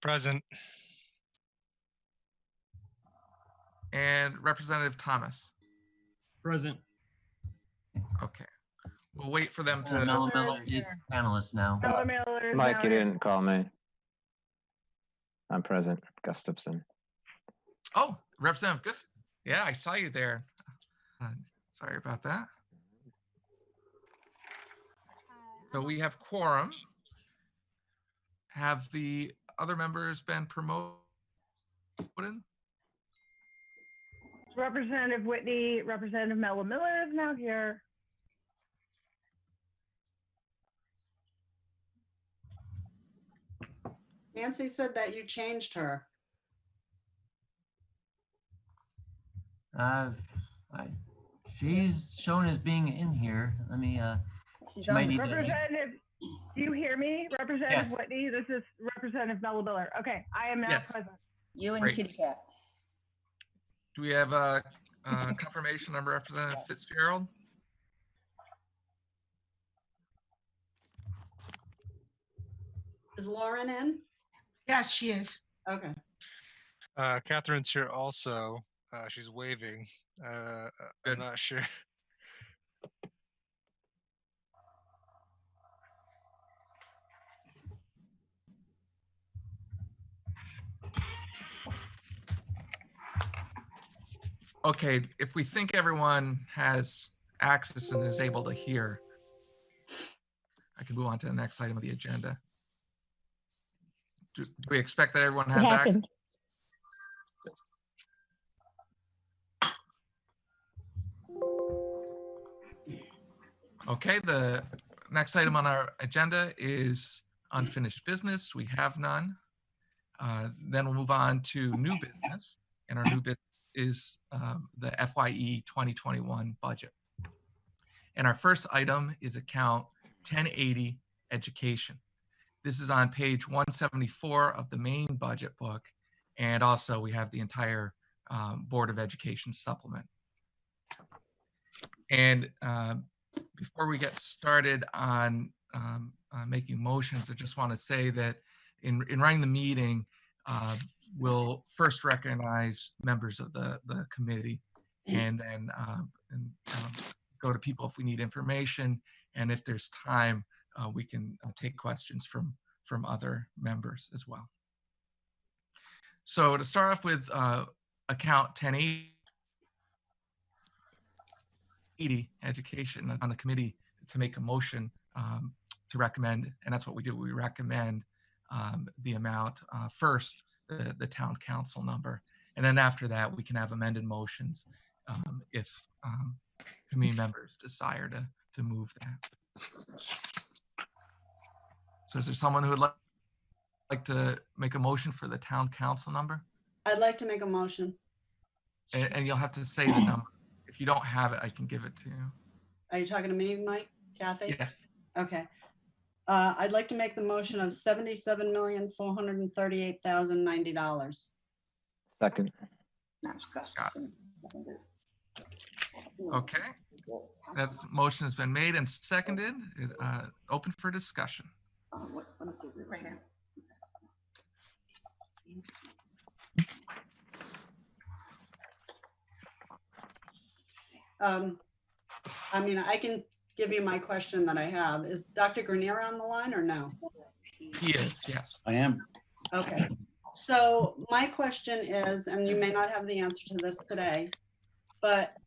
Present. And Representative Thomas. Present. Okay. We'll wait for them to. Miller is panelist now. Mike, you didn't call me. I'm present. Gustafson. Oh, Representative Gus. Yeah, I saw you there. Sorry about that. So we have quorum. Have the other members been promoted? Representative Whitney, Representative Miller is now here. Nancy said that you changed her. She's shown as being in here. Let me. She might need Representative, do you hear me? Representative Yes. Whitney, this is Representative Miller. Okay, I am now Yes. present. You and Great. Kitty Cat. Do we have a confirmation on Representative Fitzgerald? Is Lauren in? Yes, she is. Okay. Catherine's here also. She's waving. I'm not sure. Okay, if we think everyone has access and is able to hear, I can move on to the next item of the agenda. Do we expect that everyone has access? Okay, the next item on our agenda is unfinished business. We have none. Then we'll move on to new business, and our new business is the FYE 2021 budget. And our first item is account 1080 education. This is on page 174 of the main budget book. And also we have the entire Board of Education supplement. And before we get started on making motions, I just want to say that in running the meeting, we'll first recognize members of the committee and then go to people if we need information. And if there's time, we can take questions from other members as well. So to start off with account 1080 education on the committee to make a motion to recommend, and that's what we do. We recommend the amount first, the town council number, and then after that we can have amended motions if committee members desire to move that. So is there someone who would like to make a motion for the town council number? I'd like to make a motion. And you'll have to say the number. If you don't have it, I can give it to you. Are you talking to me, Mike? Kathy? Yes. Okay. I'd like to make the motion of $77,438,090. Second. Okay. That motion has been made and seconded. Open for discussion. Let me see, right here. I mean, I can give you my question that I have. Is Dr. Graner on the line or no? He is, yes. I am. Okay. So my question is, and you may not have the answer to this today, but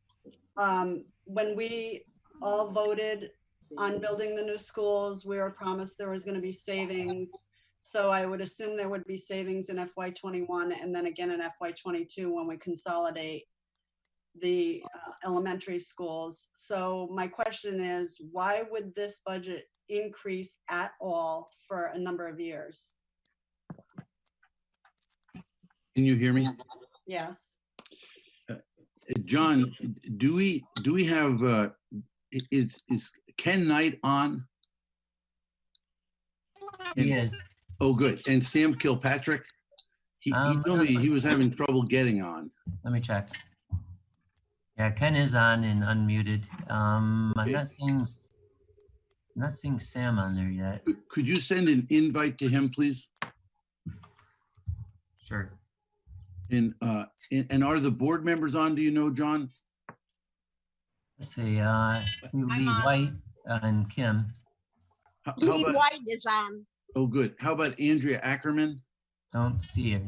when we all voted on building the new schools, we were promised there was going to be savings. So I would assume there would be savings in FY21 and then again in FY22 when we consolidate the elementary schools. So my question is, why would this budget increase at all for a number of years? Can you hear me? Yes. John, do we have, is Ken Knight on? He is. Oh, good. And Sam Kilpatrick? He told me he was having trouble getting on. Let me check. Yeah, Ken is on and unmuted. I'm not seeing Sam on there yet. Could you send an invite to him, please? Sure. And are the board members on, do you know, John? Let's see, Lee White and Kim. How Lee about, White is on. oh, good. How about Andrea Ackerman? Don't see it.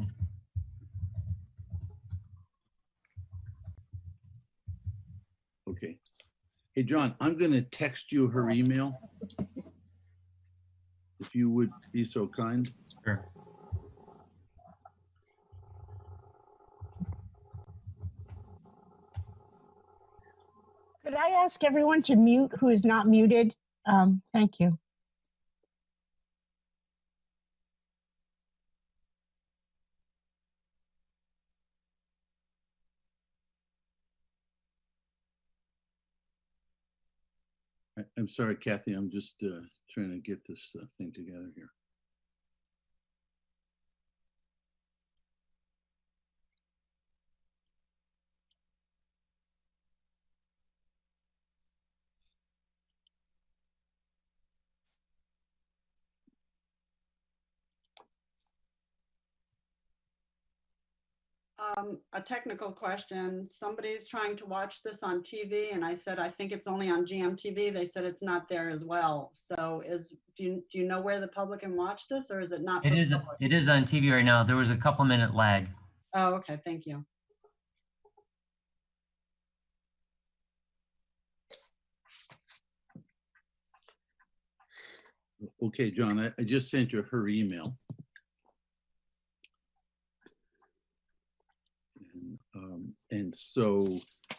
Okay. Hey, John, I'm going to text you her email. If you would be so kind. Sure. Could I ask everyone to mute who is not muted? Thank you. I'm sorry, Kathy, I'm just trying to get this thing together here. A technical question. Somebody's trying to watch this on TV and I said, I think it's only on GMTV. They said it's not there as well. So do you know where the public can watch this, or is it not? It is on TV right now. There was a couple-minute lag. Oh, okay. Thank you. Okay, John, I just sent you her email. And so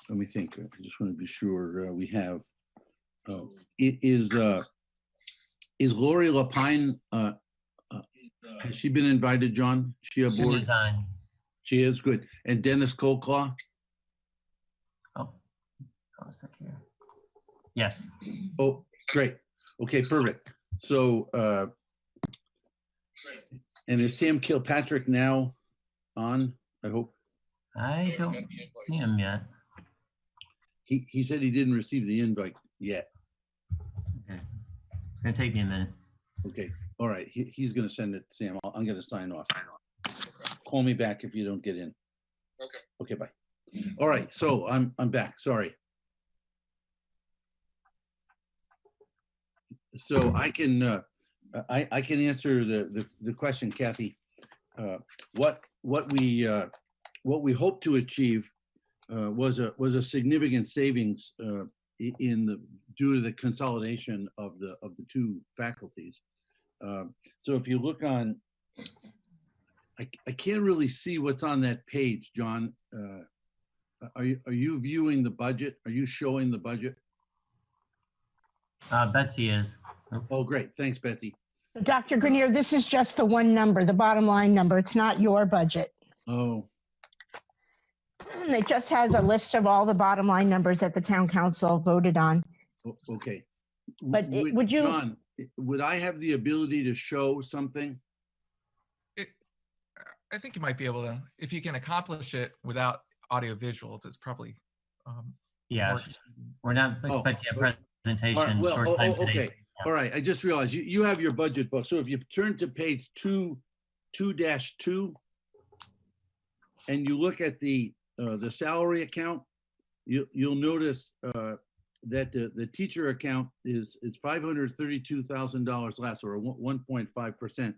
let me think. I just want to be sure we have. Is Lori Lapine? Has she been invited, John? She aboard? She is on. She is, good. And Dennis Colclaw? Oh, a sec here. Yes. Oh, great. Okay, perfect. So, and is Sam Kilpatrick now on? I hope. I don't see him yet. He said he didn't receive the invite yet. Okay. It's gonna take me a minute. Okay. All right. He's going to send it to Sam. I'm going to sign off. Call me back if you don't get in. Okay. Okay. Bye. All right. So I'm back. Sorry. So I can answer the question, Kathy. What we hope to achieve was a significant savings due to the consolidation of the two faculties. So if you look on, I can't really see what's on that page, John. Are you viewing the budget? Are you showing the budget? Betsy is. Oh, great. Thanks, Betsy. Dr. Graner, this is just the one number, the bottom line number. It's not your budget. Oh, It just has a list of all the bottom line numbers that the town council voted on. okay. But would you? John, would I have the ability to show something? I think you might be able to, if you can accomplish it without audio visuals, it's probably. Yeah, we're not expecting a presentation. All right, well, short time today. okay. All right. I just realized you have your budget book. So if you turn to page 2-2 and you look at the salary account, you'll notice that the teacher account is $532,000 less, or 1.5%.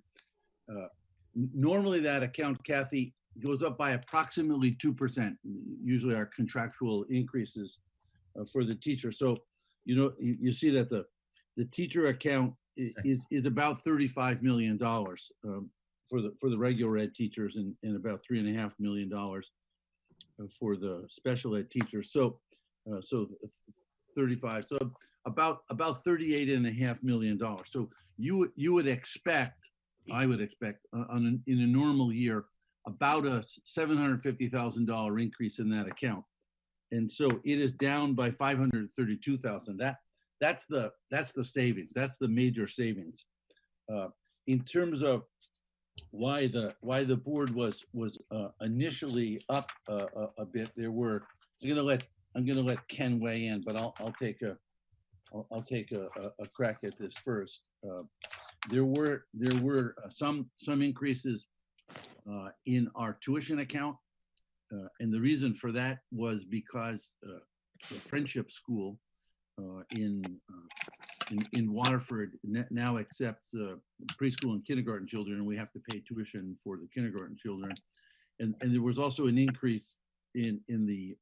Normally that account, Kathy, goes up by approximately 2%. Usually our contractual increases for the teacher. So, you see that the teacher account is about $35 million for the regular ed teachers, and about $3.5 million for the special ed teachers. So 35, so about $38.5 million. So you would expect, I would expect in a normal year, about a $750,000 increase in that account. And so it is down by $532,000. That's the savings. That's the major savings. In terms of why the board was initially up a bit, there were. I'm gonna let Ken weigh in, but I'll take a crack at this first. There were some increases in our tuition account. And the reason for that was because the Friendship School in Waterford now accepts preschool and kindergarten children, and we have to pay tuition for the kindergarten children. And there was also an increase in the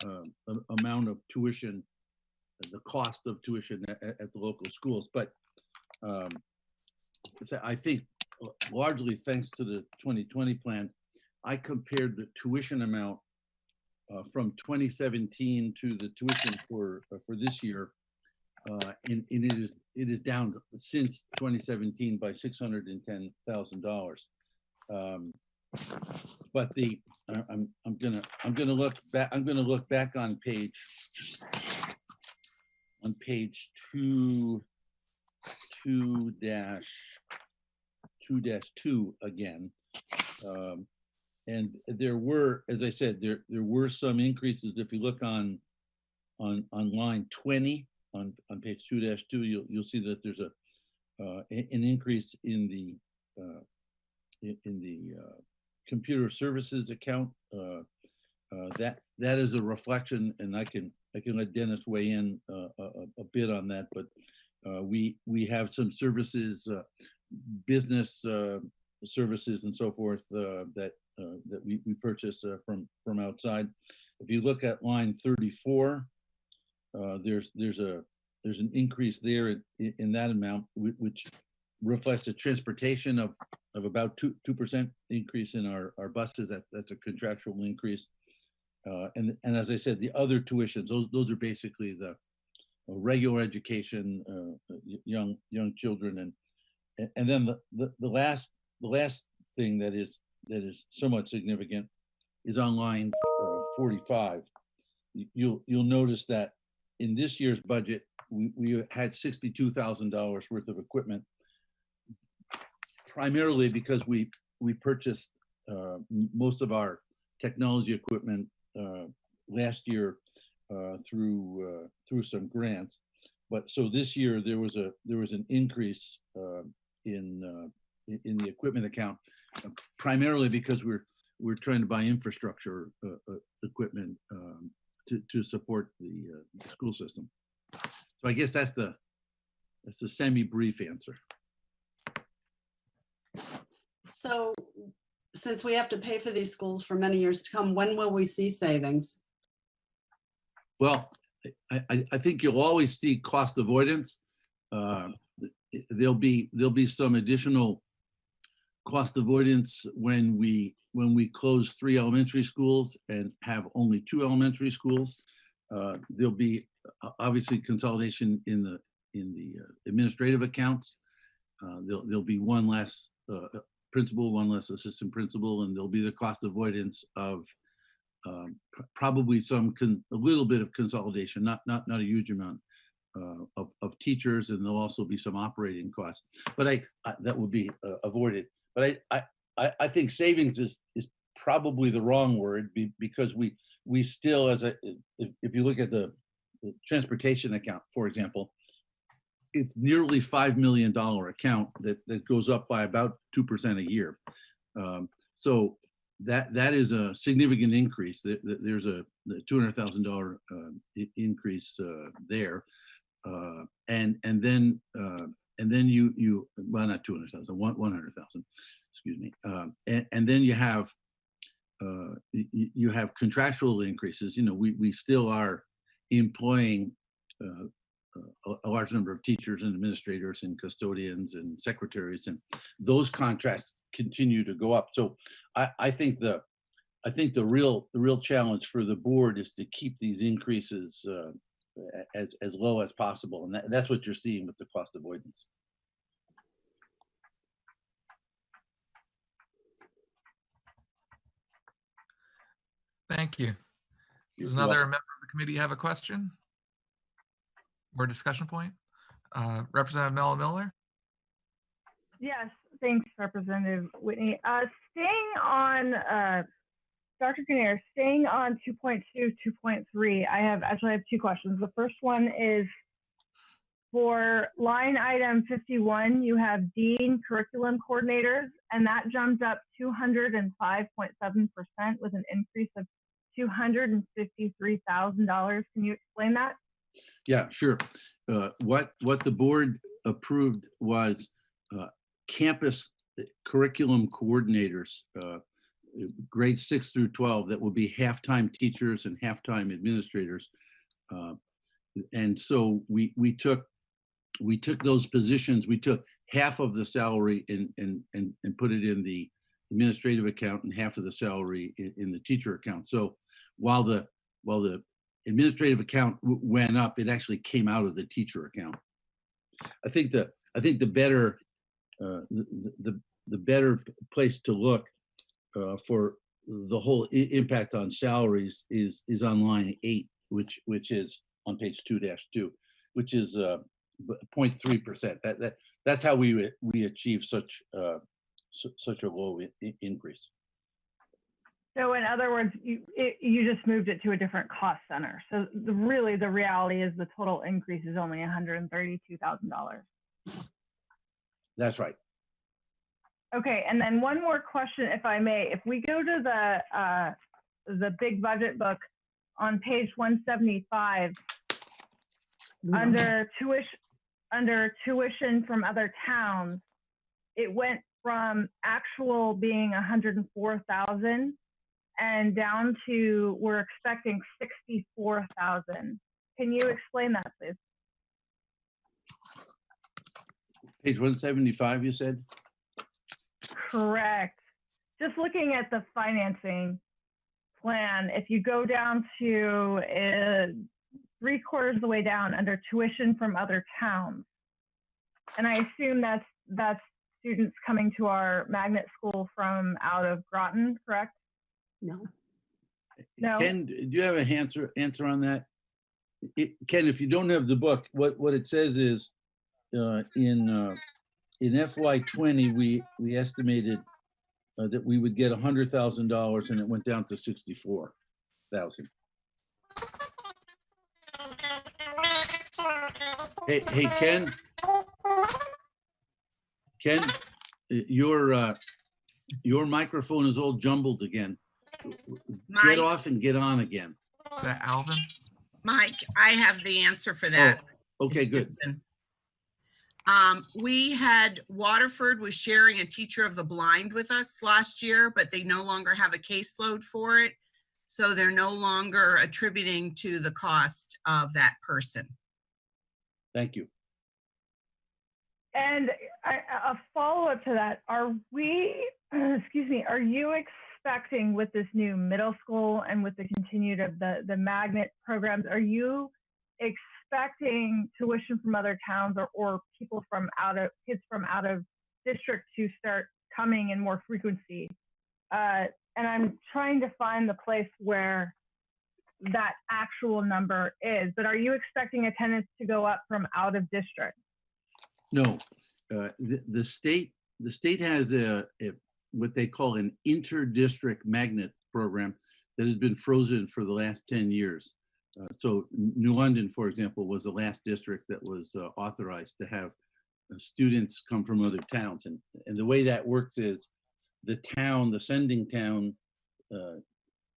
amount of tuition, the cost of tuition at the local schools. But I think largely thanks to the 2020 plan, I compared the tuition amount from 2017 to the tuition for this year, and it is down since 2017 by $610,000. But I'm gonna look back. I'm gonna look back on page 2-2 again. And there were, as I said, there were some increases. If you look on line 20 on page 2-2, you'll see that there's an increase in the computer services account. That is a reflection, and I can let Dennis weigh in a bit on that. But we have some services, business services and so forth that we purchase from outside. If you look at line 34, there's an increase there in that amount, which reflects a transportation of about 2% increase in our buses. That's a contractual increase. And as I said, the other tuitions, those are basically the regular education, young children, and then the last thing that is somewhat significant is on line 45. You'll notice that in this year's budget, we had $62,000 worth of equipment, primarily because we purchased most of our technology equipment last year through some grants. But so this year there was an increase in the equipment account, primarily because we're trying to buy infrastructure equipment to support the school system. So I guess that's the semi-brief answer. So since we have to pay for these schools for many years to come, when will we see savings? Well, I think you'll always see cost avoidance. There'll be some additional cost avoidance when we close 3 elementary schools and have only 2 elementary schools. There'll be obviously consolidation in the administrative accounts. There'll be one less principal, one less assistant principal, and there'll be the cost avoidance of probably a little bit of consolidation, not a huge amount of teachers, and there'll also be some operating costs. But that will be avoided. But I think savings is probably the wrong word, because we still, if you look at the transportation account, for example, it's nearly $5 million account that goes up by about 2% a year. So that is a significant increase. There's a $200,000 increase there, and then you well, not 200,000, 100,000, excuse me, and then you have contractual increases. You know, we still are employing a large number of teachers and administrators and custodians and secretaries, and those contracts continue to go up. So I think the real challenge for the board is to keep these increases as low as possible, and that's what you're seeing with the cost avoidance. Thank you. Does another member of the committee have a question or discussion point? Representative Mella Miller? Yes, thanks, Representative Whitney. Staying on, Dr. Graner, staying on 2.2, 2.3, I actually have 2 questions. The first one is, For line item 51, you have Dean Curriculum Coordinators, and that jumped up 205.7% with an increase of $253,000. Can you explain that? Yeah, sure. What the board approved was campus curriculum coordinators, grades 6 through 12, that will be half-time teachers and half-time administrators. And so we took those positions, we took half of the salary and put it in the administrative account and half of the salary in the teacher account. So while the administrative account went up, it actually came out of the teacher account. I think the better place to look for the whole impact on salaries is on line 8, which is on page 2-2, which is 0.3%. That's how we achieve such a low increase. So in other words, you just moved it to a different cost center. So really the reality is the total increase is only $132,000. That's right. Okay, and then one more question, if I may. If we go to the big budget book on page 175, under tuition from other towns, it went from actual being 104,000 and down to we're expecting 64,000. Can you explain that, please? Page 175, you said? Correct. Just looking at the financing plan, if you go down to 3/4 of the way down under tuition from other towns, and I assume that's students coming to our magnet school from out of Groton, correct? No. No. Ken, do you have an answer on that? Ken, if you don't have the book, what it says is in FY20 we estimated that we would get $100,000 and it went down to 64,000. Hey Ken, your microphone is all jumbled again. Get off and get on again. Is that Alvin? Mike, I have the answer for that. Oh, okay, good. We had Waterford was sharing a teacher of the blind with us last year, but they no longer have a caseload for it. So they're no longer attributing to the cost of that person. Thank you. And a follow-up to that, are you expecting with this new middle school and with the continued of the magnet programs, are you expecting tuition from other towns or people from kids from out of district to start coming in more frequency? And I'm trying to find the place where that actual number is, but are you expecting attendance to go up from out of district? No, the state has what they call an inter-district magnet program that has been frozen for the last 10 years. So New London, for example, was the last district that was authorized to have students come from other towns. And the way that works is the sending town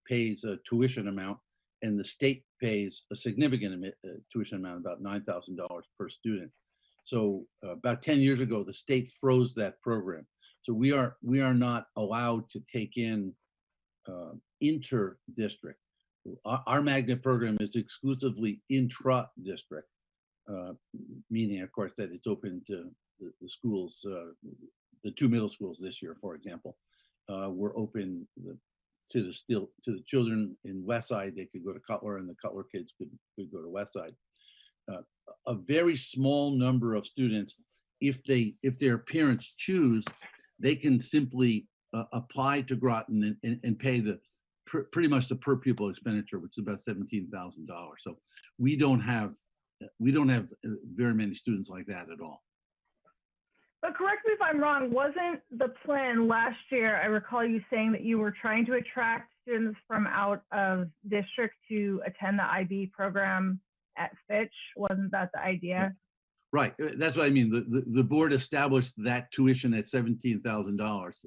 pays a tuition amount and the state pays a significant tuition amount, about $9,000 per student. So about 10 years ago, the state froze that program. So we are not allowed to take in inter-district. Our magnet program is exclusively intra-district, meaning, of course, that it's open to the schools. The 2 middle schools this year, for example, were open to the children in Westside. They could go to Cutler, and the Cutler kids could go to Westside. A very small number of students, if their parents choose, they can simply apply to Groton and pay pretty much the per pupil expenditure, which is about $17,000. So we don't have very many students like that at all. But correct me if I'm wrong, wasn't the plan last year, I recall you saying that you were trying to attract students from out of district to attend the IB program at Fitch? Wasn't that the idea? Right, that's what I mean. The board established that tuition at $17,000.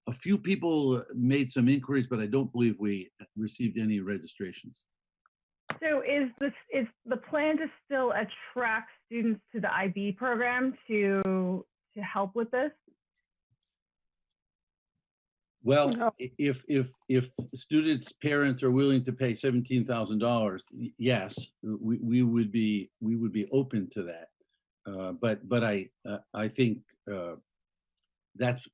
A few people made some inquiries, but I don't believe we received any registrations. So is the plan to still attract students to the IB program to help with this? Well, if students' parents are willing to pay $17,000, yes, we would be open to that. But I think that's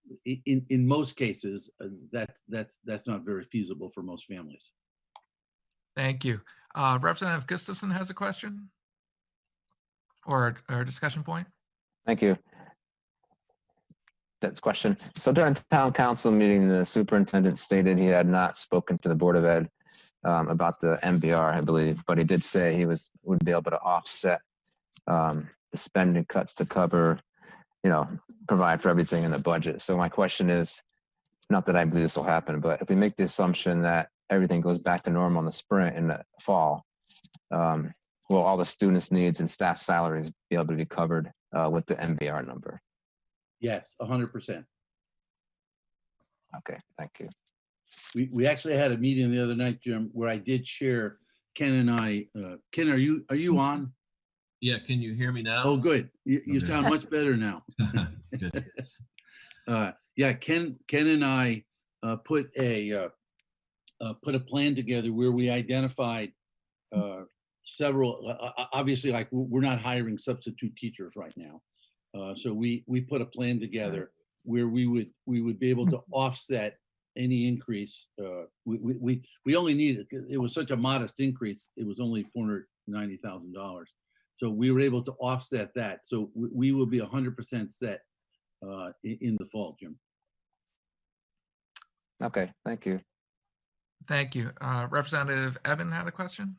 in most cases that's not very feasible for most families. Thank you. Representative Gustafson has a question or a discussion point. Thank you. That's question. So during town council meeting, the superintendent stated he had not spoken to the Board of Ed about the MBR, I believe, but he did say he would be able to offset the spending cuts to cover, provide for everything in the budget. So my question is, not that I believe this will happen, but if we make the assumption that everything goes back to normal in the spring and the fall, will all the students' needs and staff salaries be able to be covered with the MBR number? Yes, 100%. Okay, thank you. We actually had a meeting the other night, Jim, where I did share Ken and I. Ken, are you on? Yeah, can you hear me now? Oh, good. You Okay. sound much better now. Good. Yeah, Ken and I put a plan together where we identified several. Obviously, like we're not hiring substitute teachers right now, so we put a plan together where we would be able to offset any increase. We only needed, it was such a modest increase. It was only $490,000. So we were able to offset that. So we will be 100% set in the fall, Jim. Okay, thank you. Thank you. Representative Evan had a question.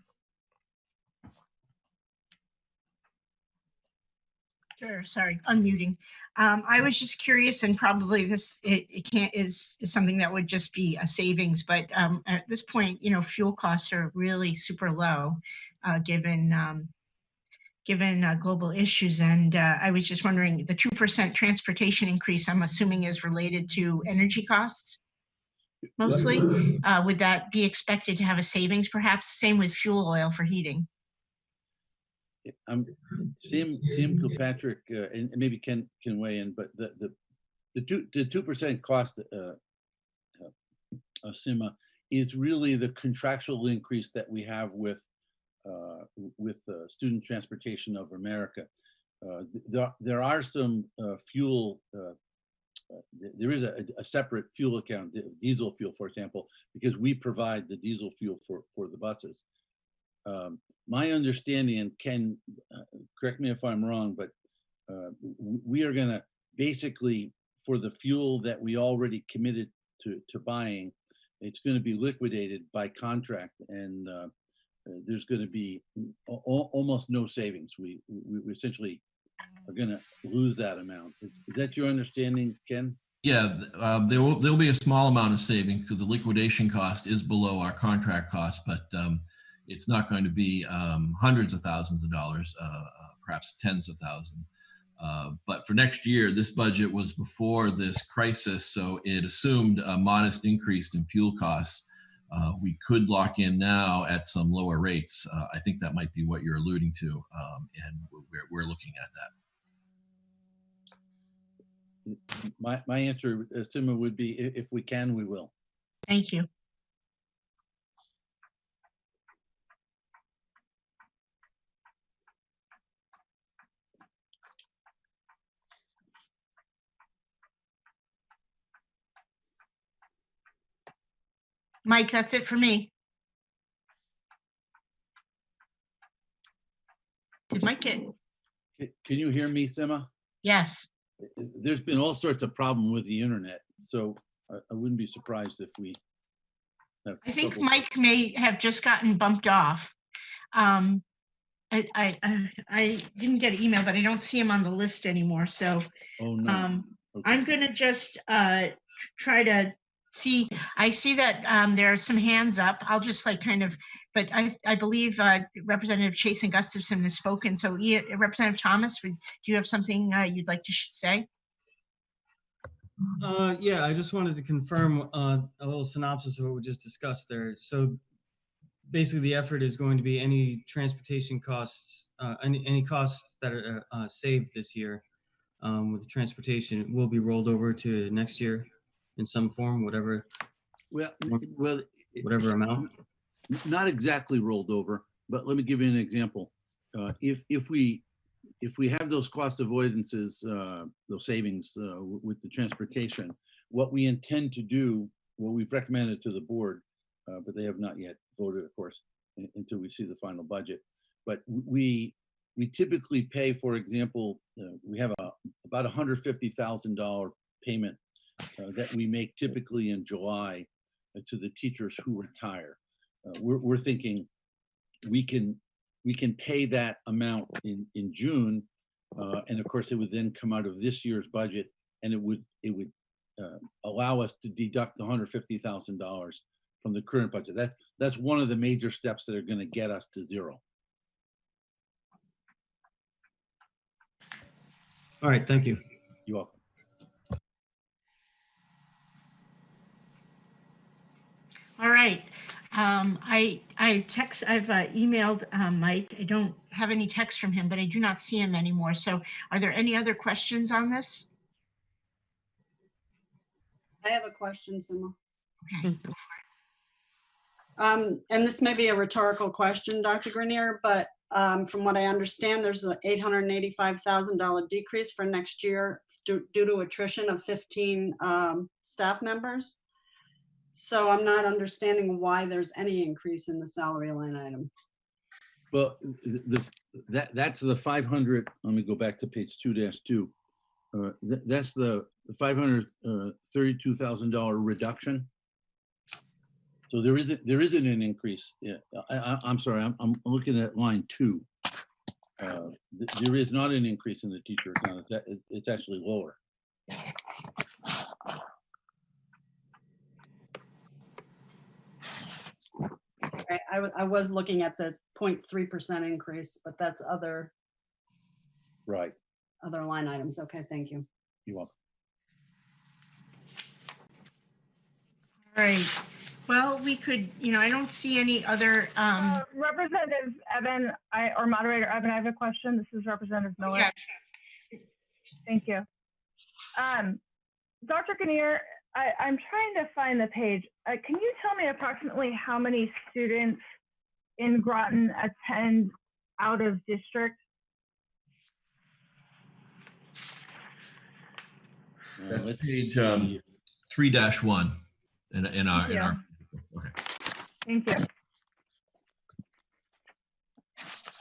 Sure, sorry, unmuting. I was just curious, and probably this is something that would just be a savings, but at this point, fuel costs are really super low, given global issues. And I was just wondering, the 2% transportation increase, I'm assuming, is related to energy costs mostly. Would that be expected to have a savings, perhaps? Same with fuel oil for heating. Sam Kilpatrick and maybe Ken can weigh in, but the 2% cost SIMA is really the contractual increase that we have with Student Transportation of America. There are some fuel. There is a separate fuel account, diesel fuel, for example, because we provide the diesel fuel for the buses. My understanding, and Ken, correct me if I'm wrong, but we are going to basically, for the fuel that we already committed to buying, it's going to be liquidated by contract, and there's going to be almost no savings. We essentially are going to lose that amount. Is that your understanding, Ken? Yeah, there'll be a small amount of saving because the liquidation cost is below our contract cost, but it's not going to be hundreds of thousands of dollars, perhaps tens of thousands. But for next year, this budget was before this crisis, so it assumed a modest increase in fuel costs. We could lock in now at some lower rates. I think that might be what you're alluding to, and we're looking at that. My answer, Sima, would be if we can, we will. Thank you. Mike, that's it for me. Did Mike get? Can you hear me, Sima? Yes. There's been all sorts of problem with the internet, so I wouldn't be surprised if we have I think trouble. Mike may have just gotten bumped off. I didn't get an email, but I don't see him on the list anymore. So Oh, no. Okay. I'm going to just try to see, I see that there are some hands up. I'll just like kind of, but I believe Representative Chase and Gustafson has spoken. So Representative Thomas, do you have something you'd like to say? Yeah, I just wanted to confirm a little synopsis of what we just discussed there. So basically the effort is going to be any transportation costs, any costs that are saved this year with the transportation will be rolled over to next year in some form, whatever amount. Not exactly rolled over, but let me give you an example. If we have those cost avoidances, those savings with the transportation, what we intend to do, what we've recommended to the board, but they have not yet voted, of course, until we see the final budget. But we typically pay, for example, we have about $150,000 payment that we make typically in July to the teachers who retire. We're thinking we can pay that amount in June, and of course it would then come out of this year's budget, and it would allow us to deduct $150,000 from the current budget. That's one of the major steps that are going to get us to zero. All right, thank you. You're welcome. All right. I've emailed Mike. I don't have any text from him, but I do not see him anymore. So are there any other questions on this? I have a question, Sima. Okay. And this may be a rhetorical question, Dr. Graner, but from what I understand, there's an $885,000 decrease for next year due to attrition of 15 staff members. So I'm not understanding why there's any increase in the salary line item. Well, that's the 500. Let me go back to page 2-2. That's the $532,000 reduction. So there isn't an increase. Yeah, I'm sorry. I'm looking at line 2. There is not an increase in the teacher account. It's actually lower. I was looking at the 0.3% increase, but that's other line items. Okay, thank you. You're welcome. All right. Well, we could, I don't see any other. Representative Evan, or Moderator Evan, I have a question. This is Representative Miller. Yeah. Thank you. Dr. Graner, I'm trying to find the page. Can you tell me approximately how many students in Groton attend out of district? That's page 3-1 in our. Okay. Thank you.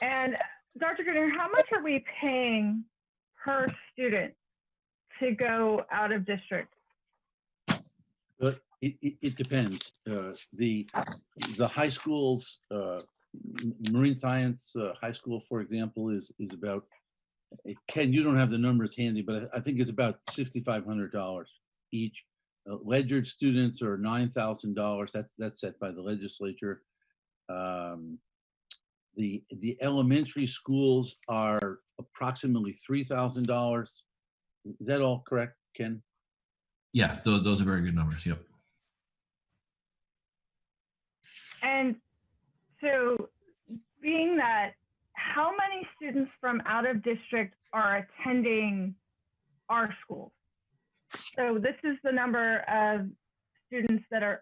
And Dr. Graner, how much are we paying per student to go out of district? It depends. The high schools, Marine Science High School, for example, is about, Ken, you don't have the numbers handy, but I think it's about $6,500 each. Ledyard students are $9,000. That's set by the legislature. The elementary schools are approximately $3,000. Is that all correct, Ken? Yeah, those are very good numbers. Yep. And so, being that, how many students from out of district are attending our schools? So this is the number of students that are,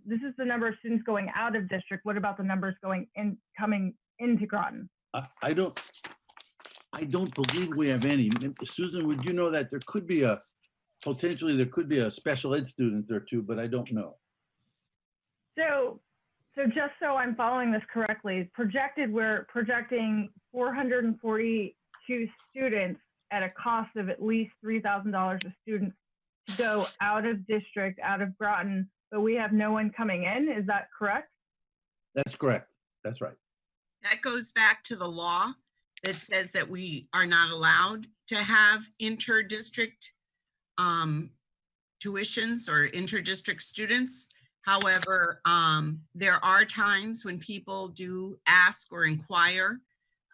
this is the number of students going out of district. What about the numbers coming into Groton? I don't believe we have any. Susan, would you know that there could be potentially there could be a special ed student or two, but I don't know. So just so I'm following this correctly, we're projecting 442 students at a cost of at least $3,000 a student to go out of district, out of Groton, but we have no one coming in. Is that correct? That's correct. That's right. That goes back to the law that says that we are not allowed to have inter-district tuitions or inter-district students. However, there are times when people do ask or inquire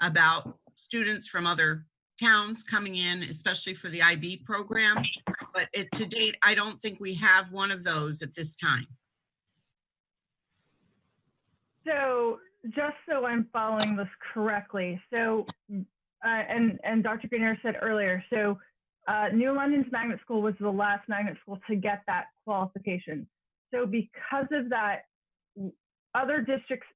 about students from other towns coming in, especially for the IB program. But to date, I don't think we have one of those at this time. So just so I'm following this correctly, so, and Dr. Graner said earlier, so New London's magnet school was the last magnet school to get that qualification. So because of that, other districts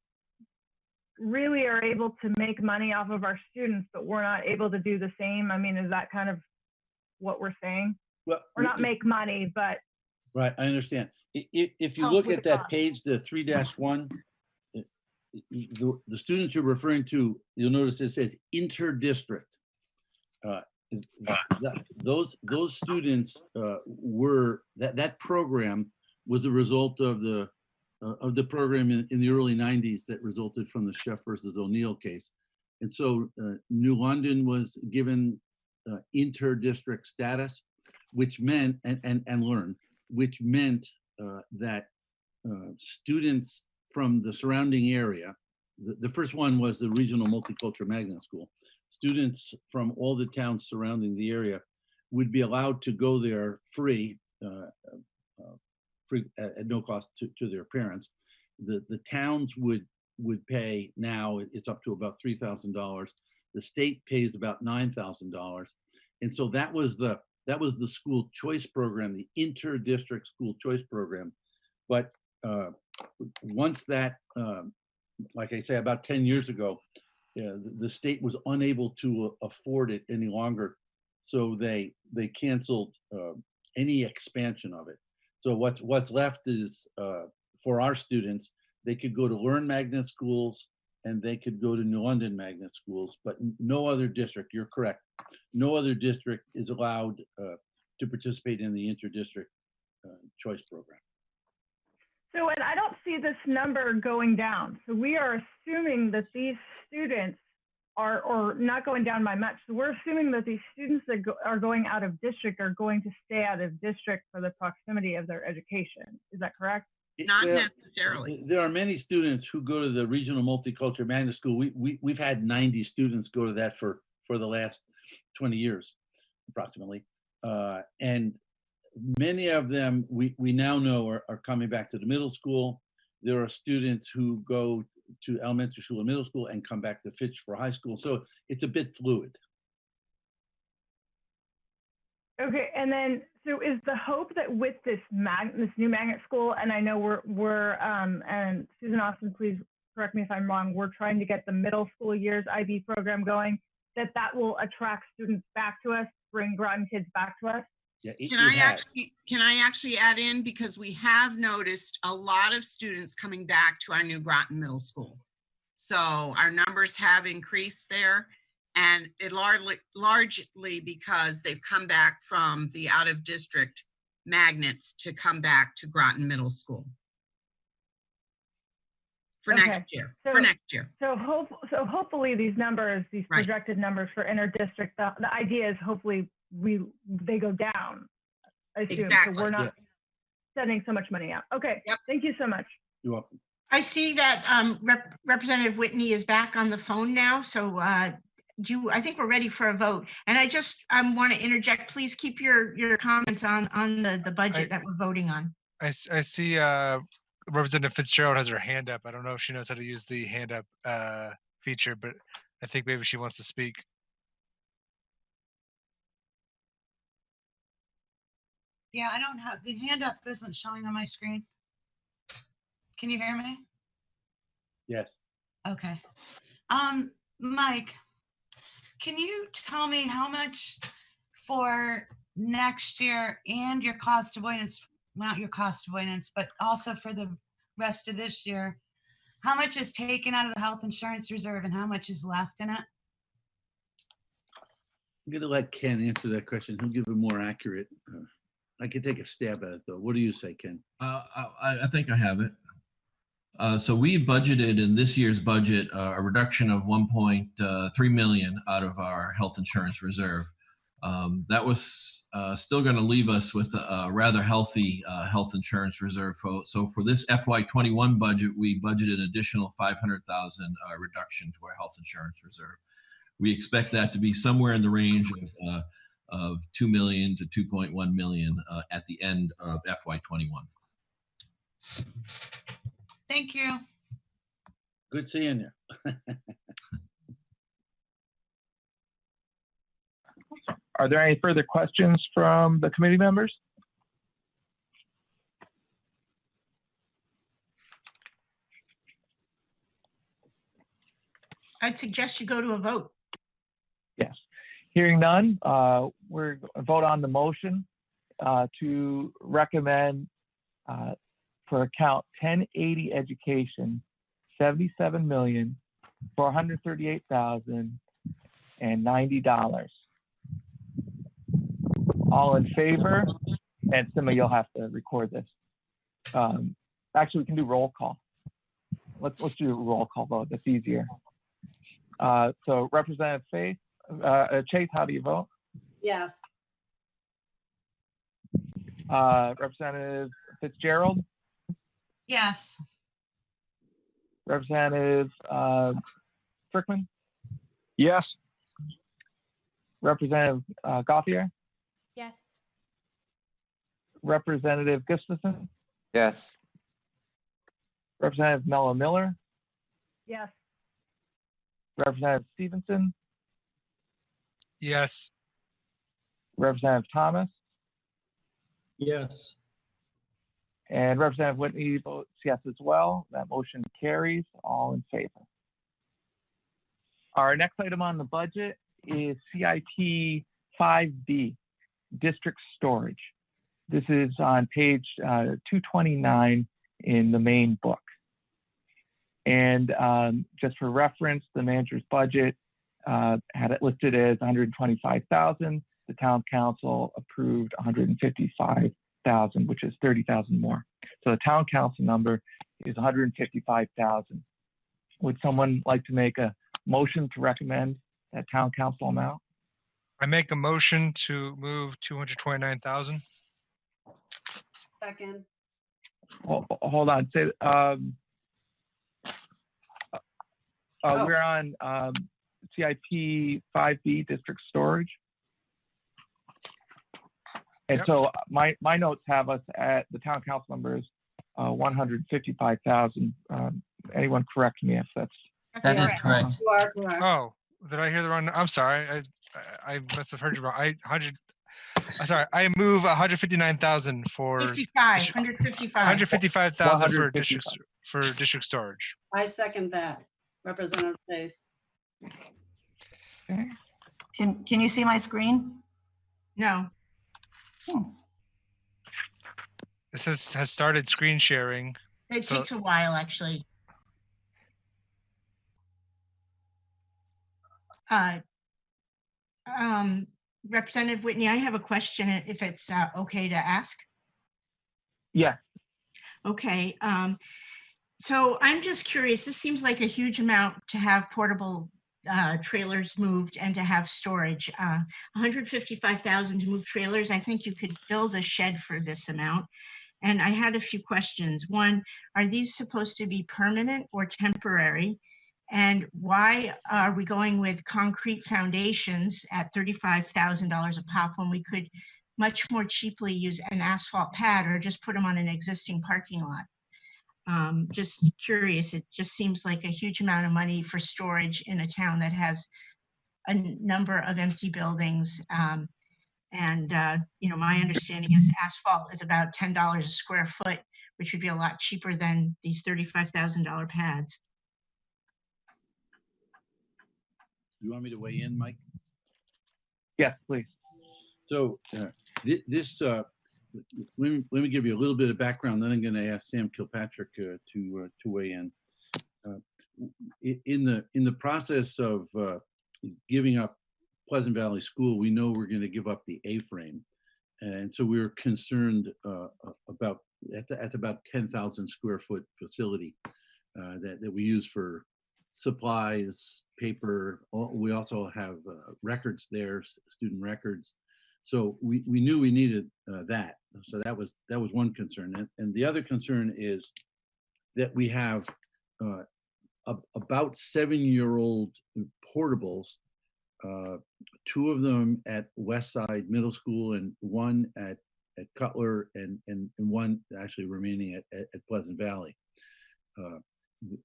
really are able to make money off of our students, but we're not able to do the same. I mean, is that kind of what we're saying? Well, Or not make money, but. Right, I understand. If you Help look with at the that cost. page, the 3-1, the students you're referring to, you'll notice it says inter-district. Those students were, that program was the result of the program in the early 90s that resulted from the Sheff versus O'Neill case. And so New London was given inter-district status, which meant, and learn, which meant that students from the surrounding area, the first one was the Regional Multicultural Magnet School. Students from all the towns surrounding the area would be allowed to go there free, at no cost to their parents. The towns would pay, now it's up to about $3,000. The state pays about $9,000. And so that was the school choice program, the inter-district school choice program. But once that, like I say, about 10 years ago, the state was unable to afford it any longer. So they canceled any expansion of it. So what's left is for our students, they could go to Learn Magnet schools and they could go to New London Magnet schools, but no other district, you're correct, no other district is allowed to participate in the inter-district choice program. So, and I don't see this number going down. So we are assuming that these students are, or not going down by much. So we're assuming that these students that are going out of district are going to stay out of district for the proximity of their education. Is that correct? Not necessarily. There are many students who go to the Regional Multicultural Magnet School. We've had 90 students go to that for the last 20 years, approximately. And many of them we now know are coming back to the middle school. There are students who go to elementary school and middle school and come back to Fitch for high school. So it's a bit fluid. Okay, and then, so is the hope that with this new magnet school, and I know we're and Susan Austin, please correct me if I'm wrong, we're trying to get the middle school years IB program going, that will attract students back to us, bring Groton kids back to us? Yeah, can I actually add in, because we have noticed a lot of students coming back to our new Groton Middle School. So our numbers have increased there, and it largely because they've come back from the out of district magnets to come back to Groton Middle School for next year. So hopefully these numbers, these projected numbers for inter-district, the idea is hopefully they go down, I assume. Exactly. So we're not sending so much money out. Okay, thank you so much. You're welcome. I see that Representative Whitney is back on the phone now. So I think we're ready for a vote. And I just want to interject, please keep your comments on the budget that we're voting on. I see Representative Fitzgerald has her hand up. I don't know if she knows how to use the hand up feature, but I think maybe she wants to speak. Yeah, I don't have, the hand up isn't showing on my screen. Can you hear me? Yes. Okay. Mike, can you tell me how much for next year and your cost avoidance, not your cost avoidance, but also for the rest of this year, how much is taken out of the health insurance reserve and how much is left in it? I'm going to let Ken answer that question. He'll give a more accurate. I could take a stab at it though. What do you say, Ken? I think I have it. So we budgeted in this year's budget a reduction of 1.3 million out of our health insurance reserve. That was still going to leave us with a rather healthy health insurance reserve. So for this FY21 budget, we budgeted an additional 500,000 reduction to our health insurance reserve. We expect that to be somewhere in the range of 2 million to 2.1 million at the end of FY21. Thank you. Good seeing you. Are there any further questions from the committee members? I'd suggest you go to a vote. Yes. Hearing none, we're going to vote on the motion to recommend for account 1080 education, $77,438,090. All in favor? And Sima, you'll have to record this. Actually, we can do roll call. Let's do a roll call vote. That's easier. So Representative Chase, how do you vote? Yes. Representative Fitzgerald? Yes. Representative Frickman? Yes. Representative Gauthier? Yes. Representative Gustafson? Yes. Representative Mello Miller? Yes. Representative Stevenson? Yes. Representative Thomas? Yes. And Representative Whitney votes yes as well. That motion carries. All in favor. Our next item on the budget is CIP 5B, District Storage. This is on page 229 in the main book. And just for reference, the manager's budget had it listed as $125,000. The town council approved $155,000, which is $30,000 more. So the town council number is $155,000. Would someone like to make a motion to recommend that town council amount? I make a motion to move 229,000. Second. Hold on. Say, we're on CIP 5B District Storage. And Yep. so my notes have us at the town council numbers 155,000. Anyone correct me if that's That is correct. You are correct. Oh, did I hear the wrong? I'm sorry. I must have heard you wrong. I move 159,000 for 155,000 for district storage. I second that. Representative Chase. okay. Can you see my screen? No. This has started screen sharing. It So- takes a while, actually. Representative Whitney, I have a question, if it's okay to ask. Yeah. Okay. So I'm just curious, this seems like a huge amount to have portable trailers moved and to have storage. 155,000 to move trailers. I think you could build a shed for this amount. And I had a few questions. One, are these supposed to be permanent or temporary? And why are we going with concrete foundations at $35,000 a pop when we could much more cheaply use an asphalt pad or just put them on an existing parking lot? Just curious, it just seems like a huge amount of money for storage in a town that has a number of empty buildings. My understanding is asphalt is about $10 a square foot, which would be a lot cheaper than these $35,000 pads. You want me to weigh in, Mike? Yes, please. So this, let me give you a little bit of background, then I'm going to ask Sam Kilpatrick to weigh in. In the process of giving up Pleasant Valley School, we know we're going to give up the A-frame, and so we were concerned about about 10,000 square foot facility that we use for supplies, paper. We also have records there, student records. So we knew we needed that. So that was one concern. And the other concern is that we have about 7-year-old portables, 2 of them at Westside Middle School and 1 at Cutler and 1 actually remaining at Pleasant Valley.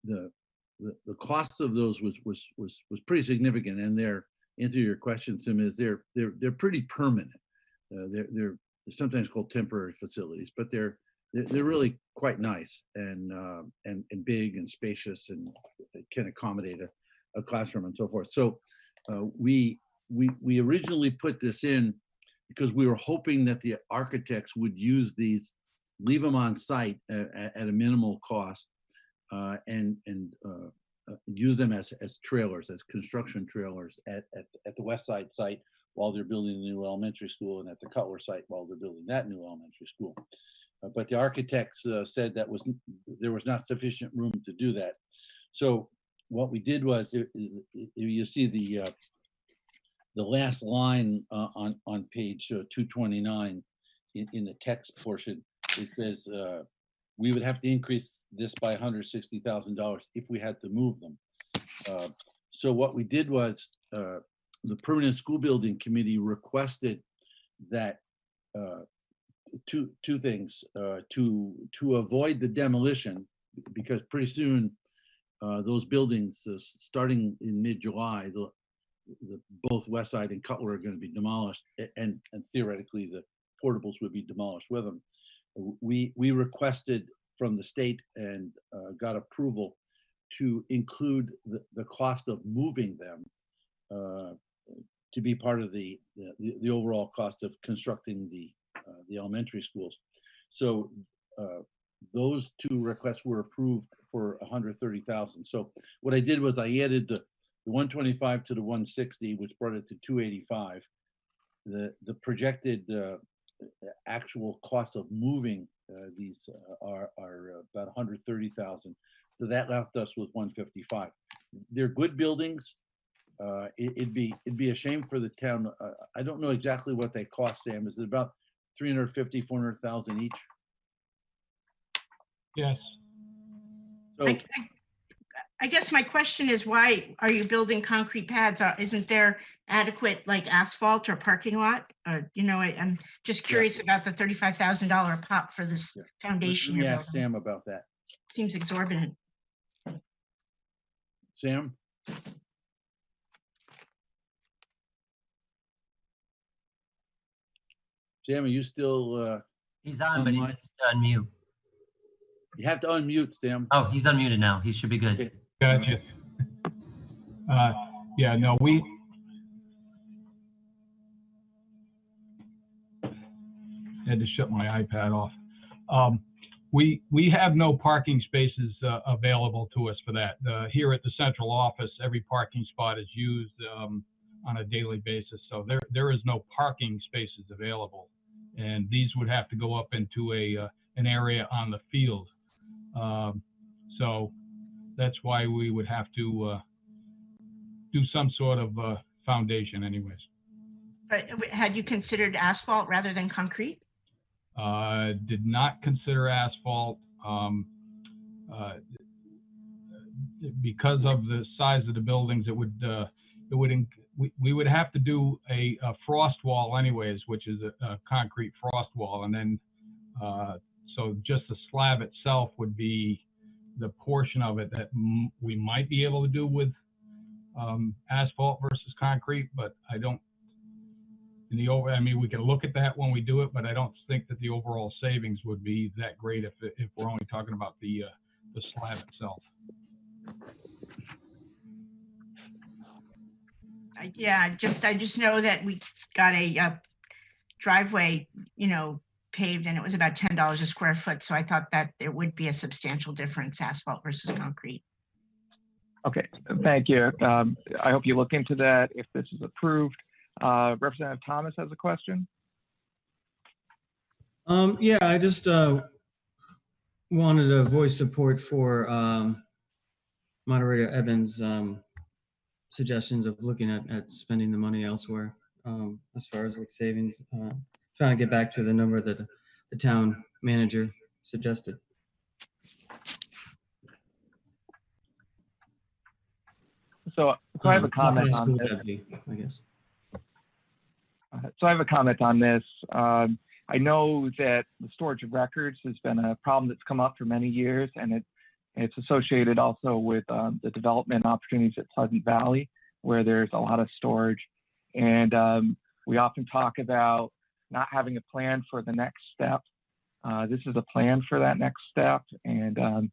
The cost of those was pretty significant, and their answer to your question, Tim, is they're pretty permanent. They're sometimes called temporary facilities, but they're really quite nice and big and spacious and can accommodate a classroom and so forth. So we originally put this in because we were hoping that the architects would use these, leave them on site at a minimal cost, and use them as trailers, as construction trailers at the West Side site while they're building the new elementary school, and at the Cutler site while they're building that new elementary school. But the architects said that there was not sufficient room to do that. So what we did was, you see the last line on page 229 in the text portion, it says we would have to increase this by $160,000 if we had to move them. So what we did was the Permanent School Building Committee requested that two things to avoid the demolition, because pretty soon those buildings, starting in mid-July, both West Side and Cutler are going to be demolished, and theoretically the portables would be demolished with them. We requested from the state and got approval to include the cost of moving them to be part of the overall cost of constructing the elementary schools. So those 2 requests were approved for $130,000. So what I did was I added the 125 to the 160, which brought it to 285. The projected actual costs of moving these are about 130,000. So that left us with 155. They're good buildings. It'd be a shame for the town. I don't know exactly what they cost, Sam. Is it about 350, 400,000 each? Yes. So I guess my question is, why are you building concrete pads? Isn't there adequate like asphalt or parking lot? You know, I'm just curious about the $35,000 pop for this foundation. Let me ask Sam about that. Seems exorbitant. Sam? Sam, are you still? He's on, but he needs to unmute. You have to unmute, Sam. Oh, he's unmuted now. He should be good. Okay. Gotcha. Yeah, no, we had to shut my iPad off. We have no parking spaces available to us for that. Here at the central office, every parking spot is used on a daily basis. So there is no parking spaces available. And these would have to go up into an area on the field. So that's why we would have to do some sort of foundation anyways. But had you considered asphalt rather than concrete? Did not consider asphalt because of the size of the buildings. We would have to do a frost wall anyways, which is a concrete frost wall, and then so just the slab itself would be the portion of it that we might be able to do with asphalt versus concrete, but I don't. I mean, we can look at that when we do it, but I don't think that the overall savings would be that great if we're only talking about the slab itself. Yeah, I just know that we got a driveway, you know, paved, and it was about $10 a square foot. So I thought that there would be a substantial difference, asphalt versus concrete. Okay, thank you. I hope you look into that if this is approved. Representative Thomas has a question. Yeah, I just wanted to voice support for Moderator Evans' suggestions of looking at spending the money elsewhere, as far as like savings, trying to get back to the number that the town manager suggested. So I have a comment on this. I guess. So I have a comment on this. I know that the storage of records has been a problem that's come up for many years, and it's associated also with the development opportunities at Pleasant Valley, where there's a lot of storage. And we often talk about not having a plan for the next step. This is a plan for that next step, and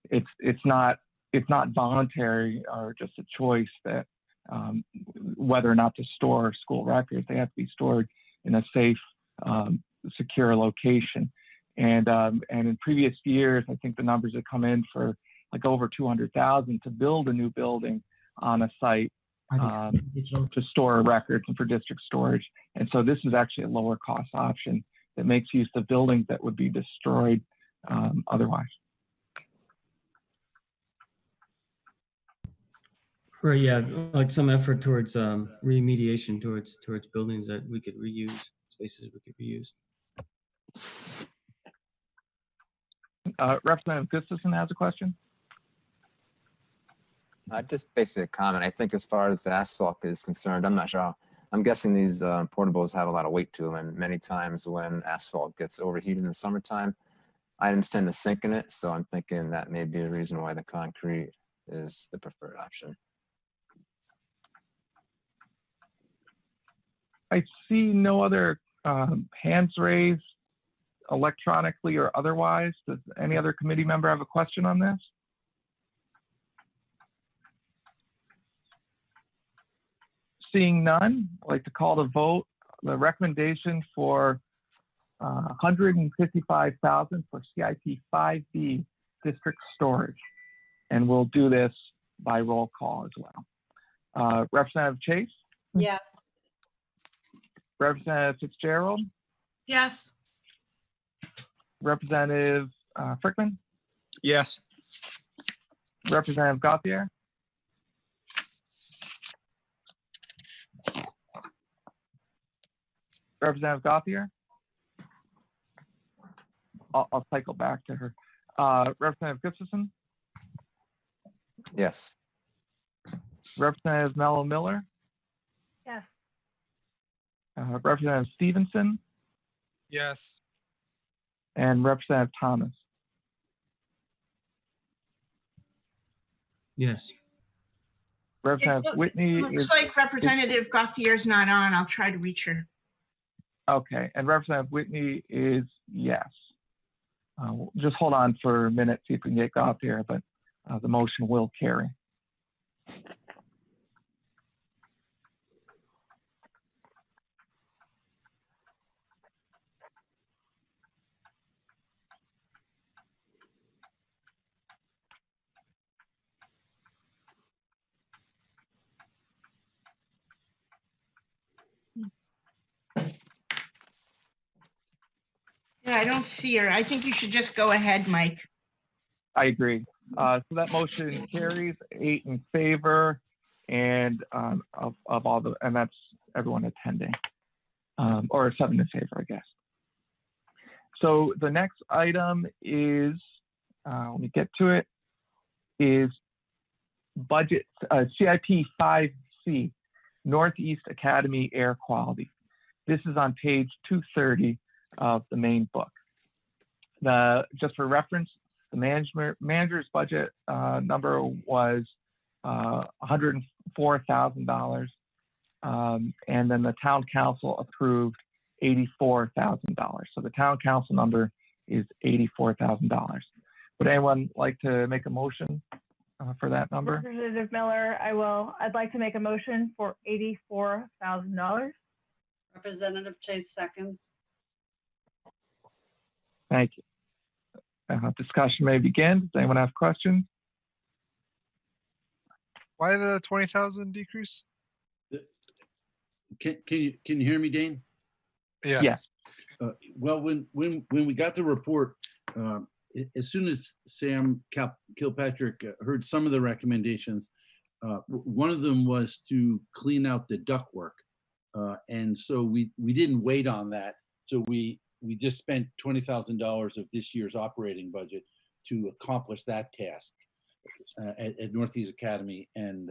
it's not voluntary or just a choice that whether or not to store school records. They have to be stored in a safe, secure location. And in previous years, I think the numbers have come in for like over 200,000 to build a new building on a site to store records and for district storage. And so this is actually a lower cost option that makes use of buildings that would be destroyed otherwise. Right, yeah, like some effort towards remediation towards buildings that we could reuse, spaces we could reuse. Representative Gustafson has a question. Just basically a comment. I think as far as the asphalt is concerned, I'm not sure. I'm guessing these portables have a lot of weight to them, and many times when asphalt gets overheated in the summertime, items tend to sink in it. So I'm thinking that may be a reason why the concrete is the preferred option. I see no other hands raised electronically or otherwise. Does any other committee member have a question on this? Seeing none, I'd like to call the vote. The recommendation for $155,000 for CIP 5B district storage. And we'll do this by roll call as well. Representative Chase? Yes. Representative Fitzgerald? Yes. Representative Frickman? Yes. Representative Gauthier? Representative Gauthier? I'll cycle back to her. Representative Gustafson? Yes. Representative Mello Miller? Yes. Representative Stevenson? Yes. And Representative Thomas? Yes. Representative Whitney Looks like Representative Gauthier's not on. I'll try to reach her. Okay, and Representative Whitney is yes. We'll just hold on for a minute, see if we can get Gauthier, but the motion will carry. Yeah, I don't see her. I think you should just go ahead, Mike. I agree. So that motion carries 8 in favor and of all the, and that's everyone attending, or 7 in favor, I guess. So the next item is, let me get to it, is budget, CIP 5C, Northeast Academy Air Quality. This is on page 230 of the main book. Just for reference, the manager's budget number was $104,000, and then the town council approved $84,000. So the town council number is $84,000. Would anyone like to make a motion for that number? Representative Miller, I'd like to make a motion for $84,000. Representative Chase seconds. Thank you. Discussion may begin. Does anyone have questions? Why the 20,000 decrease? Can you hear me, Dane? Yes. Yeah. Well, when we got the report, as soon as Sam Kilpatrick heard some of the recommendations, one of them was to clean out the ductwork. And so we didn't wait on that. So we just spent $20,000 of this year's operating budget to accomplish that task at Northeast Academy. And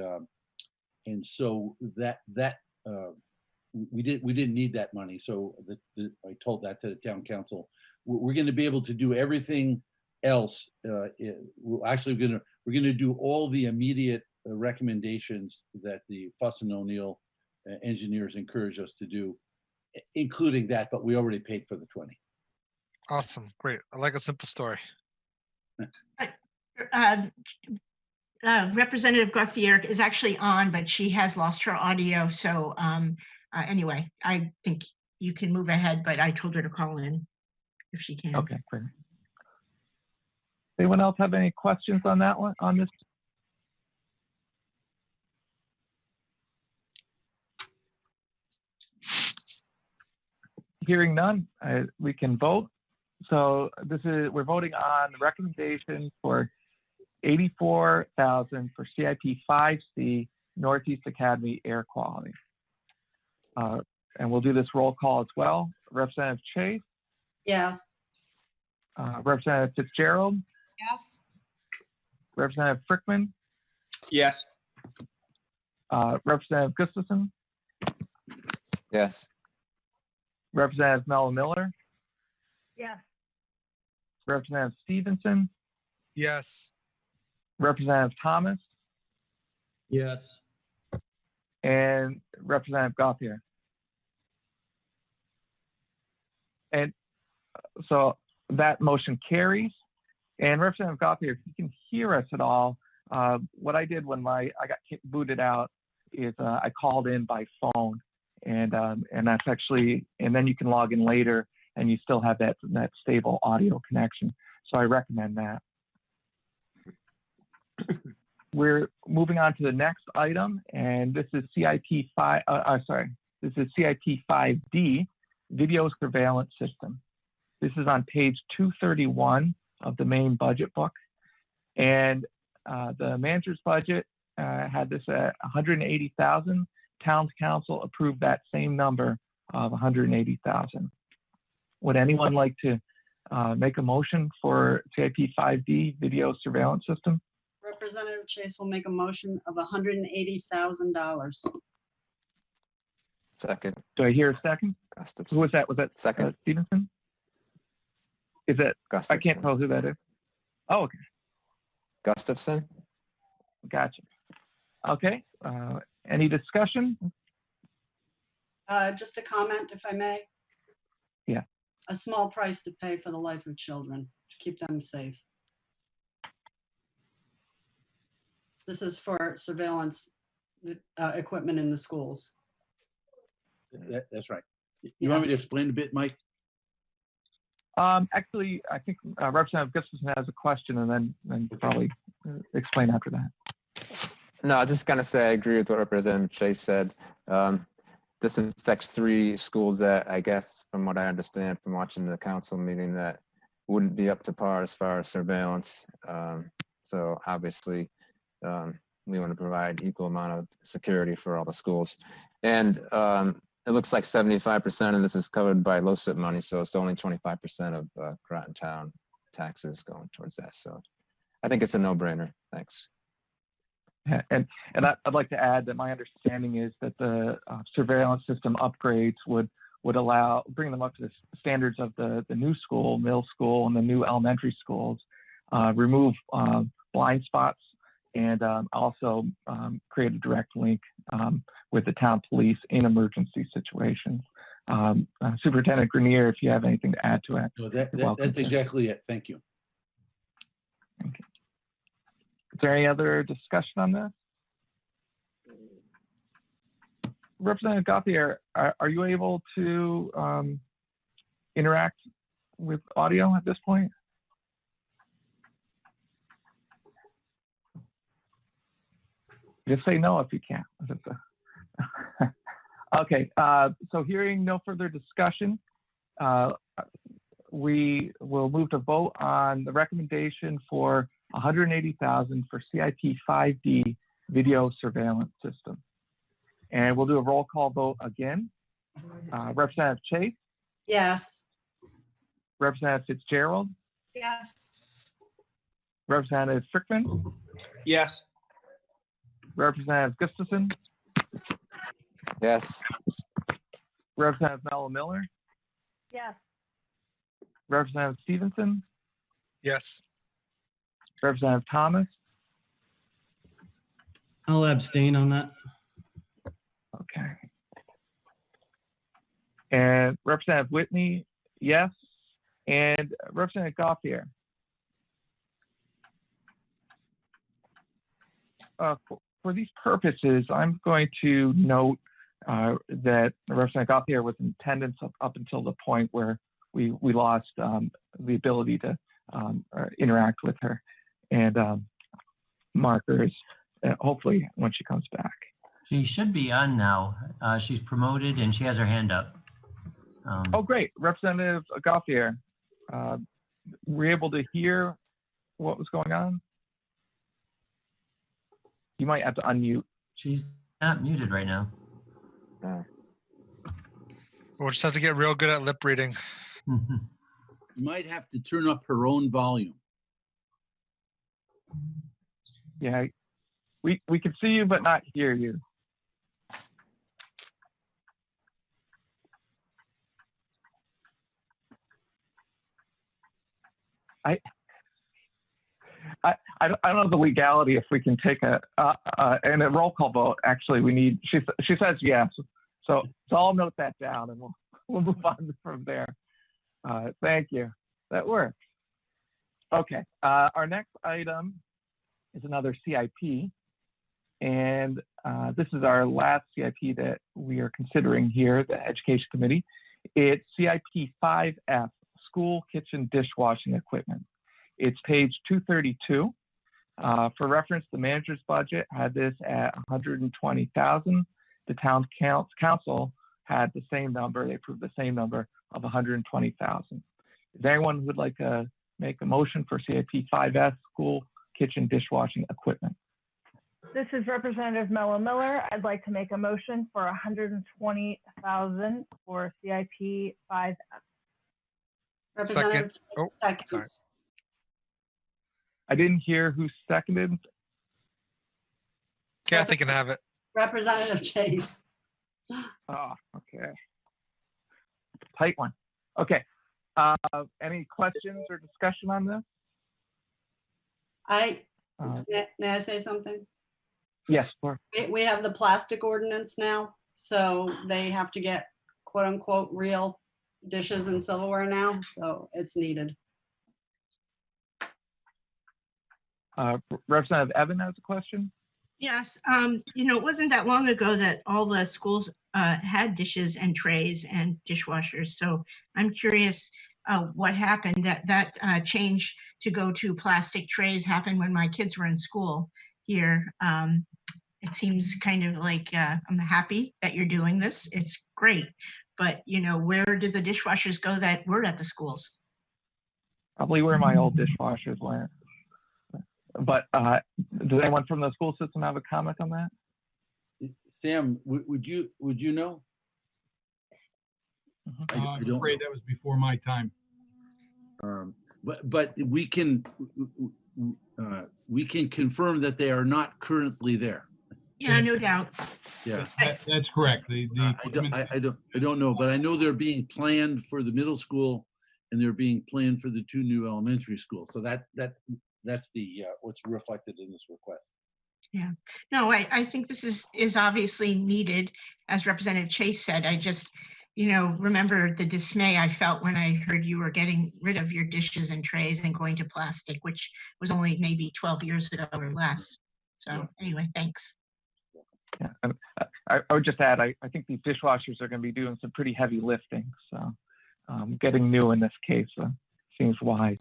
so we didn't need that money. So I told that to the town council. We're going to be able to do everything else. We're going to do all the immediate recommendations that the Fuss and O'Neill engineers encourage us to do, including that, but we already paid for the 20. Awesome. Great. I like a simple story. Representative Gauthier is actually on, but she has lost her audio. So anyway, I think you can move ahead, but I told her to call in if she can. Okay, great. Anyone else have any questions on that one, on this? Hearing none, we can vote. So we're voting on the recommendation for $84,000 for CIP 5C Northeast Academy air quality. And we'll do this roll call as well. Representative Chase? Yes. Representative Fitzgerald? Yes. Representative Frickman? Yes. Representative Gustafson? Yes. Representative Mello Miller? Yes. Representative Stevenson? Yes. Representative Thomas? Yes. And Representative Gauthier. And so that motion carries. And Representative Gauthier, if you can hear us at all, what I did when I got booted out is I called in by phone, and that's actually, and then you can log in later and you still have that stable audio connection. So I recommend that. We're moving on to the next item, and this is CIP 5D, video surveillance system. This is on page 231 of the main budget book. And the manager's budget had this at $180,000. Town council approved that same number of $180,000. Would anyone like to make a motion for CIP 5D video surveillance system? Representative Chase will make a motion of $180,000. Second. Do I hear a second? Gustafson. Who was that? Was that Second. Stevenson? Is that, Gustafson. I can't tell who that is. Oh, okay. Gustafson? Gotcha. Okay. Any discussion? Just a comment, if I may. Yeah. A small price to pay for the life of children, to keep them safe. This is for surveillance equipment in the schools. That's right. You want me to explain a bit, Mike? Actually, I think Representative Gustafson has a question, and then probably explain after that. No, I was just gonna say I agree with what Representative Chase said. This affects 3 schools that, I guess, from what I understand from watching the council meeting, that wouldn't be up to par as far as surveillance. So obviously, we want to provide equal amount of security for all the schools. And it looks like 75% of this is covered by LoCIP money, so it's only 25% of Groton Town taxes going towards that. So I think it's a no-brainer. Thanks. And I'd like to add that my understanding is that the surveillance system upgrades would bring them up to the standards of the new school, middle school, and the new elementary schools, remove blind spots, and also create a direct link with the town police in emergency situations. Superintendent Graner, if you have anything to add to it. No, that's exactly it. Thank you. Okay. Is there any other discussion on this? Representative Gauthier, are you able to interact with audio at this point? Just say no if you can't. Okay, so hearing no further discussion, we will move to vote on the recommendation for $180,000 for CIP 5D video surveillance system. And we'll do a roll call vote again. Representative Chase, Yes. Representative Fitzgerald, Yes. Representative Strickman, Yes. Representative Gustafson, Yes. Representative Mello Miller, Yes. Representative Stevenson, Yes. Representative Thomas. I'll abstain on that. Okay. And Representative Whitney, yes. And Representative Gauthier. For these purposes, I'm going to note that Representative Gauthier was in attendance up until the point where we lost the ability to interact with her, and markers, hopefully when she comes back. She should be on now. She's promoted and she has her hand up. Oh, great. Representative Gauthier, were you able to hear what was going on? You might have to unmute. She's not muted right now. We'll just have to get real good at lip reading. You might have to turn up her own volume. Yeah, we can see you but not hear you. I don't know the legality if we can take a roll call vote. Actually, we need. She says yes, so I'll note that down and we'll move on from there. Thank you. That works. Okay. Our next item is another CIP, and this is our last CIP that we are considering here, the Education Committee. It's CIP 5F, School Kitchen Dishwashing Equipment. It's page 232. For reference, the manager's budget had this at $120,000. The town council had the same number. They approved the same number of $120,000. Is there anyone who would like to make a motion for CIP 5S, School Kitchen Dishwashing Equipment? This is Representative Mello Miller. I'd like to make a motion for $120,000 for CIP 5F. Representative Oh, seconds. sorry. I didn't hear who seconded. Kathy can have it. Representative Chase. Oh, okay. Tight one. Okay. Any questions or discussion on this? May I say something? Yes, Laura. We have the plastic ordinance now, so they have to get quote unquote real dishes and silverware now, so it's needed. Representative Evan has a question. Yes, it wasn't that long ago that all the schools had dishes and trays and dishwashers. So I'm curious what happened. That change to go to plastic trays happened when my kids were in school here. It seems kind of like I'm happy that you're doing this. It's great. But, where did the dishwashers go that were at the schools? Probably where my old dishwashers went. But does anyone from the school system have a comment on that? Sam, would you know? I'm afraid that was before my time. But we can confirm that they are not currently there. Yeah, no doubt. Yeah, that's correct. I don't know, but I know they're being planned for the middle school and they're being planned for the 2 new elementary schools. So that's the what's reflected in this request. Yeah, no, I think this is obviously needed, as Representative Chase said. I just, remember the dismay I felt when I heard you were getting rid of your dishes and trays and going to plastic, which was only maybe 12 years ago or less. So anyway, thanks. Yeah, I would just add, I think these dishwashers are going to be doing some pretty heavy lifting. So getting new in this case seems wise.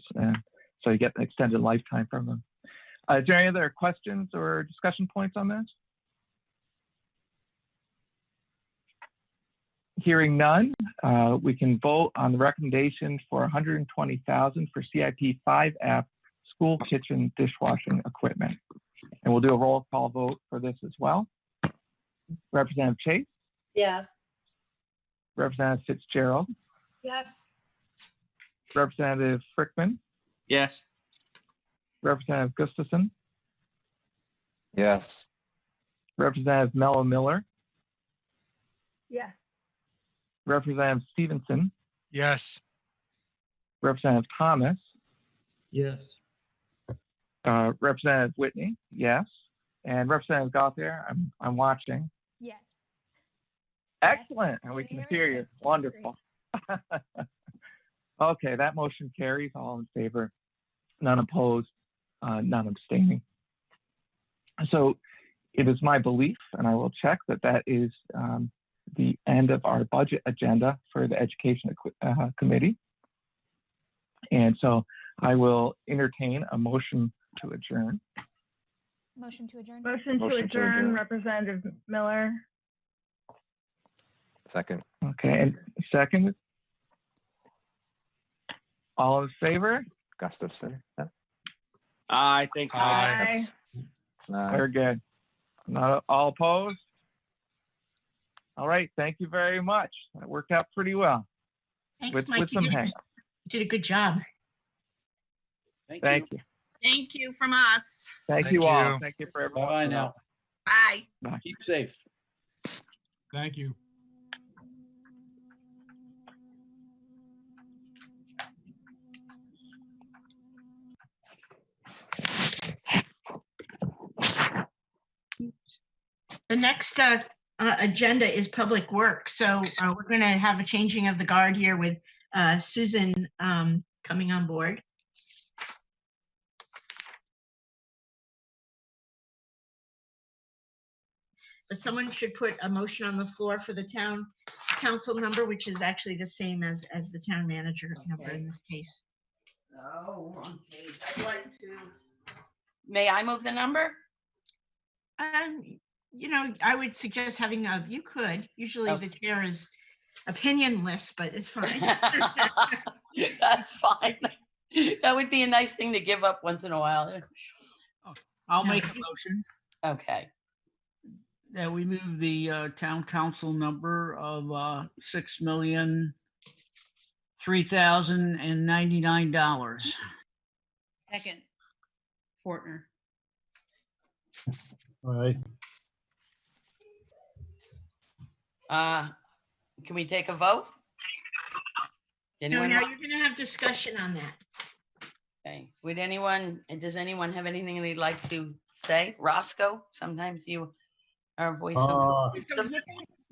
So you get an extended lifetime from them. Is there any other questions or discussion points on this? Hearing none, we can vote on the recommendation for $120,000 for CIP 5F school kitchen dishwashing equipment. And we'll do a roll call vote for this as well. Representative Chase, Yes. Representative Fitzgerald, Yes. Representative Frickman, Yes. Representative Gustafson, Yes. Representative Mello Miller, Yes. Representative Stevenson, Yes. Representative Thomas, Yes. Representative Whitney, yes, and Representative Gauthier, I'm watching. Yes. Excellent, and we can hear you. Wonderful. Okay, that motion carries. All in favor, none opposed, none abstaining. So it is my belief, and I will check that that is the end of our budget agenda for the Education Committee. And so I will entertain a motion to adjourn. Motion to adjourn. Motion to adjourn, Representative Miller. Second. Okay, and second. All in favor? Gustafson. Yeah. Aye, thank you. Aye. Very good. Not all opposed? All right, thank you very much. That worked out pretty well. Thanks, Mike. With some hang. You did a good job. Thank you. Thank you from us. Thank you all. Thank you for everyone. Bye now. Bye. Keep safe. Thank you. The next agenda is Public Works. So we're going to have a changing of the guard here with Susan coming on board. But someone should put a motion on the floor for the town council number, which is actually the same as the town manager number in this case. Oh, wrong page. I'd like to. May I move the number? You know, I would suggest having you could. Usually the chair is opinionless, but it's fine. That's fine. That would be a nice thing to give up once in a while. I'll make a motion Okay. that we move the town council number of $6,003,099. Second. Fortner. Aye. Can we take a vote? No, Anyone now want- you're going to have discussion on that. Okay, does anyone have anything they'd like to say? Roscoe, sometimes you are a voice of wisdom.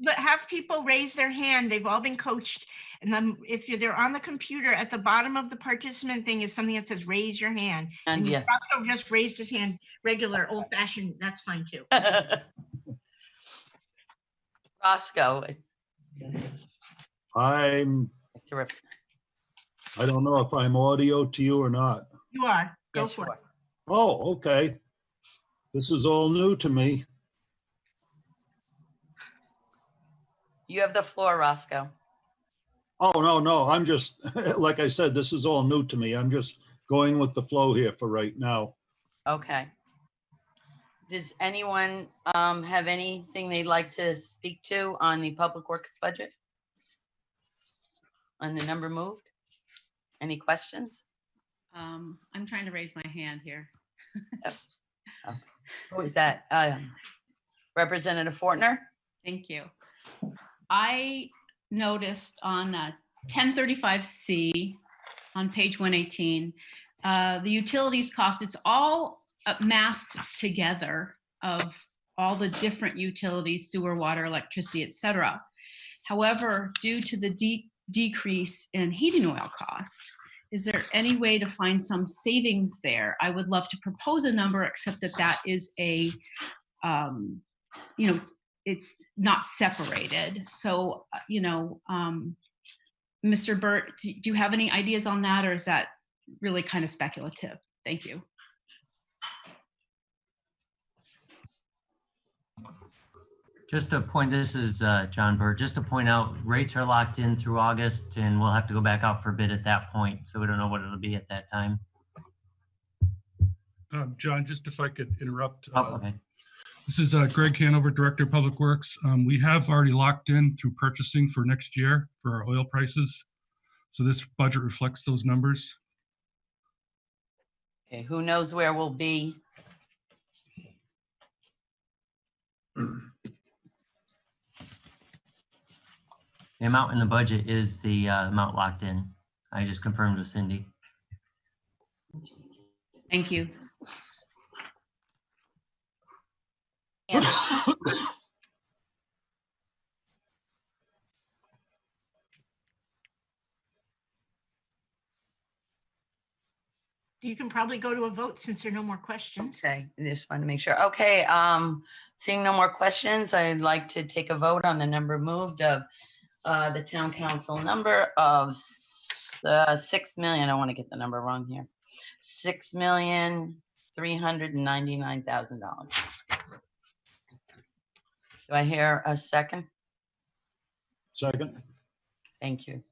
But have people raise their hand. They've all been coached. And then if they're on the computer, at the bottom of the participant thing is something that says raise your hand. And yes. Roscoe just raised his hand, regular, old fashioned, that's fine too. Roscoe. I don't know if I'm audio to you or not. You are. Go Yes, for it. Oh, okay. This is all new to me. You have the floor, Roscoe. Oh, no, I'm just, like I said, this is all new to me. I'm just going with the flow here for right now. Okay. Does anyone have anything they'd like to speak to on the Public Works budget? On the number moved? Any questions? I'm trying to raise my hand here. Who is that? Representative Fortner? Thank you. I noticed on 1035C on page 118, the utilities cost, it's all massed together of all the different utilities, sewer, water, electricity, etc. However, due to the decrease in heating oil cost, is there any way to find some savings there? I would love to propose a number, except that is a, it's not separated. So, Mr. Burt, do you have any ideas on that, or is that really kind of speculative? Thank you. Just to point, this is John Burt, just to point out, rates are locked in through August and we'll have to go back out for bid at that point. So we don't know what it'll be at that time. John, just if I could interrupt. Okay. This is Greg Hanover, Director of Public Works. We have already locked in through purchasing for next year for our oil prices. So this budget reflects those numbers. Okay, who knows where we'll be? The amount in the budget is the amount locked in. I just confirmed with Cindy. Thank you. You can probably go to a vote since there are no more questions. Okay, I just wanted to make sure. Okay, seeing no more questions, I'd like to take a vote on the number moved of the town council number of 6 million. I want to get the number wrong here. $6,399,000. Do I hear a second? Second. Thank you.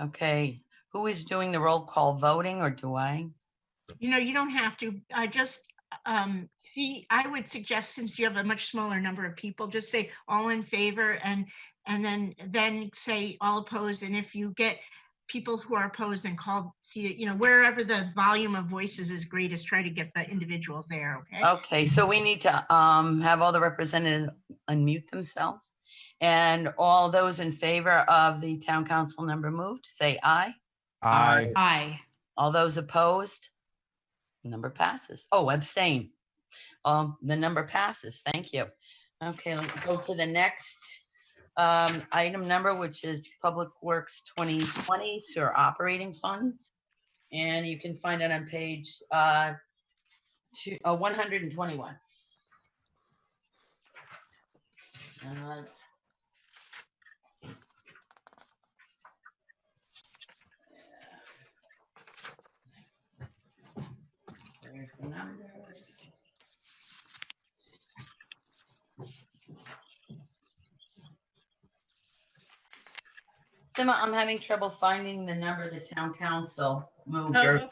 Okay, who is doing the roll call voting, or do I? You know, you don't have to. I would suggest, since you have a much smaller number of people, just say all in favor and then say all opposed. And if you get people who are opposed, and wherever the volume of voices is greatest, try to get the individuals there. Okay. Okay, so we need to have all the representatives unmute themselves, and all those in favor of the town council number moved, say aye. Aye. Aye. All those opposed, number passes. Oh, abstain. The number passes. Thank you. Okay, let's go to the next item number, which is Public Works 2020 sewer operating funds. And you can find it on page 121. There's the number. Emma, I'm having trouble finding the number the town council moved. Okay.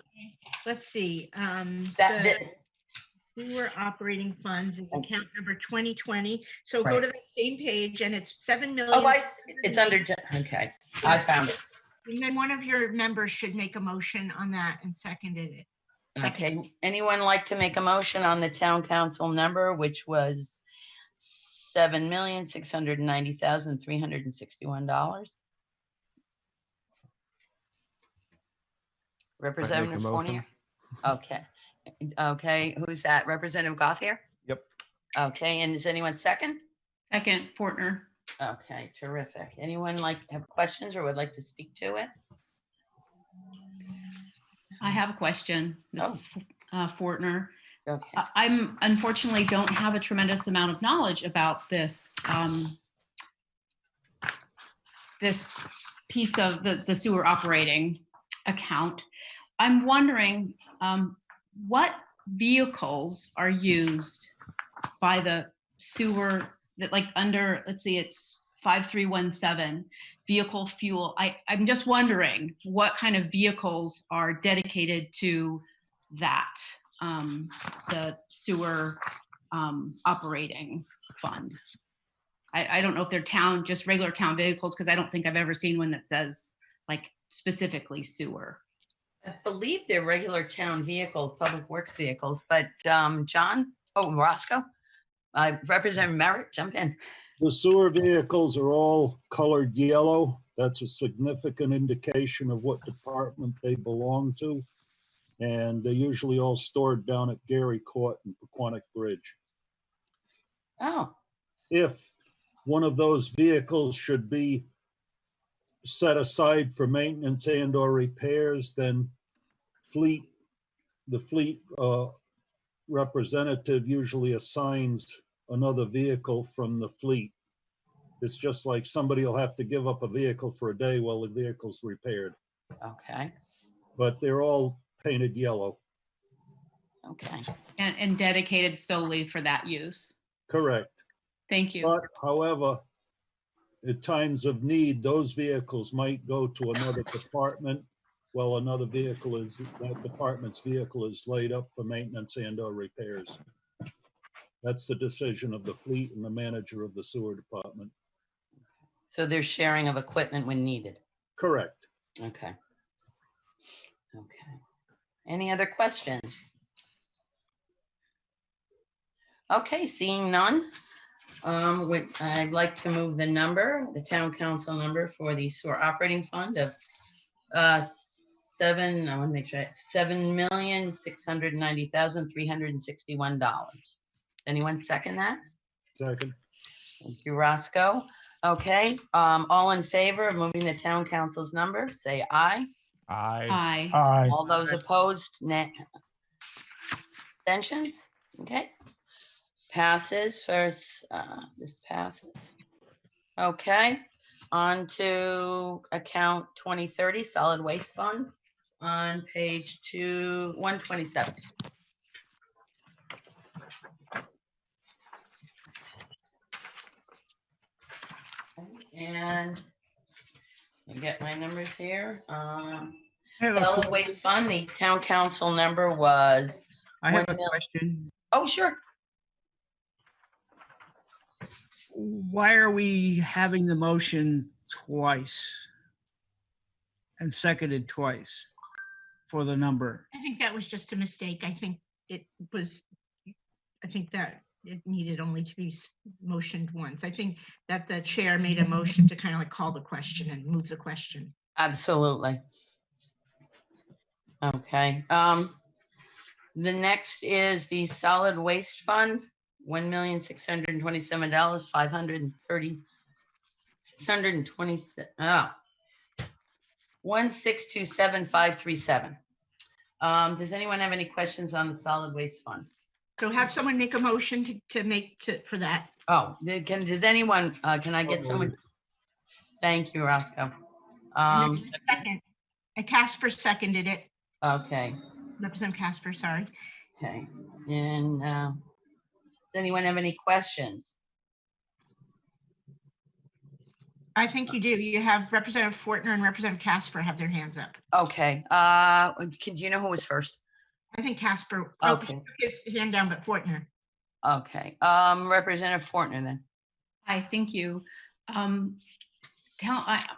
Let's see. Sewer operating funds is account number 2020. So go to that same page and it's 7 million. Oh, it's under, okay, I found it. And then one of your members should make a motion on that and seconded it. Okay, anyone like to make a motion on the town council number, which was $7,690,361? Representative Fournier? Okay. Okay, who's that? Representative Gauthier? Yep. Okay, and is anyone second? Second, Fortner. Okay, terrific. Anyone have questions or would like to speak to it? I have a question. This is Fortner. Okay. I'm unfortunately don't have a tremendous amount of knowledge about this this piece of the sewer operating account. I'm wondering what vehicles are used by the sewer that under, let's see, it's 5317 vehicle fuel. I'm just wondering what kind of vehicles are dedicated to that, the sewer operating fund. I don't know if they're just regular town vehicles, because I don't think I've ever seen one that says specifically sewer. I believe they're regular town vehicles, public works vehicles, but Roscoe, Representative Merritt, jump in. The sewer vehicles are all colored yellow. That's a significant indication of what department they belong to. And they're usually all stored down at Gary Court and Pequannock Bridge. Oh. If one of those vehicles should be set aside for maintenance and or repairs, then the fleet representative usually assigns another vehicle from the fleet. It's just like somebody will have to give up a vehicle for a day while the vehicle's repaired. Okay. But they're all painted yellow. Okay. And dedicated solely for that use. Correct. Thank you. But however, at times of need, those vehicles might go to another department. Well, another vehicle is, that department's vehicle is laid up for maintenance and or repairs. That's the decision of the fleet and the manager of the sewer department. So there's sharing of equipment when needed. Correct. Okay. Okay. Any other questions? Okay, seeing none. I'd like to move the number, the town council number for the sewer operating fund of I want to make sure, $7,690,361. Anyone second that? Second. Thank you, Roscoe. Okay, all in favor of moving the town council's number, say aye. Aye. Aye. All those opposed, nay. Abstentions? Okay. Passes first, this passes. Okay, on to account 2030 solid waste fund on page 127. And I get my numbers here. Solid waste fund, the town council number was. I have a question. Oh, sure. Why are we having the motion twice and seconded twice for the number? I think that was just a mistake. I think that it needed only to be motioned once. I think that the chair made a motion to kind of like call the question and move the question. Absolutely. Okay. The next is the solid waste fund, $1,627,530, 1,627,537. Does anyone have any questions on the solid waste fund? So have someone make a motion for that. Oh, does anyone, can I get someone? Thank you, Roscoe. Second, and Casper seconded it. Okay. Representative Casper, sorry. Okay. And does anyone have any questions? I think you do. You have Representative Fortner and Representative Casper have their hands up. Okay. Do you know who was first? I think Casper. Okay. His hand down, but Fortner. Okay. Representative Fortner then. Hi, thank you. I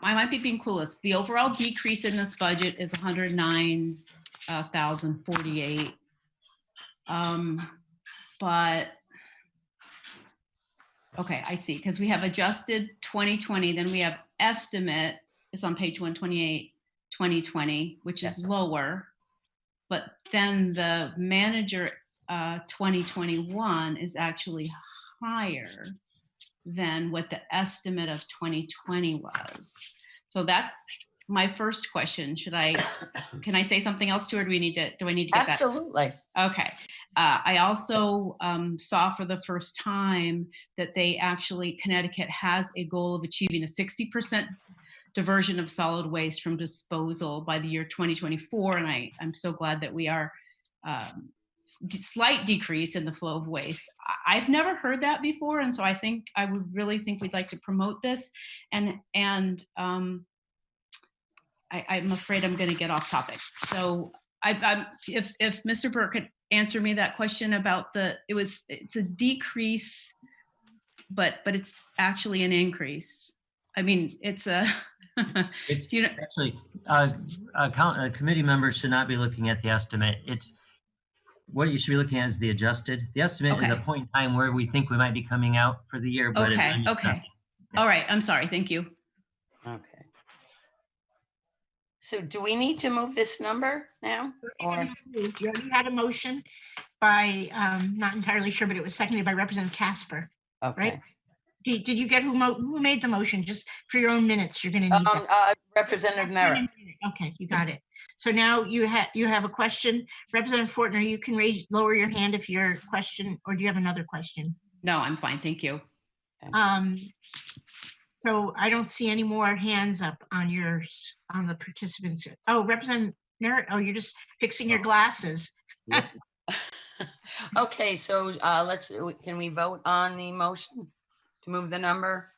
might be being clueless. The overall decrease in this budget is 109,048. But okay, I see, because we have adjusted 2020, then we have estimate is on page 128, 2020, which is lower. But then the manager 2021 is actually higher than what the estimate of 2020 was. So that's my first question. Can I say something else to it, or do I need to get that? Absolutely. Okay. I also saw for the first time that Connecticut has a goal of achieving a 60% diversion of solid waste from disposal by the year 2024. And I'm so glad that we are slight decrease in the flow of waste. I've never heard that before. And so I would really think we'd like to promote this. And I'm afraid I'm going to get off topic. So if Mr. Burt could answer me that question about it's a decrease, but it's actually an increase. I mean, it's actually, committee members should not be looking at the estimate. It's what you should be looking at is the adjusted. The estimate is a point in time where we think we might be coming out for the year. But okay. All right. I'm sorry. Thank you. Okay. So do we need to move this number now? Or you already had a motion by, not entirely sure, but it was seconded by Representative Casper. Okay. Right? Did you get who made the motion? Just for your own minutes, you're going to need that. Representative Merritt. Okay, you got it. So now you have a question. Representative Fortner, you can lower your hand if your question, or do you have another question? No, I'm fine. Thank you. So I don't see any more hands up on the participants. Oh, Representative Merritt, oh, you're just fixing your glasses. Okay, so can we vote on the motion? to move the number?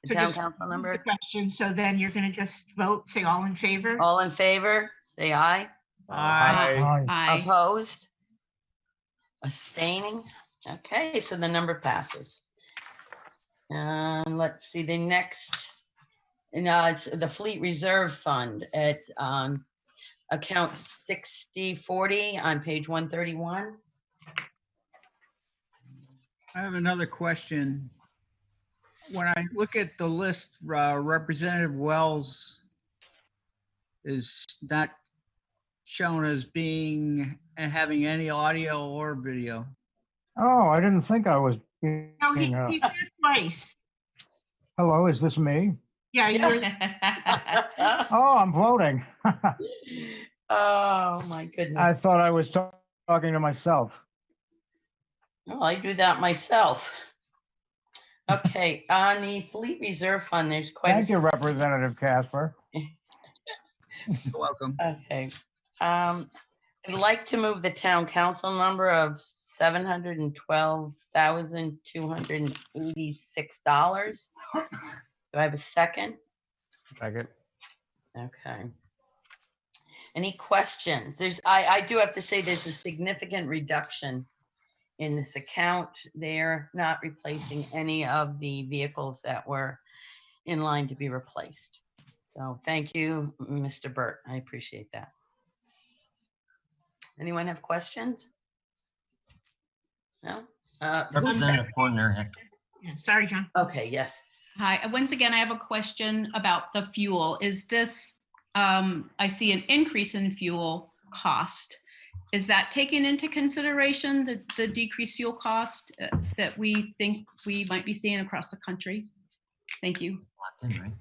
The So town just council move the number? question, so then you're gonna just vote, say all in favor? All in favor, say aye. Aye. Opposed? Abstaining? Okay, so the number passes. And let's see, the next, it's the Fleet Reserve Fund at account 6040 on page 131. I have another question. When I look at the list, Representative Wells is not shown as having any audio or video. Oh, I didn't think I was. No, he's here twice. Hello, is this me? Yeah, you're. Oh, I'm voting. Oh, my goodness. I thought I was talking to myself. Oh, I do that myself. Okay, on the Fleet Reserve Fund, there's quite Thank you, Representative Casper. You're welcome. Okay. I'd like to move the town council number of $712,286. Do I have a second? Second. Okay. Any questions? I do have to say there's a significant reduction in this account. They're not replacing any of the vehicles that were in line to be replaced. So thank you, Mr. Burt. I appreciate that. Anyone have questions? No? Representative Horner. Yeah, sorry, John. Okay, yes. Hi, once again, I have a question about the fuel. Is this, I see an increase in fuel cost. Is that taken into consideration, the decreased fuel cost that we think we might be seeing across the country? Thank you. Locked in, right?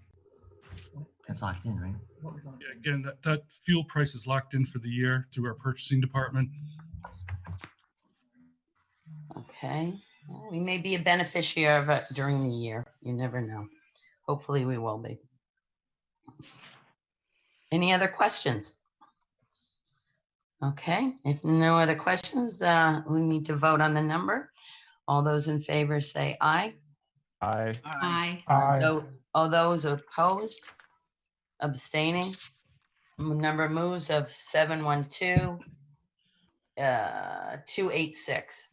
That's locked in, right? Yeah, again, that fuel price is locked in for the year through our purchasing department. Okay. Well, we may be a beneficiary of it during the year. You never know. Hopefully we will be. Any other questions? Okay, if no other questions, we need to vote on the number. All those in favor say aye. Aye. Aye. So, all those opposed, abstaining, number moves of 712,286.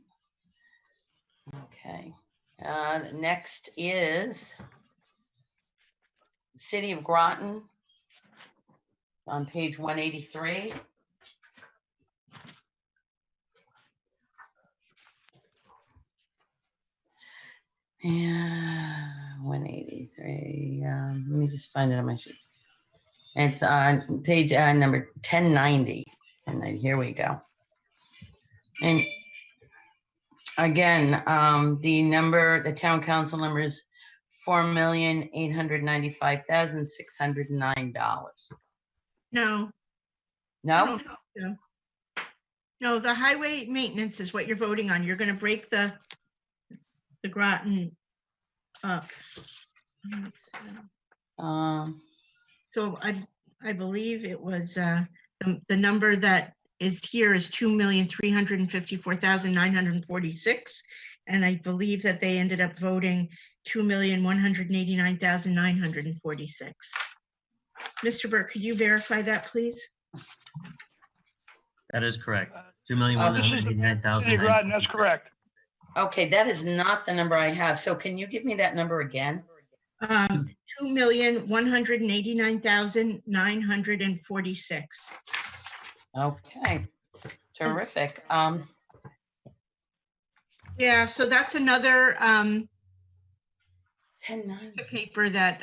Okay, next is City of Groton on page 183. Yeah, 183. Let me just find it on my sheet. It's on page number 1090. And then here we go. And again, the town council number is $4,895,609. No. No? No, the highway maintenance is what you're voting on. You're gonna break the Groton up. So I believe it was the number that is here is 2,354,946, and I believe that they ended up voting 2,189,946. Mr. Burt, could you verify that, please? That is correct. 2,189,000. Groton, that's correct. Okay, that is not the number I have. So can you give me that number again? 2,189,946. Okay, terrific. Yeah, so that's another 1090 paper that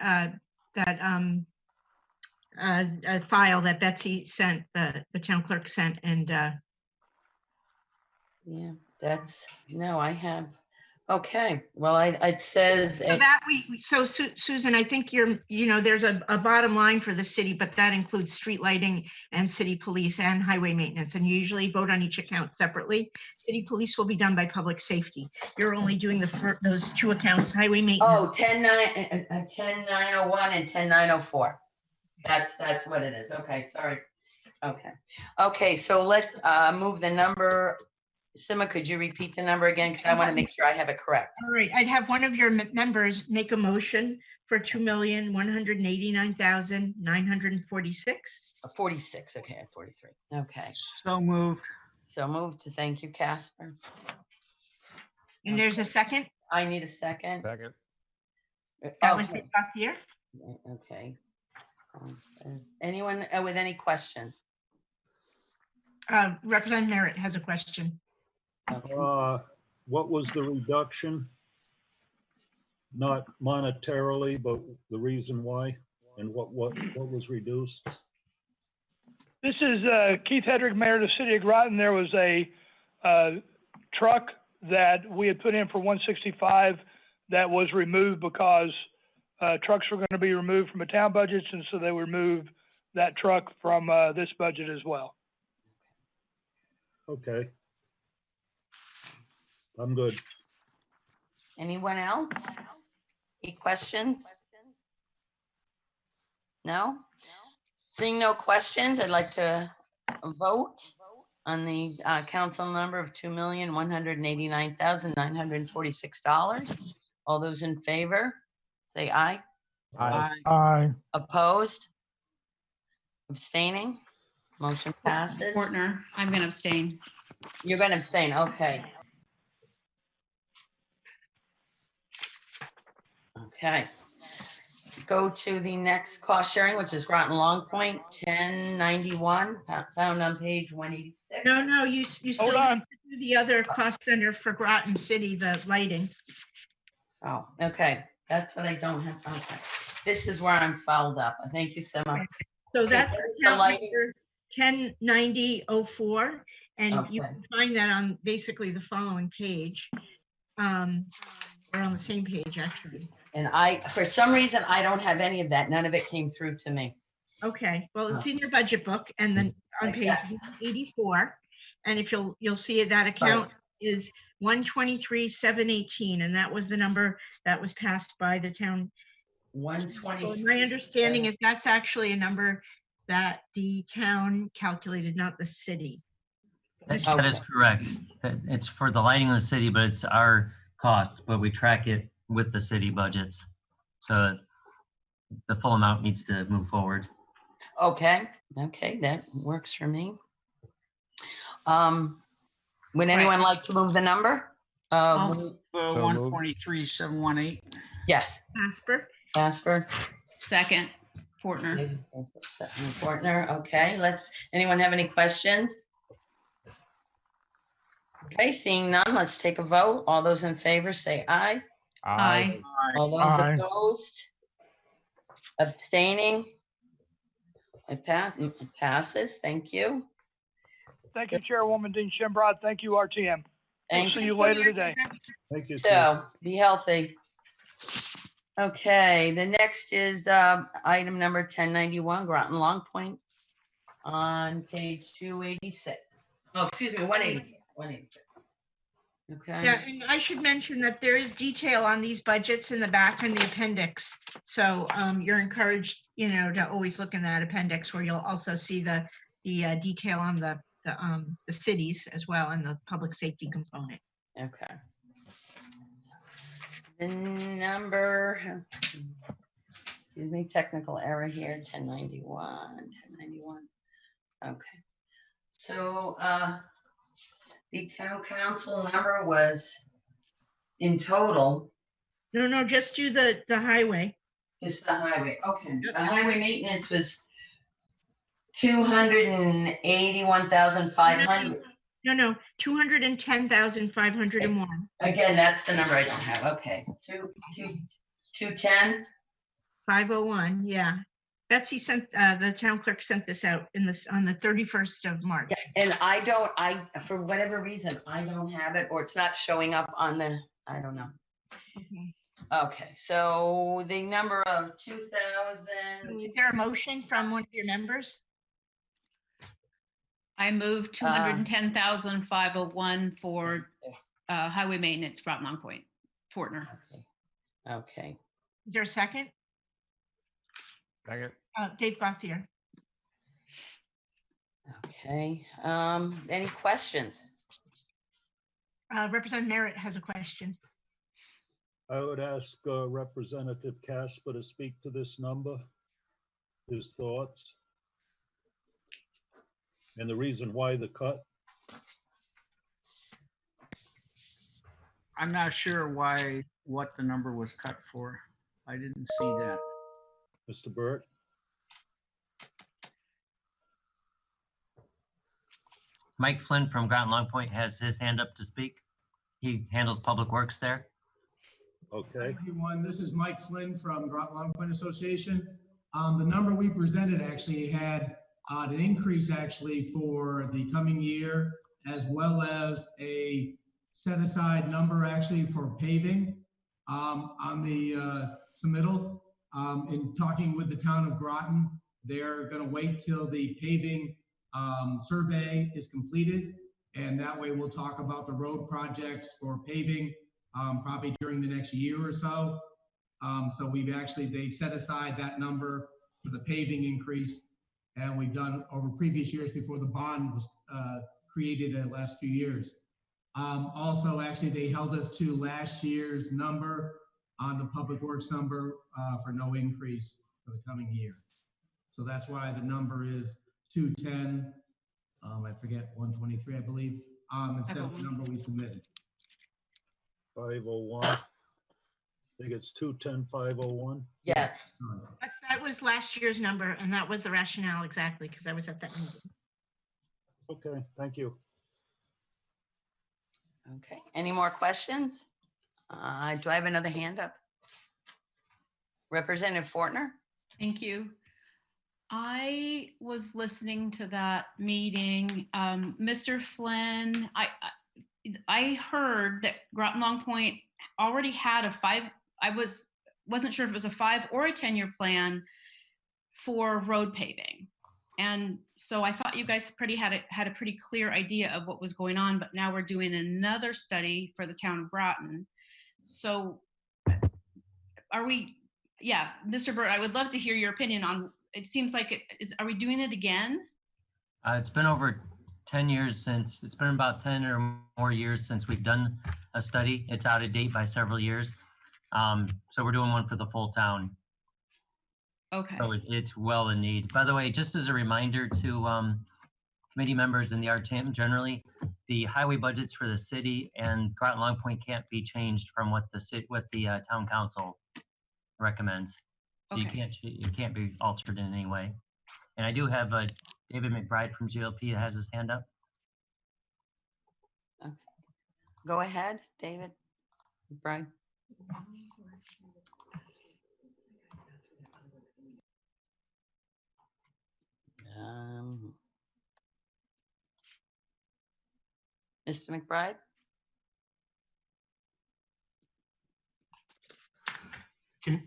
a file that Betsy sent, the town clerk sent, and yeah, that's, no, I have, okay, well, it says. So that Susan, I think there's a bottom line for the city, but that includes street lighting and city police and highway maintenance, and you usually vote on each account separately. City police will be done by public safety. You're only doing those two accounts, highway maintenance. Oh, 10901 and 10904. That's what it is. Okay, sorry. Okay, so let's move the number Sima, could you repeat the number again? Because I want to make sure I have it correct. All right, I'd have one of your members make a motion for 2,189,946. 46, okay, at 43. Okay. So moved. So moved. Thank you, Casper. And there's a second? I need a second. Second. That was Okay. it up here. Okay. Anyone with any questions? Representative Merritt has a question. What was the reduction? Not monetarily, but the reason why, and what was reduced? This is Keith Hedrick, Mayor of the City of Groton. There was a truck that we had put in for 165 that was removed because trucks were going to be removed from the town budgets, and so they removed that truck from this budget as well. Okay. I'm good. Anyone else? Any questions? No? Seeing no questions, I'd like to vote on the council number of $2,189,946. All those in favor, say aye. Aye. Aye. Opposed? Abstaining? Motion passes. Portner, I'm going to abstain. You're going to abstain, okay. Okay. Go to the next cost sharing, which is Groton Long Point, 1091, found on page 186. No, you still have to do the other cost center for Groton City, the lighting. Oh, okay. That's what I don't have. Okay. This is where I'm fouled up. Thank you, Sima. So that's the account lighting. number 109004, and you Okay. can find that on basically the following page. Or on the same page, actually. And for some reason, I don't have any of that. None of it came through to me. Okay, well, it's in your budget book, and then on page 84, and if you'll see that account is 123,718, and that was the number that was passed by the town. 120. So my understanding is that's actually a number that the town calculated, not the city. That is correct. It's for the lighting of the city, but it's our cost, but we track it with the city budgets. So the full amount needs to move forward. Okay, that works for me. Would anyone like to move the number? 123,718. Yes. Casper. Second. Portner. Portner, okay. Anyone have any questions? Okay, seeing none, let's take a vote. All those in favor say aye. Aye. All those Aye. opposed? Abstaining? It passes, thank you. Thank you, Chairwoman Dean Shimbrad. Thank you, RTM. Thank See you later today. Thank you. So, be healthy. Okay, the next is item number 1091, Groton Long Point on page 286. Oh, excuse me, 186. 186. Okay. Yeah, and I should mention that there is detail on these budgets in the back in the appendix. So you're encouraged, to always look in that appendix where you'll also see the detail on the cities as well and the public safety component. Okay. The number, excuse me, technical error here, 1091. Okay. So the town council number was in total. No, just do the highway. Just the highway, okay. The highway maintenance was 281,500. No, 210,501. Again, that's the number I don't have. Okay, 210. 501, yeah. Betsy sent, the town clerk sent this out on the 31st of March. And for whatever reason, I don't have it, or it's not showing up on I don't know. Okay, so the number of 2,000. Is there a motion from one of your members? I moved 210,501 for highway maintenance, Groton Long Point, Portner. Okay. Is there a second? Second. Dave Gauthier. Okay. Any questions? Representative Merritt has a question. I would ask Representative Casper to speak to this number, his thoughts, and the reason why the cut. I'm not sure what the number was cut for. I didn't see that. Mr. Burt? Mike Flynn from Groton Long Point has his hand up to speak. He handles public works there. Okay. Everyone, this is Mike Flynn from Groton Long Point Association. The number we presented actually had an increase actually for the coming year, as well as a set aside number actually for paving on the submittal. In talking with the town of Groton, they're going to wait till the paving survey is completed, and that way we'll talk about the road projects for paving probably during the next year or so. So they set aside that number for the paving increase, and we've done over previous years before the bond was created the last few years. Also, actually, they held us to last year's number on the public works number for no increase for the coming year. So that's why the number is 210, I forget, 123, I believe, instead of the number we submitted. 501. I think it's 210, 501. Yes. That was last year's number, and that was the rationale exactly, because I was at that meeting. Okay, thank you. Okay, any more questions? Do I have another hand up? Representative Fortner? Thank you. I was listening to that meeting. Mr. Flynn, I heard that Groton Long Point already had wasn't sure if it was a 5 or a 10-year plan for road paving. And so I thought you guys had a pretty clear idea of what was going on, but now we're doing another study for the town of Groton. So Mr. Burt, I would love to hear your opinion on, it seems like are we doing it again? It's been over 10 years it's been about 10 or more years since we've done a study. It's out of date by several years. So we're doing one for the full town. Okay. So it's well in need. By the way, just as a reminder to committee members in the RTM generally, the highway budgets for the city and Groton Long Point can't be changed from what the town council recommends. So Okay. you can't be altered in any way. And I do have David McBride from GLP that has his hand up. Okay. Go ahead, David McBride. Mr. McBride? Can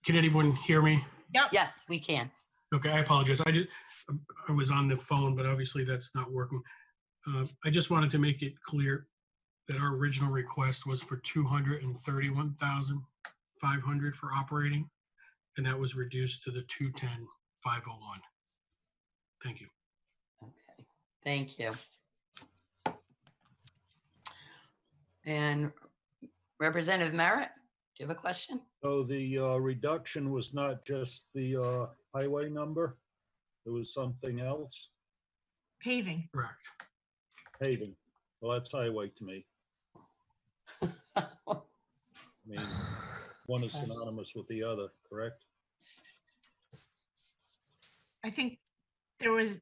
anyone hear me? Yep. Yes, we can. Okay, I apologize. I was on the phone, but obviously that's not working. I just wanted to make it clear that our original request was for $231,500 for operating, and that was reduced to the $210,501. Thank you. Okay, thank you. And Representative Merritt, do you have a question? So the reduction was not just the highway number, it was something else? Paving. Correct. Paving. Well, that's highway to me. I mean, one is synonymous with the other, correct? I think there was,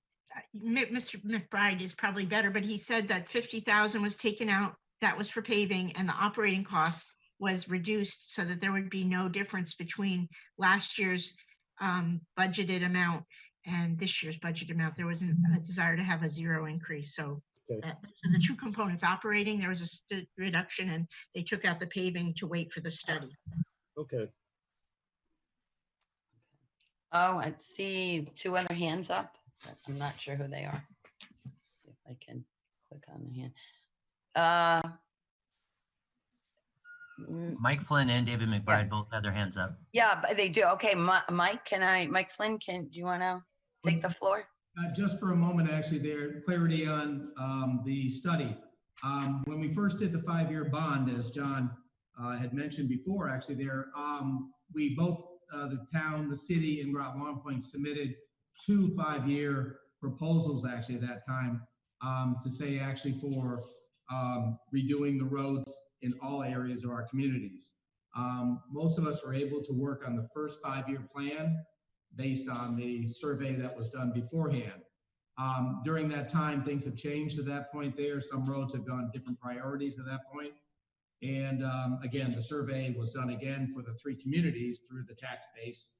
Mr. McBride is probably better, but he said that 50,000 was taken out. That was for paving, and the operating cost was reduced so that there would be no difference between last year's budgeted amount and this year's budget amount. There was a desire to have a zero increase. So, so the two components, operating, there was a reduction, and they took out the paving to wait for the study. Okay. Oh, I see two other hands up. I'm not sure who they are. See if I can click on the hand. Mike Flynn and David McBride both had their hands up. Yeah, but they do. Okay, Mike Flynn, do you want to take the floor? Just for a moment, actually, there clarity on the study. When we first did the 5-year bond, as John had mentioned before, actually there, we both, the town, the city, and Groton Long Point submitted 2 5-year proposals actually at that time to say actually for redoing the roads in all areas of our communities. Most of us were able to work on the first 5-year plan based on the survey that was done beforehand. During that time, things have changed at that point there. Some roads have gone different priorities at that point. And again, the survey was done again for the 3 communities through the tax base.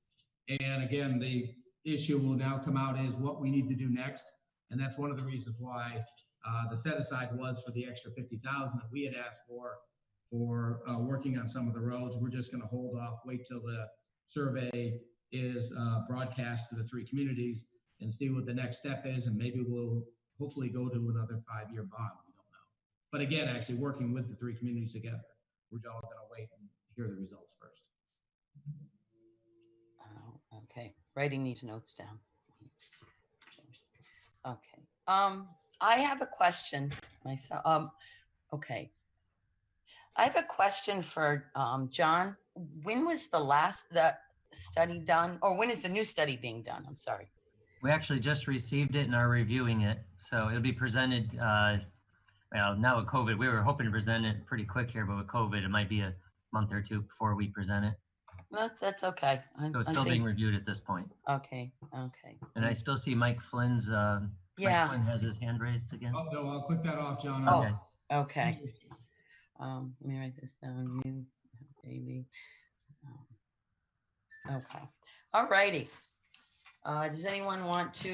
And again, the issue will now come out is what we need to do next. And that's one of the reasons why the set aside was for the extra 50,000 that we had asked for working on some of the roads. We're just gonna hold off, wait till the survey is broadcast to the 3 communities and see what the next step is. And maybe we'll hopefully go to another 5-year bond. We don't know. But again, actually working with the 3 communities together, we're all gonna wait and hear the results first. Oh, okay, writing these notes down. Okay, I have a question myself. Okay. I have a question for John. When was the study done, or when is the new study being done? I'm sorry. We actually just received it and are reviewing it. So it'll be presented, well, now with COVID, we were hoping to present it pretty quick here, but with COVID, it might be a month or 2 before we present it. That's okay. So it's still being reviewed at this point. Okay, okay. And I still see Mike Flynn's, Yeah. Mike Flynn has his hand raised again. Oh, no, I'll click that off, John. Oh, okay. Let me write this down. You, Davey. Okay. All righty. Does anyone want to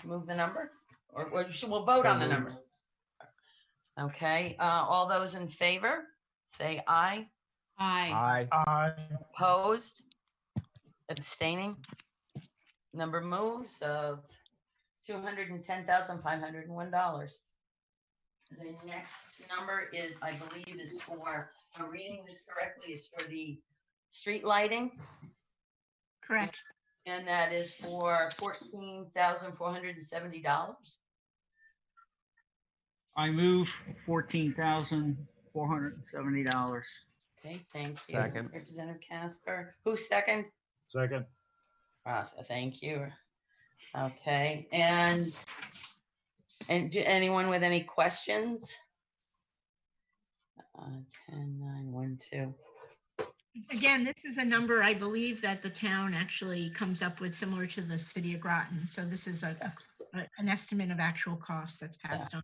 move the number, or we'll vote on the number? Okay. All those in favor, say aye. Aye. Aye. Opposed? Abstaining? Number moves of $210,501. The next number is, I believe, is for, if I'm reading this correctly, is for the street lighting. Correct. And that is for $14,470. I move $14,470. Okay, thank you. Second. Representative Casper. Who's second? Second. Rasa, thank you. Okay, and anyone with any questions? 10, 9, 1, 2. Again, this is a number I believe that the town actually comes up with similar to the city of Groton. So this is an estimate of actual cost that's passed on.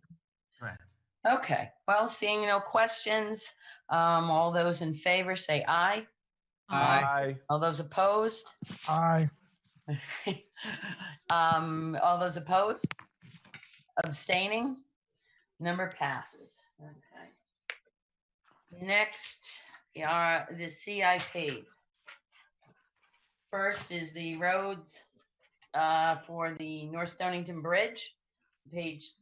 Correct. Okay, well, seeing no questions, all those in favor say aye. Aye. All those opposed? Aye. All those opposed? Abstaining? Number passes. Okay. Next are the CIPs. First is the roads for the North Stonington Bridge, page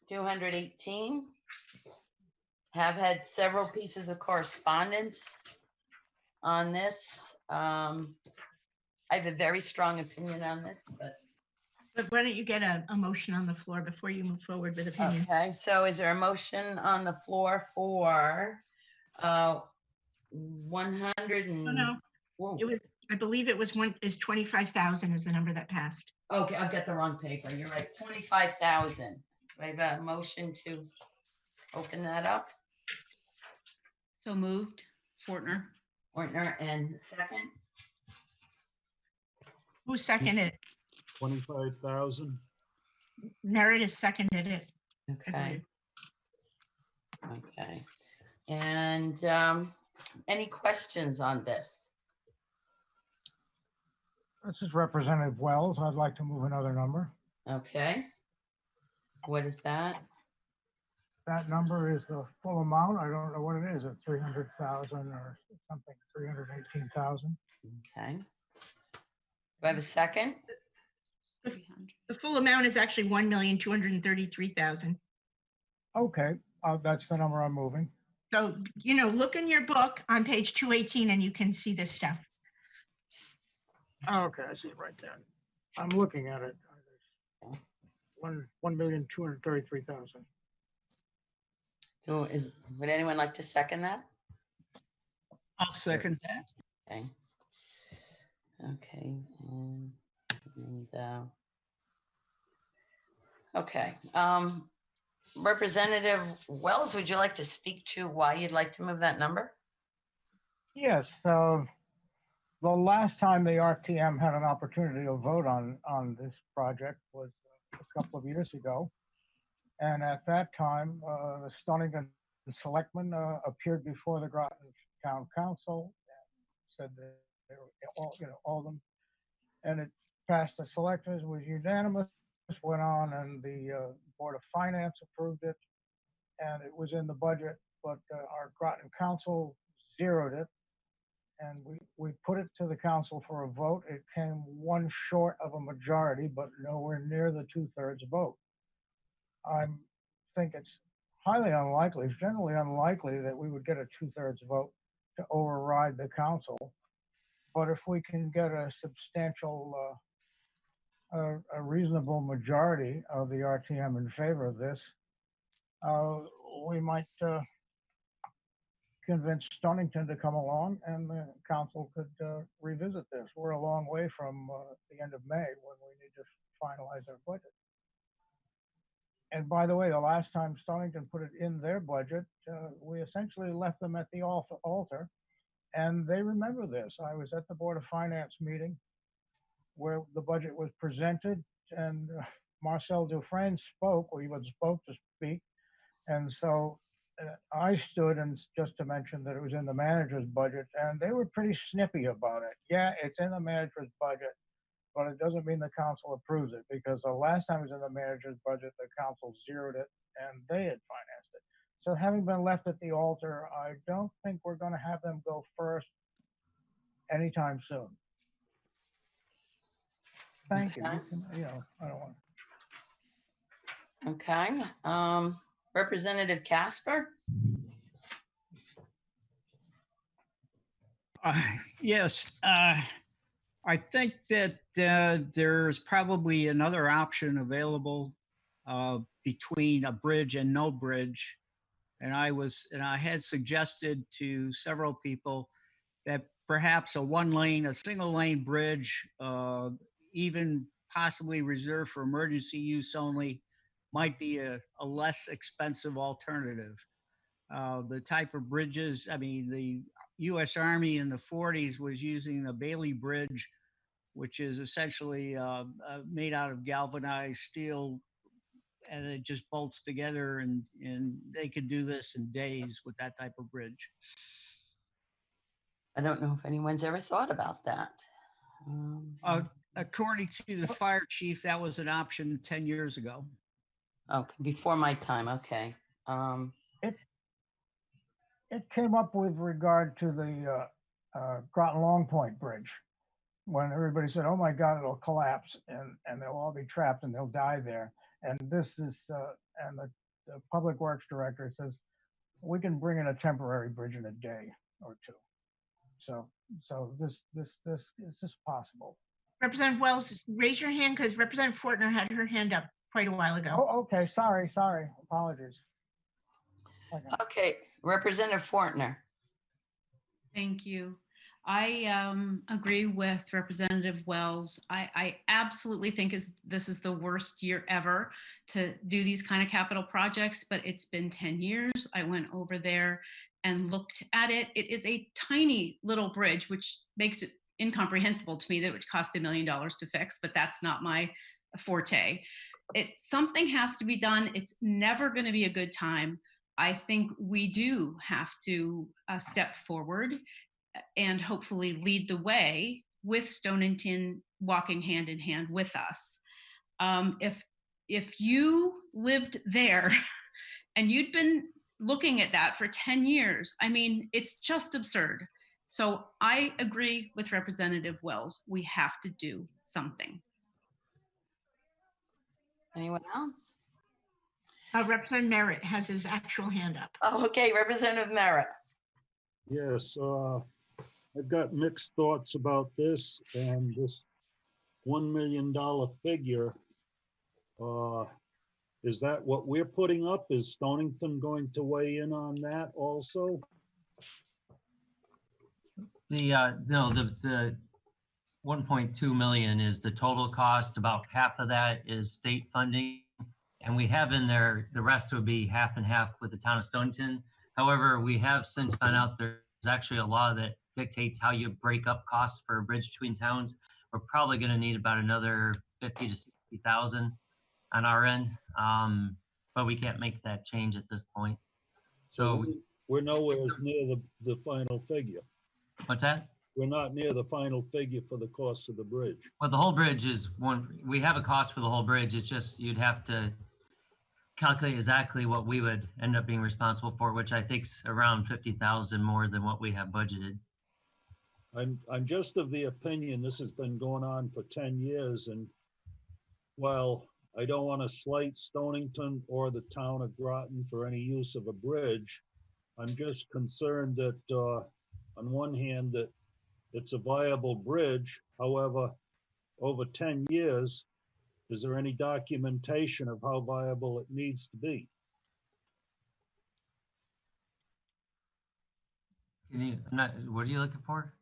218. Have had several pieces of correspondence on this. I have a very strong opinion on this, but why don't you get a motion on the floor before you move forward with opinion? Okay, so is there a motion on the floor for 100 and? No, it was, I believe it was 25,000 is the number that passed. Okay, I've got the wrong paper. You're right, 25,000. Do I have a motion to open that up? So moved. Fortner. Fortner, and second? Who seconded it? 25,000. Meredith seconded it. Okay. Okay. And any questions on this? This is Representative Wells. I'd like to move another number. Okay. What is that? That number is the full amount. I don't know what it is, 300,000 or something, 318,000. Okay. Do I have a second? The full amount is actually 1,233,000. Okay, that's the number I'm moving. So, you know, look in your book on page 218 and you can see this stuff. Okay, I see it right there. I'm looking at it. 1,233,000. So would anyone like to second that? I'll second that. Okay. Okay. Okay. Representative Wells, would you like to speak to why you'd like to move that number? Yes, the last time the RTM had an opportunity to vote on this project was a couple of years ago. And at that time, the Stonington Selectmen appeared before the Groton Town Council and said that they were all of them. And it passed the selectors, was unanimous, went on, and the Board of Finance approved it. And it was in the budget, but our Groton Council zeroed it. And we put it to the council for a vote. It came one short of a majority, but nowhere near the 2/3 vote. I think it's highly unlikely, it's generally unlikely that we would get a 2/3 vote to override the council. But if we can get a substantial, a reasonable majority of the RTM in favor of this, we might convince Stonington to come along and the council could revisit this. We're a long way from the end of May when we need to finalize our budget. And by the way, the last time Stonington put it in their budget, we essentially left them at the altar, and they remember this. I was at the Board of Finance meeting where the budget was presented, and Marcel Dufresne spoke, or he was supposed to speak, and so I stood and just to mention that it was in the manager's budget, and they were pretty snippy about it. Yeah, it's in the manager's budget, but it doesn't mean the council approves it, because the last time it was in the manager's budget, the council zeroed it and they had financed it. So having been left at the altar, I don't think we're going to have them go first anytime soon. Thank you. You know, I don't want. Okay. Representative Casper? Yes, I think that there's probably another option available between a bridge and no bridge. And I had suggested to several people that perhaps a single lane bridge, even possibly reserved for emergency use only, might be a less expensive alternative. The type of bridges, I mean, the U.S. Army in the 40s was using the Bailey Bridge, which is essentially made out of galvanized steel, and it just bolts together, and they could do this in days with that type of bridge. I don't know if anyone's ever thought about that. According to the fire chief, that was an option 10 years ago. Okay, before my time, okay. It came up with regard to the Groton Long Point Bridge, when everybody said, oh my God, it'll collapse and they'll all be trapped and they'll die there. And this is, and the Public Works Director says, we can bring in a temporary bridge in a day or two. So this is possible. Representative Wells, raise your hand because Representative Fortner had her hand up quite a while ago. Oh, okay, sorry, apologies. Okay, Representative Fortner. Thank you. I agree with Representative Wells. I absolutely think this is the worst year ever to do these kind of capital projects, but it's been 10 years. I went over there and looked at it. It is a tiny little bridge, which makes it incomprehensible to me that it would cost $1 million to fix, but that's not my forte. Something has to be done. It's never going to be a good time. I think we do have to step forward and hopefully lead the way with Stonington walking hand in hand with us. If you lived there and you'd been looking at that for 10 years, I mean, it's just absurd. So I agree with Representative Wells. We have to do something. Anyone else? Representative Merritt has his actual hand up. Oh, okay, Representative Merritt. Yes, I've got mixed thoughts about this, and this $1 million figure Is that what we're putting up? Is Stonington going to weigh in on that also? No, the 1.2 million is the total cost. About half of that is state funding. And we have in there, the rest would be half and half with the town of Stonington. However, we have since found out there's actually a law that dictates how you break up costs for a bridge between towns. We're probably going to need about another 50 to 60,000 on our end. But we can't make that change at this point. So we're nowhere near the final figure. What's that? We're not near the final figure for the cost of the bridge. Well, the whole bridge is one, we have a cost for the whole bridge. It's just, you'd have to calculate exactly what we would end up being responsible for, which I think's around 50,000 more than what we have budgeted. I'm just of the opinion this has been going on for 10 years, and while I don't want to slight Stonington or the town of Groton for any use of a bridge, I'm just concerned that on one hand that it's a viable bridge. However, over 10 years, is there any documentation of how viable it needs to be? What are you looking for?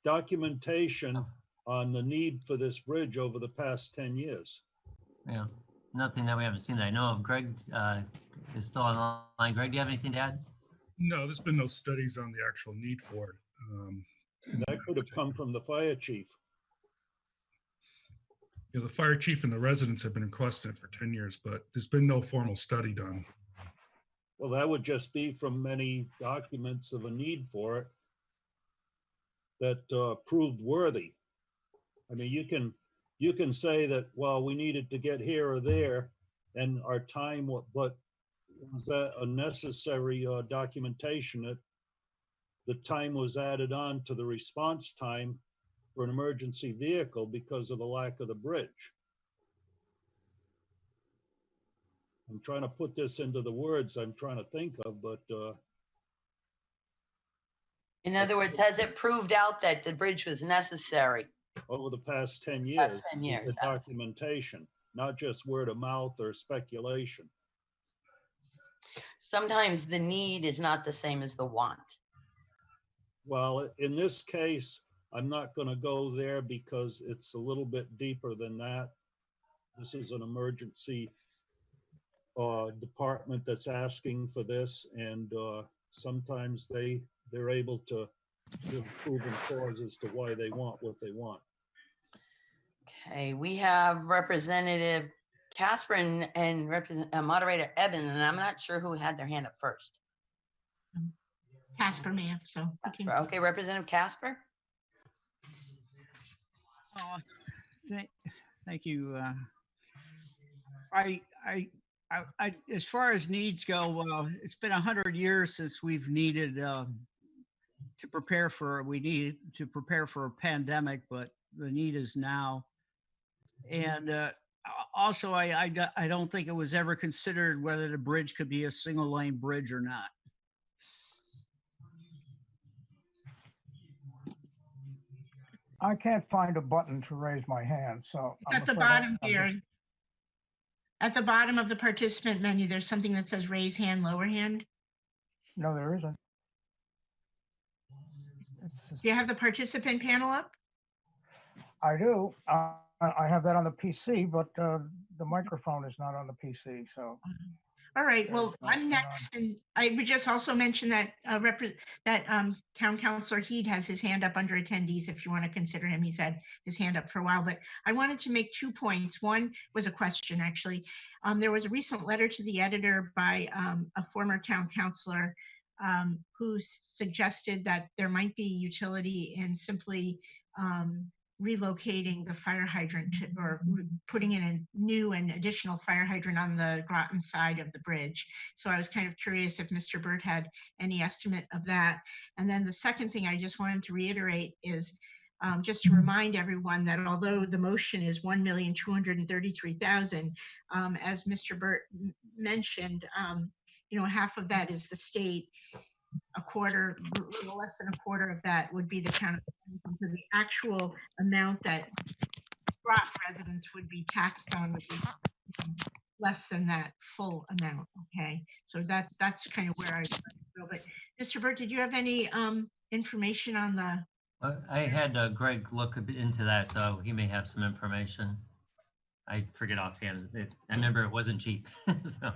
Documentation on the need for this bridge over the past 10 years. Yeah, nothing that we haven't seen that I know of. Greg is still online. Greg, do you have anything to add? No, there's been no studies on the actual need for it. That could have come from the fire chief. You know, the fire chief and the residents have been requesting it for 10 years, but there's been no formal study done. Well, that would just be from many documents of a need for it that proved worthy. I mean, you can say that, well, we needed to get here or there, and our time, but was that a necessary documentation that the time was added on to the response time for an emergency vehicle because of the lack of the bridge? I'm trying to put this into the words I'm trying to think of, but In other words, has it proved out that the bridge was necessary? over the past 10 years, Past 10 years, the documentation, not just word of mouth or speculation. Sometimes the need is not the same as the want. Well, in this case, I'm not going to go there because it's a little bit deeper than that. This is an emergency department that's asking for this, and sometimes they're able to give proven cause as to why they want what they want. Okay, we have Representative Casper and Moderator Eben, and I'm not sure who had their hand up first. Casper may have, so. Casper. Okay, Representative Casper. Thank you. As far as needs go, it's been 100 years since we've needed to prepare for a pandemic, but the need is now. And also, I don't think it was ever considered whether the bridge could be a single lane bridge or not. I can't find a button to raise my hand, so. It's at the bottom here. At the bottom of the participant menu, there's something that says raise hand, lower hand. No, there isn't. Do you have the participant panel up? I do. I have that on the PC, but the microphone is not on the PC, so. All right, well, I'm next, and I would just also mention that Town Councilor Heed has his hand up under attendees if you want to consider him. He's had his hand up for a while, but I wanted to make 2 points. One was a question, actually. There was a recent letter to the editor by a former town councilor who suggested that there might be utility in simply relocating the fire hydrant or putting in a new and additional fire hydrant on the Groton side of the bridge. So I was kind of curious if Mr. Burt had any estimate of that. And then the second thing I just wanted to reiterate is just to remind everyone that although the motion is $1,233,000, as Mr. Burt mentioned, half of that is the state. A quarter, a little less than a quarter of that would be the town of Stonington. So the actual amount that Groton residents would be taxed on would be less than that full amount. Okay, so that's kind of where I feel. But Mr. Burt, did you have any information on the? I had Greg look a bit into that, so he may have some information. I forget offhand. I remember it wasn't cheap. So.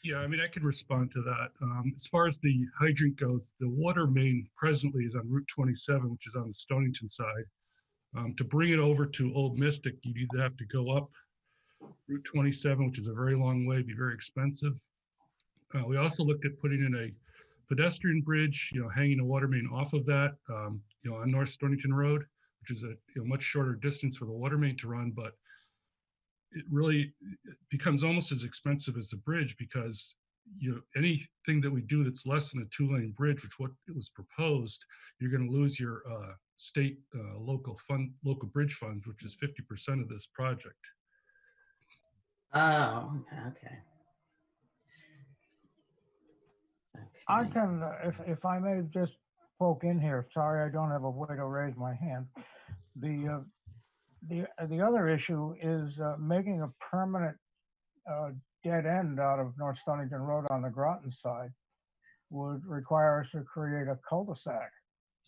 Yeah, I mean, I could respond to that. As far as the hydrant goes, the water main presently is on Route 27, which is on the Stonington side. To bring it over to Old Mystic, you'd either have to go up Route 27, which is a very long way, be very expensive. We also looked at putting in a pedestrian bridge, hanging a water main off of that, on North Stonington Road, which is a much shorter distance for the water main to run, but it really becomes almost as expensive as the bridge because anything that we do that's less than a 2-lane bridge, which what it was proposed, you're going to lose your state local bridge funds, which is 50% of this project. Oh, okay. I can, if I may just poke in here. Sorry, I don't have a way to raise my hand. The other issue is making a permanent dead end out of North Stonington Road on the Groton side would require us to create a cul-de-sac.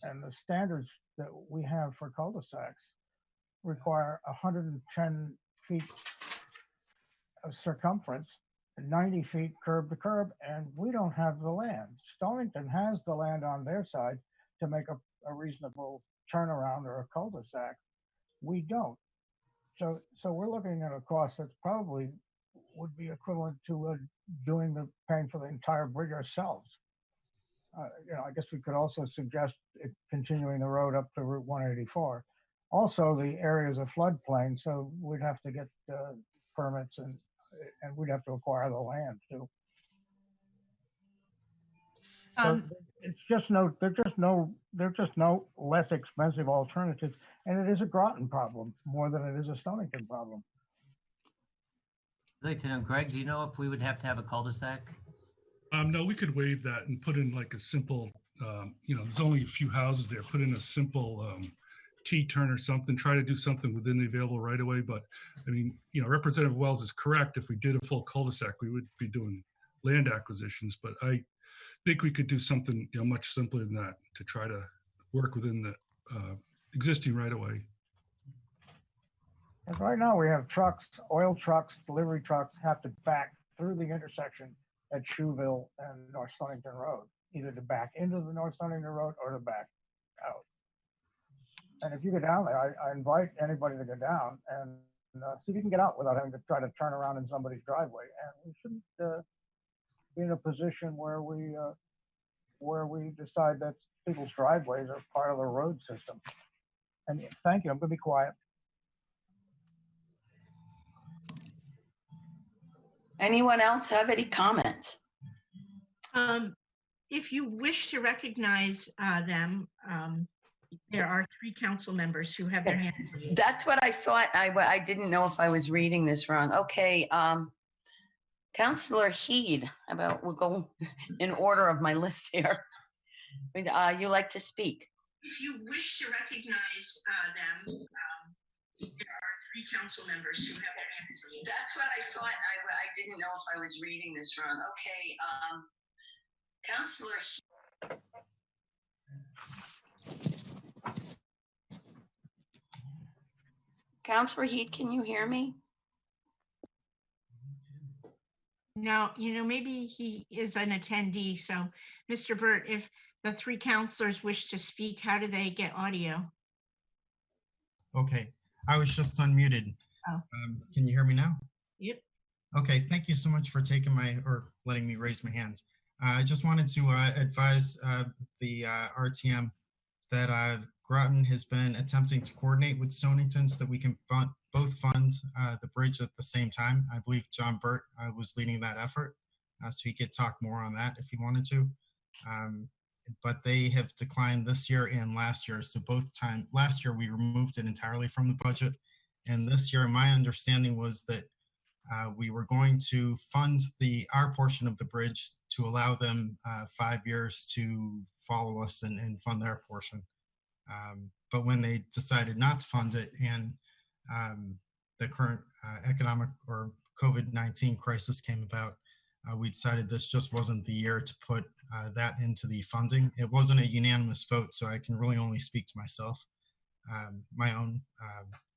And the standards that we have for cul-de-sacs require 110 feet of circumference and 90 feet curb to curb, and we don't have the land. Stonington has the land on their side to make a reasonable turnaround or a cul-de-sac. We don't. So we're looking at a cost that's probably would be equivalent to paying for the entire bridge ourselves. I guess we could also suggest continuing the road up to Route 184. Also, the area is a floodplain, so we'd have to get permits and we'd have to acquire the land too. So it's just they're just no less expensive alternatives, and it is a Groton problem more than it is a Stonington problem. I'd like to know, Greg, do you know if we would have to have a cul-de-sac? No, we could waive that and put in like a simple, there's only a few houses there, put in a simple T-turn or something, try to do something within the available right of way. But I mean, Representative Wells is correct. If we did a full cul-de-sac, we would be doing land acquisitions, but I think we could do something much simpler than that to try to work within the existing right of way. And right now we have trucks, oil trucks, delivery trucks have to back through the intersection at Shoeville and North Stonington Road, either to back into the North Stonington Road or to back out. And if you go down there, I invite anybody to go down and see if you can get out without having to try to turn around in somebody's driveway. And we shouldn't be in a position where we decide that people's driveways are part of the road system. And thank you, I'm gonna be quiet. Anyone else have any comments? If you wish to recognize them, there are 3 council members who have their hands raised. That's what I thought. I didn't know if I was reading this wrong. Okay, Councillor Heed, we'll go in order of my list here. You like to speak? If you wish to recognize them, there are 3 council members who have their hands raised. That's what I thought. I didn't know if I was reading this wrong. Okay, Councillor Heed. Councillor Heed, can you hear me? No, maybe he is an attendee. So, Mr. Burt, if the 3 councilors wish to speak, how do they get audio? Okay, I was just unmuted. Oh. Can you hear me now? Yep. Okay, thank you so much for letting me raise my hand. I just wanted to advise the RTM that Groton has been attempting to coordinate with Stonington so that we can both fund the bridge at the same time. I believe John Burt was leading that effort, so he could talk more on that if he wanted to. But they have declined this year and last year. So last year we removed it entirely from the budget. And this year, my understanding was that we were going to fund our portion of the bridge to allow them 5 years to follow us and fund their portion. But when they decided not to fund it and the current economic or COVID-19 crisis came about, we decided this just wasn't the year to put that into the funding. It wasn't a unanimous vote, so I can really only speak to myself. My own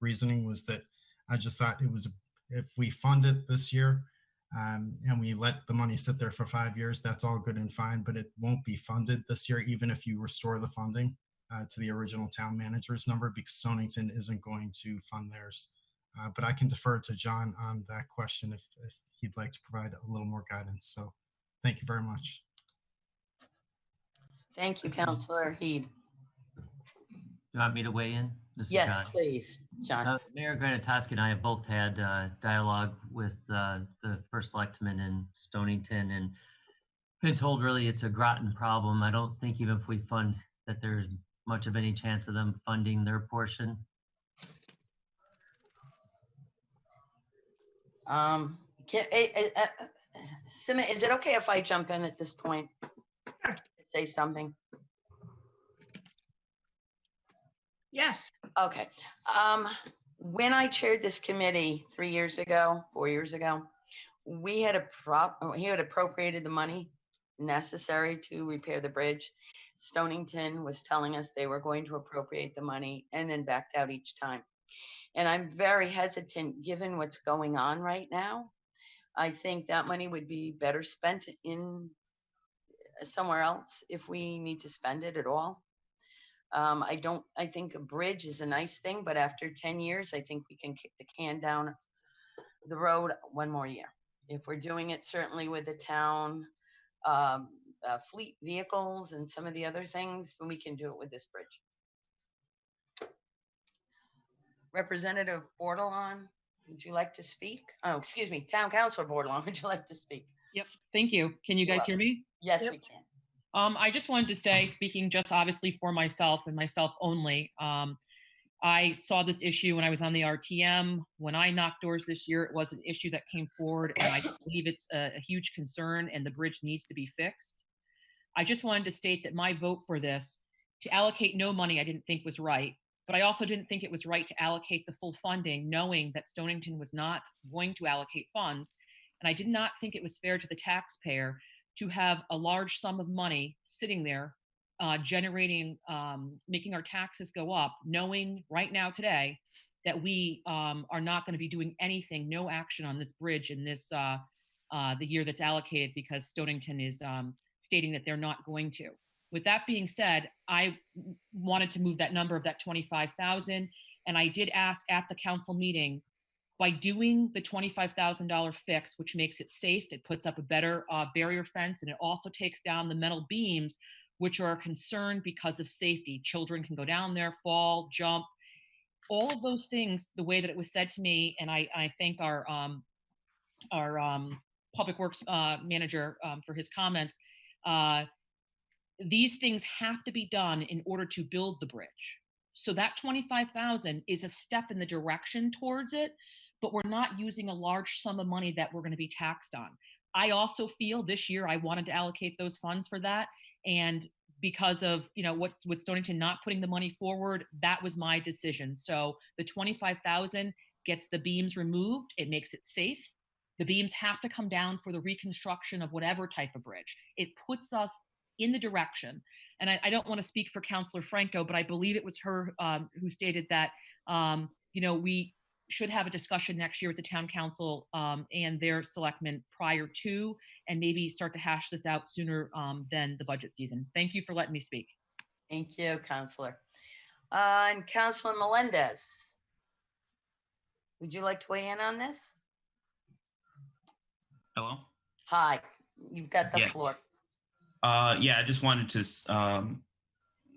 reasoning was that I just thought it was, if we fund it this year and we let the money sit there for 5 years, that's all good and fine, but it won't be funded this year, even if you restore the funding to the original town manager's number, because Stonington isn't going to fund theirs. But I can defer to John on that question if he'd like to provide a little more guidance. So thank you very much. Thank you, Councillor Heed. You want me to weigh in? This is Yes, John. please, John. Mayor Graner and I have both had dialogue with the first selectman in Stonington and been told really it's a Groton problem. I don't think even if we fund that there's much of any chance of them funding their portion. Sima, is it okay if I jump in at this point? Say something? Yes. Okay. When I chaired this committee 4 years ago, we had appropriated the money necessary to repair the bridge. Stonington was telling us they were going to appropriate the money and then backed out each time. And I'm very hesitant, given what's going on right now. I think that money would be better spent in somewhere else if we need to spend it at all. I think a bridge is a nice thing, but after 10 years, I think we can kick the can down the road one more year. If we're doing it certainly with the town fleet vehicles and some of the other things, then we can do it with this bridge. Representative Bordelon, would you like to speak? Oh, excuse me, Town Councilor Bordelon, would you like to speak? Yep, thank you. Can you guys hear me? Yes, we can. I just wanted to say, speaking just obviously for myself and myself only, I saw this issue when I was on the RTM. When I knocked doors this year, it was an issue that came forward, and I believe it's a huge concern and the bridge needs to be fixed. I just wanted to state that my vote for this, to allocate no money, I didn't think was right, but I also didn't think it was right to allocate the full funding, knowing that Stonington was not going to allocate funds. And I did not think it was fair to the taxpayer to have a large sum of money sitting there, generating, making our taxes go up, knowing right now today that we are not going to be doing anything, no action on this bridge in this the year that's allocated, because Stonington is stating that they're not going to. With that being said, I wanted to move that number of that 25,000, and I did ask at the council meeting, by doing the $25,000 fix, which makes it safe, it puts up a better barrier fence, and it also takes down the metal beams, which are a concern because of safety. Children can go down there, fall, jump, all of those things, the way that it was said to me, and I thank our public works manager for his comments. These things have to be done in order to build the bridge. So that 25,000 is a step in the direction towards it, but we're not using a large sum of money that we're going to be taxed on. I also feel this year I wanted to allocate those funds for that, and because of what with Stonington not putting the money forward, that was my decision. So the 25,000 gets the beams removed. It makes it safe. The beams have to come down for the reconstruction of whatever type of bridge. It puts us in the direction. And I don't want to speak for Councillor Franco, but I believe it was her who stated that, we should have a discussion next year with the town council and their selectmen prior to, and maybe start to hash this out sooner than the budget season. Thank you for letting me speak. Thank you, Councillor. And Councillor Melendez, would you like to weigh in on this? Hello? Hi, you've got the floor. Yeah, I just wanted to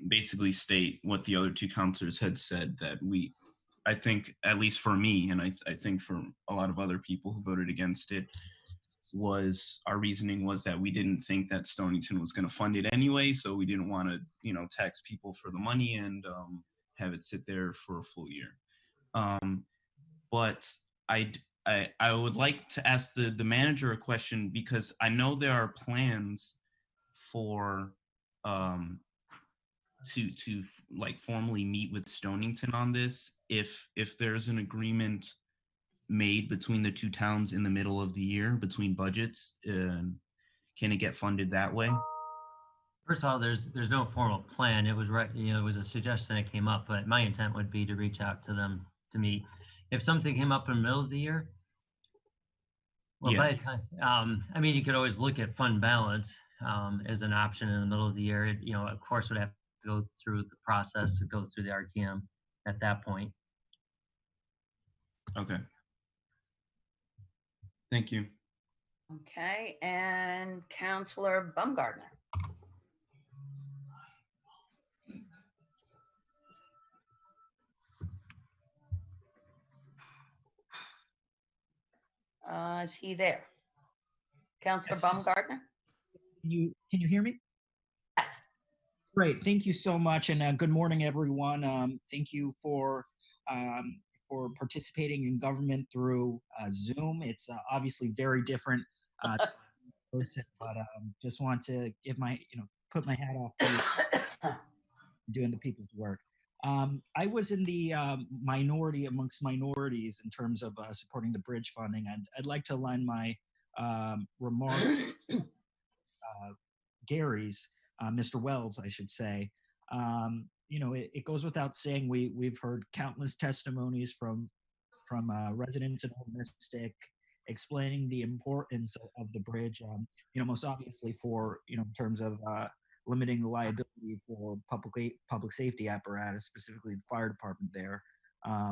basically state what the other two counselors had said, that I think, at least for me, and I think for a lot of other people who voted against it, our reasoning was that we didn't think that Stonington was going to fund it anyway, so we didn't want to, tax people for the money and have it sit there for a full year. But I would like to ask the manager a question, because I know there are plans for to like formally meet with Stonington on this if there's an agreement made between the two towns in the middle of the year between budgets? Can it get funded that way? First of all, there's no formal plan. It was right, it was a suggestion that came up, but my intent would be to reach out to them to meet. If something came up in the middle of the year, well, Yeah. by the time, I mean, you could always look at fund balance as an option in the middle of the year. It, of course, would have to go through the process to go through the RTM at that point. Okay. Thank you. Okay, and Counselor Baumgartner. Is he there? Counselor Yes. Baumgartner? Can you hear me? Yes. Great. Thank you so much, and good morning, everyone. Thank you for participating in government through Zoom. It's obviously very different person, but just want to give my put my hat off to you doing the people's work. I was in the minority amongst minorities in terms of supporting the bridge funding. I'd like to align my remarks, Gary's, Mr. Wells, I should say. It goes without saying we've heard countless testimonies from residents in Old Mystic explaining the importance of the bridge. Most obviously for in terms of limiting the liability for public safety apparatus, specifically the fire department there.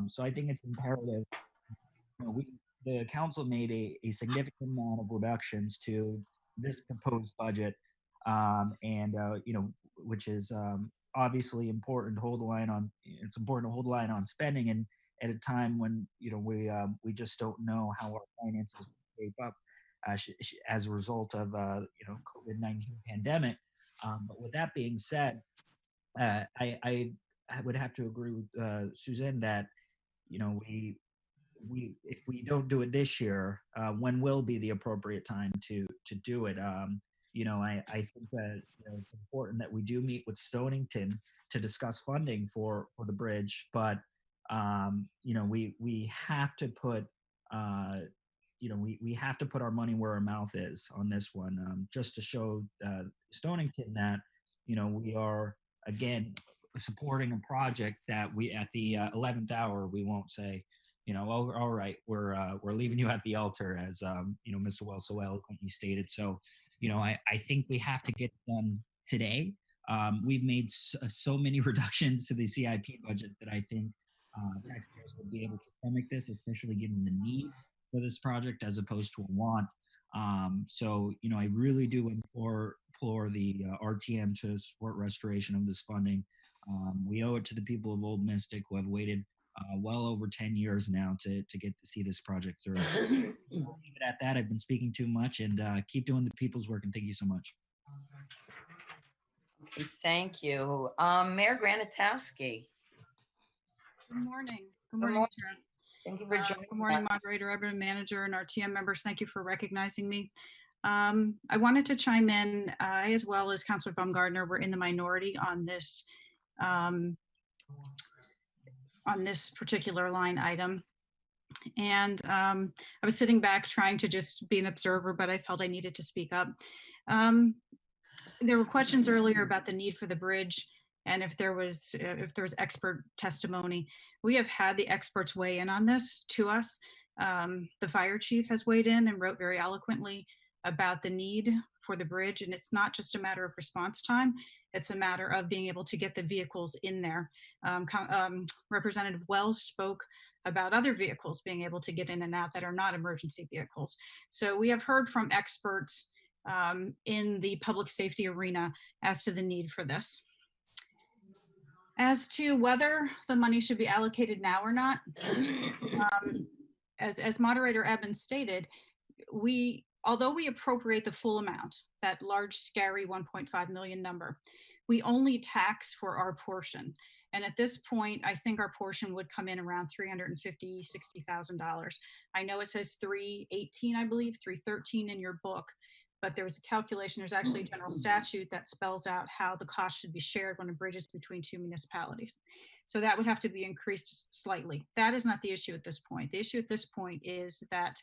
So I think it's imperative. The council made a significant amount of reductions to this proposed budget, which is obviously important to hold the line on. It's important to hold the line on spending, and at a time when we just don't know how our finances will shape up as a result of COVID-19 pandemic. But with that being said, I would have to agree with Suzanne that if we don't do it this year, when will be the appropriate time to do it? I think that it's important that we do meet with Stonington to discuss funding for the bridge, but we have to put we have to put our money where our mouth is on this one, just to show Stonington that we are again supporting a project that we at the 11th hour we won't say all right, we're leaving you at the altar, as Mr. Wells so eloquently stated. So I think we have to get it done today. We've made so many reductions to the CIP budget that I think taxpayers will be able to stomach this, especially given the need for this project as opposed to a want. So I really do implore the RTM to support restoration of this funding. We owe it to the people of Old Mystic who have waited well over 10 years now to get to see this project through. So I'll leave it at that. I've been speaking too much, and keep doing the people's work, and thank you so much. Okay, thank you. Mayor Granatowski. Good morning. Good Good morning, morning. Chair. Thank you for joining Good morning, us. Moderator, Urban Manager, and RTM members. Thank you for recognizing me. I wanted to chime in. I, as well as Councilor Baumgartner, were in the minority on this particular line item. And I was sitting back trying to just be an observer, but I felt I needed to speak up. There were questions earlier about the need for the bridge and if there was expert testimony. We have had the experts weigh in on this to us. The fire chief has weighed in and wrote very eloquently about the need for the bridge. And it's not just a matter of response time. It's a matter of being able to get the vehicles in there. Representative Wells spoke about other vehicles being able to get in and out that are not emergency vehicles. So we have heard from experts in the public safety arena as to the need for this. As to whether the money should be allocated now or not, as Moderator Evans stated, although we appropriate the full amount, that large, scary 1.5 million number, we only tax for our portion. And at this point, I think our portion would come in around $350,000, $60,000. I know it says 318, I believe, 313 in your book, but there was a calculation. There's actually a general statute that spells out how the cost should be shared when a bridge is between two municipalities. So that would have to be increased slightly. That is not the issue at this point. The issue at this point is that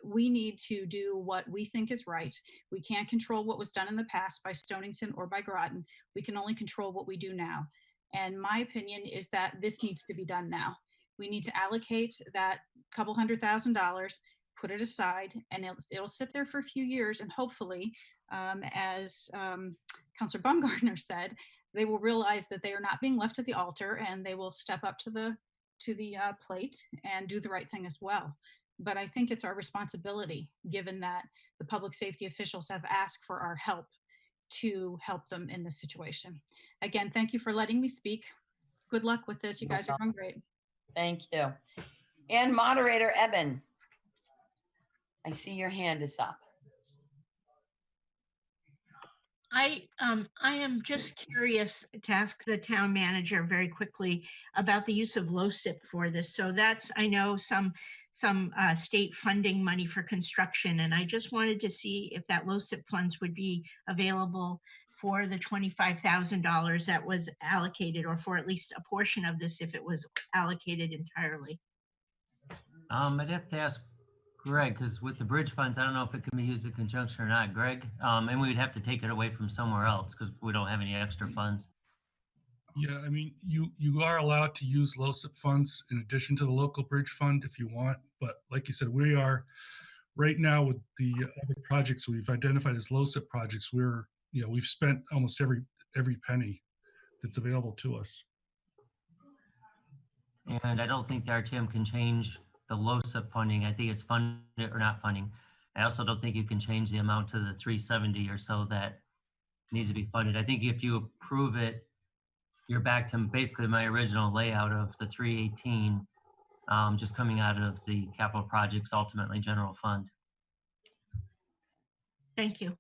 we need to do what we think is right. We can't control what was done in the past by Stonington or by Groton. We can only control what we do now. And my opinion is that this needs to be done now. We need to allocate that couple $100,000, put it aside, and it'll sit there for a few years. And hopefully, as Councilor Baumgartner said, they will realize that they are not being left at the altar, and they will step up to the plate and do the right thing as well. But I think it's our responsibility, given that the public safety officials have asked for our help, to help them in this situation. Again, thank you for letting me speak. Good luck with this. You guys are doing great. Thank you. And moderator Eben, I see your hand is up. I am just curious to ask the town manager very quickly about the use of LoCIP for this. So that's, I know, some state funding money for construction, and I just wanted to see if that LoCIP funds would be available for the $25,000 that was allocated, or for at least a portion of this if it was allocated entirely. I'd have to ask Greg, because with the bridge funds, I don't know if it can be used in conjunction or not, Greg. And we would have to take it away from somewhere else because we don't have any extra funds. Yeah, I mean, you are allowed to use LoCIP funds in addition to the local bridge fund if you want. But like you said, we are right now with the other projects we've identified as LoCIP projects. We've spent almost every penny that's available to us. And I don't think the RTM can change the LoCIP funding. I think it's funded or not funding. I also don't think you can change the amount to the 370 or so that needs to be funded. I think if you approve it, you're back to basically my original layout of the 318, just coming out of the capital projects, ultimately general fund. Thank you.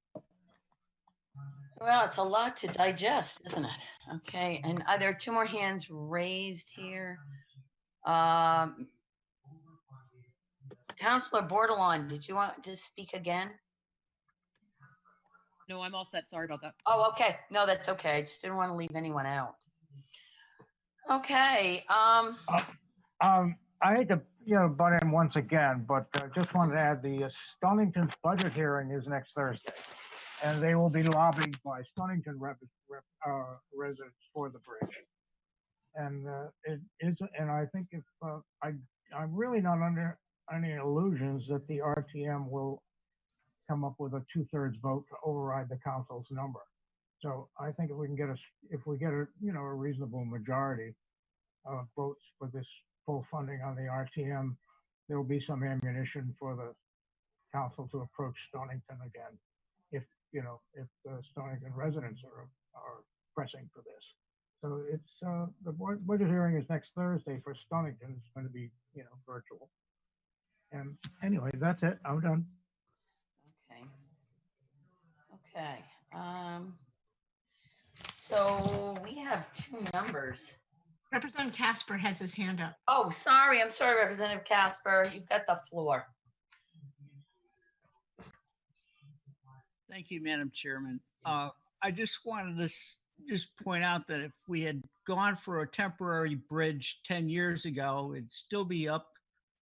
Well, it's a lot to digest, isn't it? Okay, and are there two more hands raised here? Councilor Bordelon, did you want to speak again? No, I'm all set. Sorry about that. Oh, okay. No, that's okay. I just didn't want to leave anyone out. Okay. I hate to butt in once again, but just wanted to add the Stonington's budget hearing is next Thursday, and they will be lobbied by Stonington residents for the bridge. And it is, and I think if I'm really not under any illusions that the RTM will come up with a 2/3 vote to override the council's number. So I think if we get a reasonable majority of votes for this full funding on the RTM, there will be some ammunition for the council to approach Stonington again, if the Stonington residents are pressing for this. So it's the budget hearing is next Thursday for Stonington. It's going to be virtual. And anyway, that's it. I'm done. Okay. So we have two numbers. Representative Casper has his hand up. Oh, sorry. I'm sorry, Representative Casper. You've got the floor. Thank you, Madam Chairman. I just wanted to just point out that if we had gone for a temporary bridge 10 years ago, it'd still be up.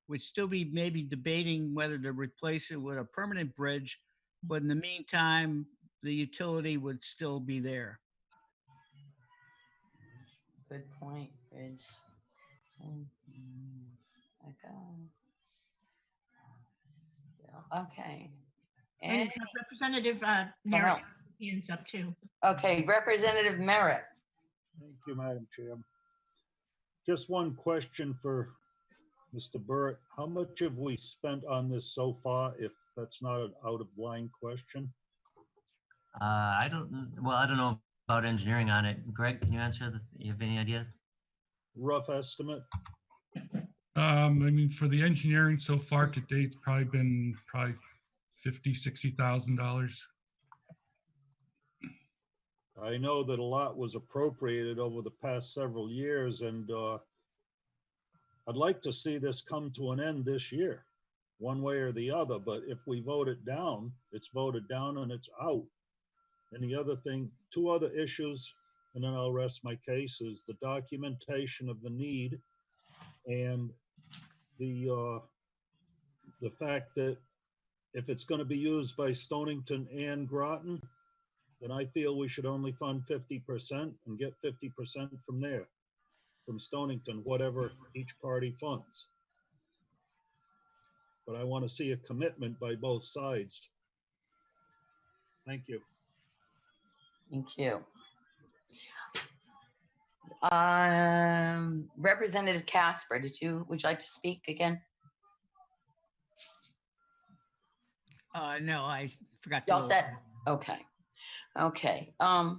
We'd still be maybe debating whether to replace it with a permanent bridge, but in the meantime, the utility would still be there. Good point, Bridge. Okay. And Representative Merritt, hands up too. Okay, Representative Merritt. Thank you, Madam Chair. Just one question for Mr. Burt. How much have we spent on this so far, if that's not an out of line question? I don't know about engineering on it. Greg, can you answer? You have any ideas? Rough estimate? I mean, for the engineering so far to date, it's probably been $50,000–$60,000. I know that a lot was appropriated over the past several years, and I'd like to see this come to an end this year. one way or the other, but if we vote it down, it's voted down and it's out. And the other thing, two other issues, and then I'll rest my case, is the documentation of the need and the fact that if it's going to be used by Stonington and Groton, then I feel we should only fund 50% and get 50% from there, from Stonington, whatever each party funds. But I want to see a commitment by both sides. Thank you. Thank you. Representative Casper, would you like to speak again? No, I forgot. Y'all set? Okay. Okay. I'd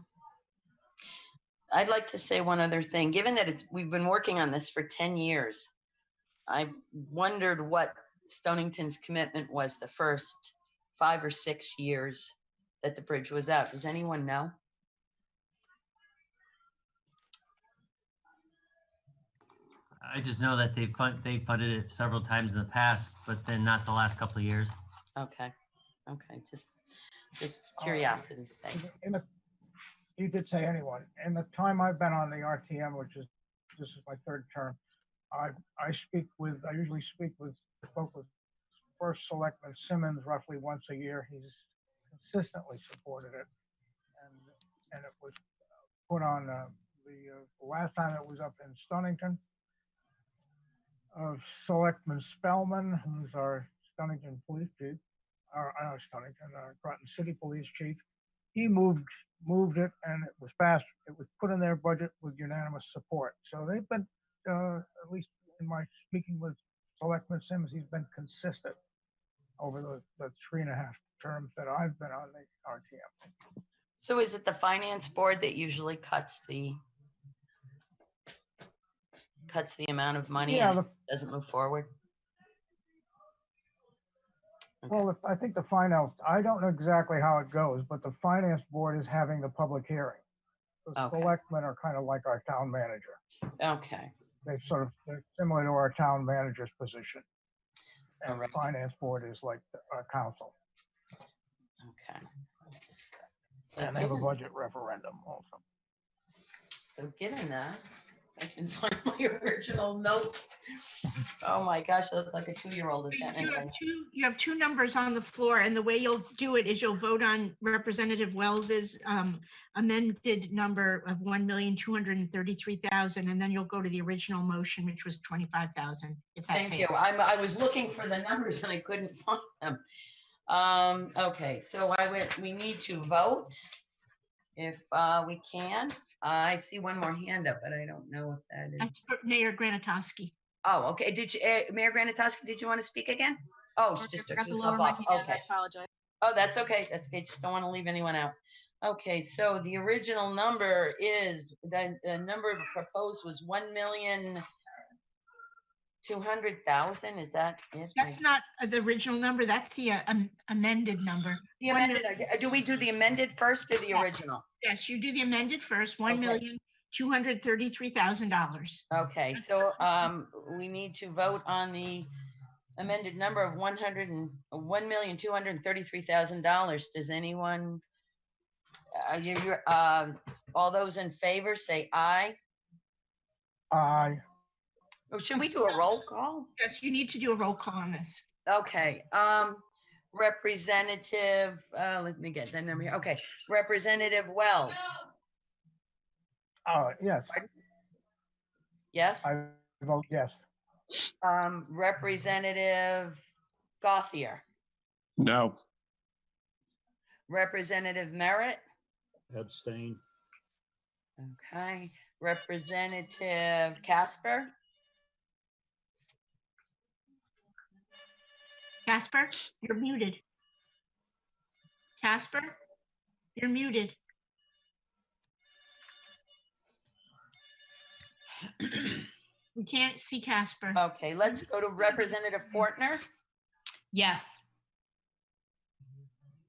like to say one other thing. Given that we've been working on this for 10 years, I wondered what Stonington's commitment was the first 5 or 6 years that the bridge was out. Does anyone know? I just know that they funded it several times in the past, but then not the last couple of years. Okay. Okay. Just curiosity's sake. You did say anyone. In the time I've been on the RTM, this is my third term, I usually spoke with First Selectman Simmons roughly once a year. He's consistently supported it, and it was put on the last time it was up in Stonington. Selectman Spellman, who's our Stonington Police Chief, Groton City Police Chief, he moved it, and it was passed. It was put in their budget with unanimous support. So they've been, at least in my speaking with Selectman Sims, he's been consistent over the 3.5 terms that I've been on the RTM. So is it the finance board that usually cuts the amount of money and doesn't move forward? Okay. Well, I think the finance, I don't know exactly how it goes, but the finance board is having the public hearing. The selectmen are kind of like our town manager. Okay. They're similar to our town manager's position. And the finance board is like our council. Okay. And they have a budget referendum also. So given that, I can find my original note. Oh my gosh, I look like a 2-year-old. You have two numbers on the floor, and the way you'll do it is you'll vote on Representative Wells's amended number of 1,233,000, and then you'll go to the original motion, which was 25,000. Thank you. I was looking for the numbers and I couldn't find them. Okay, so we need to vote if we can. I see one more hand up, but I don't know if that is. That's Mayor Granatowski. Oh, okay. Did you, Mayor Granatowski, did you want to speak again? Oh, she just took herself off. Okay. I apologize. Oh, that's okay. That's okay. Just don't want to leave anyone out. Okay, so the original number is, the number proposed was 1,200,000. Is that it? That's not the original number. That's the amended number. The amended, do we do the amended first or the original? Yes, you do the amended first, $1,233,000. Okay, so we need to vote on the amended number of $1,233,000. Does anyone, all those in favor say aye? Aye. Or should we do a roll call? Yes, you need to do a roll call on this. Okay, Representative, let me get that number here. Okay, Representative Wells. Yes. Yes? I vote yes. Representative Gauthier. No. Representative Merritt. Abstain. Okay. Representative Casper. Casper, you're muted. Casper, you're muted. We can't see Casper. Okay, let's go to Representative Fortner. Yes.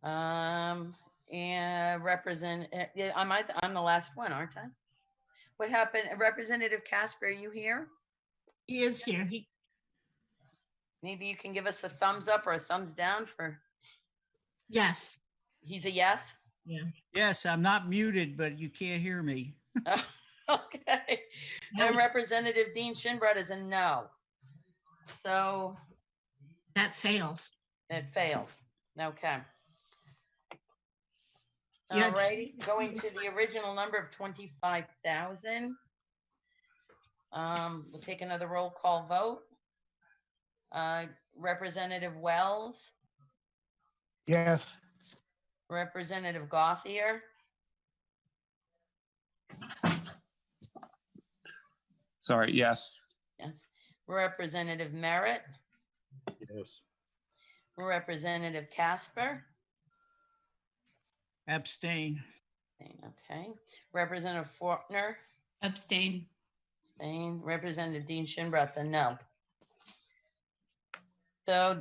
And I'm the last one, aren't I? What happened? Representative Casper, are you here? He is here. Maybe you can give us a thumbs up or a thumbs down for, Yes. he's a yes? Yeah. Yes, I'm not muted, but you can't hear me. Okay. And Representative Dean Shinbrad is a no. So that fails. It failed. Okay. Yeah. All righty, going to the original number of 25,000. We'll take another roll call vote. Representative Wells, Yes. Representative Gothier, Sorry, yes. yes. Representative Merritt, Yes. Representative Casper, Abstain. okay. Representative Faulkner, Abstain. abstain. Representative Dean Shinbrad, no. So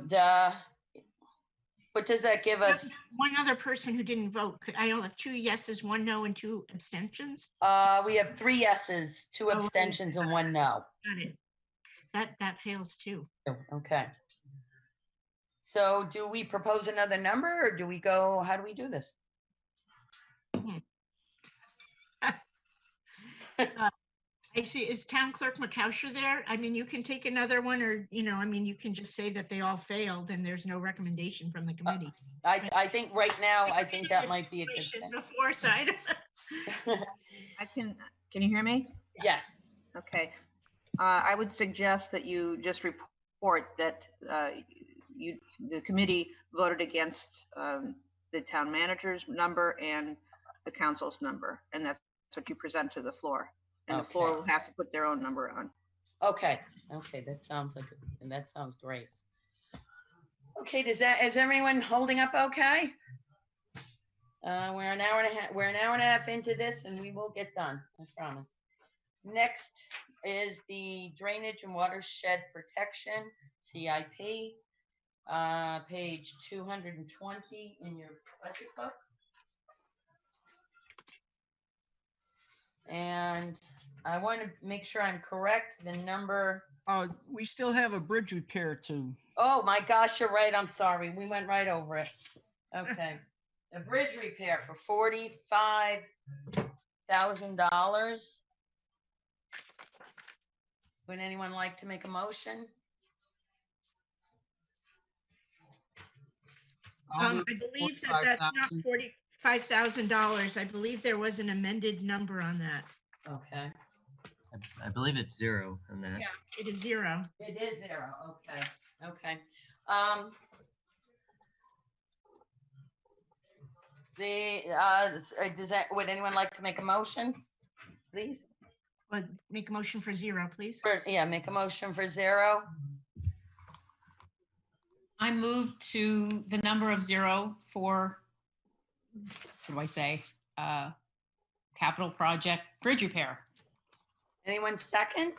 what does that give us? One other person who didn't vote. I only have 2 yeses, 1 no, and 2 abstentions. We have 3 yeses, 2 abstentions, and 1 no. Got it. That fails too. Okay. So do we propose another number or do we go, how do we do this? I see. Is Town Clerk McCousher there? I mean, you can take another one or, I mean, you can just say that they all failed and there's no recommendation from the committee. I think right now, I think that might be a good thing. The foresight. Can you hear me? Yes. Okay. I would suggest that you just report that the committee voted against the town manager's number and the council's number, and that's what you present to the floor. And the floor will have to put their own number on. Okay. Okay. That sounds like, and that sounds great. Okay. Is everyone holding up okay? We're an hour and a half into this and we will get done. I promise. Next is the Drainage and Watershed Protection, CIP, page 220 in your budget book. And I want to make sure I'm correct. The number. Oh, we still have a bridge repair to. Oh my gosh, you're right. I'm sorry. We went right over it. Okay. A bridge repair for $45,000. Would anyone like to make a motion? I believe that's not $45,000. I believe there was an amended number on that. Okay. I believe it's 0 on that. Yeah, it is 0. It is 0. Okay. Okay. Would anyone like to make a motion, please? Make a motion for 0, please. Make a motion for 0. I move to the number of 0 for, what do I say? Capital project bridge repair. Anyone second?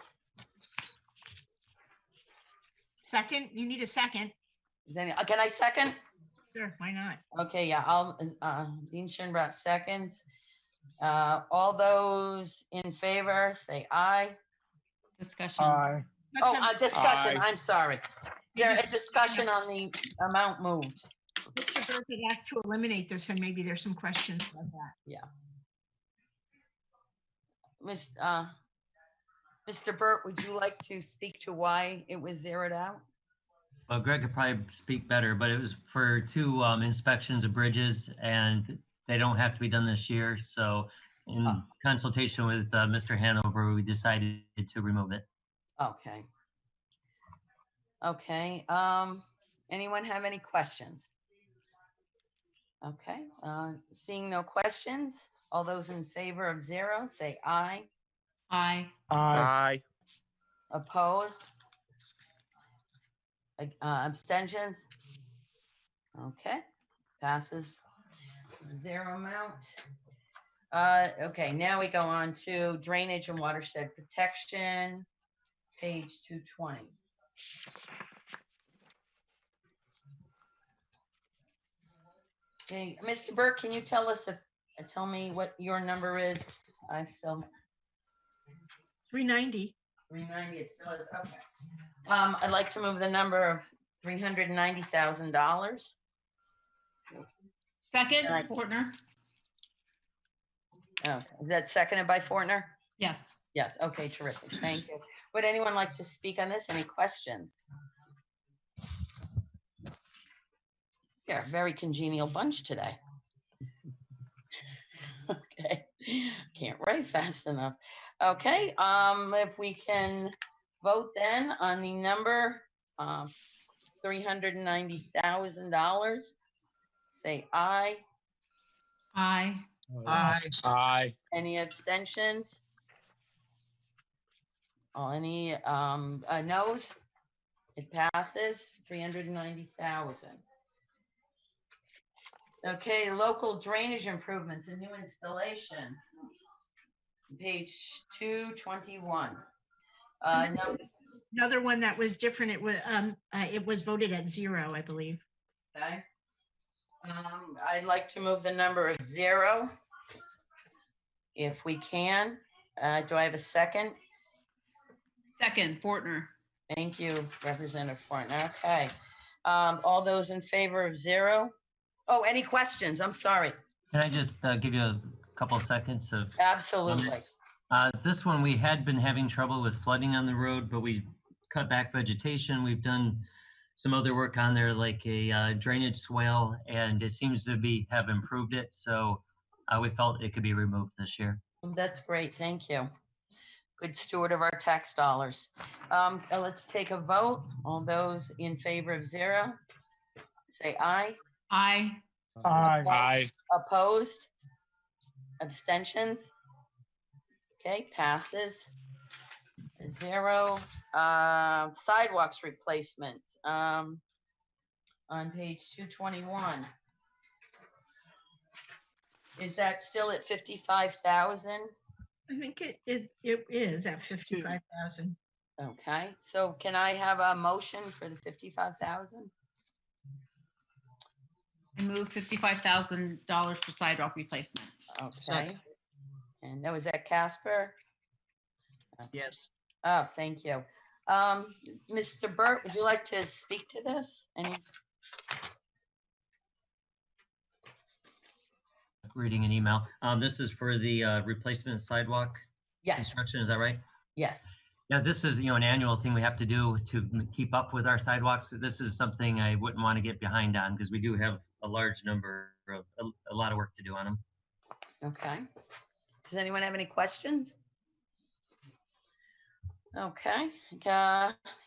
Second? You need a second. Can I second? Sure, why not? Okay, yeah, Dean Shinbrad seconds. All those in favor, say aye. Discussion. Aye. Discussion, Aye. I'm sorry. There a discussion on the amount moved. Mr. Burt had asked to eliminate this and maybe there's some questions about that. Yeah. Mr. Burt, would you like to speak to why it was zeroed out? Well, Greg could probably speak better, but it was for 2 inspections of bridges and they don't have to be done this year. So in consultation with Mr. Hanover, we decided to remove it. Okay. Okay. Anyone have any questions? Okay. Seeing no questions, all those in favor of 0, say aye. Aye. Aye. Opposed? Abstentions? Okay. Passes 0 amount. Okay, now we go on to Drainage and Watershed Protection, page 220. Okay, Mr. Burt, can you tell me what your number is? I still. 390. 390, it still is, okay. I'd like to move the number of $390,000. Second, Right. Fortner. Oh, is that seconded by Fortner? Yes. Yes, okay, terrific, thank you. Would anyone like to speak on this? Any questions? Yeah, very congenial bunch today. Okay, can't write fast enough. Okay, if we can vote then on the number, $390,000, say aye. Aye. Aye. Aye. Any abstentions? Any noes? It passes, 390,000. Okay, local drainage improvements and new installation. Page 221. No, Another one that was different, it was voted at 0, I believe. okay. I'd like to move the number of 0, if we can. Do I have a second? Second, Fortner. Thank you, Representative Fortner. Okay. All those in favor of 0? Oh, any questions? I'm sorry. Can I just give you a couple seconds of? Absolutely. This one, we had been having trouble with flooding on the road, but we cut back vegetation. We've done some other work on there, like a drainage swale, and it seems to have improved it. So we felt it could be removed this year. That's great. Thank you. Good steward of our tax dollars. Let's take a vote. All those in favor of 0, say aye. Aye. Aye. Aye. Opposed? Abstentions? Okay, passes. 0. Sidewalks replacement, on page 221. Is that still at 55,000? I think it is at 55,000. Okay, so can I have a motion for the 55,000? I move $55,000 for sidewalk replacement. Okay. And that was at Casper? Yes. Oh, thank you. Mr. Burt, would you like to speak to this? Reading an email. This is for the replacement sidewalk Yes. construction, is that right? Yes. Yeah, this is, an annual thing we have to do to keep up with our sidewalks. So this is something I wouldn't want to get behind on because we do have a large number of, a lot of work to do on them. Okay. Does anyone have any questions? Okay,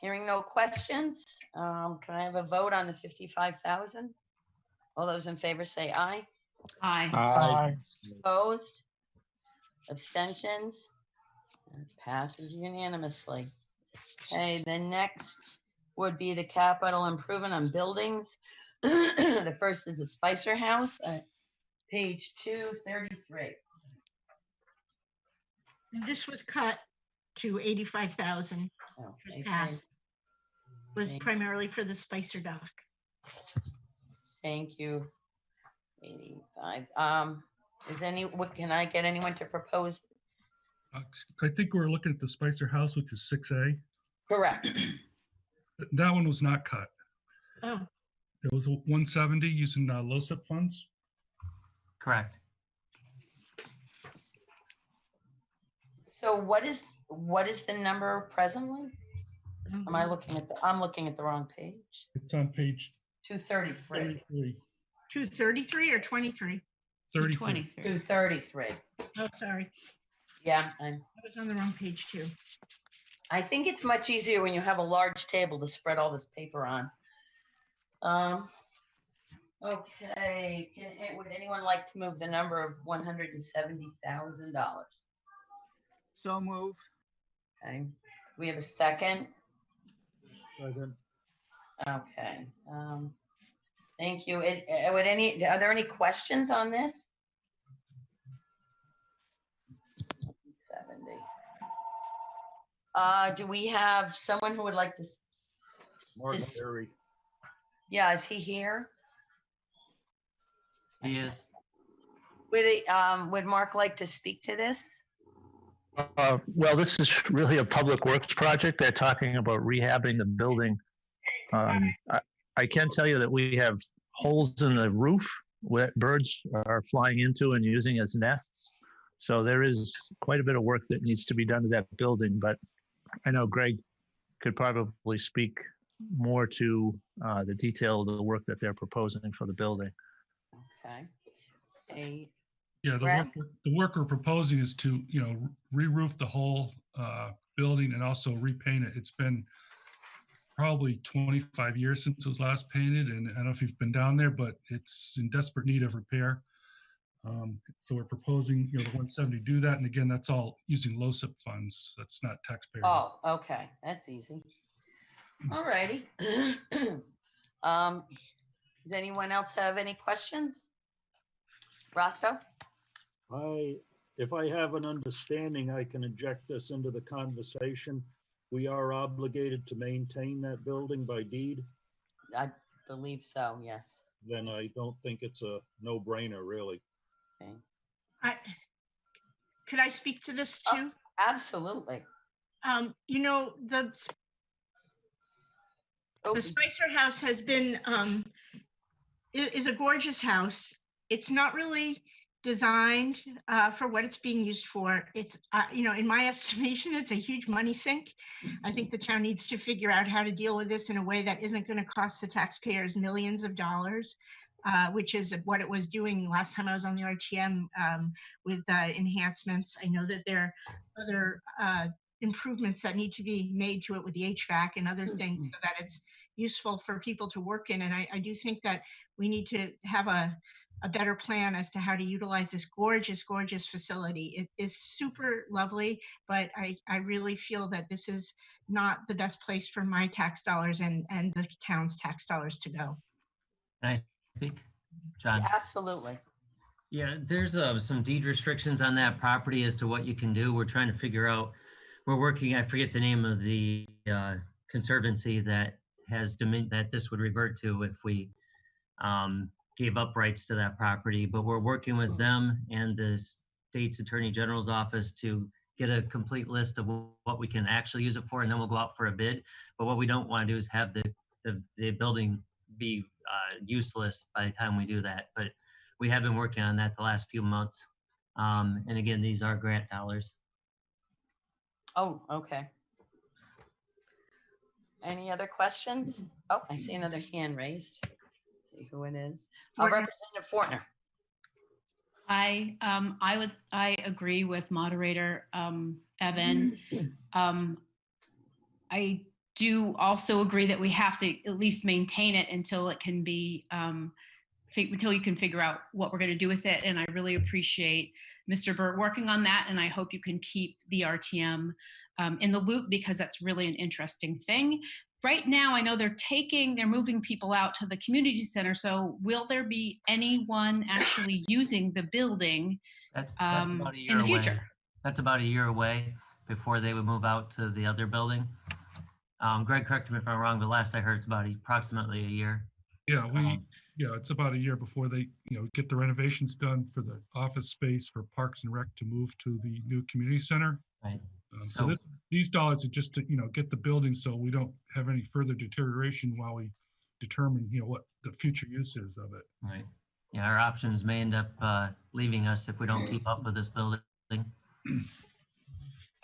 hearing no questions, can I have a vote on the 55,000? All those in favor say aye. Aye. Aye. Opposed? Abstentions? It passes unanimously. Okay, the next would be the capital improvement on buildings. The first is the Spicer House, page 233. And this was cut to 85,000. Okay, Passed. Was thank- primarily for the Spicer dock. Thank you. 85. Can I get anyone to propose? I think we're looking at the Spicer House, which is 6A. Correct. That one was not cut. Oh, It was 170 using LoSiP funds. Correct. So what is the number presently? Am I looking at I'm looking at the wrong page. It's on page 233. 33. 233 or 23? 33. 233. Oh, sorry. Yeah, I was on the wrong page too. I think it's much easier when you have a large table to spread all this paper on. Okay, would anyone like to move the number of $170,000? So moved. Okay, we have a second. Second. Okay, thank you. Are there any questions on this? 70. Do we have someone who would like to? Mark Berry. Yeah, is he here? He is. Would Mark like to speak to this? Well, this is really a public works project. They're talking about rehabbing the building I can tell you that we have holes in the roof where birds are flying into and using as nests. So there is quite a bit of work that needs to be done to that building, but I know Greg could probably speak more to the detail of the work that they're proposing for the building. Okay. Yeah, the work we're proposing is to, re-roof the whole building and also repaint it. It's been probably 25 years since it was last painted, and I don't know if you've been down there, but it's in desperate need of repair. So we're proposing, the 170 do that, and again, that's all using LoCIP funds. That's not taxpayer. Oh, okay, that's easy. All righty. Does anyone else have any questions? Roscoe? If I have an understanding, I can inject this into the conversation. We are obligated to maintain that building by deed. I believe so, yes. Then I don't think it's a no-brainer, really. Okay. Could I speak to this too? Absolutely. The Spicer House has been is a gorgeous house. It's not really designed for what it's being used for. It's in my estimation, it's a huge money sink. I think the town needs to figure out how to deal with this in a way that isn't going to cost the taxpayers millions of dollars, which is what it was doing last time I was on the RTM with enhancements. I know that there are other improvements that need to be made to it with the HVAC and other things so that it's useful for people to work in. And I do think that we need to have a better plan as to how to utilize this gorgeous, gorgeous facility. It is super lovely, but I really feel that this is not the best place for my tax dollars and the town's tax dollars to go. Can I speak, John? Absolutely. Yeah, there's some deed restrictions on that property as to what you can do. We're trying to figure out, we're working, I forget the name of the conservancy that has that this would revert to if we gave up rights to that property, but we're working with them and the state's attorney general's office to get a complete list of what we can actually use it for, and then we'll go out for a bid. But what we don't want to do is have the building be useless by the time we do that. But we have been working on that the last few months. And again, these are grant dollars. Oh, okay. Any other questions? Oh, I see another hand raised. See who it is. Representative Fortner. I agree with moderator Evan. I do also agree that we have to at least maintain it until it can be until you can figure out what we're going to do with it. And I really appreciate Mr. Burt working on that, and I hope you can keep the RTM in the loop, because that's really an interesting thing. Right now, I know they're moving people out to the community center. So will there be anyone actually using the building That's about a year in the away. future? That's about a year away before they would move out to the other building. Greg, correct me if I'm wrong, but last I heard it's about approximately a year. Yeah, it's about a year before they, get the renovations done for the office space for Parks and Rec to move to the new community center. Right. So these dollars are just to, get the building so we don't have any further deterioration while we determine, what the future use is of it. Right. Yeah, our options may end up leaving us if we don't keep up with this building.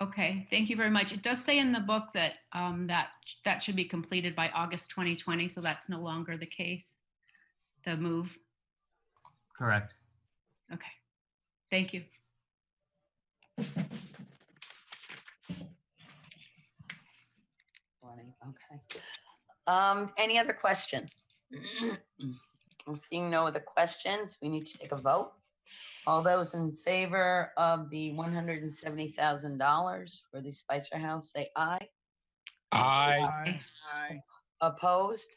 Okay, thank you very much. It does say in the book that that should be completed by August 2020, so that's no longer the case, the move. Correct. Okay, thank you. Okay. Any other questions? I'm seeing no other questions. We need to take a vote. All those in favor of the $170,000 for the Spicer House, say aye. Aye. Aye. Opposed?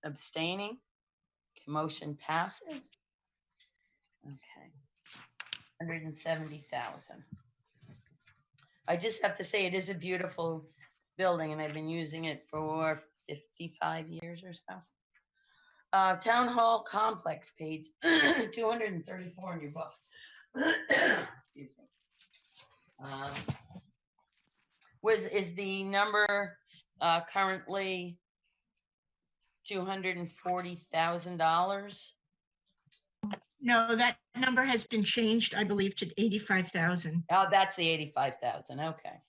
Abstaining? Motion passes. Okay. 170,000. I just have to say it is a beautiful building, and I've been using it for 55 years or so. Town Hall Complex, page 234 in your book. Excuse me. Is the number currently $240,000. No, that number has been changed, I believe, to 85,000. Oh, that's the 85,000. Okay.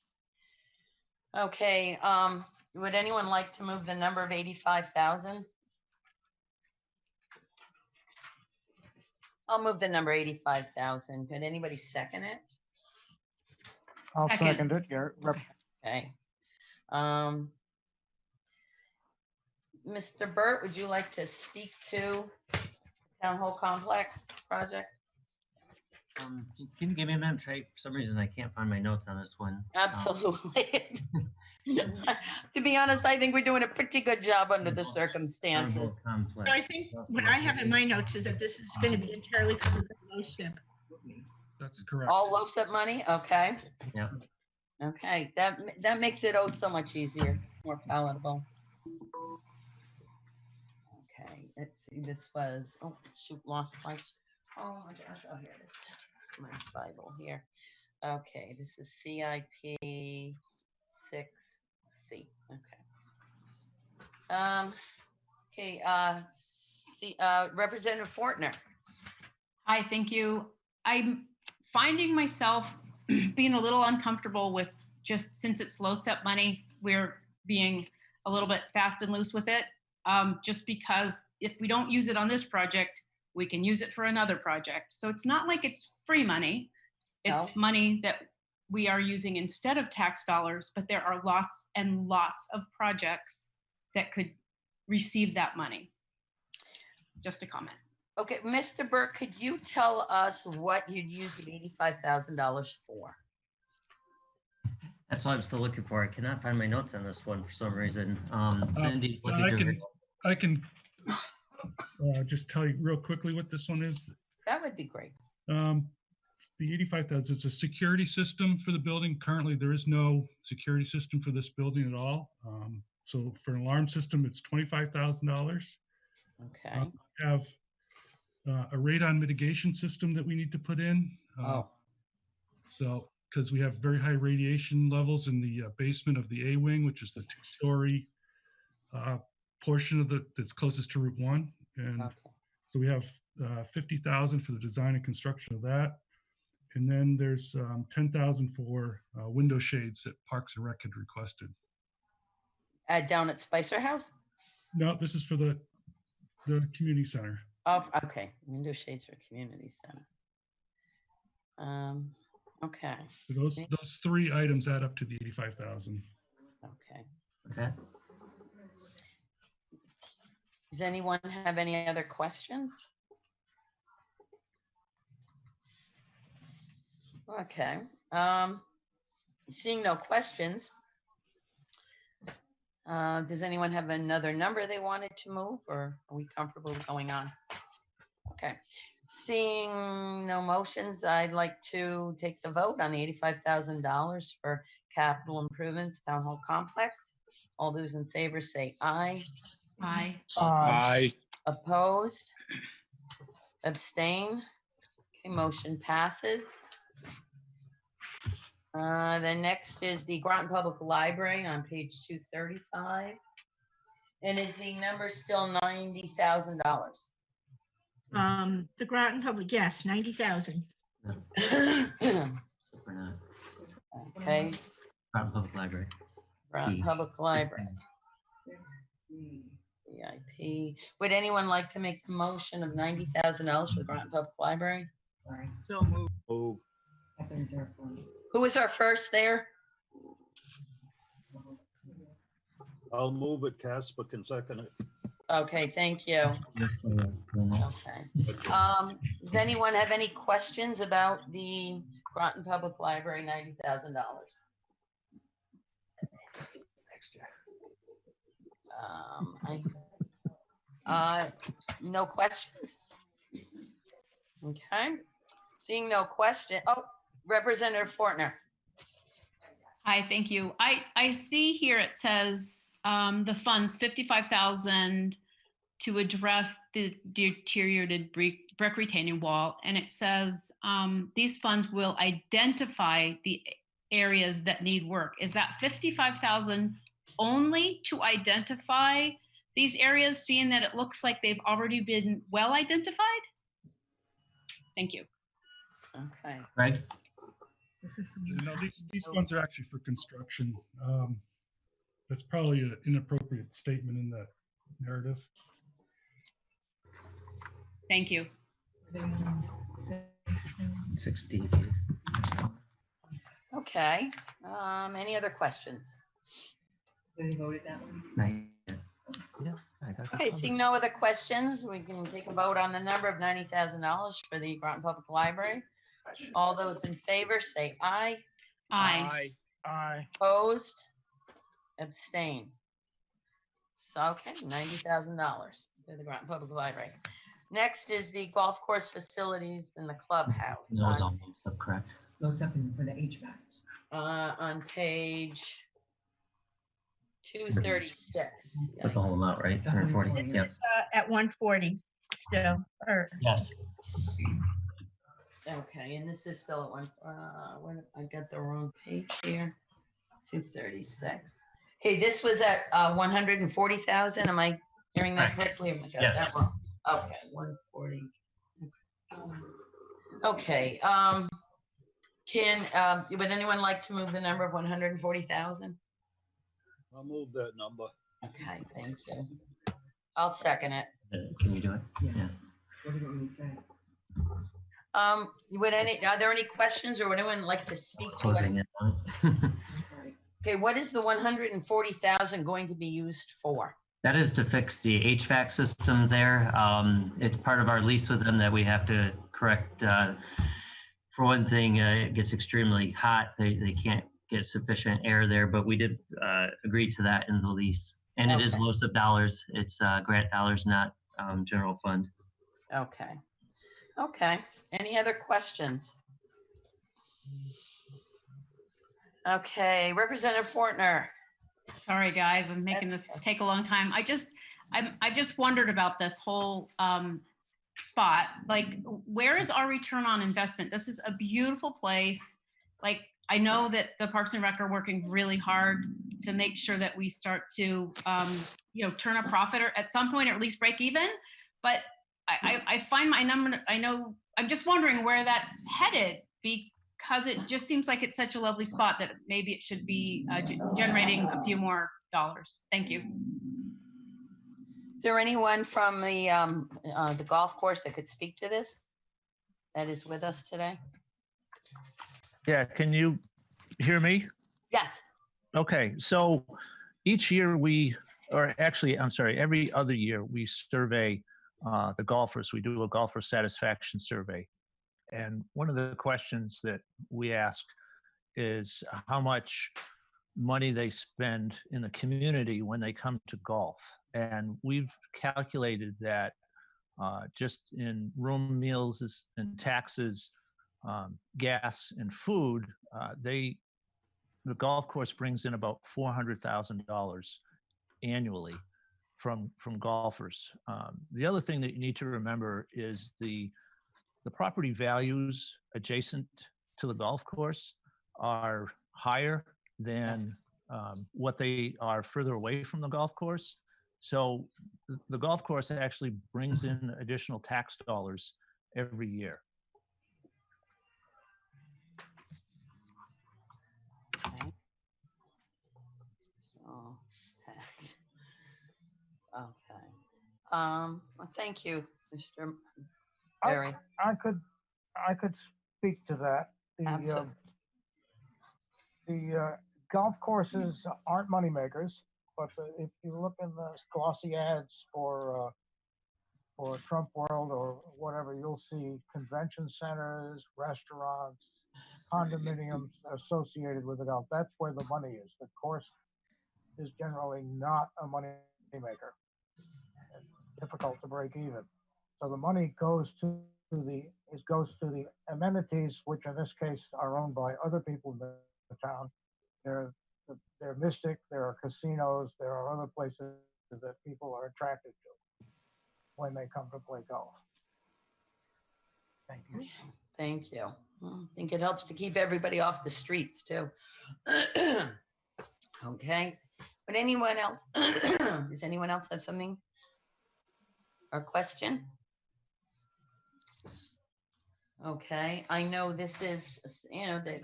Okay. Would anyone like to move the number of 85,000? I'll move the number 85,000. Could anybody second it? I'll second it, Garrett. Okay. Mr. Burt, would you like to speak to Town Hall Complex project? Can you give me a minute? For some reason, I can't find my notes on this one. Absolutely. To be honest, I think we're doing a pretty good job under the circumstances. So I think what I have in my notes is that this is going to be entirely covered by LoSiP. That's correct. All LoSiP money? Okay. Yeah. Okay, that makes it so much easier, more palatable. Okay, let's see, this was, oh, shoot, lost my, oh my gosh, oh, here it is. My Bible here. Okay, this is CIP 6C. Okay. Representative Fortner. Hi, thank you. I'm finding myself being a little uncomfortable with, just since it's LoSiP money, we're being a little bit fast and loose with it. Just because if we don't use it on this project, we can use it for another project. So it's not like it's free money. It's money that we are using instead of tax dollars, but there are lots and lots of projects that could receive that money. Just a comment. Okay, Mr. Burt, could you tell us what you'd use the $85,000 for? That's what I'm still looking for. I cannot find my notes on this one for some reason. Cindy's looking I can just tell you real quickly what this one is. That would be great. The 85,000 is a security system for the building. Currently, there is no security system for this building at all. So for an alarm system, it's $25,000. Okay. We have a radon mitigation system that we need to put in. So, because we have very high radiation levels in the basement of the A wing, which is the two-story portion of that's closest to Route 1. And so we have 50,000 for the design and construction of that. And then there's 10,000 for window shades that Parks and Rec had requested. Down at Spicer House? No, this is for the community center. Oh, okay. Window shades for community center. Okay. So those three items add up to the 85,000. Okay. What's that? Does anyone have any other questions? Okay. Seeing no questions, does anyone have another number they wanted to move, or are we comfortable going on? Okay. Seeing no motions, I'd like to take the vote on the $85,000 for capital improvements, Town Hall Complex. All those in favor say aye. Aye. Aye. Opposed? Abstain? Okay, motion passes. The next is the Groton Public Library on page 235. And is the number still $90,000? The Groton Public, yes, 90,000. Okay. Groton Public Library. Groton Public Library. VIP. Would anyone like to make the motion of $90,000 for the Groton Public Library? So move. Who was our first there? I'll move it. Casper can second it. Okay, thank you. Okay. Does anyone have any questions about the Groton Public Library $90,000? No questions? Okay. Seeing no question. Oh, Representative Fortner. Hi, thank you. I see here it says the funds, 55,000 to address the deteriorated brick retaining wall. And it says these funds will identify the areas that need work. Is that 55,000 only to identify these areas, seeing that it looks like they've already been well identified? Thank you. Okay. Right. No, these funds are actually for construction. That's probably an inappropriate statement in the narrative. Thank you. 60. Okay. Any other questions? Okay, seeing no other questions, we can take a vote on the number of $90,000 for the Groton Public Library. All those in favor say aye. Aye. Aye. Opposed? Abstain. So, okay, $90,000 to the Groton Public Library. Next is the golf course facilities in the clubhouse. Those all mixed up, correct? Goes up in for the HVACs. On page 236. Put the whole amount, right? 140. Yep. At 140 still, or Yes. Okay, and this is still at one, I got the wrong page here. 236. Okay, this was at 140,000. Am I hearing that correctly? Or am I got Yes. that wrong? Okay, 140. Okay, would anyone like to move the number of 140,000? I'll move that number. Okay, thank you. I'll second it. Can you do it? Yeah. What do you want me to say? Are there any questions or would anyone like to speak to Closing it? it. Okay, what is the 140,000 going to be used for? That is to fix the HVAC system there. It's part of our lease with them that we have to correct. For one thing, it gets extremely hot. They can't get sufficient air there, but we did agree to that in the lease. And it is LOSIP dollars. It's grant dollars, not general fund. Okay. Okay. Any other questions? Okay, Representative Fortner. Sorry, guys, I'm making this take a long time. I just wondered about this whole spot. Like, where is our return on investment? This is a beautiful place. Like, I know that the Parks and Rec are working really hard to make sure that we start to, turn a profit or at some point, or at least break even. But I find my number, I'm just wondering where that's headed, because it just seems like it's such a lovely spot that maybe it should be generating a few more dollars. Thank you. Is there anyone from the golf course that could speak to this that is with us today? Yeah, can you hear me? Yes. Okay, so each year every other year we survey the golfers. We do a golfer satisfaction survey. And one of the questions that we ask is how much money they spend in the community when they come to golf. And we've calculated that just in room, meals, and taxes, gas and food, the golf course brings in about $400,000 annually from golfers. The other thing that you need to remember is the property values adjacent to the golf course are higher than what they are further away from the golf course. So the golf course actually brings in additional tax dollars every year. Okay. So, tax. Okay. Well, thank you, Mr. Barry. I could speak to that. Absolutely. The golf courses aren't moneymakers, but if you look in the glossy ads for Trump World or whatever, you'll see convention centers, restaurants, condominiums associated with the golf. That's where the money is. The course is generally not a money maker. It's difficult to break even. So the money goes to the amenities, which in this case are owned by other people in the town. They're Mystic, there are casinos, there are other places that people are attracted to when they come to play golf. Thank you. Thank you. Well, I think it helps to keep everybody off the streets too. Okay. Would anyone else, does anyone else have something or question? Okay, I know this is, that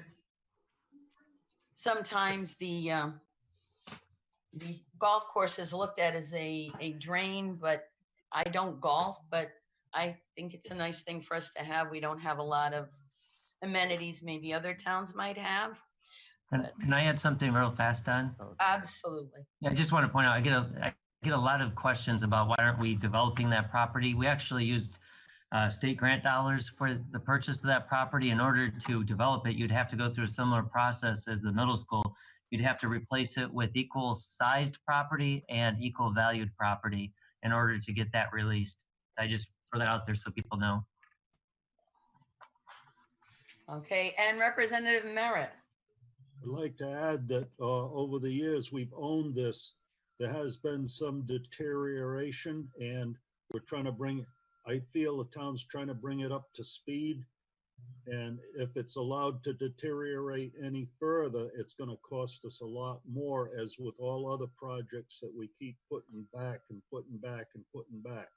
sometimes the golf course is looked at as a drain, but I don't golf, but I think it's a nice thing for us to have. We don't have a lot of amenities maybe other towns might have. Can I add something real fast, Don? Absolutely. Yeah, I just want to point out, I get a lot of questions about why aren't we developing that property? We actually used state grant dollars for the purchase of that property. In order to develop it, you'd have to go through a similar process as the middle school. You'd have to replace it with equal sized property and equal valued property in order to get that released. I just throw that out there so people know. Okay, and Representative Merritt. I'd like to add that over the years we've owned this. There has been some deterioration, and we're trying to bring, I feel the town's trying to bring it up to speed. And if it's allowed to deteriorate any further, it's going to cost us a lot more, as with all other projects that we keep putting back and putting back and putting back.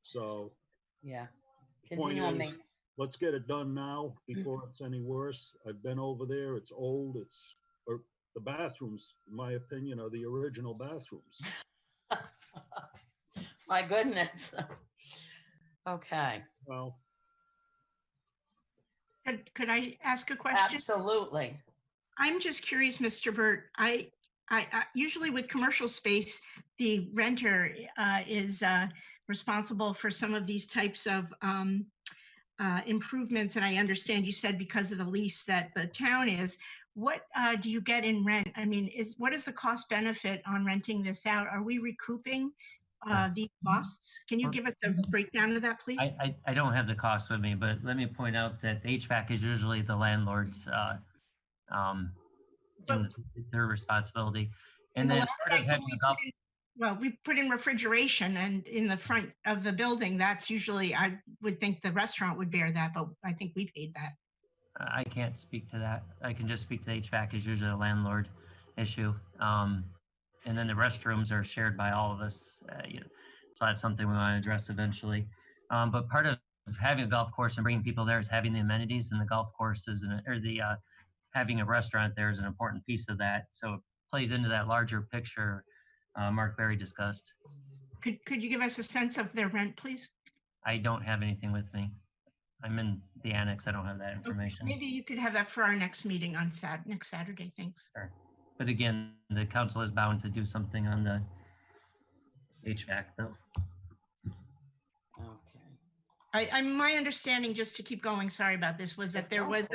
So yeah, point is, let's get it done now before it's any worse. I've been over there. It's old. Or the bathrooms, in my opinion, are the original bathrooms. My goodness. Okay. Well, could I ask a question? Absolutely. I'm just curious, Mr. Burt. I usually with commercial space, the renter is responsible for some of these types of improvements. And I understand you said because of the lease that the town is. What do you get in rent? I mean, what is the cost benefit on renting this out? Are we recouping the costs? Can you give us a breakdown of that, please? I don't have the cost with me, but let me point out that the HVAC is usually the landlord's their responsibility. And then part of having we put in refrigeration, and in the front of the building, that's usually, I would think the restaurant would bear that, but I think we paid that. I can't speak to that. I can just speak to HVAC is usually a landlord issue. And then the restrooms are shared by all of us. So that's something we want to address eventually. But part of having a golf course and bringing people there is having the amenities, and the golf courses having a restaurant there is an important piece of that. So it plays into that larger picture Mark Berry discussed. Could you give us a sense of their rent, please? I don't have anything with me. I'm in the annex. I don't have that information. Okay. Maybe you could have that for our next meeting on next Saturday. Thanks. Sure. But again, the council is bound to do something on the HVAC bill. Okay. My understanding, just to keep going, sorry about this, was that there was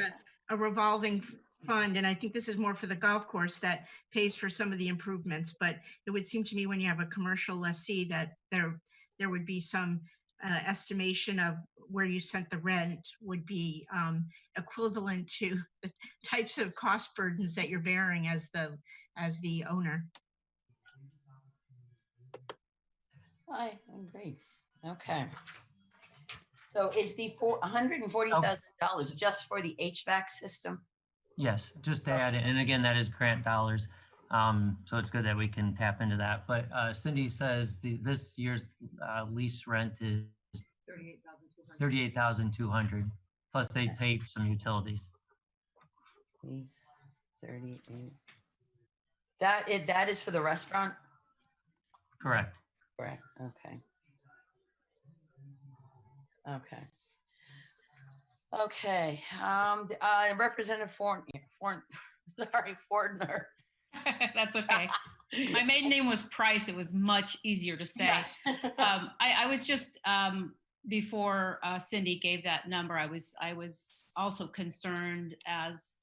a revolving fund, and I think this is more for the golf course, that pays for some of the improvements. But it would seem to me when you have a commercial lessee that there would be some estimation of where you sent the rent would be equivalent to the types of cost burdens that you're bearing as the owner. I agree. Okay. So is the $140,000 just for the HVAC system? Yes, just to add it. And again, that is grant dollars. So it's good that we can tap into that. But Cindy says this year's lease rent is $38,200. Plus they pay for some utilities. Lease 38. That is for the restaurant? Correct. Correct. Okay. Okay. Okay. Representative Fortner. That's okay. My maiden name was Price. It was much easier to say. Yes. I was just before Cindy gave that number, I was also concerned as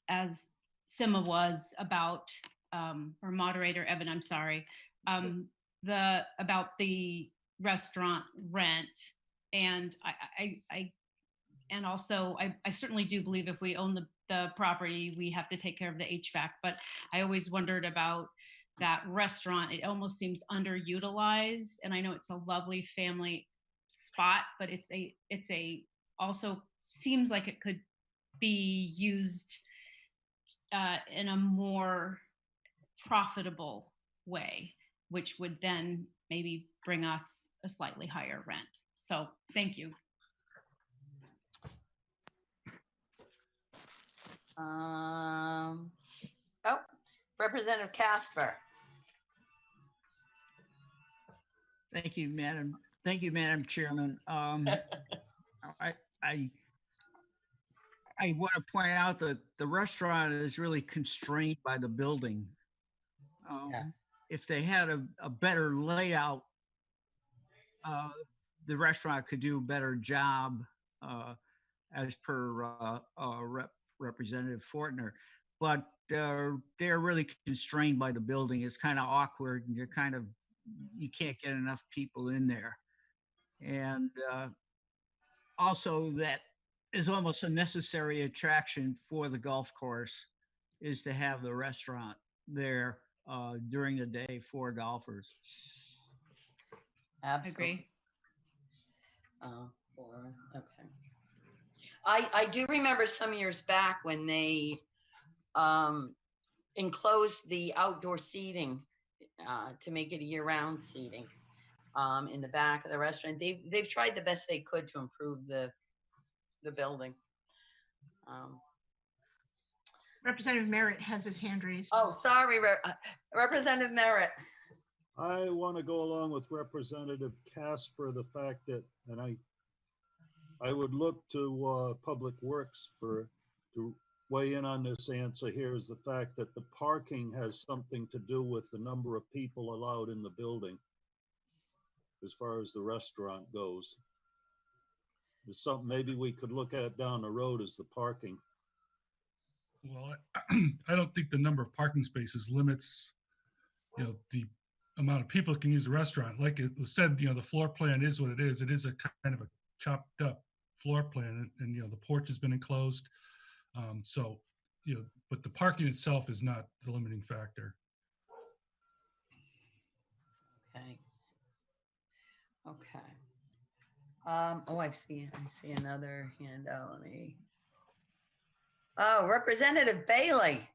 Sima was about, or moderator Evan, I'm sorry, about the restaurant rent. And I certainly do believe if we own the property, we have to take care of the HVAC, but I always wondered about that restaurant. It almost seems underutilized, and I know it's a lovely family spot, but it's also seems like it could be used in a more profitable way, which would then maybe bring us a slightly higher rent. So thank you. Oh, Representative Casper. Thank you, Madam. Thank you, Madam Chairman. I want to point out that the restaurant is really constrained by the building. If they had a better layout, the restaurant could do a better job, as per Representative Fortner. But they're really constrained by the building. It's kind of awkward, and you can't get enough people in there. And also, that is almost a necessary attraction for the golf course, is to have the restaurant there during the day for golfers. Absolutely. Okay. I do remember some years back when they enclosed the outdoor seating to make it a year-round seating in the back of the restaurant. They've tried the best they could to improve the building. Representative Merritt has his hand raised. Oh, sorry, Representative Merritt. I want to go along with Representative Casper, the fact that, and I would look to Public Works to weigh in on this answer here, is the fact that the parking has something to do with the number of people allowed in the building as far as the restaurant goes. There's something maybe we could look at down the road, as the parking. Well, I don't think the number of parking spaces limits, the amount of people that can use the restaurant. Like it was said, the floor plan is what it is. It is a kind of a chopped up floor plan, and the porch has been enclosed. But the parking itself is not the limiting factor. Okay. Okay. I see another handout. Let me. Oh, Representative Bailey.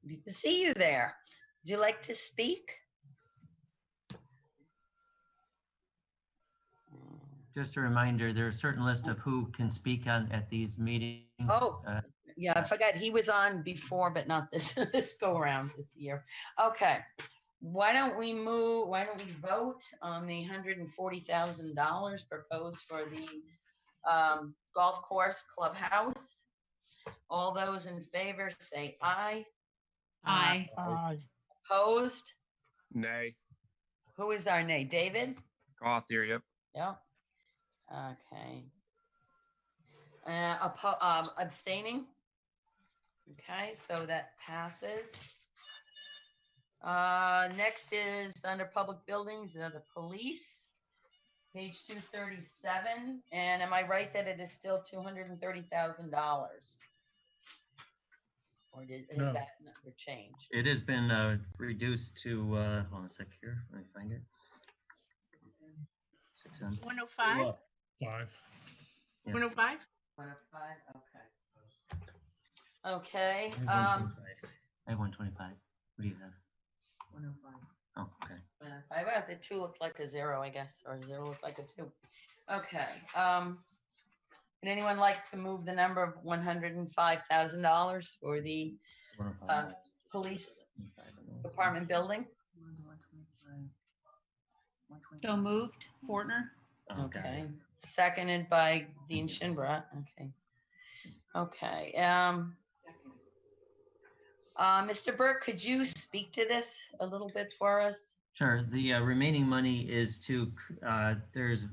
Good to see you there. Would you like to speak? Just a reminder, there's a certain list of who can speak at these meetings. Oh, yeah, I forgot he was on before, but not this go around this year. Okay. Why don't we vote on the $140,000 proposed for the golf course clubhouse? All those in favor say aye. Aye. Opposed? Nay. Who is our nay? David? Gothier, yep. Yep. Okay. Abstaining? Okay, so that passes. Next is under public buildings, the police, page 237. And am I right that it is still $230,000? Or has that number changed? It has been reduced to, hold on a sec here, let me find it. 105? 5. 105? 105, okay. Okay. I have 125. What do you have? 105. Oh, okay. 105. The 2 looked like a 0, I guess, or 0 looked like a 2. Okay. Would anyone like to move the number of $105,000 for the police department building? So moved, Fortner. Okay. Seconded by Dean Shinbrat. Okay. Okay. Mr. Burt, could you speak to this a little bit for us? Sure. The remaining money is to, there's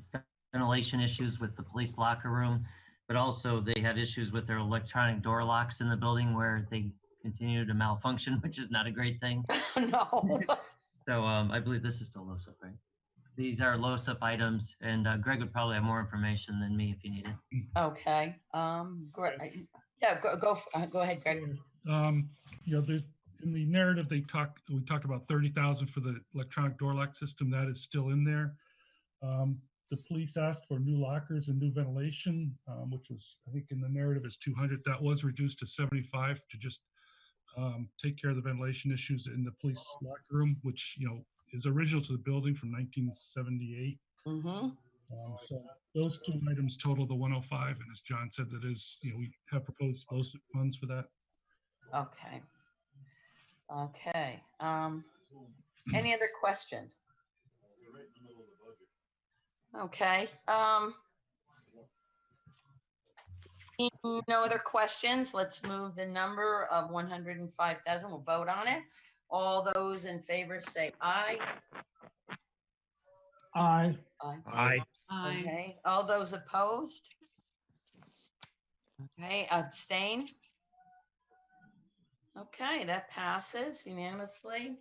ventilation issues with the police locker room, but also they have issues with their electronic door locks in the building where they continue to malfunction, which is not a great thing. No. So I believe this is still LOSUP, right? These are LOSUP items, and Greg would probably have more information than me if you need it. Okay. Great. Yeah, go ahead, Greg. There's, in the narrative, we talked about 30,000 for the electronic door lock system. That is still in there. The police asked for new lockers and new ventilation, which was, I think in the narrative is 200. That was reduced to 75 to just take care of the ventilation issues in the police locker room, which, is original to the building from 1978. Mm-hmm. So those two items total the 105, and as John said, that is, we have proposed funds for that. Okay. Okay. Any other questions? Okay. No other questions. Let's move the number of 105,000. We'll vote on it. All those in favor say aye. Aye. Aye. Okay. All those opposed? Okay. Abstain? Okay, that passes unanimously.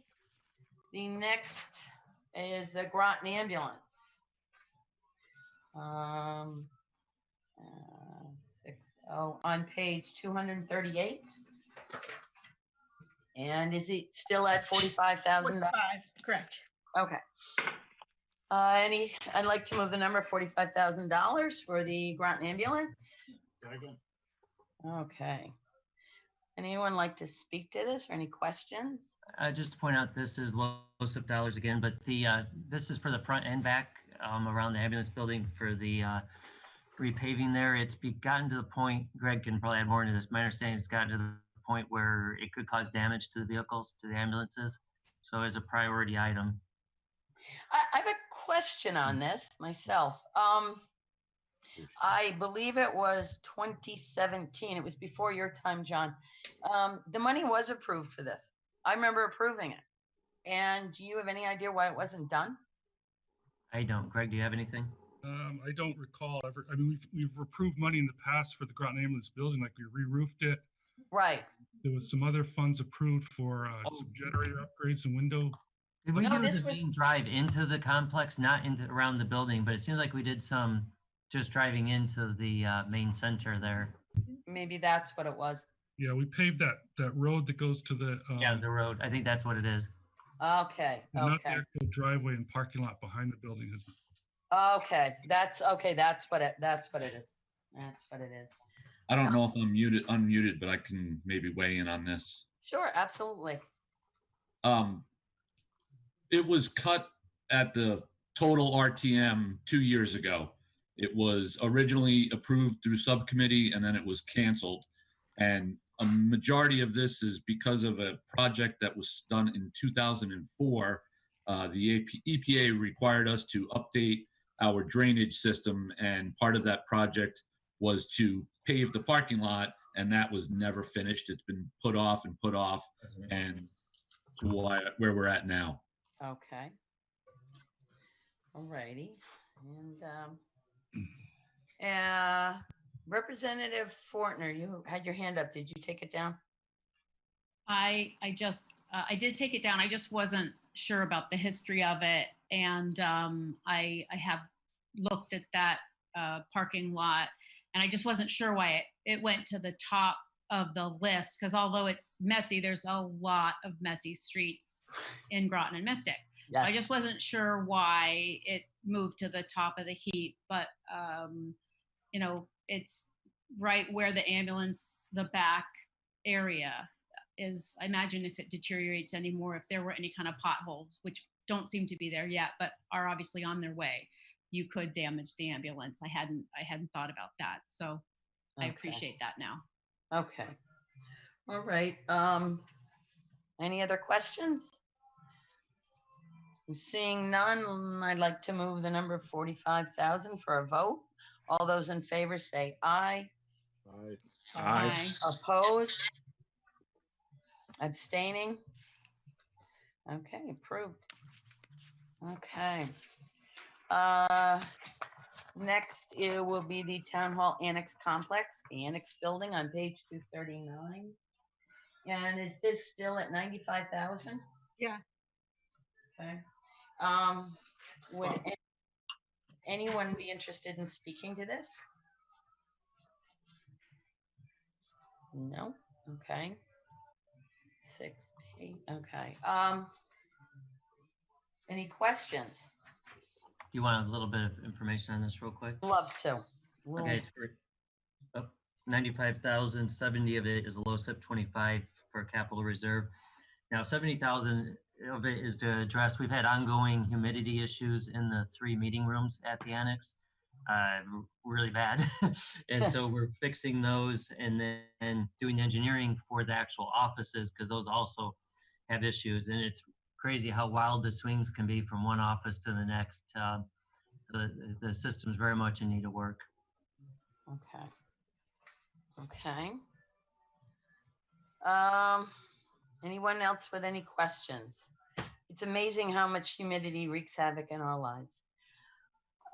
The next is the Groton ambulance. 60 on page 238. And is it still at $45,000? Correct. Okay. I'd like to move the number $45,000 for the Groton ambulance. Okay. Anyone like to speak to this or any questions? Just to point out, this is LoSiP dollars again, but this is for the front and back around the ambulance building for the repaving there. It's gotten to the point, Greg can probably add more into this. My understanding it's gotten to the point where it could cause damage to the vehicles, to the ambulances. So as a priority item. I have a question on this myself. I believe it was 2017. It was before your time, John. The money was approved for this. I remember approving it. And do you have any idea why it wasn't done? I don't. Greg, do you have anything? I don't recall ever. I mean, we've approved money in the past for the Groton ambulance building, like we re-roofed it. Right. There was some other funds approved for some generator upgrades and window. Did we use the main drive into the complex, not into around the building? But it seems like we did some just driving into the main center there. Maybe that's what it was. Yeah, we paved that road that goes to the the road. I think that's what it is. Okay. Not the actual driveway and parking lot behind the building. Okay. That's what it is. That's what it is. I don't know if I'm unmuted, but I can maybe weigh in on this. Sure, absolutely. It was cut at the total RTM 2 years ago. It was originally approved through subcommittee and then it was canceled. And a majority of this is because of a project that was done in 2004. The EPA required us to update our drainage system, and part of that project was to pave the parking lot, and that was never finished. It's been put off, and to where we're at now. Okay. All righty. And Representative Fortner, you had your hand up. Did you take it down? I did take it down. I just wasn't sure about the history of it. And I have looked at that parking lot, and I just wasn't sure why it went to the top of the list, because although it's messy, there's a lot of messy streets in Groton and Mystic. Yes. I just wasn't sure why it moved to the top of the heap, but it's right where the ambulance, the back area is. I imagine if it deteriorates anymore, if there were any kind of potholes, which don't seem to be there yet, but are obviously on their way, you could damage the ambulance. I hadn't thought about that. So I appreciate that now. Okay. All right. Any other questions? Seeing none, I'd like to move the number 45,000 for a vote. All those in favor say aye. Aye. Aye. Opposed? Abstaining? Okay, approved. Okay. Next, it will be the Town Hall Annex Complex, the Annex Building on page 239. And is this still at 95,000? Yeah. Okay. Would anyone be interested in speaking to this? No? Okay. 6, 8, okay. Any questions? Do you want a little bit of information on this real quick? Love to. Okay, it's for 95,070 of it is a LoSiP 25 for capital reserve. Now, 70,000 of it is to address, we've had ongoing humidity issues in the 3 meeting rooms at the annex, really bad. And so we're fixing those and then doing engineering for the actual offices, because those also have issues. And it's crazy how wild the swings can be from one office to the next. The system's very much in need of work. Okay. Okay. Anyone else with any questions? It's amazing how much humidity wreaks havoc in our lives.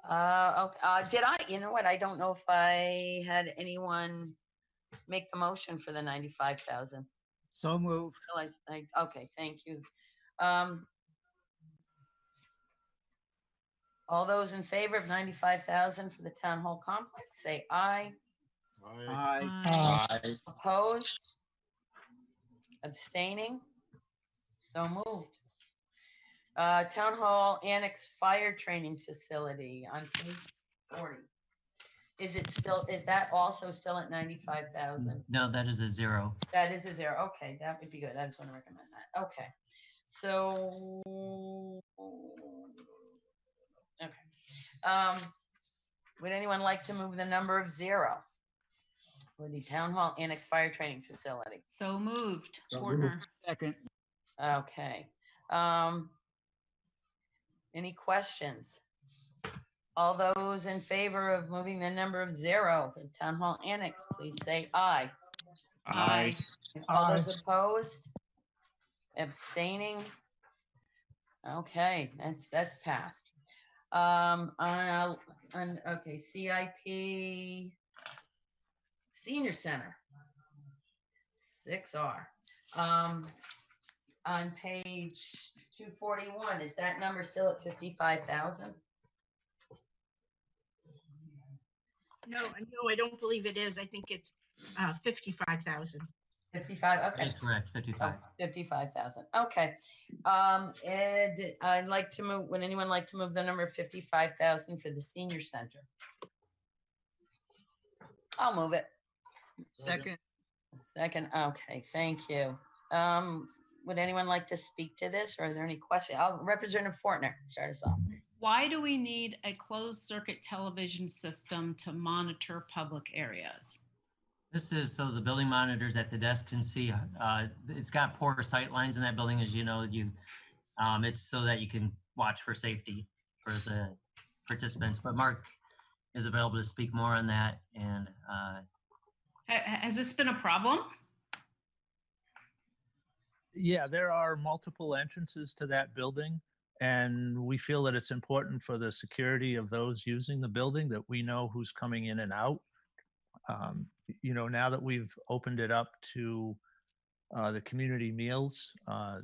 Did I, you know what? I don't know if I had anyone make the motion for the 95,000. So moved. Okay, thank you. All those in favor of 95,000 for the town hall complex, say aye. Aye. Aye. Opposed? Abstaining? So moved. Town hall annex fire training facility on page 40. Is that also still at 95,000? No, that is a 0. That is a 0. Okay, that would be good. I just want to recommend that. Okay. So, okay. Would anyone like to move the number of 0 for the town hall annex fire training facility? So moved. Corner. Second. Okay. Any questions? All those in favor of moving the number of 0 for the town hall annex, please say aye. Aye. All those opposed? Abstaining? Okay, that's passed. Okay, CIP Senior Center, 6R. On page 241, is that number still at 55,000? No, I don't believe it is. I think it's 55,000. 55, okay. That is correct, 55. 55,000, okay. Ed, I'd like to move, would anyone like to move the number 55,000 for the senior center? I'll move it. Second. Second, okay, thank you. Would anyone like to speak to this, or are there any questions? Representative Fortner, start us off. Why do we need a closed circuit television system to monitor public areas? This is so the building monitors at the desk can see. It's got poor sight lines in that building, as you know. It's so that you can watch for safety for the participants. But Mark is available to speak more on that. And Has this been a problem? Yeah, there are multiple entrances to that building, and we feel that it's important for the security of those using the building that we know who's coming in and out. Now that we've opened it up to the community meals,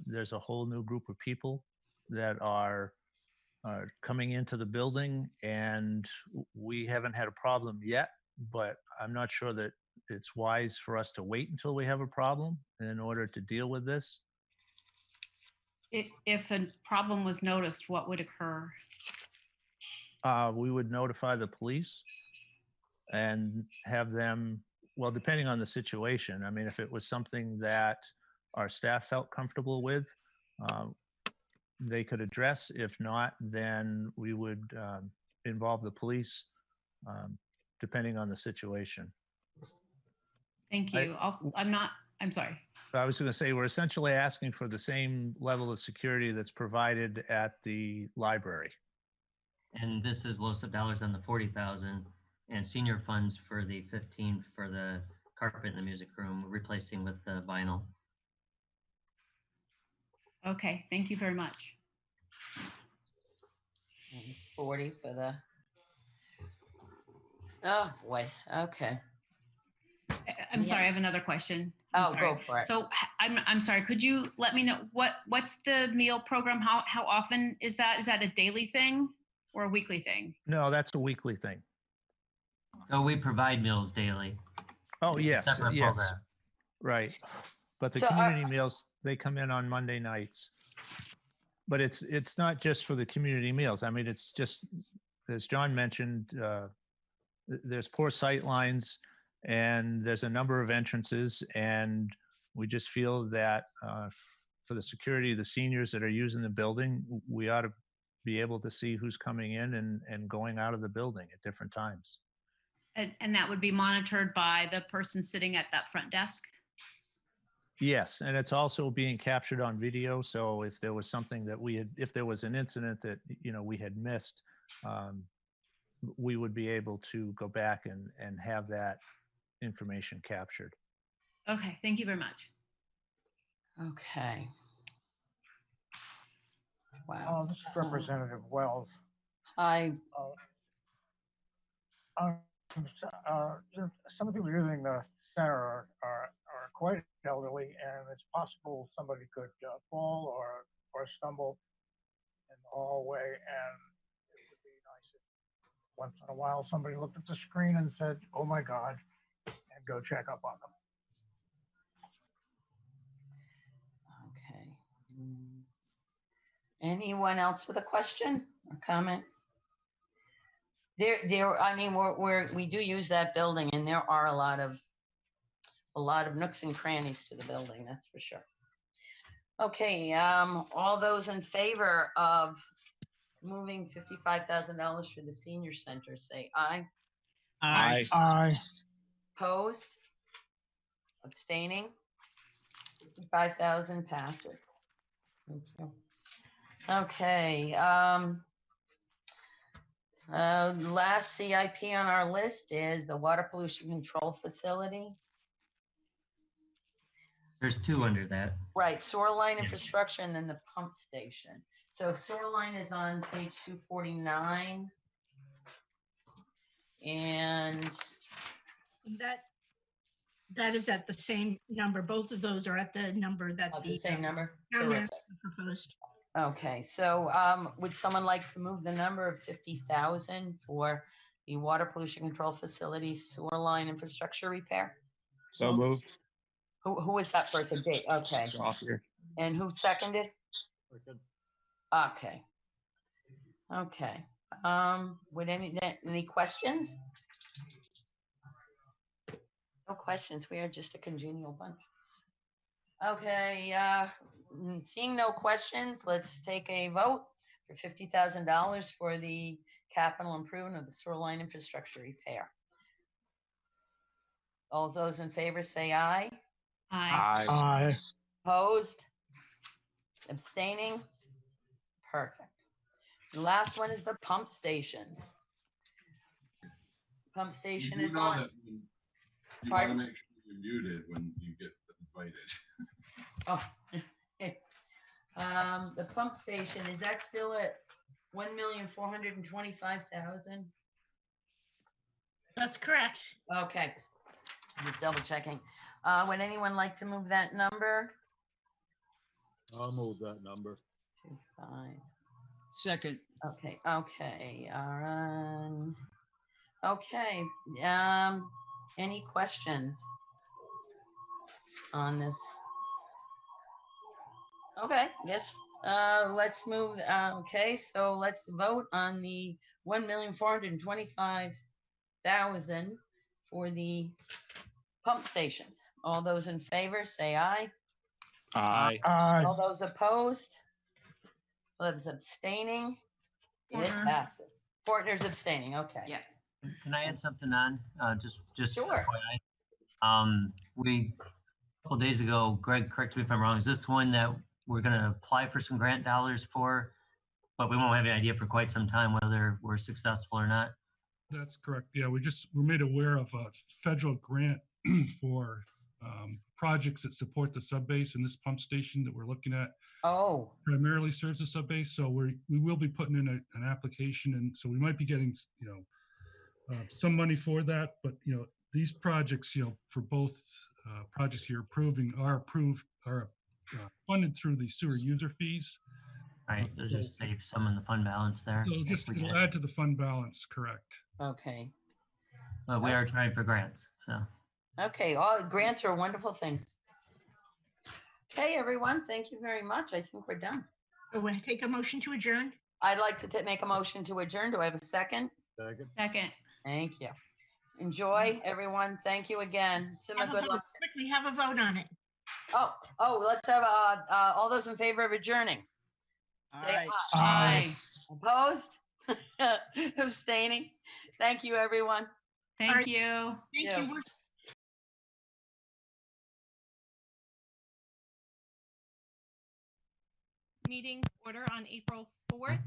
there's a whole new group of people that are coming into the building, and we haven't had a problem yet, but I'm not sure that it's wise for us to wait until we have a problem in order to deal with this. If a problem was noticed, what would occur? We would notify the police and have them, well, depending on the situation. I mean, if it was something that our staff felt comfortable with, they could address. If not, then we would involve the police, depending on the situation. Thank you. I'm sorry. I was going to say, we're essentially asking for the same level of security that's provided at the library. And this is loss of dollars on the 40,000 and senior funds for the 15 for the carpet in the music room, replacing with the vinyl. Okay, thank you very much. 40 for the, oh boy, okay. I'm sorry, I have another question. Oh, go for it. So I'm sorry, could you let me know what's the meal program? How often is that? Is that a daily thing or a weekly thing? No, that's a weekly thing. So we provide meals daily. Oh, yes, Separate yes, program. right. But the So, community meals, they come in on Monday nights. But it's not just for the community meals. I mean, it's just, as John mentioned, there's poor sight lines and there's a number of entrances, and We just feel that for the security of the seniors that are using the building, we ought to be able to see who's coming in and going out of the building at different times. And that would be monitored by the person sitting at that front desk? Yes, and it's also being captured on video. So if there was something that if there was an incident that, we had missed, we would be able to go back and have that information captured. Okay, thank you very much. Okay. Wow. This is Representative Wells. Hi. Some people using the center are quite elderly, and it's possible somebody could fall or stumble in the hallway, and it would be nice if once in a while somebody looked at the screen and said, "Oh my God," and go check up on them. Okay. Anyone else with a question or comment? I mean, we do use that building, and there are a lot of nooks and crannies to the building, that's for sure. Okay, all those in favor of moving $55,000 for the senior center, say aye. Aye. Aye. Opposed? Abstaining? 55,000 passes. Thank you. Okay, last CIP on our list is the water pollution control facility. There's two under that. Right, sewer line infrastructure and then the pump station. So sewer line is on page 249. And that is at the same number. Both of those are at the number that the same number. town manager Terrific. proposed. Okay, so would someone like to move the number of 50,000 for the water pollution control facility sewer line infrastructure repair? So moved. Who was that person? Dave? Okay. Gothier. And who seconded? Okay. Okay. Would any questions? No questions. We are just a congenial bunch. Okay. Seeing no questions, let's take a vote for $50,000 for the capital improvement of the sewer line infrastructure repair. All those in favor say aye. Aye. Aye. Opposed? Abstaining? Perfect. The last one is the pump stations. Pump station is on. That you want to make sure you're muted when you get invited. Oh, the pump station, is that still at 1,425,000? That's correct. Okay, just double checking. Would anyone like to move that number? I'll move that number. 25. Second. Okay, okay, okay. Any questions on this? Okay, yes. Let's move. Okay, so let's vote on the 1,425,000 for the pump stations. All those in favor, say aye. Aye. Aye. All those opposed? All those abstaining? It Portner. passes. Portner's abstaining, okay. Yeah. Can I add something on? Just Sure. FYI. A couple days ago, Greg, correct me if I'm wrong, is this one that we're going to apply for some grant dollars for, but we won't have any idea for quite some time whether we're successful or not? That's correct. Yeah, we're made aware of a federal grant for projects that support the subbase, and this pump station that we're looking at primarily serves the subbase. So we will be putting in an application, and so we might be getting some money for that. But these projects, for both projects you're approving are funded through the sewer user fees. Right, they'll just save some in the fund balance there. So it'll add to the fund balance, correct? Okay. But we are trying for grants, so. Okay, all grants are wonderful things. Okay, everyone, thank you very much. I think we're done. Want to take a motion to adjourn? I'd like to make a motion to adjourn. Do I have a second? Second. Second. Thank you. Enjoy, everyone. Thank you again. Sima, good luck. Quickly have a vote on it. Let's have all those in favor of adjourning. Say Aye. Opposed? Abstaining? Thank you, everyone. Thank you. Thank you. We're Meeting order on April 4th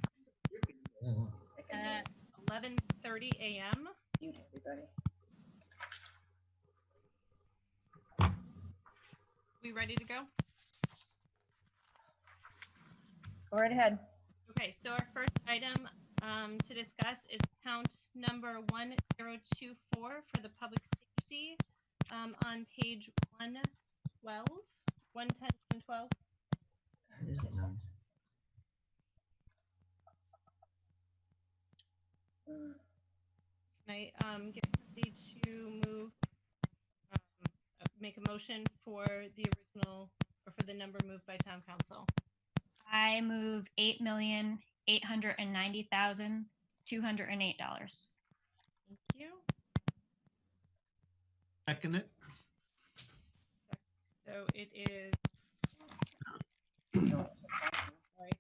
at 11:30 a.m. We ready to go? Go right ahead. Okay, so our first item to discuss is account number 1024 for the public safety on page 112, 110, 112. Can I get somebody to move, make a motion for the original or for the number moved by town council? I move $8,890,208. Thank you. Second it. So it is. Sorry.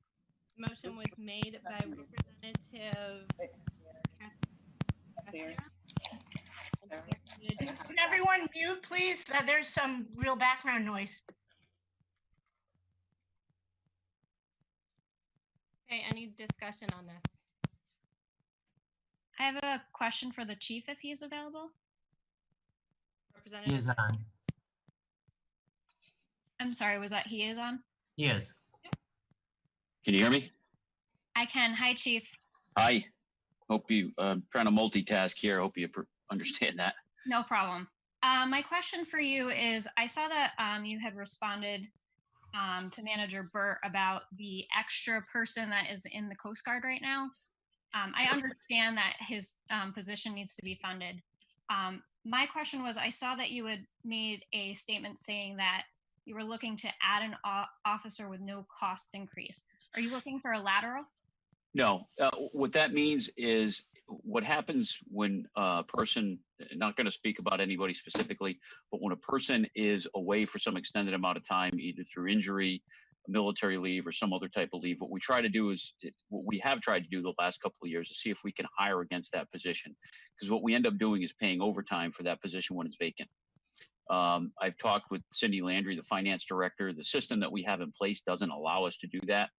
Motion was made by Representative. Can everyone mute, please? There's some real background noise. Okay, any discussion on this? I have a question for the chief if he's available. He is on. I'm sorry, was that he is on? He is. Can you hear me? I can. Hi, chief. Hi. Hope you, trying to multitask here. Hope you understand that. No problem. My question for you is, I saw that you had responded to Manager Burt about the extra person that is in the Coast Guard right now. I understand that his position needs to be funded. My question was, I saw that you had made a statement saying that you were looking to add an officer with no cost increase. Are you looking for a lateral? No, what that means is what happens when a person, not going to speak about anybody specifically, but when a person is away for some extended amount of time, either through injury, military leave, or some other type of leave, what we try to do is, what we have tried to do the last couple of years is see if we can hire against that position. Because what we end up doing is paying overtime for that position when it's vacant. I've talked with Cindy Landry, the finance director. The system that we have in place doesn't allow us to do that.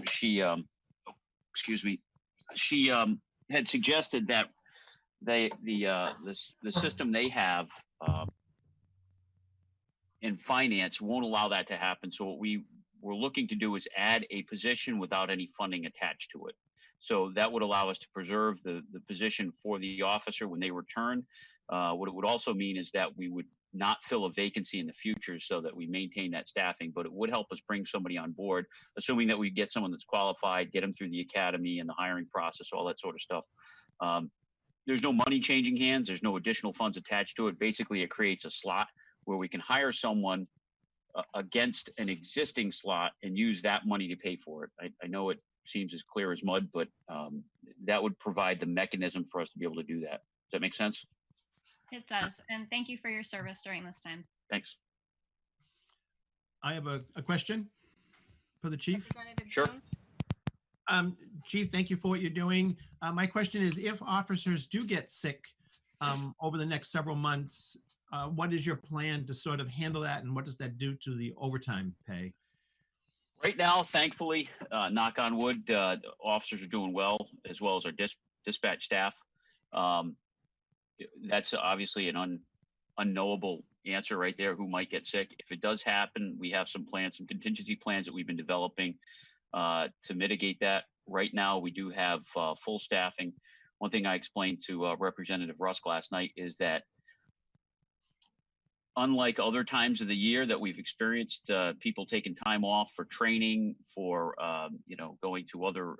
She had suggested that the system they have in finance won't allow that to happen. So what we were looking to do is add a position without any funding attached to it. So that would allow us to preserve the position for the officer when they return. What it would also mean is that we would not fill a vacancy in the future so that we maintain that staffing, but it would help us bring somebody on board, assuming that we get someone that's qualified, get them through the academy and the hiring process, all that sort of stuff. There's no money changing hands. There's no additional funds attached to it. Basically, it creates a slot where we can hire someone against an existing slot and use that money to pay for it. I know it seems as clear as mud, but that would provide the mechanism for us to be able to do that. Does that make sense? It does. And thank you for your service during this time. Thanks. I have a question for the chief. Sure. Chief, thank you for what you're doing. My question is, if officers do get sick over the next several months, what is your plan to sort of handle that, and what does that do to the overtime pay? Right now, thankfully, knock on wood, officers are doing well as our dispatch staff. That's obviously an unknowable answer right there, who might get sick. If it does happen, we have some plans, some contingency plans that we've been developing to mitigate that. Right now, we do have full staffing. One thing I explained to Representative Rusk last night is that unlike other times of the year that we've experienced people taking time off for training, for going to other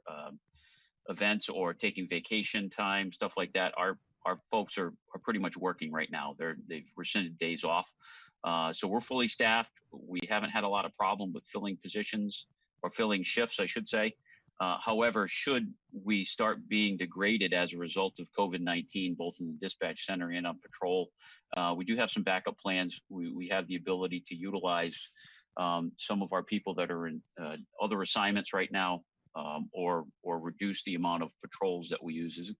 events or taking vacation time, stuff like that, our folks are pretty much working right now. They've rescinded days off. So we're fully staffed. We haven't had a lot of problem with filling positions or filling shifts, I should say. However, should we start being degraded as a result of COVID-19, both in the dispatch center and on patrol, we do have some backup plans. We have the ability to utilize some of our people that are in other assignments right now, or reduce the amount of patrols that we use.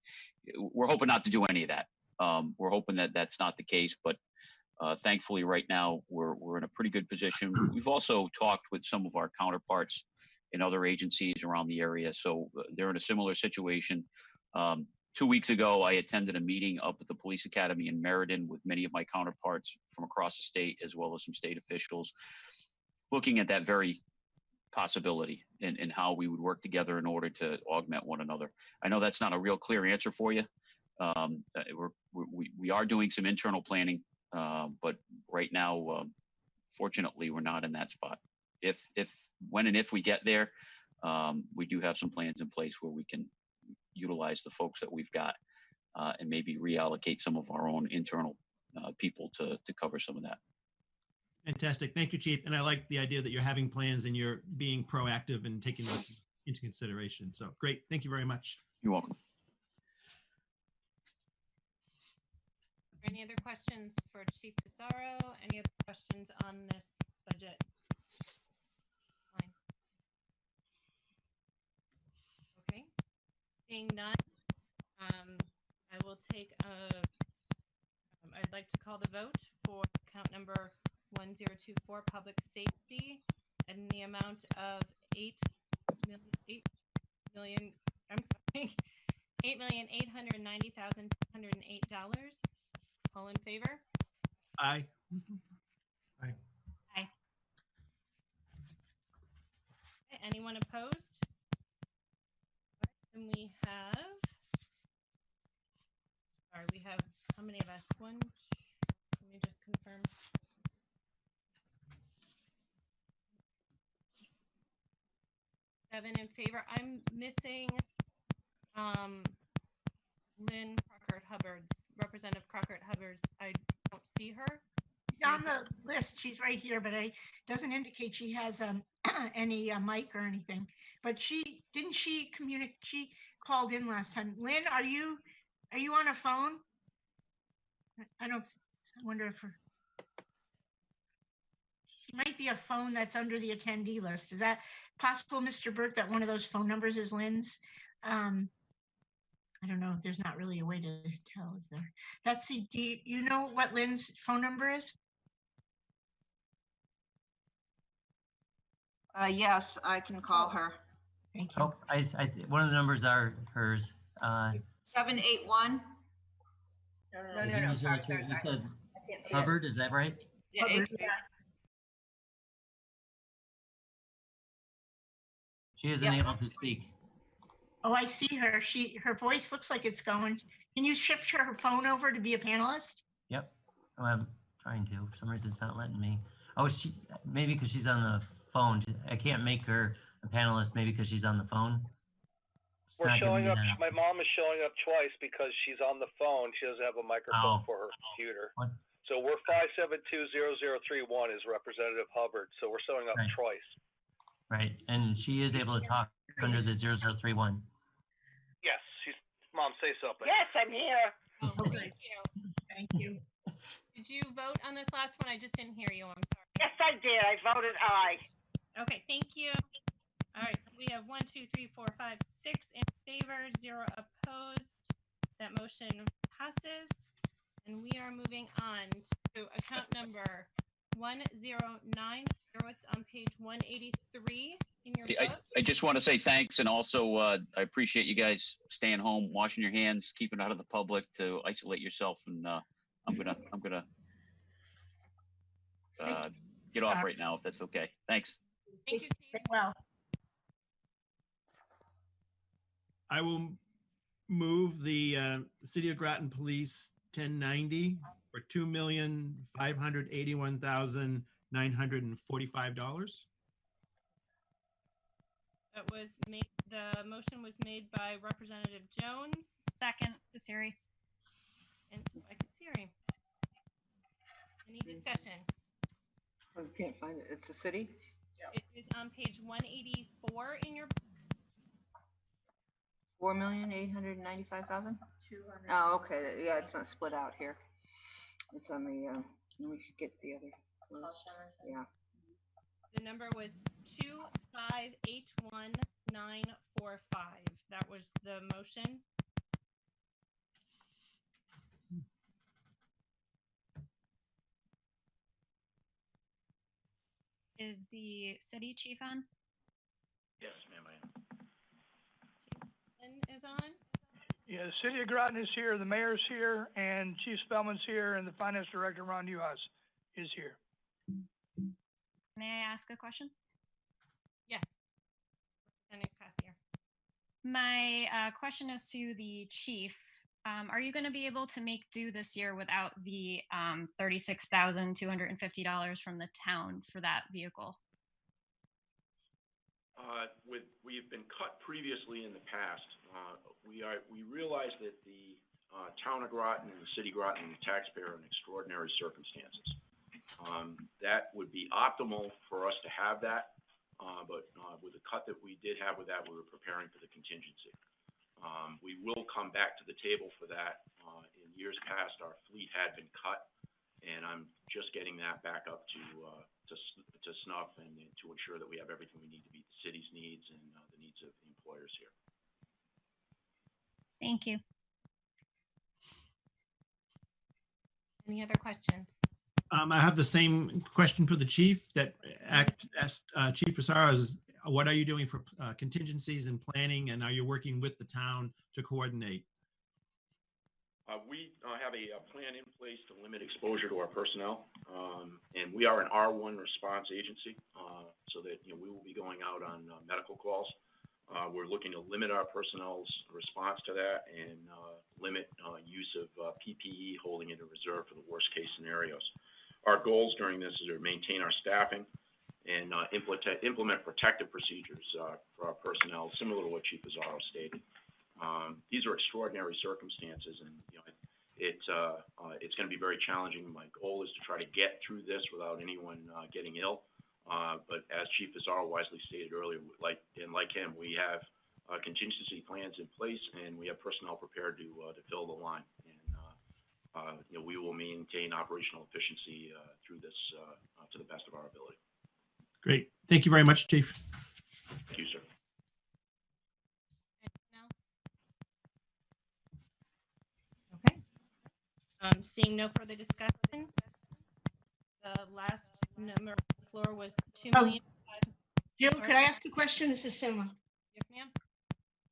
We're hoping not to do any of that. We're hoping that that's not the case, but thankfully right now we're in a pretty good position. We've also talked with some of our counterparts in other agencies around the area, so they're in a similar situation. 2 weeks ago, I attended a meeting up at the Police Academy in Meriden with many of my counterparts from across the state, as well as some state officials, looking at that very possibility and how we would work together in order to augment one another. I know that's not a real clear answer for you. We are doing some internal planning, but right now, fortunately, we're not in that spot. When and if we get there, we do have some plans in place where we can utilize the folks that we've got and maybe reallocate some of our own internal people to cover some of that. Fantastic. Thank you, Chief. And I like the idea that you're having plans and you're being proactive and taking those into consideration. So great. Thank you very much. You're welcome. Any other questions for Chief Pizarro? Any other questions on this budget line? Okay, seeing none, I will take I'd like to call the vote for account number 1024, public safety, in the amount of $8,890,208. All in favor? Aye. Aye. Okay, anyone opposed? And we have, how many of us? Let me just confirm. 7 in favor. I'm missing Lynn Crockett-Hubbard's, Representative Crockett-Hubbard's. I don't see her. She's on the list. She's right here, but it doesn't indicate she has any mic or anything. But she communicate. She called in last time. Lynn, are you on a phone? I wonder if she might be a phone that's under the attendee list. Is that possible, Mr. Burt, that one of those phone numbers is Lynn's? I don't know. There's not really a way to tell, is there? Betsy, do you know what Lynn's phone number is? Yes, I can call her. Thank you. Oh, one of the numbers are hers. 781. No, You said Hubbard, is that right? Yeah, Hubbard, yeah. She isn't able to speak. Oh, I see her. Her voice looks like it's going. Can you shift her phone over to be a panelist? Yep, I'm trying to. For some reason, it's not letting me. Oh, maybe because she's on the phone. I can't make her a panelist. Maybe because she's on the phone. We're showing up. My mom is showing up twice because she's on the phone. She doesn't have a microphone for her computer. What? So we're 5720031 is Representative Hubbard. So we're showing up twice. Right, and she is able to talk under the 0031. Yes, Mom, say something. Yes, I'm here. Oh, thank you. Thank you. Did you vote on this last one? I just didn't hear you. I'm sorry. Yes, I did. I voted aye. Okay, thank you. All right, so we have 1, 2, 3, 4, 5, 6 in favor, 0 opposed. That motion passes. And we are moving on to account number 1090. It's on page 183 in your book. I just want to say thanks, and also I appreciate you guys staying home, washing your hands, keeping out of the public to isolate yourself. And I'm gonna get off right now if that's okay. Thanks. Thank you, Steve. Well, I will move the City of Groton Police 1090 for $2,581,945. That was made. The motion was made by Representative Jones. Second, Kasiri. And by Kasiri. Any discussion? I can't find it. It's the city? It is on page 184 in your book. 4,895,000? Oh, okay, yeah, it's not split out here. It's on the, we should get the other. Yeah. The number was 2581945. That was the motion. Is the city chief on? Yes, ma'am, I am. Is on. Yeah, the city of Groton is here, the mayor's here, and Chief Spellman's here, and the finance director, Ron Uhas, is here. May I ask a question? Yes. Lieutenant Cassier. My question is to the chief. Are you going to be able to make do this year without the $36,250 from the town for that vehicle? We've been cut previously in the past. We realize that the town of Groton and the city of Groton and the taxpayer are in extraordinary circumstances. That would be optimal for us to have that, but with the cut that we did have with that, we were preparing for the contingency. We will come back to the table for that. In years past, our fleet had been cut, and I'm just getting that back up to snuff and to ensure that we have everything we need to meet the city's needs and the needs of the employers here. Thank you. Any other questions? I have the same question for the chief that asked Chief Frisaro is, what are you doing for contingencies and planning, and are you working with the town to coordinate? We have a plan in place to limit exposure to our personnel, and we are an R1 response agency, so that we will be going out on medical calls. We're looking to limit our personnel's response to that and limit use of PPE, holding it in reserve for the worst case scenarios. Our goals during this is to maintain our staffing and implement protective procedures for our personnel, similar to what Chief Frisaro stated. These are extraordinary circumstances, and it's going to be very challenging. My goal is to try to get through this without anyone getting ill. But as Chief Frisaro wisely stated earlier, like him, we have contingency plans in place, and we have personnel prepared to fill the line. And we will maintain operational efficiency through this to the best of our ability. Great. Thank you very much, Chief. Thank you, sir. Seeing no further discussion, the last number on the floor was 2 Oh. million. Jill, could I ask a question? This is Sima. Yes, ma'am.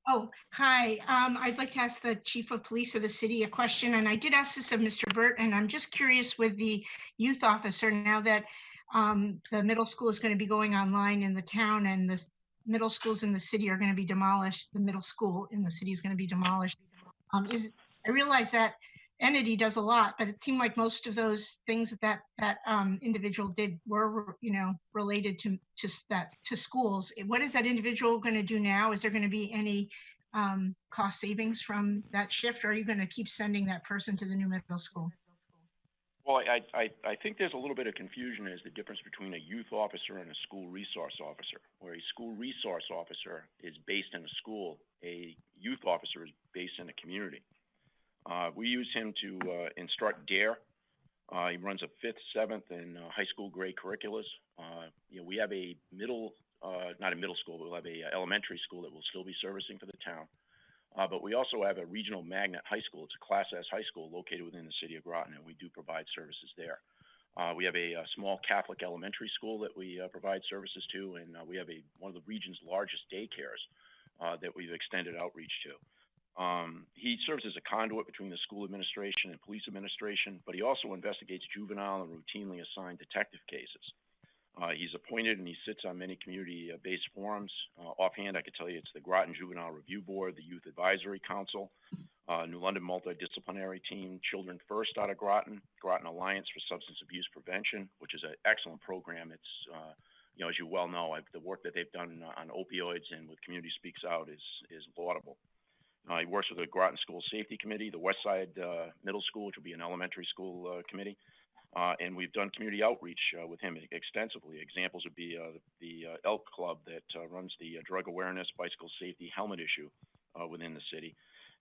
Oh, hi. I'd like to ask the chief of police of the city a question, and I did ask this of Mr. Burt, and I'm just curious with the youth officer, now that the middle school is going to be going online in the town and the middle schools in the city are going to be demolished, the middle school in the city is going to be demolished. I realize that entity does a lot, but it seemed like most of those things that individual did were, related to schools. What is that individual going to do now? Is there going to be any cost savings from that shift, or are you going to keep sending that person to the new middle school? Well, I think there's a little bit of confusion as the difference between a youth officer and a school resource officer. Where a school resource officer is based in a school, a youth officer is based in a community. We use him to instruct DARE. He runs a 5th, 7th, and high school grade curriculums. We have a not a middle school, but we'll have a elementary school that will still be servicing for the town. But we also have a regional magnet high school. It's a Class S high school located within the city of Groton, and we do provide services there. We have a small Catholic elementary school that we provide services to, and we have one of the region's largest daycares that we've extended outreach to. He serves as a conduit between the school administration and police administration, but he also investigates juvenile and routinely assigned detective cases. He's appointed and he sits on many community-based forums. Offhand, I could tell you it's the Groton Juvenile Review Board, the Youth Advisory Council, New London Multidisciplinary Team, Children First out of Groton, Groton Alliance for Substance Abuse Prevention, which is an excellent program. It's, as you well know, the work that they've done on opioids and with Community Speaks Out is laudable. He works with the Groton School Safety Committee, the West Side Middle School, which will be an elementary school committee. And we've done community outreach with him extensively. Examples would be the Elk Club that runs the drug awareness, bicycle safety, helmet issue within the city.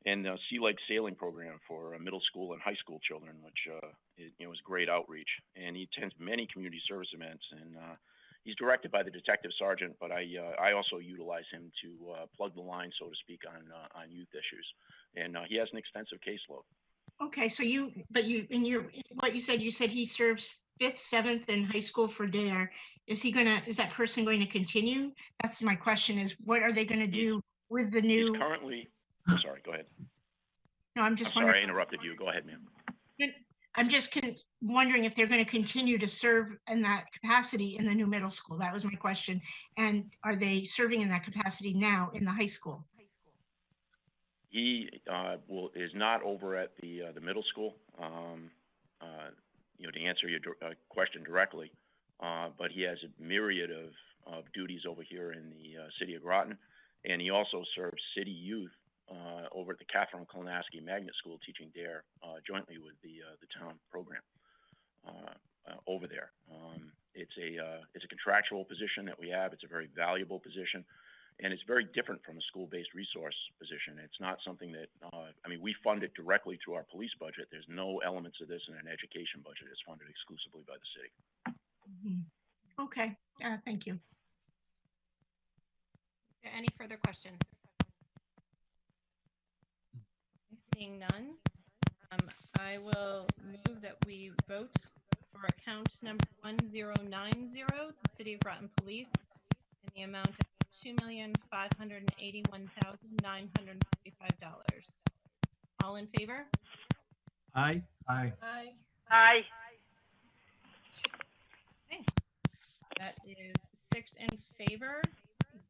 And Sea Lake Sailing Program for middle school and high school children, which is great outreach. And he attends many community service events, and he's directed by the detective sergeant, but I also utilize him to plug the line, so to speak, on youth issues. And he has an extensive caseload. Okay, so what you said he serves 5th, 7th, and high school for DARE. Is that person going to continue? That's my question, is what are they going to do with the new? He's currently, I'm sorry, go ahead. No, I'm just sorry, wondering. I interrupted you. Go ahead, ma'am. I'm just wondering if they're going to continue to serve in that capacity in the new middle school. That was my question. And are they serving in that capacity now in the high school? He is not over at the middle school. To answer your question directly, but he has a myriad of duties over here in the city of Groton, and he also serves city youth over at the Catherine Kolnaski Magnet School, teaching DARE jointly with the town program over there. It's a contractual position that we have. It's a very valuable position, and it's very different from a school-based resource position. It's not something that we fund it directly through our police budget. There's no elements of this in an education budget. It's funded exclusively by the city. Mm-hmm. Okay, thank you. Any further questions? Seeing none, I will move that we vote for account number 1090, the City of Groton Police, in the amount of $2,581,955. All in favor? Aye. Aye. Aye. Aye. Okay. That is 6 in favor,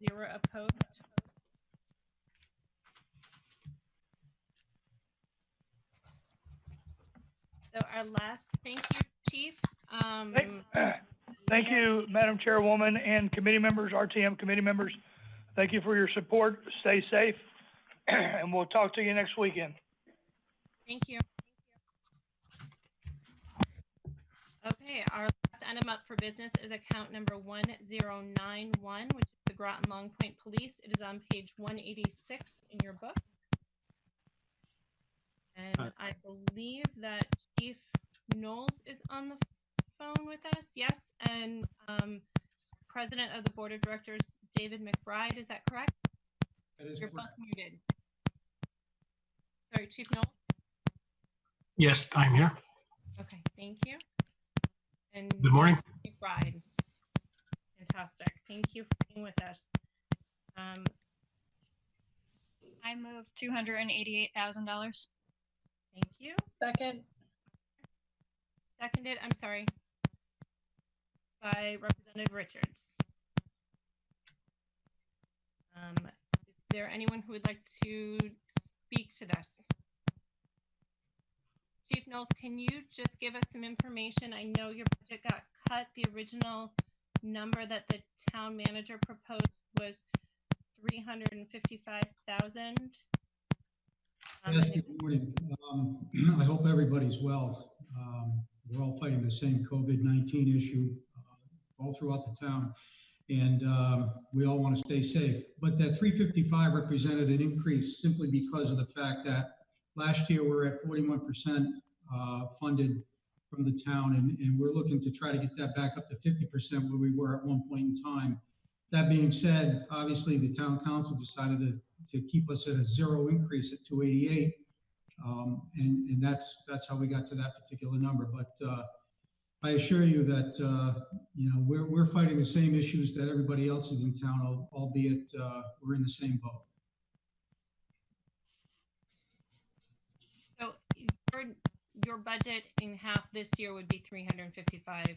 0 opposed. So our last, thank you, Chief. Thank you, Madam Chairwoman and committee members, RTM committee members. Thank you for your support. Stay safe, and we'll talk to you next weekend. Thank you. Okay, our last item up for business is account number 1091, which is the Groton Long Point Police. It is on page 186 in your book. And I believe that Chief Knowles is on the phone with us. Yes, and President of the Board of Directors, David McBride, is that correct? That is You're correct. both muted. Sorry, Chief Knowles? Yes, I'm here. Okay, thank you. And Good morning. McBride. Fantastic. Thank you for being with us. I move $288,000. Thank you. Second. Seconded, I'm sorry, by Representative Richards. Is there anyone who would like to speak to this? Chief Knowles, can you just give us some information? I know your budget got cut. The original number that the town manager proposed was $355,000. Yes, good morning. I hope everybody's well. We're all fighting the same COVID-19 issue all throughout the town, and we all want to stay safe. But that 355 represented an increase simply because of the fact that last year we were at 41% funded from the town, and we're looking to try to get that back up to 50% where we were at one point in time. That being said, obviously the town council decided to keep us at a zero increase at 288. And that's how we got to that particular number. But I assure you that we're fighting the same issues that everybody else is in town, albeit we're in the same boat. So your budget in half this year would be $355,000.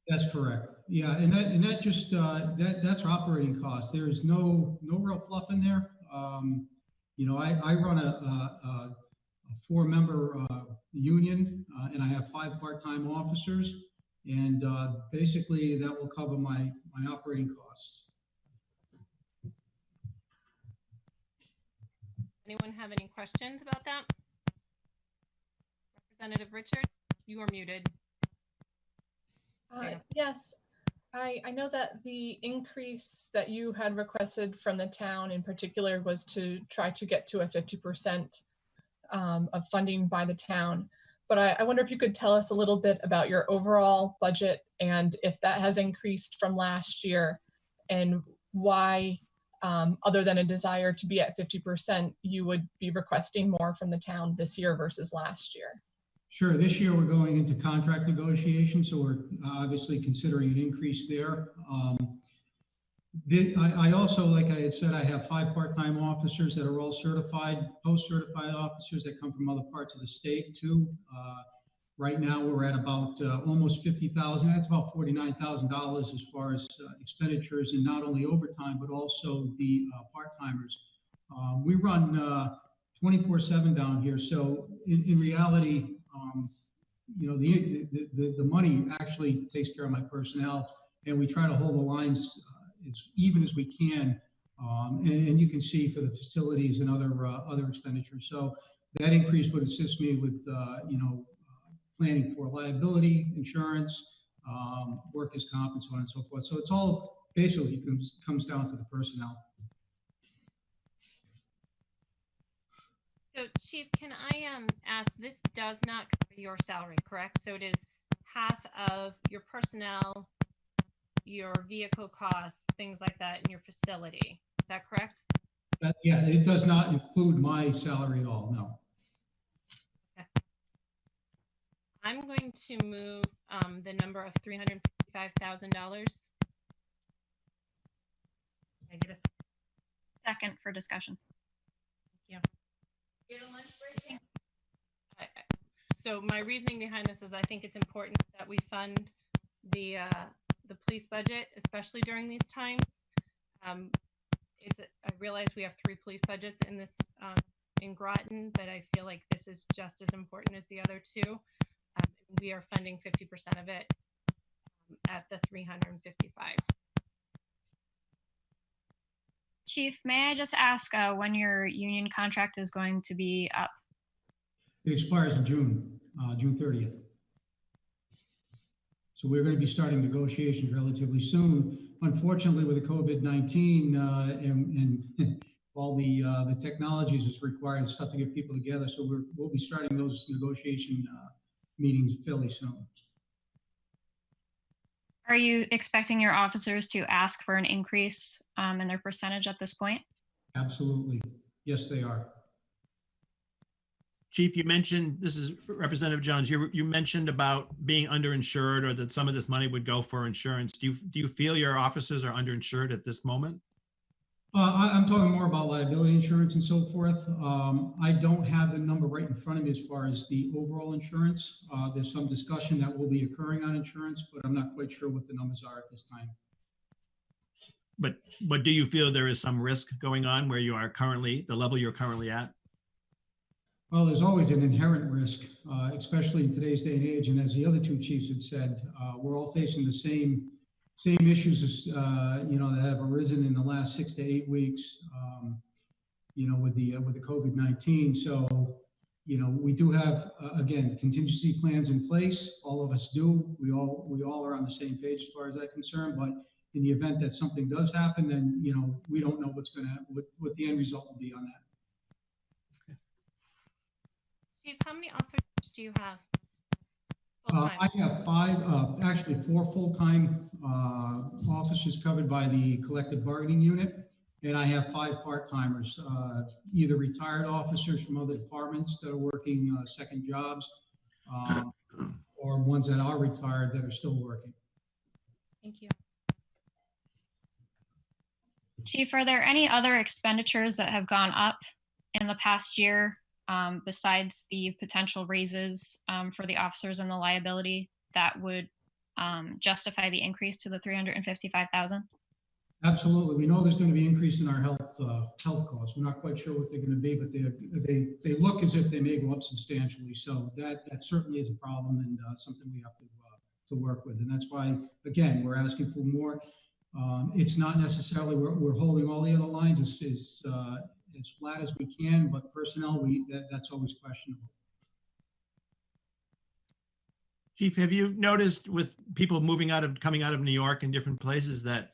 That's correct. Yeah, and that just that's our operating costs. There is no real fluff in there. I run a 4-member union, and I have 5 part-time officers, and basically that will cover my operating costs. Anyone have any questions about that? Representative Richards, you are muted. Yes. I know that the increase that you had requested from the town in particular was to try to get to a 50% of funding by the town. But I wonder if you could tell us a little bit about your overall budget and if that has increased from last year and why, other than a desire to be at 50%, you would be requesting more from the town this year versus last year. Sure. This year we're going into contract negotiations, so we're obviously considering an increase there. I also, like I had said, I have 5 part-time officers that are all certified, post-certified officers that come from other parts of the state too. Right now we're at about almost 50,000. That's about $49,000 as far as expenditures, and not only overtime, but also the part-timers. We run 24/7 down here. So in reality, you know, the money actually takes care of my personnel, and we try to hold the lines as even as we can. And you can see for the facilities and other expenditures. So that increase would assist me with, you know, planning for liability insurance, workers' comp, and so on and so forth. So it's all basically comes down to the personnel. So Chief, can I ask, this does not cover your salary, correct? So it is half of your personnel, your vehicle costs, things like that in your facility. Is that correct? Yeah, it does not include my salary at all, no. Okay. I'm going to move the number of $355,000. I get a second for discussion. Thank you. So my reasoning behind this is I think it's important that we fund the police budget, especially during these times. I realize we have 3 police budgets in this in Groton, but I feel like this is just as important as the other 2. We are funding 50% of it at the 355. Chief, may I just ask when your union contract is going to be up? It expires in June 30th. So we're going to be starting negotiations relatively soon. Unfortunately, with the COVID-19 and all the technologies that's required stuff to get people together, so we'll be starting those negotiation meetings fairly soon. Are you expecting your officers to ask for an increase in their percentage at this point? Absolutely. Yes, they are. Chief, you mentioned, this is Representative Jones, you mentioned about being underinsured or that some of this money would go for insurance. Do you feel your officers are underinsured at this moment? I'm talking more about liability insurance and so forth. I don't have the number right in front of me as far as the overall insurance. There's some discussion that will be occurring on insurance, but I'm not quite sure what the numbers are at this time. But do you feel there is some risk going on where you are currently, the level you're currently at? Well, there's always an inherent risk, especially in today's day and age. And as the other 2 chiefs had said, we're all facing the same issues as, you know, that have arisen in the last 6 to 8 weeks, you know, with the COVID-19. So, you know, we do have, again, contingency plans in place. All of us do. We all are on the same page as far as that's concerned. But in the event that something does happen, then, you know, we don't know what the end result will be on that. Chief, how many officers do you have? I have 5, actually 4 full-time officers covered by the collective bargaining unit, and I have 5 part-timers, either retired officers from other departments that are working second jobs, or ones that are retired that are still working. Thank you. Chief, are there any other expenditures that have gone up in the past year besides the potential raises for the officers and the liability that would justify the increase to the 355,000? Absolutely. We know there's going to be an increase in our health costs. We're not quite sure what they're going to be, but they look as if they may go up substantially. So that certainly is a problem and something we have to work with. And that's why, again, we're asking for more. It's not necessarily we're holding all the other lines as flat as we can, but personnel, that's always questionable. Chief, have you noticed with people coming out of New York and different places that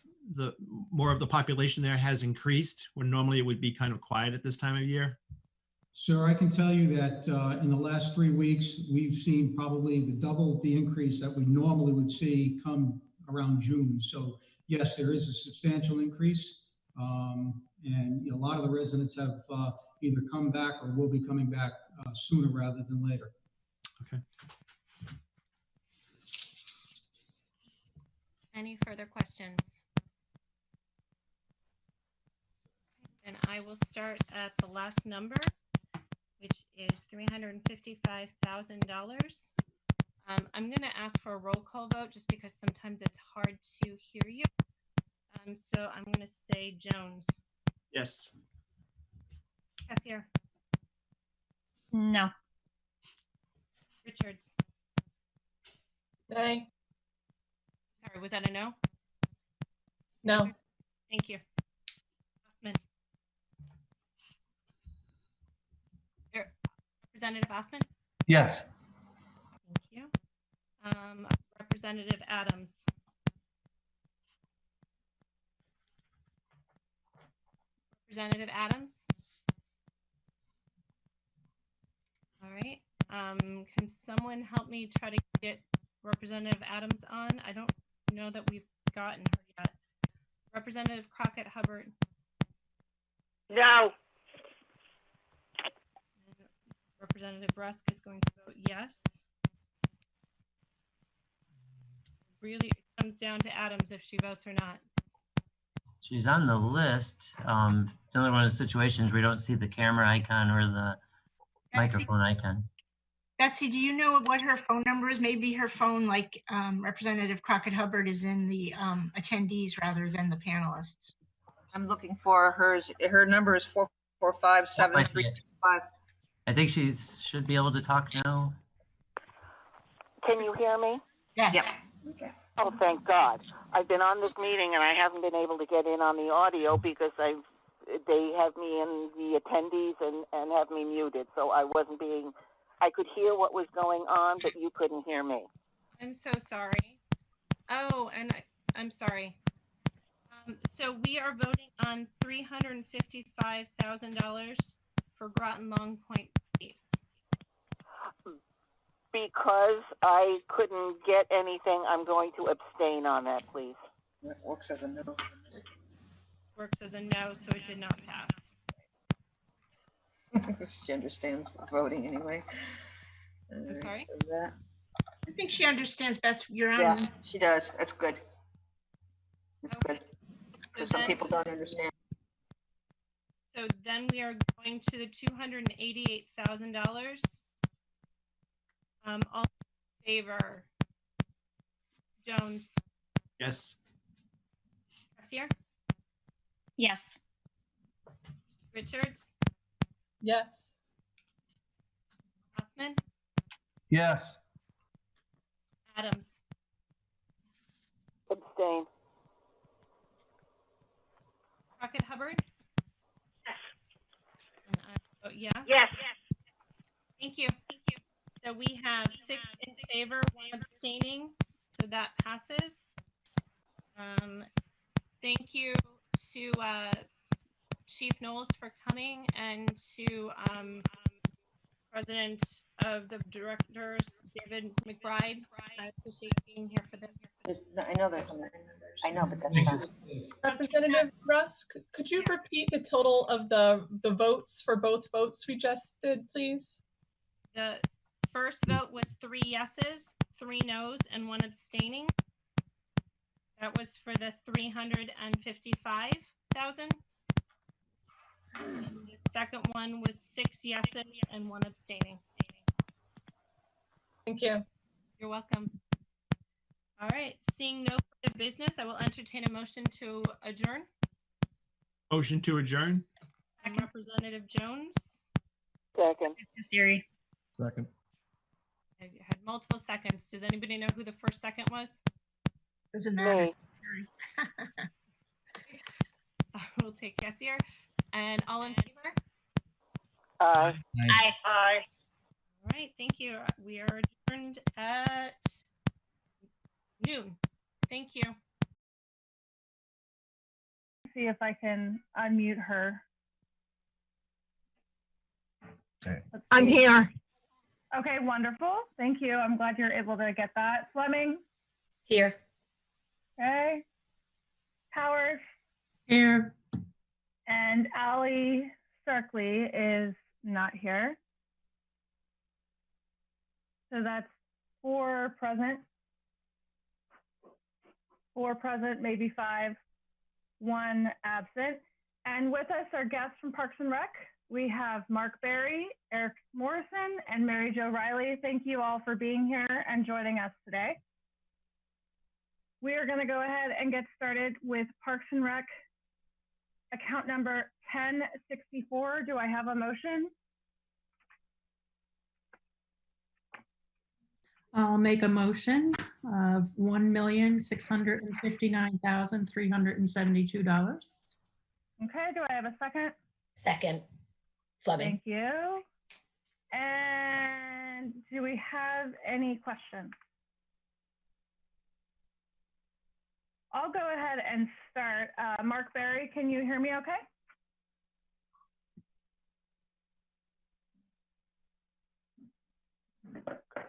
more of the population there has increased when normally it would be kind of quiet at this time of year? Sir, I can tell you that in the last 3 weeks, we've seen probably double the increase that we normally would see come around June. So yes, there is a substantial increase. And a lot of the residents have either come back or will be coming back sooner rather than later. Okay. Any further questions? And I will start at the last number, which is $355,000. I'm going to ask for a roll call vote just because sometimes it's hard to hear you. So I'm going to say Jones. Yes. Cassier. No. Richards. Nay. Sorry, was that a no? No. Thank you. Osman. Representative Osman? Yes. Thank you. Representative Adams. Representative Adams? All right. Can someone help me try to get Representative Adams on? I don't know that we've gotten her yet. Representative Crockett Hubbard? No. Representative Rusk is going to vote yes. Really, it comes down to Adams if she votes or not. She's on the list. It's another one of those situations where you don't see the camera icon or the microphone icon. Betsy, do you know what her phone number is? Maybe her phone, like Representative Crockett Hubbard, is in the attendees rather than the panelists. I'm looking for hers. Her number is 445-7365. I think she should be able to talk now. Can you hear me? Yes. Yep. Okay. Oh, thank God. I've been on this meeting and I haven't been able to get in on the audio because they have me in the attendees and have me muted. So I could hear what was going on, but you couldn't hear me. I'm so sorry. Oh, and I'm sorry. So we are voting on $355,000 for Groton Long Point Police. Because I couldn't get anything, I'm going to abstain on that, please. That works as a no. Works as a no, so it did not pass. She understands voting anyway. I'm sorry? So that, I think she understands, Bets. You're on. yeah, she does. That's good. That's Okay. good. Because some people don't understand. So then we are going to the $288,000. All in favor? Jones? Yes. Cassier? Yes. Richards? Yes. Osman? Yes. Adams? Abstain. Crockett Hubbard? Yes. And I vote yes. Yes. Thank you. So we have 6 in favor, 1 abstaining, so that passes. Thank you to Chief Knowles for coming and to President of the Directors, David McBride. I appreciate being here for them. I know there's, I know, but that's Thank not. you. Representative Rusk, could you repeat the total of the votes for both votes we just did, please? The first vote was 3 yeses, 3 noes, and 1 abstaining. That was for the 355,000. The second one was 6 yeses and 1 abstaining. Thank you. You're welcome. All right, seeing no further business, I will entertain a motion to adjourn. Motion to adjourn? Representative Jones. Second. Siri. Second. I had multiple seconds. Does anybody know who the first second was? Doesn't matter. Me. We'll take Cassier. And all in favor? Aye. Aye. Aye. All right, thank you. We are adjourned. adjourned at noon. Thank you. See if I can unmute her. Okay. I'm here. Okay, wonderful. Thank you. I'm glad you're able to get that. Fleming? Here. Okay. Powers? Here. And Allie Starkley is not here. So that's 4 present. 4 present, maybe 5, 1 absent. And with us are guests from Parks and Rec. We have Mark Berry, Eric Morrison, and Mary Jo Riley. Thank you all for being here and joining us today. We are going to go ahead and get started with Parks and Rec account number 1064. Do I have a motion? I'll make a motion of $1,659,372. Okay, do I have a second? Second. Fleming. Thank you. And do we have any questions? I'll go ahead and start. Mark Berry, can you hear me okay?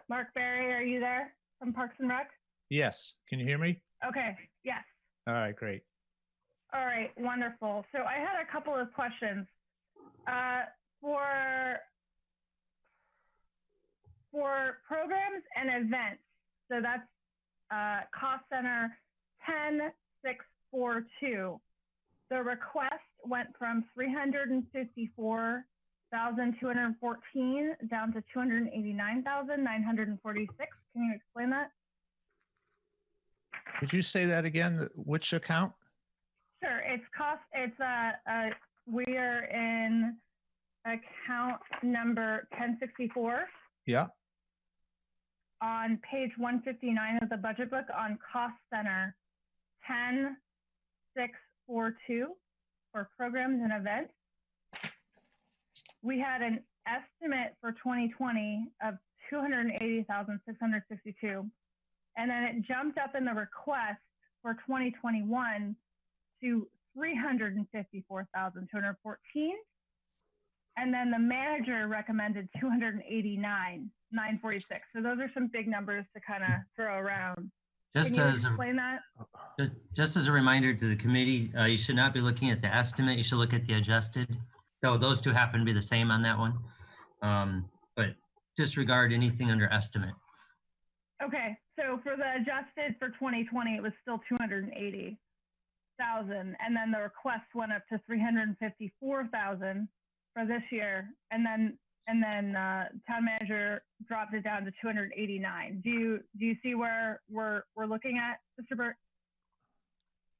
Mark Berry, are you there from Parks and Rec? Yes. Can you hear me? Okay, yes. All right, great. All right, wonderful. So I had a couple of questions. For programs and events, so that's cost center 10642. The request went from 354,214 down to 289,946. Can you explain that? Could you say that again? Which account? Sure. It's cost. It's we are in account number 1064. Yeah. On page 159 of the budget book on cost center 10642 for programs and events. We had an estimate for 2020 of 280,662, and then it jumped up in the request for 2021 to 354,214, and then the manager recommended 289,946. So those are some big numbers to kind of throw around. Just Can you as explain that? just as a reminder to the committee, you should not be looking at the estimate. You should look at the adjusted. So those two happen to be the same on that one, but disregard anything under estimate. Okay, so for the adjusted for 2020, it was still 280,000, and then the request went up to 354,000 for this year, and then town manager dropped it down to 289. Do you see where we're looking at, Mr. Burt?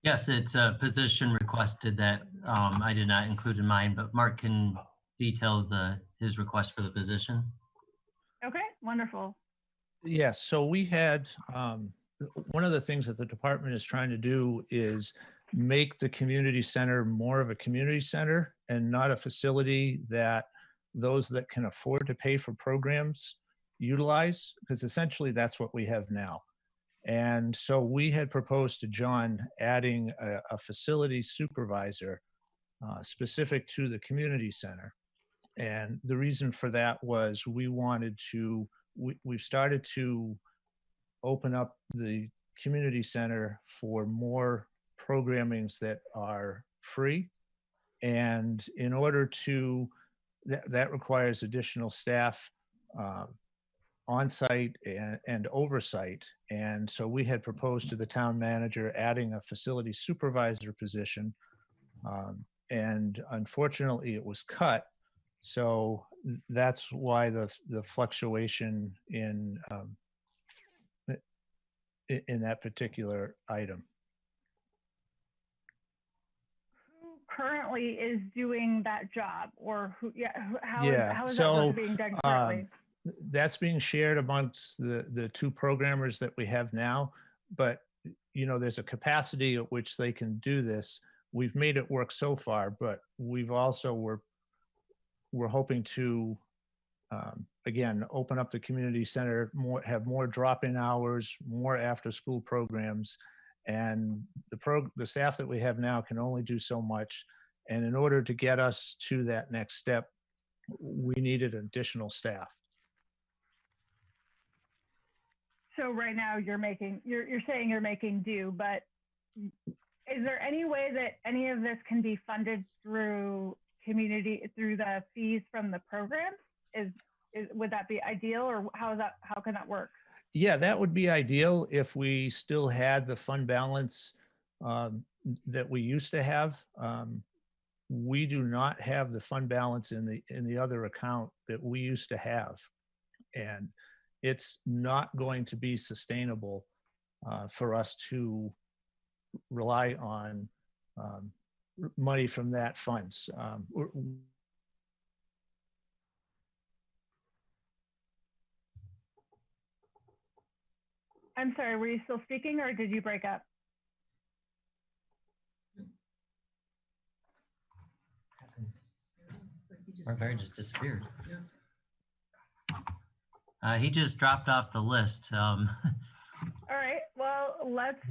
Yes, it's a position requested that I did not include in mine, but Mark can detail his request for the position. Okay, wonderful. Yes. So we had one of the things that the department is trying to do is make the community center more of a community center and not a facility that those that can afford to pay for programs utilize, because essentially that's what we have now. And so we had proposed to John adding a facility supervisor specific to the community center. And the reason for that was we've started to open up the community center for more programmings that are free. And in order to, that requires additional staff on-site and oversight. And so we had proposed to the town manager adding a facility supervisor position. And unfortunately it was cut. So that's why the fluctuation in that particular item. Who currently is doing that job, or who? Yeah, how is so, that work being done currently? That's being shared amongst the two programmers that we have now, but there's a capacity at which they can do this. We've made it work so far, but we've also we're hoping to Again, open up the community center, have more drop-in hours, more after-school programs. And the staff that we have now can only do so much. And in order to get us to that next step, we needed additional staff. So right now you're saying you're making do, but is there any way that any of this can be funded through the fees from the program? Would that be ideal, or how can that work? Yeah, that would be ideal if we still had the fund balance that we used to have. We do not have the fund balance in the other account that we used to have, and it's not going to be sustainable for us to rely on money from that funds. I'm sorry, were you still speaking or did you break up? Barry just disappeared. He just dropped off the list. All right, well, let's,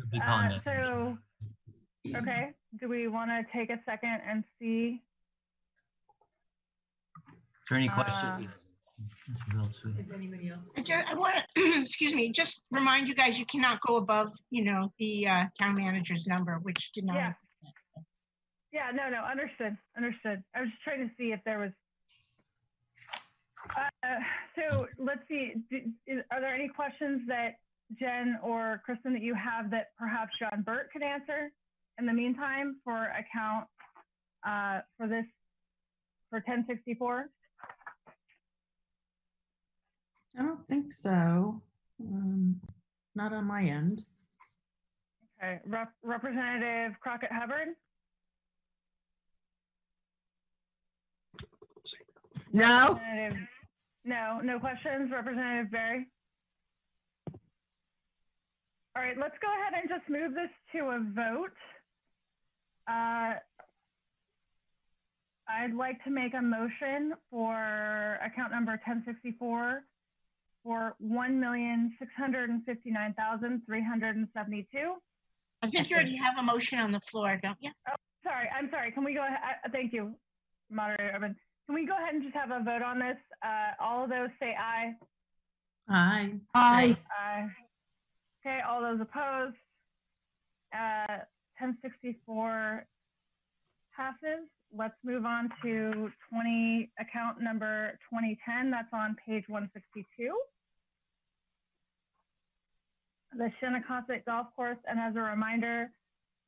okay, do we want to take a second and see? Is there any question? Is anybody else? I want to, excuse me, just remind you guys, you cannot go above, the town manager's number, which did not. Yeah, no, understood. I was just trying to see if there was. So let's see, are there any questions that Jen or Kristen that you have that perhaps John Burt could answer in the meantime for account for 1064? I don't think so. Not on my end. Okay, Representative Crockett Hubbard? No. No questions. Representative Berry? All right, let's go ahead and just move this to a vote. I'd like to make a motion for account number 1064 for $1,659,372. I think you already have a motion on the floor, don't you? Oh, sorry. I'm sorry. Can we go ahead? Thank you, Moderator Urban. Can we go ahead and just have a vote on this? All of those say aye. Aye. Aye. Aye. Okay, all those opposed. 1064 passes. Let's move on to account number 2010. That's on page 162. The Shinnecock Golf Course. And as a reminder,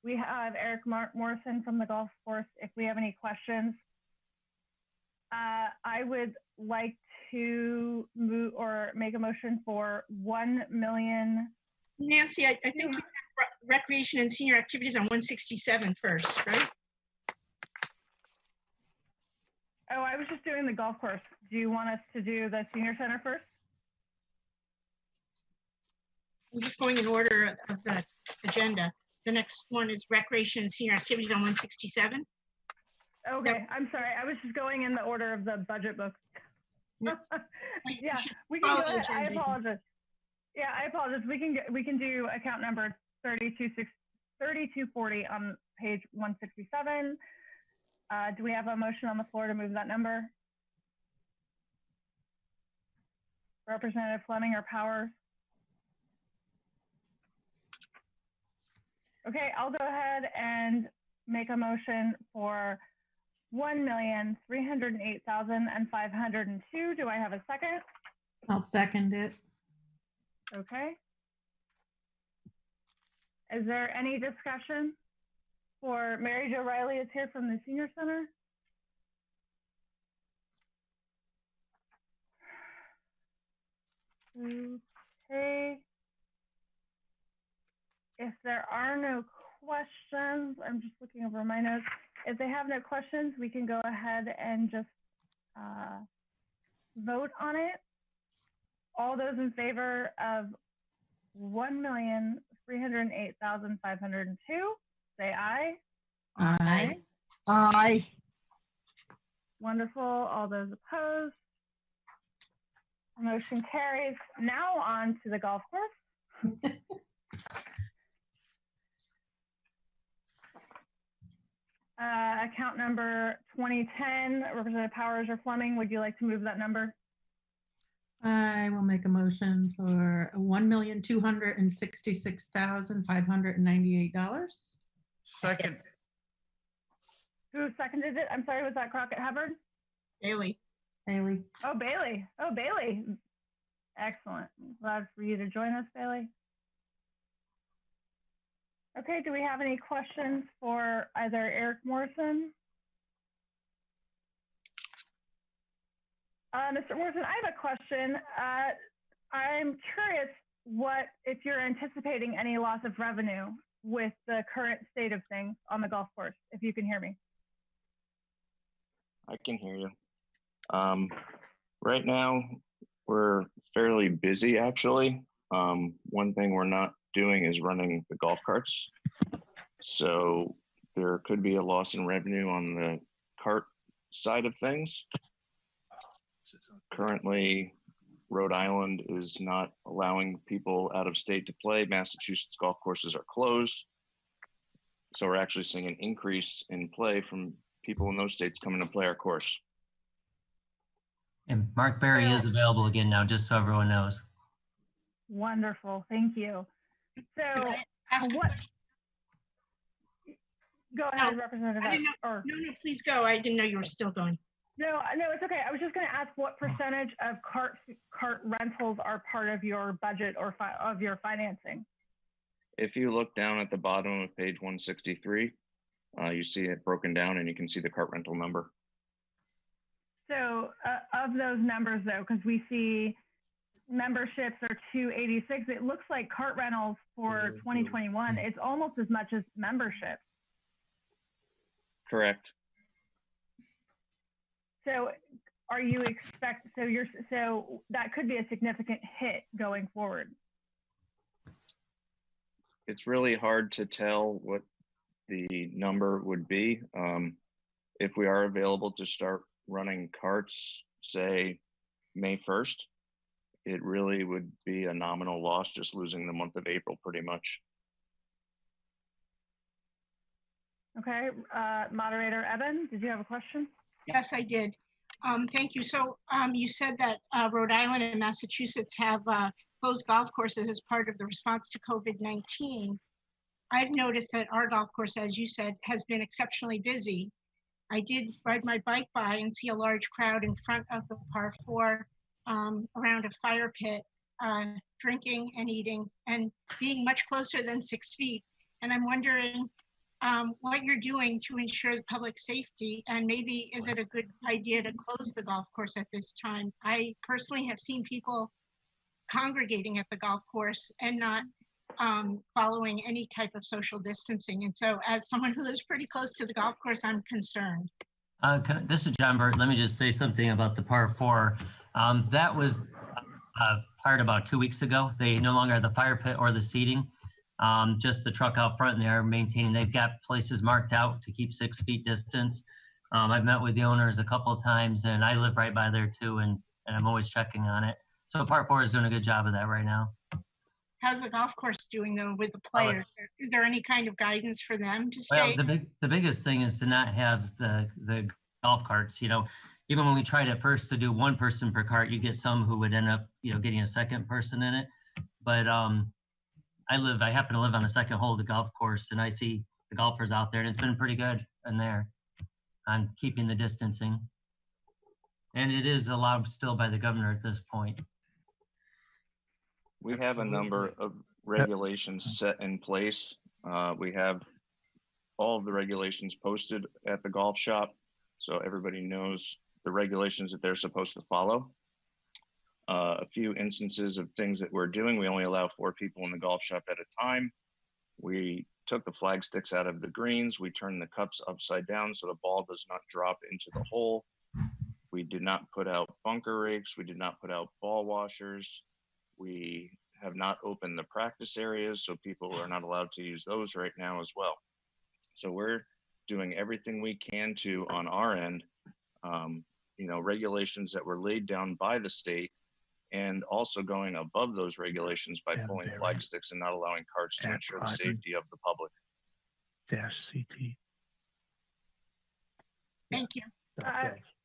we have Eric Morrison from the golf course. If we have any questions, I would like to move or make a motion for 1 million. Nancy, I think you have recreation and senior activities on 167 first, right? Oh, I was just doing the golf course. Do you want us to do the senior center first? I'm just going in order of the agenda. The next one is recreation and senior activities on 167. Okay, I'm sorry. I was just going in the order of the budget book. No. Yeah, we can go ahead. I apologize. Yeah, I apologize. We can do account number 3240 on page 167. Do we have a motion on the floor to move that number? Representative Fleming or Powers? Okay, I'll go ahead and make a motion for $1,308,502. Do I have a second? I'll second it. Okay. Is there any discussion for Mary Jo Riley is here from the Senior Center? Okay. If there are no questions, I'm just looking over my notes. If they have no questions, we can go ahead and just vote on it. All those in favor of 1,308,502, say aye. Aye. Aye. Wonderful. All those opposed? Motion carries. Now on to the golf course. Account number 2010, Representative Powers or Fleming, would you like to move that number? I will make a motion for $1,266,598. Second. Who seconded it? I'm sorry, was that Crockett Hubbard? Bailey. Bailey. Oh, Bailey. Oh, Bailey. Excellent. Glad for you to join us, Bailey. Okay, do we have any questions for either Eric Morrison? Mr. Morrison, I have a question. I'm curious if you're anticipating any loss of revenue with the current state of things on the golf course, if you can hear me. I can hear you. Right now, we're fairly busy, actually. One thing we're not doing is running the golf carts. So there could be a loss in revenue on the cart side of things. Currently, Rhode Island is not allowing people out of state to play. Massachusetts golf courses are closed. So we're actually seeing an increase in play from people in those states coming to play our course. And Mark Berry is available again now, just so everyone knows. Wonderful, thank you. So what? Go ahead, Representative. No, please go. I didn't know you were still going. No, it's okay. I was just going to ask what percentage of cart rentals are part of your budget or of your financing? If you look down at the bottom of page 163, you see it broken down and you can see the cart rental number. So of those numbers though, because we see memberships are 286, it looks like cart rentals for 2021, it's almost as much as memberships. Correct. So are you so that could be a significant hit going forward? It's really hard to tell what the number would be. If we are available to start running carts, say May 1st, it really would be a nominal loss, just losing the month of April pretty much. Okay, Moderator Eben, did you have a question? Yes, I did. Thank you. So you said that Rhode Island and Massachusetts have closed golf courses as part of the response to COVID-19. I've noticed that our golf course, as you said, has been exceptionally busy. I did ride my bike by and see a large crowd in front of the par 4 around a fire pit, drinking and eating and being much closer than 6 feet. And I'm wondering what you're doing to ensure the public safety, and maybe is it a good idea to close the golf course at this time? I personally have seen people congregating at the golf course and not following any type of social distancing. And so as someone who lives pretty close to the golf course, I'm concerned. This is John Burt. Let me just say something about the par 4. That was part about 2 weeks ago. They no longer have the fire pit or the seating. Just the truck out front, and they're maintaining, they've got places marked out to keep 6 feet distance. I've met with the owners a couple of times, and I live right by there too, and I'm always checking on it. So Part 4 is doing a good job of that right now. How's the golf course doing though with the players? Is there any kind of guidance for them to stay? Well, the biggest thing is to not have the golf carts. You know, even when we tried at first to do 1 person per cart, you get some who would end up, you know, getting a second person in it. But I happen to live on the second hole of the golf course, and I see the golfers out there, and it's been pretty good in there on keeping the distancing. And it is allowed still by the governor at this point. We have a number of regulations set in place. We have all of the regulations posted at the golf shop, so everybody knows the regulations that they're supposed to follow. A few instances of things that we're doing, we only allow 4 people in the golf shop at a time. We took the flag sticks out of the greens. We turned the cups upside down so the ball does not drop into the hole. We did not put out bunker rakes. We did not put out ball washers. We have not opened the practice areas, so people are not allowed to use those right now as well. So we're doing everything we can to, on our end, you know, regulations that were laid down by the state and also going above those regulations by pulling flag sticks and not allowing carts to ensure the safety of the public. -CT. Thank you.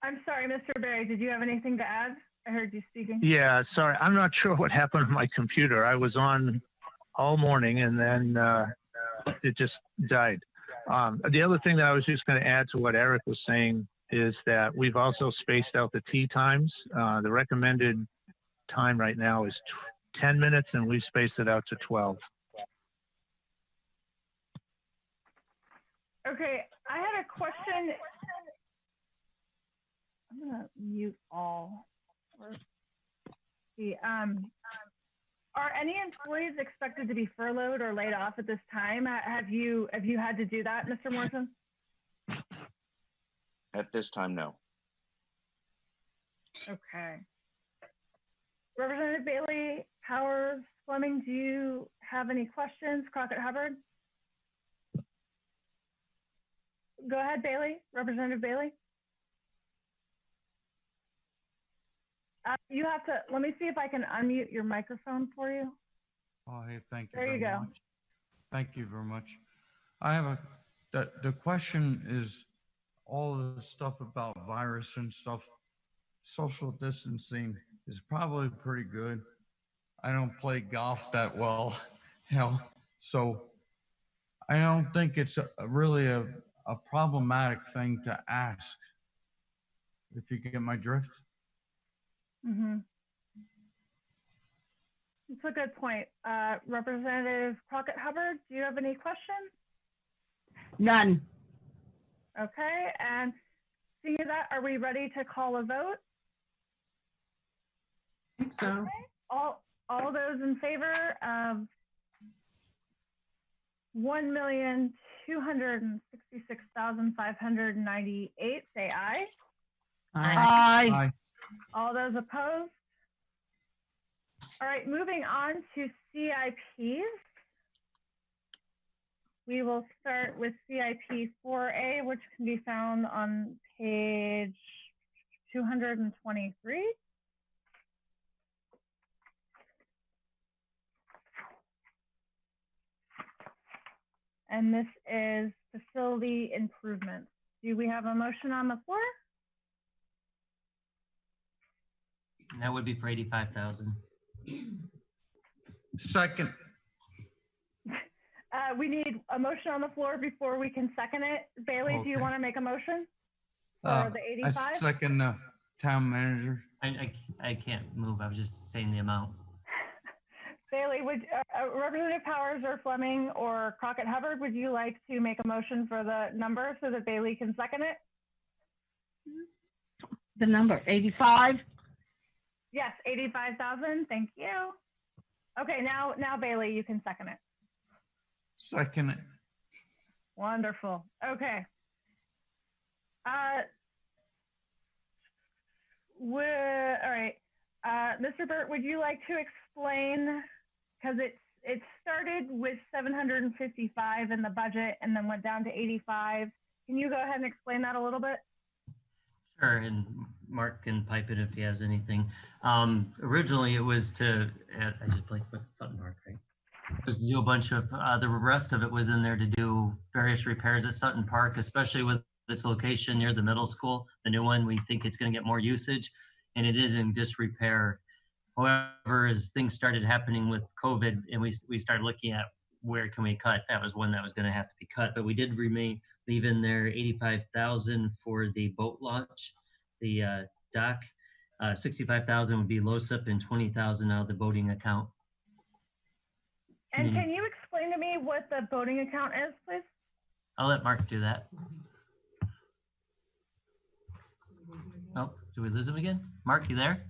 I'm sorry, Mr. Berry, did you have anything to add? I heard you speaking. Yeah, sorry, I'm not sure what happened to my computer. I was on all morning and then it just died. The other thing that I was just going to add to what Eric was saying is that we've also spaced out the tea times. The recommended time right now is 10 minutes and we've spaced it out to 12. Okay, I had a question. I'm gonna mute all. Are any employees expected to be furloughed or laid off at this time? Have you had to do that, Mr. Morrison? At this time, no. Okay. Representative Bailey, Powers, Fleming, do you have any questions? Crockett Hubbard? Go ahead, Bailey. Representative Bailey. You have to, let me see if I can unmute your microphone for you. Oh, hey, thank you. There you go. Much. Thank you very much. I have the question is all the stuff about virus and stuff, social distancing is probably pretty good. I don't play golf that well, so I don't think it's really a problematic thing to ask, if you get my drift. Mm-hmm. That's a good point. Representative Crockett Hubbard, do you have any questions? None. Okay, and seeing that, are we ready to call a vote? I think so. Okay. All those in favor of 1,266,598 say aye. Aye. Aye. All those opposed? All right, moving on to CIPs. We will start with CIP 4A, which can be found on page 223. And this is facility improvements. Do we have a motion on the floor? That would be for 85,000. Second. We need a motion on the floor before we can second it. Bailey, do you want to make a motion for the 85? I second town manager. I can't move. I was just saying the amount. Bailey, would Representative Powers or Fleming or Crockett Hubbard, would you like to make a motion for the number so that Bailey can second it? The number 85. Yes, 85,000. Thank you. Okay, now Bailey, you can second it. Second it. Wonderful. Okay. All right. Mr. Burt, would you like to explain, because it started with 755 in the budget and then went down to 85. Can you go ahead and explain that a little bit? Sure, and Mark can pipe it if he has anything. Originally, it was to, I just blanked, what's the Sutton Park, right? It was to do a bunch of, the rest of it was in there to do various repairs at Sutton Park, especially with its location near the middle school. The new one, we think it's going to get more usage, and it is in disrepair. However, as things started happening with COVID and we started looking at where can we cut, that was one that was going to have to be cut. But we did leave in there 85,000 for the boat launch, the dock. 65,000 would be LOSIP and 20,000 out of the boating account. And can you explain to me what the boating account is, please? I'll let Mark do that. Oh, did we lose him again? Mark, you there?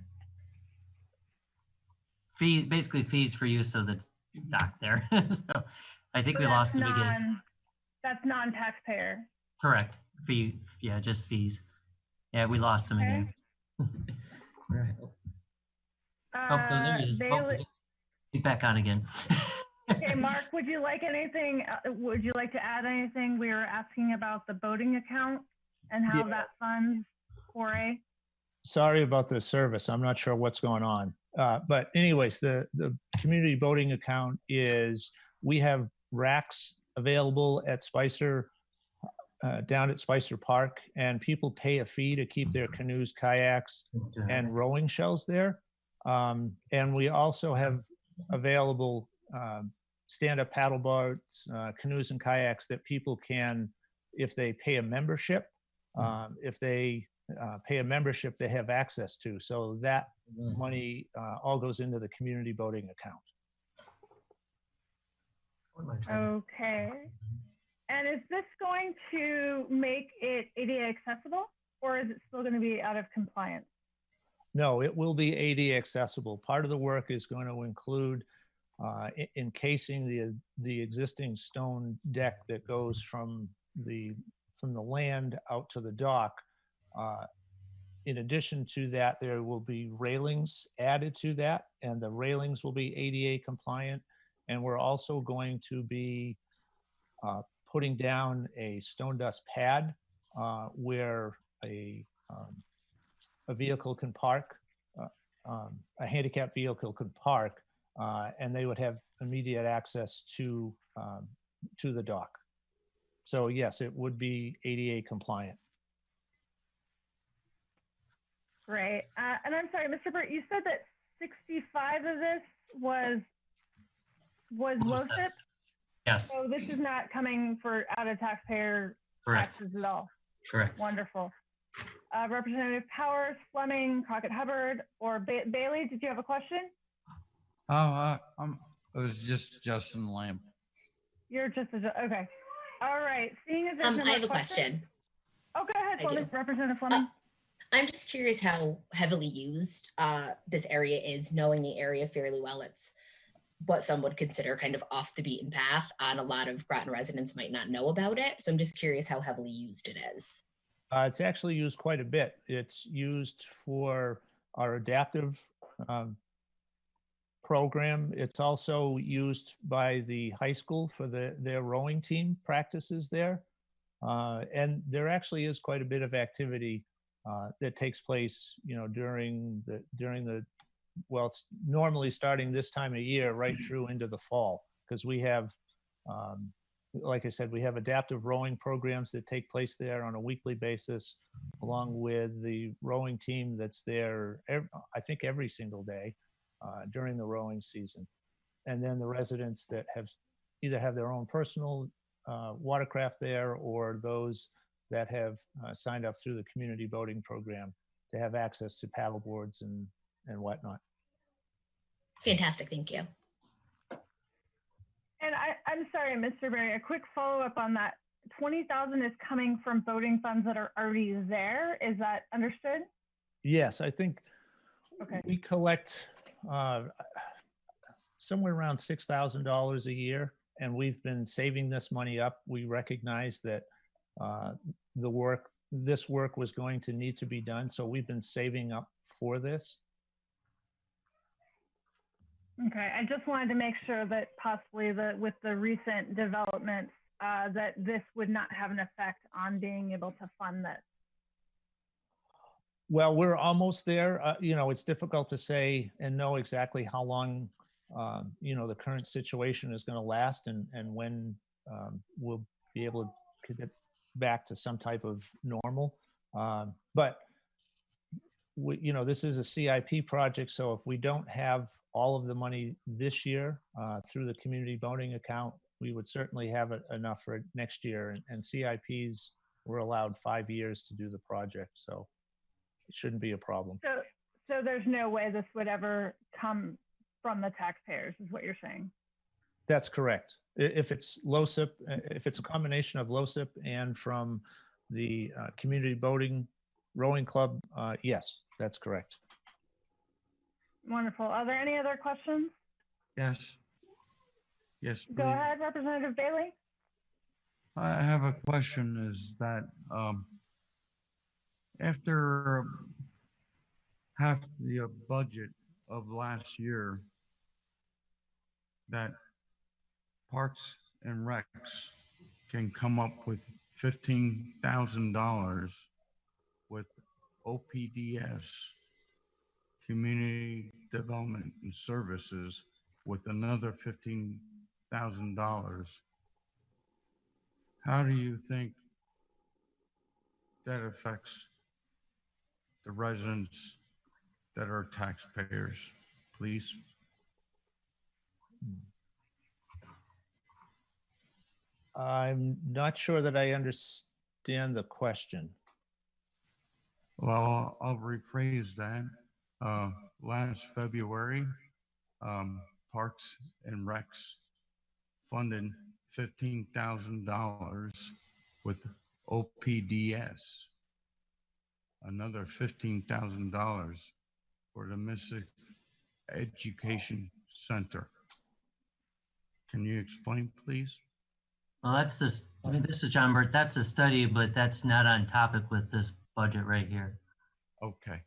Basically fees for use of the dock there. So I think we lost him again. That's non-taxpayer. Correct. Fee, yeah, just fees. Yeah, we lost him again. All right. There he is. He's back on again. Okay, Mark, would you like anything? Would you like to add anything? We were asking about the boating account and how that funds 4A. Sorry about the service. I'm not sure what's going on. But anyways, the community boating account is, we have racks available at Spicer, down at Spicer Park, and people pay a fee to keep their canoes, kayaks, and rowing shells there. And we also have available stand-up paddle boats, canoes and kayaks that people can, if they pay a membership, if they pay a membership, they have access to. So that money all goes into the community boating account. Okay. And is this going to make it ADA accessible, or is it still going to be out of compliance? No, it will be ADA accessible. Part of the work is going to include encasing the existing stone deck that goes from the land out to the dock. In addition to that, there will be railings added to that, and the railings will be ADA compliant. And we're also going to be putting down a stone dust pad where a vehicle can park, a handicapped vehicle can park, and they would have immediate access to the dock. So yes, it would be ADA compliant. Great. And I'm sorry, Mr. Burt, you said that 65 of this was LoSiP? Yes. So this is not coming for out of taxpayer Correct. taxes at all? Correct. Wonderful. Representative Powers, Fleming, Crockett Hubbard, or Bailey, did you have a question? Oh, it was just Justin Lamb. You're just, okay. All right, seeing as there's no I more have a questions- question. Oh, go ahead, I Fleming. do. Representative Fleming. I'm just curious how heavily used this area is, knowing the area fairly well. It's what some would consider kind of off the beaten path, and a lot of Groton residents might not know about it. So I'm just curious how heavily used it is. It's actually used quite a bit. It's used for our adaptive program. It's also used by the high school for their rowing team practices there. And there actually is quite a bit of activity that takes place, during the, well, it's normally starting this time of year right through into the fall, because we have, like I said, we have adaptive rowing programs that take place there on a weekly basis, along with the rowing team that's there, I think every single day during the rowing season. And then the residents that either have their own personal watercraft there, or those that have signed up through the community boating program to have access to paddle boards and whatnot. Fantastic, thank you. And I'm sorry, Mr. Berry, a quick follow-up on that. 20,000 is coming from boating funds that are already there. Is that understood? Yes, I think Okay. we collect somewhere around $6,000 a year, and we've been saving this money up. We recognize that this work was going to need to be done, so we've been saving up for this. Okay, I just wanted to make sure that possibly with the recent developments, that this would not have an effect on being able to fund this. Well, we're almost there. It's difficult to say and know exactly how long, the current situation is going to last, and when we'll be able to get back to some type of normal. But this is a CIP project, so if we don't have all of the money this year through the community boating account, we would certainly have enough for next year. And CIPs were allowed 5 years to do the project, so it shouldn't be a problem. So there's no way this would ever come from the taxpayers, is what you're saying? That's correct. If it's LoSiP, if it's a combination of LoSiP and from the community boating rowing club, yes, that's correct. Wonderful. Are there any other questions? Yes. Yes, please. Go ahead, Representative Bailey. I have a question, is that after half the budget of last year, that Parks and Recs can come up with $15,000 with OPDS. community development and services with another $15,000. How do you think that affects the residents that are taxpayers, please? I'm not sure that I understand the question. Well, I'll rephrase that. Last February, Parks and Recs funded $15,000 with OPDS. Another $15,000 for the Mississippi Education Center. Can you explain, please? Well, that's this, I mean, this is John Burt. That's a study, but that's not on topic with this budget right here. Okay.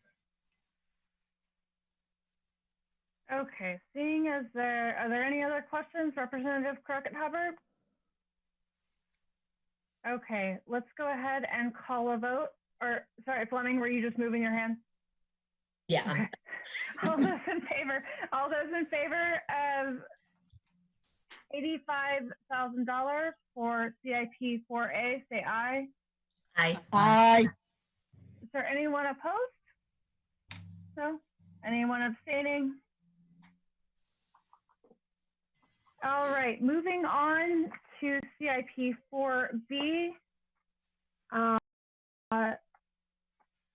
Okay, seeing as are there any other questions, Representative Crockett-Hubbard? Okay, let's go ahead and call a vote. Or, sorry, Fleming, were you just moving your hand? Yeah. Okay. All those in favor of $85,000 for CIP 4A, say aye. Aye. Aye. Is there anyone opposed? No? Anyone abstaining? All right, moving on to CIP 4B.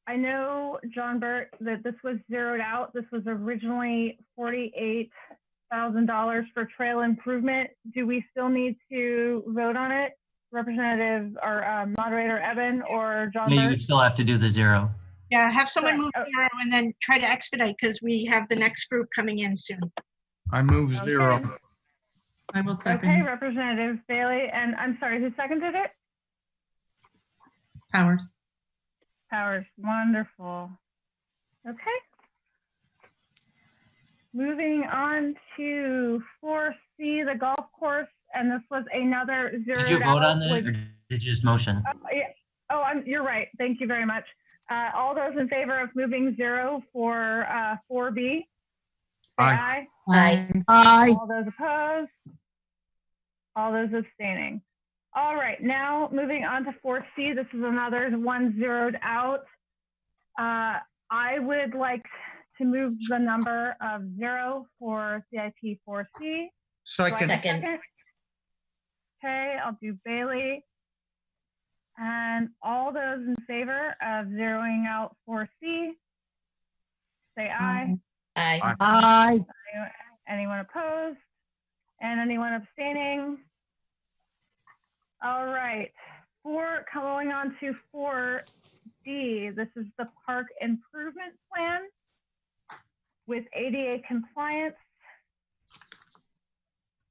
I know, John Burt, that this was zeroed out. This was originally $48,000 for trail improvement. Do we still need to vote on it? Representative or Moderator Evan or John Yeah, Burt? you would still have to do the zero. Yeah, have someone move zero and then try to expedite because we have the next group coming in soon. I move zero. I will second. Okay, Representative Bailey, and I'm sorry, who seconded it? Powers. Powers, wonderful. Okay. Moving on to 4C, the golf course, and this was another zeroed out. Did you vote on that or did you just motion? Yeah. Oh, you're right. Thank you very much. All those in favor of moving zero for 4B, say aye. Aye. Aye. All those opposed? All those abstaining. All right, now moving on to 4C. This is another one zeroed out. I would like to move the number of 0 for CIP 4C. Second. Okay, I'll do Bailey. And all those in favor of zeroing out 4C, say aye. Aye. Aye. Anyone opposed? And anyone abstaining? All right, going on to 4D, this is the park improvement plan with ADA compliance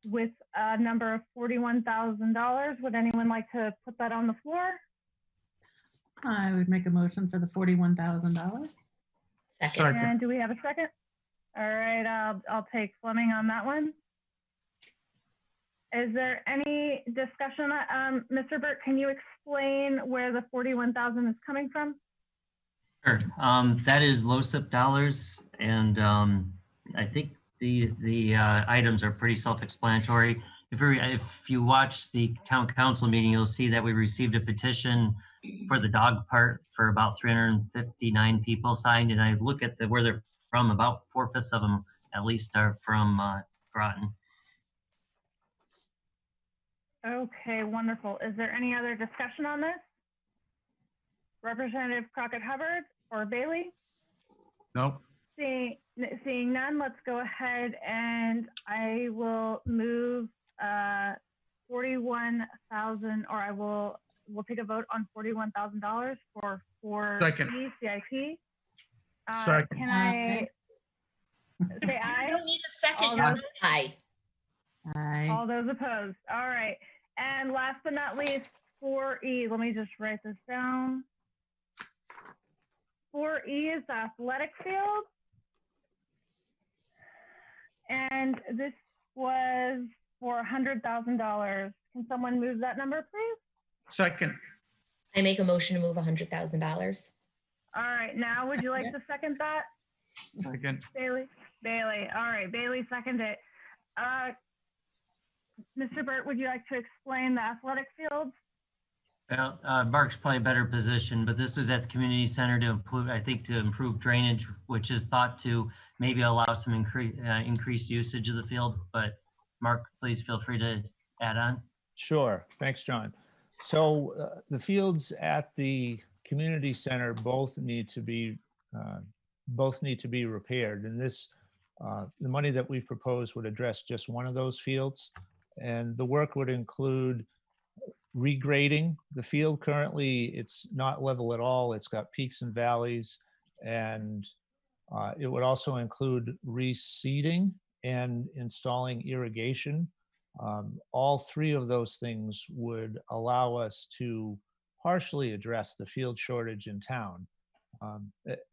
with a number of $41,000. Would anyone like to put that on the floor? I would make a motion for the $41,000. Second. And do we have a second? All right, I'll take Fleming on that one. Is there any discussion? Mr. Burt, can you explain where the $41,000 is coming from? Sure. That is LoCIP dollars, and I think the items are pretty self-explanatory. If you watch the town council meeting, you'll see that we received a petition for the dog part for about 359 people signed, and I look at where they're from. About 4/5 of them, at least, are from Groton. Okay, wonderful. Is there any other discussion on this? Representative Crockett-Hubbard or Bailey? Nope. Seeing none, let's go ahead and I will move 41,000, or we'll take a vote on $41,000 for Second. CIP. Second. Can I say aye? You don't need a second. All You're those- Aye. Aye. All those opposed. All right. And last but not least, 4E. Let me just write this down. 4E is the athletic field. And this was for $100,000. Can someone move that number, please? Second. I make a motion to move $100,000. All right. Now, would you like to second that? Second. Bailey. All right, Bailey seconded it. Mr. Burt, would you like to explain the athletic fields? Well, Mark's probably better positioned, but this is at the community center to improve, I think, to improve drainage, which is thought to maybe allow some increased usage of the field. But Mark, please feel free to add on. Sure. Thanks, John. So the fields at the community center both need to be repaired. And this, the money that we've proposed would address just one of those fields. And the work would include regrading the field. Currently, it's not level at all. It's got peaks and valleys. And it would also include reseeding and installing irrigation. All three of those things would allow us to partially address the field shortage in town.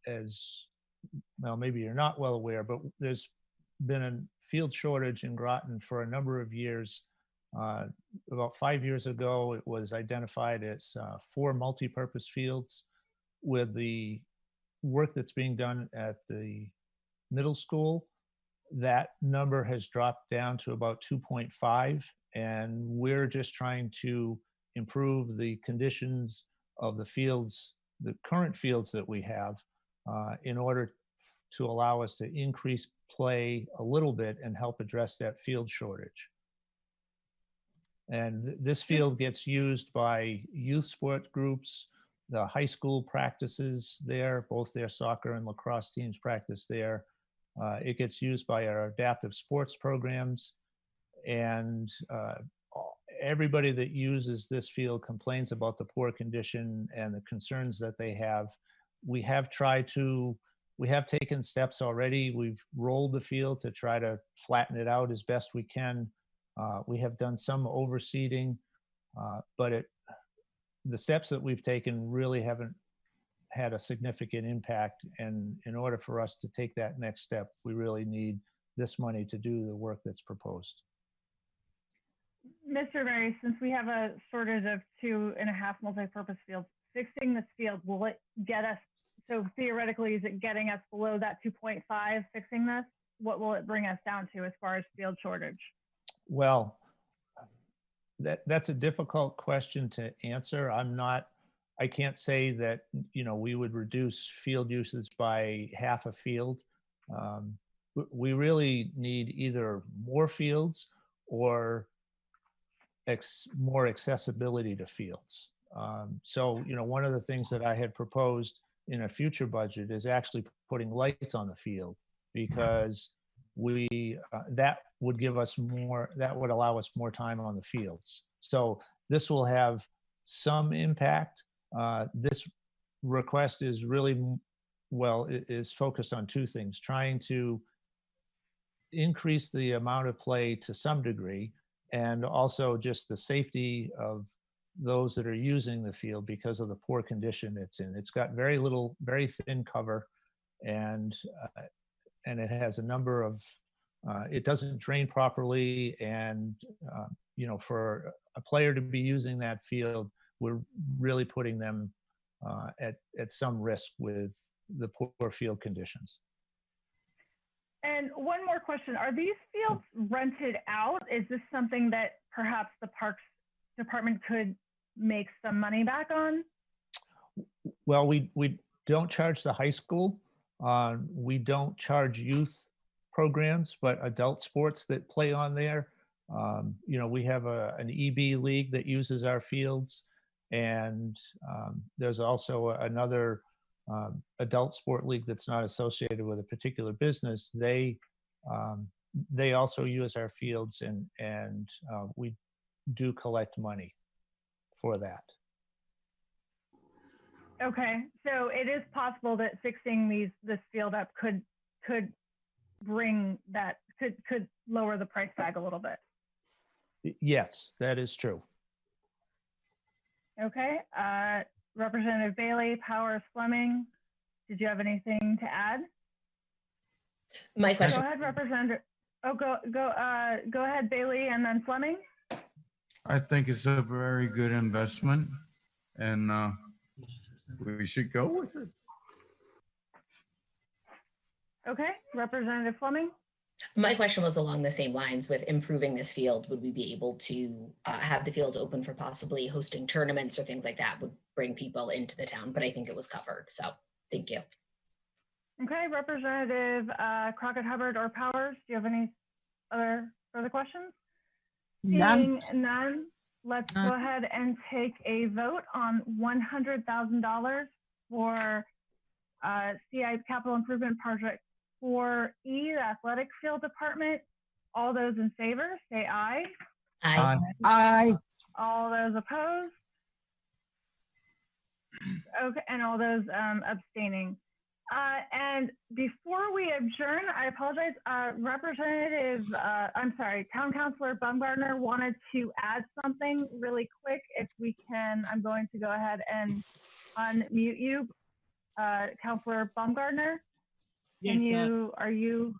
As well, maybe you're not well aware, but there's been a field shortage in Groton for a number of years. About 5 years ago, it was identified as 4 multi-purpose fields. With the work that's being done at the middle school, that number has dropped down to about 2.5, and we're just trying to improve the conditions of the fields, the current fields that we have, in order to allow us to increase play a little bit and help address that field shortage. And this field gets used by youth sport groups, the high school practices there, both their soccer and lacrosse teams practice there. It gets used by our adaptive sports programs, and everybody that uses this field complains about the poor condition and the concerns that they have. We have taken steps already. We've rolled the field to try to flatten it out as best we can. We have done some overseeding, but the steps that we've taken really haven't had a significant impact. And in order for us to take that next step, we really need this money to do the work that's proposed. Mr. Berry, since we have a shortage of 2.5 multi-purpose fields, fixing this field, will it get us, so theoretically, is it getting us below that 2.5 fixing this? What will it bring us down to as far as field shortage? Well, that's a difficult question to answer. I can't say that, we would reduce field usage by half a field. We really need either more fields or more accessibility to fields. So, one of the things that I had proposed in a future budget is actually putting lights on the field, because that would give us more, that would allow us more time on the fields. So this will have some impact. This request is really, is focused on two things: trying to increase the amount of play to some degree, and also just the safety of those that are using the field because of the poor condition it's in. It's got very thin cover, and it has a number of, it doesn't drain properly. And, for a player to be using that field, we're really putting them at some risk with the poor field conditions. And one more question, are these fields rented out? Is this something that perhaps the Parks Department could make some money back on? Well, we don't charge the high school. We don't charge youth programs, but adult sports that play on there. We have an EB league that uses our fields, and there's also another adult sport league that's not associated with a particular business. They also use our fields, and we do collect money for that. Okay, so it is possible that fixing this field up could bring that, could lower the price tag a little bit. Yes, that is true. Okay, Representative Bailey, Powers, Fleming, did you have anything to add? My question. Go ahead, Representative. Oh, go ahead, Bailey, and then Fleming. I think it's a very good investment, and we should go with it. Okay, Representative Fleming? My question was along the same lines with improving this field. Would we be able to have the fields open for possibly hosting tournaments or things like that would bring people into the town? But I think it was covered. So thank you. Okay, Representative Crockett Hubbard or Powers, do you have any other further questions? None. Seeing none, let's go ahead and take a vote on $100,000 for CI Capital Improvement Project 4E, the athletic field department. All those in favor, say aye. Aye. Aye. All those opposed? Okay, and all those abstaining. And before we adjourn, I apologize, Town Councilor Baumgartner wanted to add something really quick. If we can, I'm going to go ahead and unmute you. Councilor Baumgartner, Yes, are you?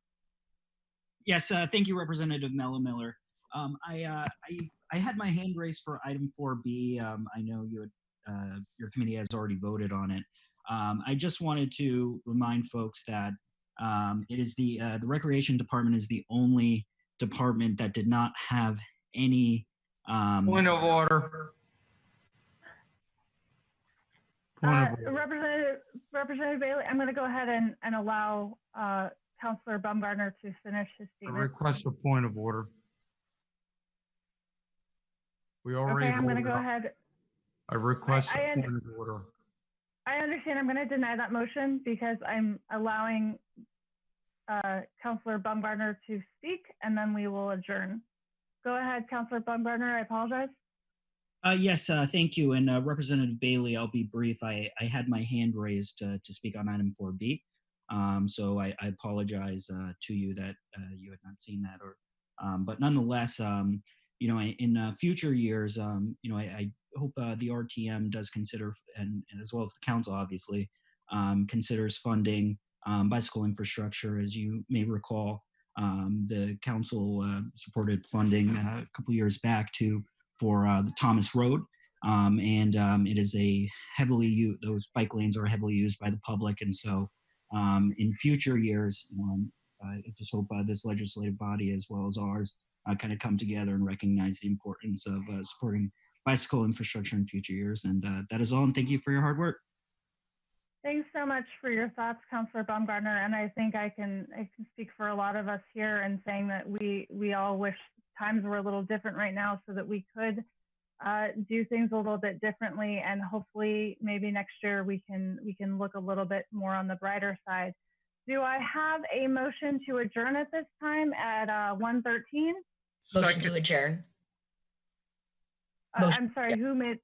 Yes, thank you, Representative Mello Miller. I had my hand raised for item 4B. I know your committee has already voted on it. I just wanted to remind folks that it is the Recreation Department is the only department that did not have any. Point of order. Representative Bailey, I'm going to go ahead and allow Councilor Baumgartner to finish his I statement. request a point of order. We already Okay, I'm going to voted go on- ahead. I request a point of order. I understand. I'm going to deny that motion because I'm allowing Councilor Baumgartner to speak, and then we will adjourn. Go ahead, Councilor Baumgartner. I apologize. Yes, thank you. And Representative Bailey, I'll be brief. I had my hand raised to speak on item 4B. So I apologize to you that you had not seen that. But nonetheless, in future years, I hope the RTM does consider, and as well as the council, obviously, considers funding bicycle infrastructure. As you may recall, the council supported funding a couple years back for the Thomas Road. It is those bike lanes are heavily used by the public. And so in future years, I just hope this legislative body as well as ours kind of come together and recognize the importance of supporting bicycle infrastructure in future years. And that is all. And thank you for your hard work. Thanks so much for your thoughts, Councilor Baumgartner. And I think I can speak for a lot of us here in saying that we all wish times were a little different right now so that we could do things a little bit differently. And hopefully maybe next year we can look a little bit more on the brighter side. Do I have a motion to adjourn at this time at 1:13? Motion to adjourn. I'm sorry, who made?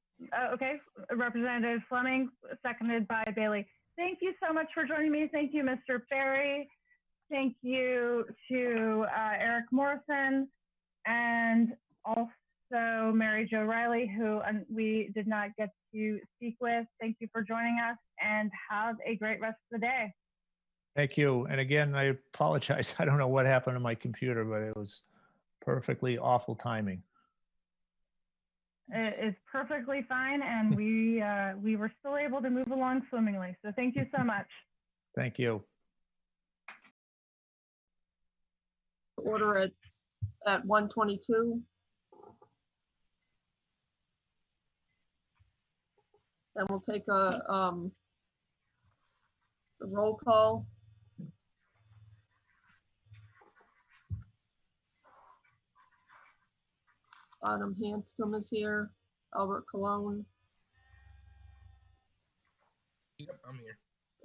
Okay, Representative Fleming, seconded by Bailey. Thank you so much for joining me. Thank you, Mr. Berry. Thank you to Eric Morrison and also Mary Jo Riley, who we did not get to speak with. Thank you for joining us and have a great rest of the day. Thank you. And again, I apologize. I don't know what happened to my computer, but it was perfectly awful timing. It is perfectly fine, and we were still able to move along swimmingly. So thank you so much. Thank you. Order at 1:22. And we'll take a roll call. Autumn Hanscom is here. Albert Cologne. Yep, I'm here.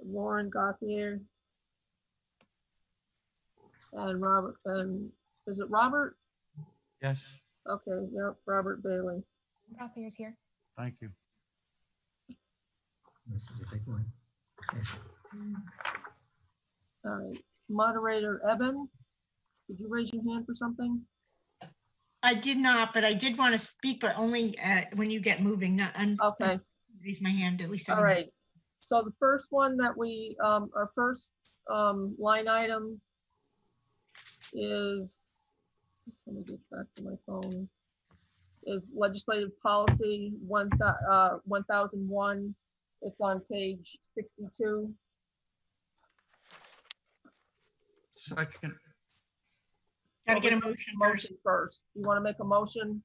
Lauren Gauthier. And Robert, and is it Robert? Yes, Okay, yep, Robert Bailey. Gauthier's here. thank you. This is a big one. All right, moderator Eben, did you raise your hand for something? I did not, but I did want to speak, but only when you get moving, not Okay. Raise my hand, at least. I All can- right, so the first one that we, our first line item is, just let me get back to my phone, is legislative policy 1001. It's on page 62. Second. Gotta get a Well, motion first. first. You want to make a motion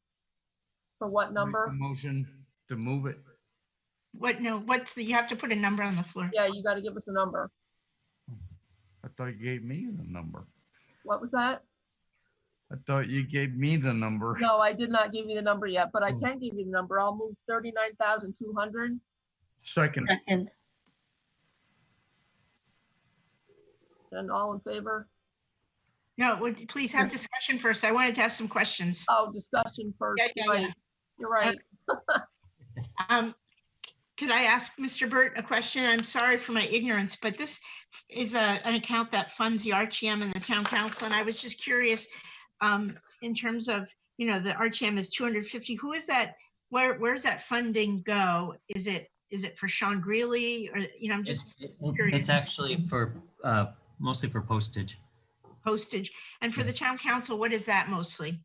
for what number? Motion to move it. What, no, you have to put a number on the floor. Yeah, you got to give us a number. I thought you gave me the number. What was that? I thought you gave me the number. No, I did not give you the number yet, but I can give you the number. I'll move 39,200. Second. And all in favor? No, would you please have discussion first? I wanted to ask some questions. Oh, discussion first. Yeah. You're right. Could I ask Mr. Burt a question? I'm sorry for my ignorance, but this is an account that funds the RTM and the town council. And I was just curious, in terms of, the RTM is 250. Who is that? Where's that funding go? Is it for Sean Greeley, or, I'm just curious. It's actually for, mostly for postage. And for the town council, what is that mostly?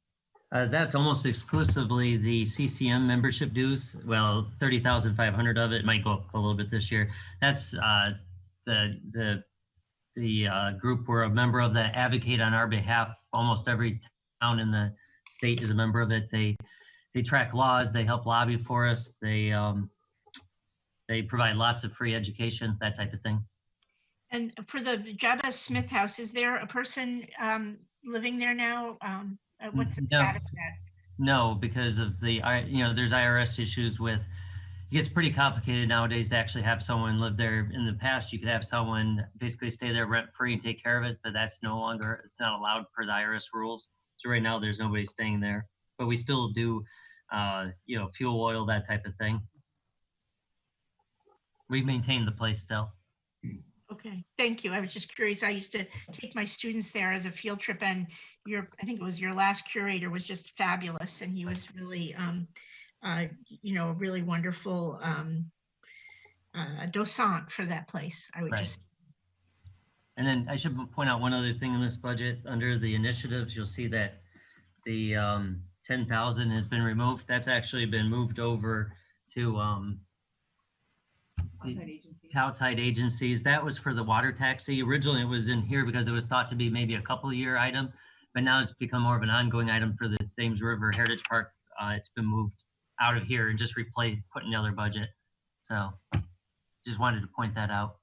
That's almost exclusively the CCM membership dues. Well, 30,500 of it might go up a little bit this year. That's the group we're a member of that advocate on our behalf. Almost every town in the state is a member of it. They track laws. They help lobby for us. They provide lots of free education, that type of thing. And for the Jabez Smith House, is there a person living there now? What's the status of that? No, because of the, there's IRS issues with, it gets pretty complicated nowadays to actually have someone live there. In the past, you could have someone basically stay there rent free and take care of it, but that's no longer, it's not allowed per the IRS rules. So right now there's nobody staying there, but we still do, fuel, oil, that type of thing. We maintain the place still. Okay, thank you. I was just curious. I used to take my students there as a field trip, and I think it was your last curator was just fabulous, and he was really, a really wonderful docent for that place. I would Right. just. And then I should point out one other thing in this budget. Under the initiatives, you'll see that the 10,000 has been removed. That's actually been moved over to outside agencies. That was for the water taxi. Originally it was in here because it was thought to be maybe a couple-year item, but now it's become more of an ongoing item for the Thames River Heritage Park. It's been moved out of here and just replaced, put in the other budget. So just wanted to point that out.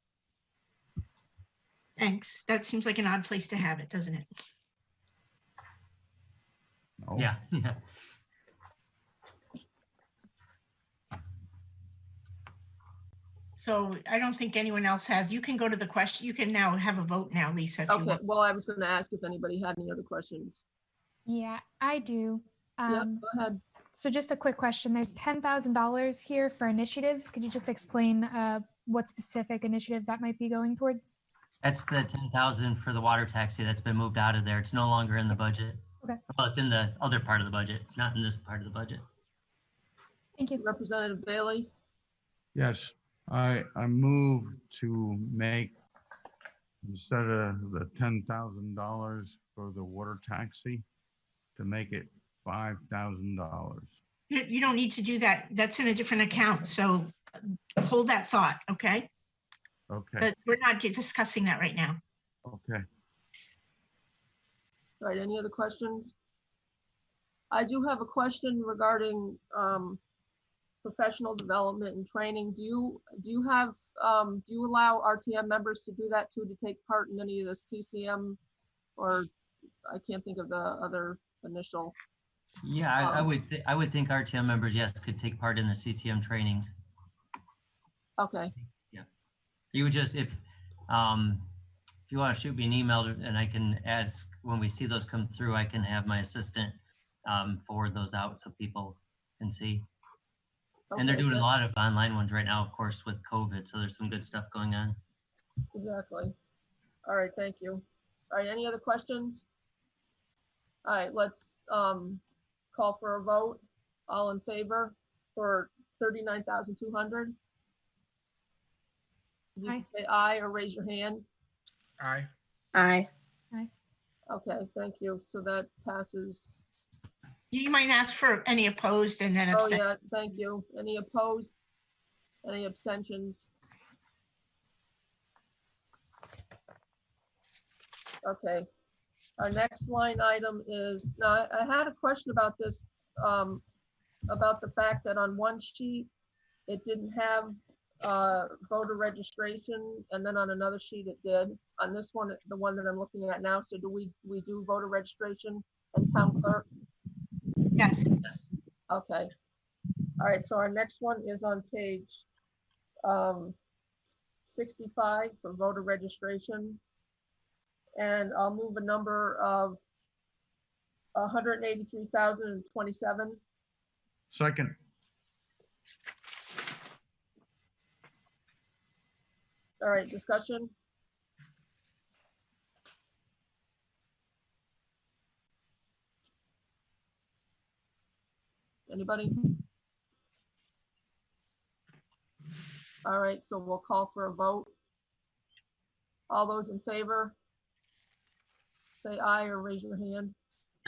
Thanks. That seems like an odd place to have it, doesn't it? No. Yeah. So I don't think anyone else has. You can go to the question. You can now have a vote now, Lisa, if you Okay, want. well, I was going to ask if anybody had any other questions. Yeah, I do. Yeah, go ahead. So just a quick question. There's $10,000 here for initiatives. Could you just explain what specific initiatives that might be going towards? That's the 10,000 for the water taxi that's been moved out of there. It's no longer in the budget. Okay. Well, it's in the other part of the budget. It's not in this part of the budget. Thank you. Representative Bailey? Yes, I move to make, instead of the $10,000 for the water taxi, to make it $5,000. You don't need to do that. That's in a different account. So hold that thought, okay? Okay, But we're not discussing that right now. okay. All right, any other questions? I do have a question regarding professional development and training. Do you allow RTM members to do that too, to take part in any of the CCM, or I can't think of the other initial? Yeah, I would think RTM members, yes, could take part in the CCM trainings. Okay. Yeah. You would just, if you want to shoot me an email and I can ask, when we see those come through, I can have my assistant forward those out so people can see. Okay, And they're doing good. a lot of online ones right now, of course, with COVID. So there's some good stuff going on. Exactly. All right, thank you. All right, any other questions? All right, let's call for a vote. All in favor for 39,200? You can say aye or raise your hand. Aye. Aye. Okay, thank you. So that passes. You might ask for any opposed and then Oh, abstain. yeah, thank you. Any opposed? Any abstentions? Okay. Our next line item is, now I had a question about this, about the fact that on one sheet, it didn't have voter registration, and then on another sheet it did. On this one, the one that I'm looking at now, so do we do voter registration and town clerk? Yes. Okay. All right, so our next one is on page 65 for voter registration. And I'll move a number of 183,027. Second. All right, discussion. Anybody? All right, so we'll call for a vote. All those in favor, say aye or raise your hand.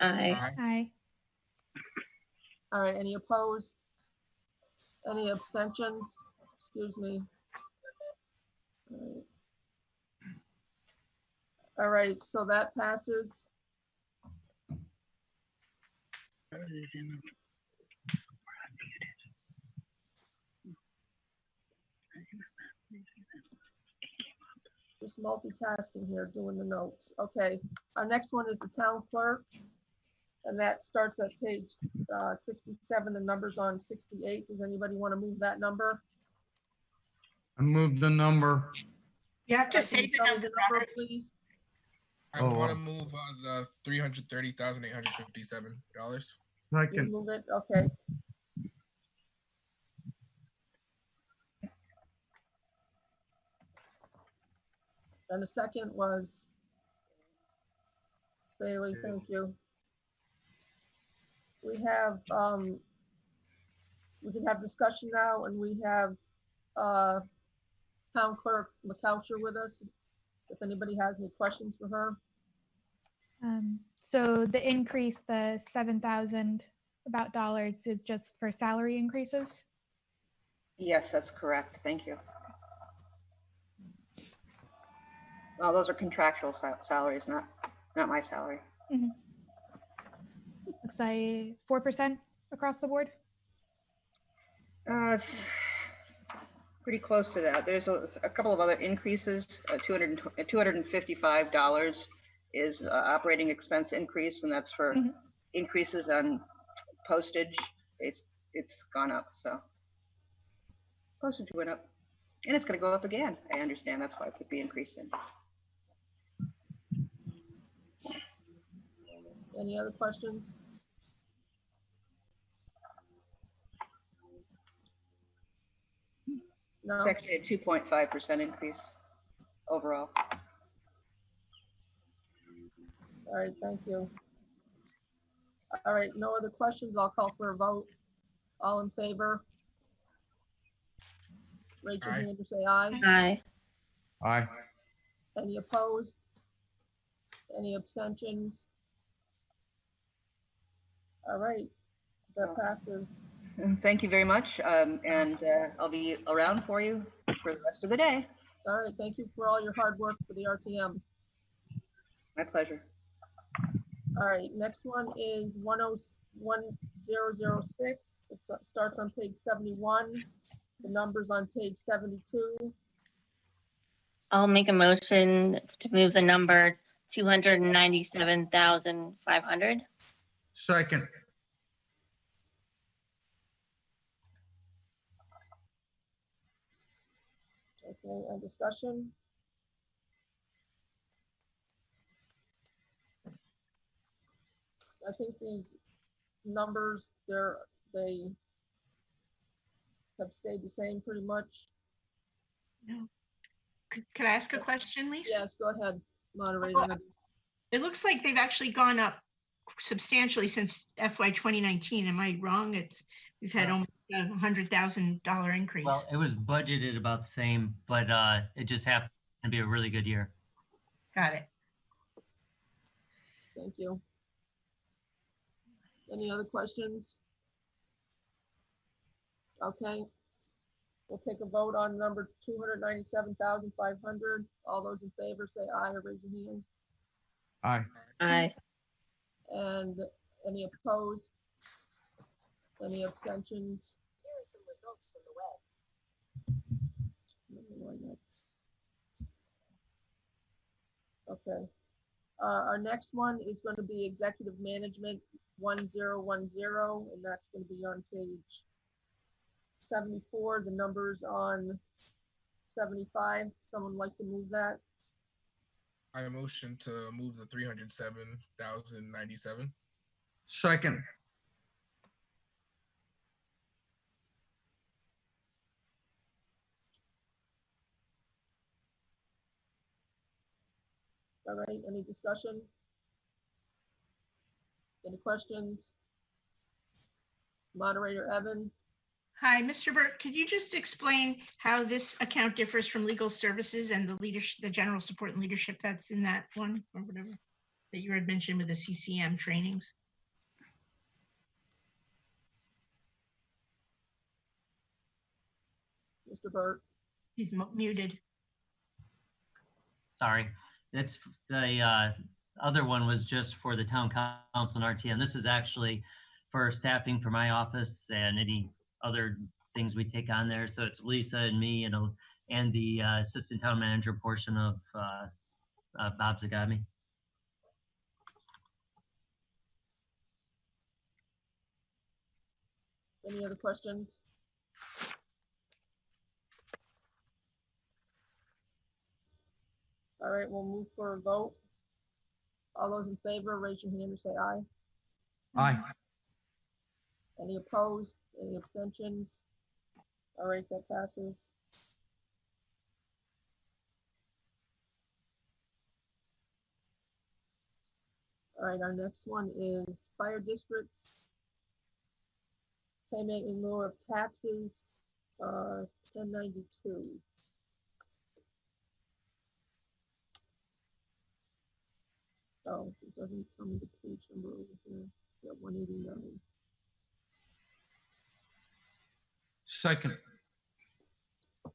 Aye. Aye. All right, any opposed? Any abstentions? Excuse me. All right, so that passes. Just multitasking here, doing the notes. Okay, our next one is the town clerk. And that starts at page 67, the number's on 68. Does anybody want to move that number? I moved the number. You have to Can say you the tell me number, the number, Robert. please? I want to move the $330,857. You move it, okay. And the second was Bailey, thank you. We have, we can have discussion now, and we have Town Clerk McCousher with us. If anybody has any questions for her. So the increase, the 7,000 about dollars is just for salary increases? Yes, that's correct. Thank you. Well, those are contractual salaries, not my salary. Mm-hmm. Looks like 4% across the board? It's pretty close to that. There's a couple of other increases. $255 is operating expense increase, and that's for increases on postage. It's gone up, so postage went up, and it's going to go up again. I understand that's why I put the increase in. Any other questions? No. It's actually a 2.5% increase overall. All right, thank you. All right, no other questions. I'll call for a vote. All in favor? Raise your hand or say aye. Aye. Aye. Any opposed? Any abstentions? All right, that passes. Thank you very much, and I'll be around for you for the rest of the day. All right, thank you for all your hard work for the RTM. My pleasure. All right, next one is 1006. It starts on page 71. The number's on page 72. I'll make a motion to move the number 297,500. Second. Okay, and discussion? I think these numbers, they have stayed the same pretty much. No. Could I ask a question, Lisa? Yes, go ahead, moderator. It looks like they've actually gone up substantially since FY 2019. Am I wrong? We've had almost $100,000 increase. Well, it was budgeted about the same, but it just happened to be a really good year. Got it. Thank you. Any other questions? Okay. We'll take a vote on number 297,500. All those in favor say aye or raise your hand. Aye. Aye. And any opposed? Any abstentions? Here are some results from the web. Okay. Our next one is going to be Executive Management 1010, and that's going to be on page 74. The number's on 75. Someone like to move that? I motion to move the 307,097. Second. All right, any discussion? Any questions? Moderator Evan? Hi, Mr. Burt, could you just explain how this account differs from legal services and the leadership, the general support and leadership that's in that one or whatever that you had mentioned with the CCM trainings? Mr. Burt? He's muted. Sorry, it's the other one was just for the town council and RTM. This is actually for staffing for my office and any other things we take on there. So it's Lisa and me and the assistant town manager portion of Bob Zagami. Any other questions? All right, we'll move for a vote. All those in favor, raise your hand or say aye. Aye. Any opposed? Any abstentions? All right, that passes. All right, our next one is fire districts. Payment in lieu of taxes, 1092. Oh, it doesn't tell me the page number over here. Yeah, 189. Second.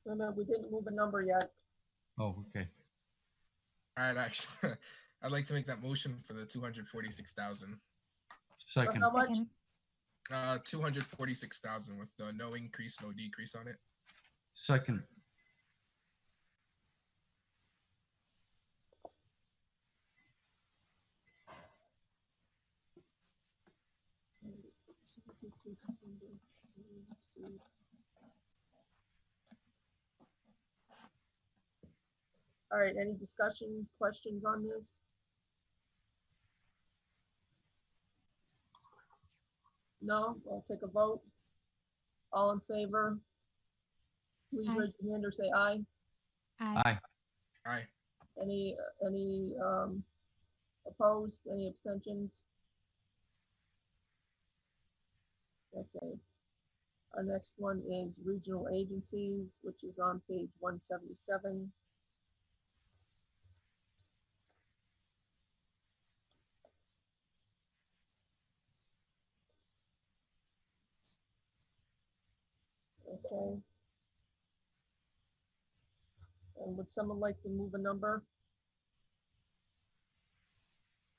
Remember, we didn't move a number yet. Oh, okay. All right, actually, I'd like to make that motion for the 246,000. Second. How much? 246,000 with no increase, no decrease on it. Second. All right, any discussion, questions on this? No, I'll take a vote. All in favor? Please Aye. raise your hand or say aye. Aye. Aye. Any opposed, any abstentions? Okay. Our next one is regional agencies, which is on page 177. Okay. And would someone like to move a number?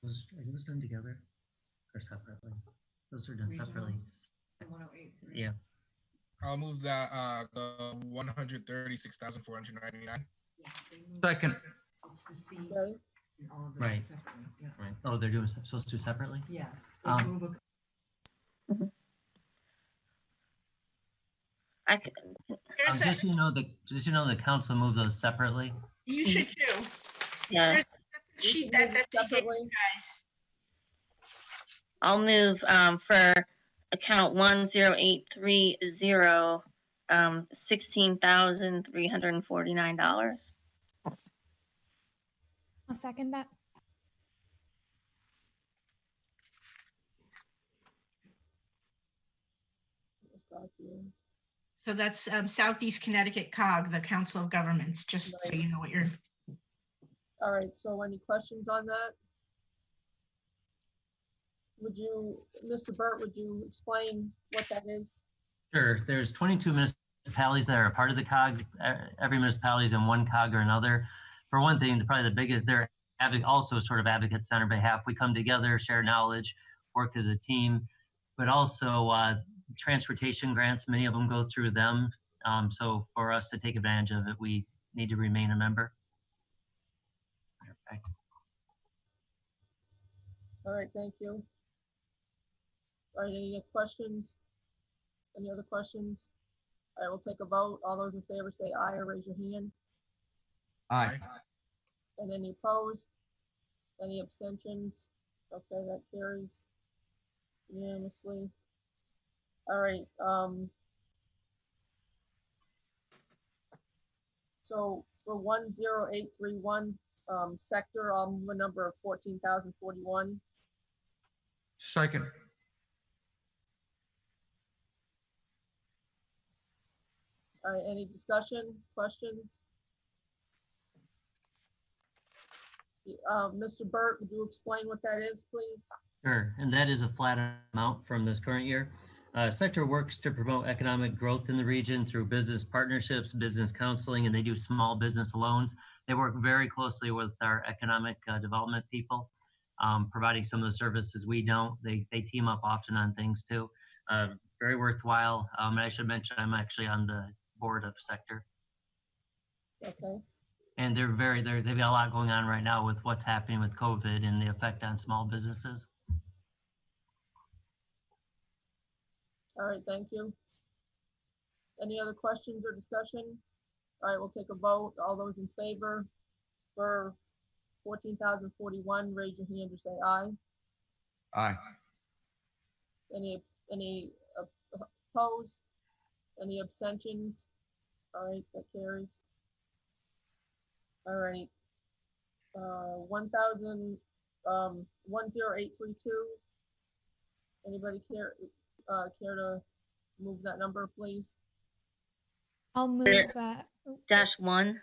Are those done together or separately? Those are done separately. 108. Yeah. I'll move that the 136,499. Second. Okay. Right. Right. Oh, they're doing supposed to do separately? Yeah. I can, just so you know, the council moved those separately. You should too. yeah, There's a sheet that he gave separately. you guys. I'll move for account 10830, $16,349. I'll second that. So that's Southeast Connecticut COG, the Council of Governments, just so you know what you're. All right, so any questions on that? Would you, Mr. Burt, would you explain what that is? Sure. There's 22 municipalities that are a part of the COG. Every municipality is in one COG or another. For one thing, probably the biggest, they're also sort of advocates on our behalf. We come together, share knowledge, work as a team, but also transportation grants, many of them go through them. So for us to take advantage of it, we need to remain a member. Okay. All right, thank you. All right, any questions? Any other questions? All right, we'll take a vote. All those in favor say aye or raise your hand. Aye. And any opposed? Any abstentions? Okay, that carries unanimously. All right, so for 10831 sector, I'll move a number of 14,041. Second. All right, any discussion, questions? Mr. Burt, would you explain what that is, please? Sure, and that is a flat amount from this current year. Sector works to promote economic growth in the region through business partnerships, business counseling, and they do small business loans. They work very closely with our economic development people, providing some of the services we don't. They team up often on things too. Very worthwhile. And I should mention I'm actually on the board of Sector. Okay. And they've got a lot going on right now with what's happening with COVID and the effect on small businesses. All right, thank you. Any other questions or discussion? All right, we'll take a vote. All those in favor for 14,041, raise your hand or say aye. Aye. Any opposed? Any abstentions? All right, that carries. All right, 10832. Anybody care to move that number, please? I'll move -1.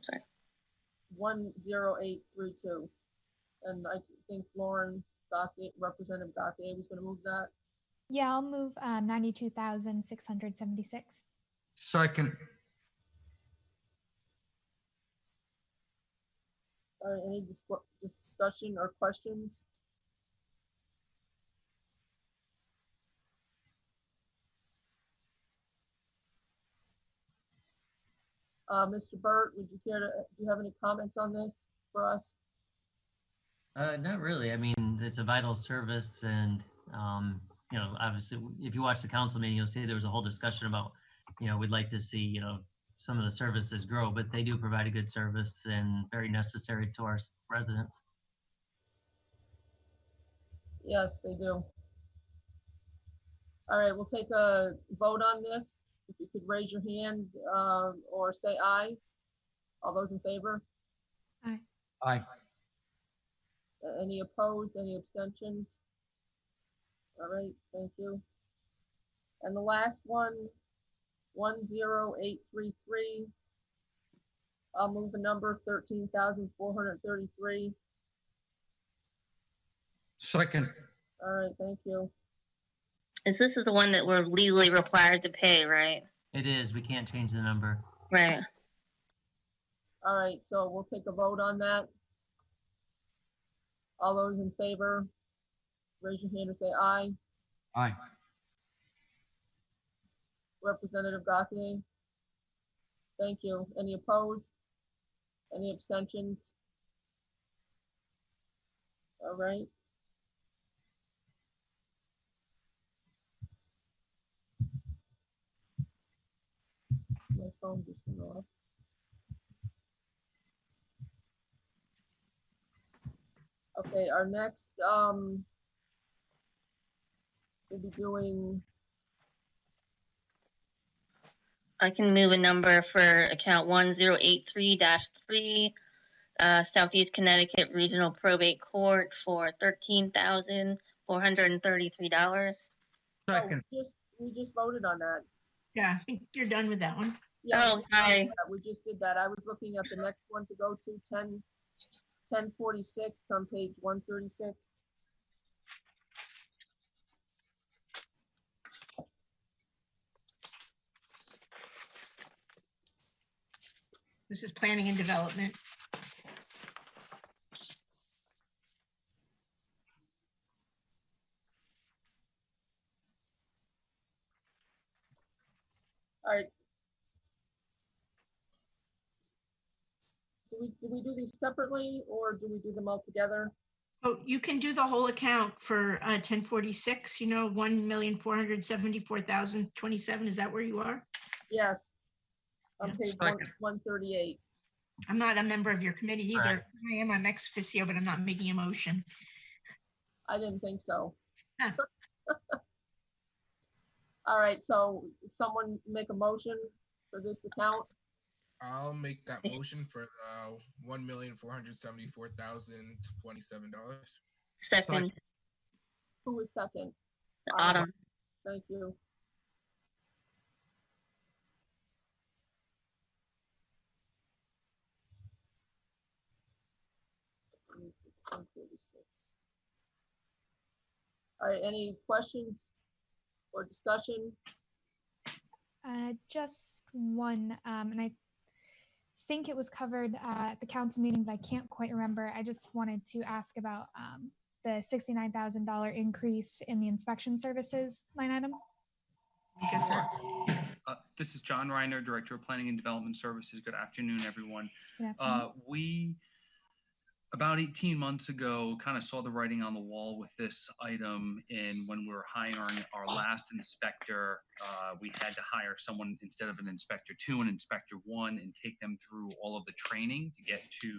Sorry. 10832. And I think Lauren Gauthier, Representative Gauthier was going to move that. Yeah, I'll move 92,676. Second. All right, any discussion or questions? Mr. Burt, would you care to, do you have any comments on this for us? Not really. I mean, it's a vital service, and you know, obviously, if you watch the council meeting, you'll see there was a whole discussion about, you know, we'd like to see, you know, some of the services grow, but they do provide a good service and very necessary to our residents. Yes, they do. All right, we'll take a vote on this. If you could raise your hand or say aye. All those in favor? Aye. Aye. Any opposed, any abstentions? All right, thank you. And the last one, 10833. I'll move a number 13,433. Second. All right, thank you. This is the one that we're legally required to pay, right? It is. We can't change the number. Right. All right, so we'll take a vote on that. All those in favor, raise your hand or say aye. Aye. Representative Gauthier? Thank you. Any opposed? Any abstentions? All right. My phone just went off. Okay, our next, we'll be doing, I can move a number for account 1083-3, Southeast Connecticut Regional Probate Court for $13,433. Second. We just voted on that. Yeah, I think you're done with that one. Yeah, Oh, sorry. we just did that. I was looking at the next one to go to 1046 on page 136. This is planning and development. All right. Do we do these separately or do we do them all together? Oh, you can do the whole account for 1046, 1,474,027. Is that where you are? Yes. On page Second. 138. I'm not a member of your committee either. I am on ex officio, but I'm not making a motion. I didn't think so. Huh. All right, so someone make a motion for this account? I'll make that motion for $1,474,027. Second. Who was second? Autumn. Thank you. All right, any questions or discussion? Just one, and I think it was covered at the council meeting, but I can't quite remember. I just wanted to ask about the $69,000 increase in the inspection services line item. This is John Reiner, Director of Planning and Development Services. Good afternoon, everyone. Good afternoon. We, about 18 months ago, kind of saw the writing on the wall with this item. And when we were hiring our last inspector, we had to hire someone instead of an inspector 2, an inspector 1, and take them through all of the training to get to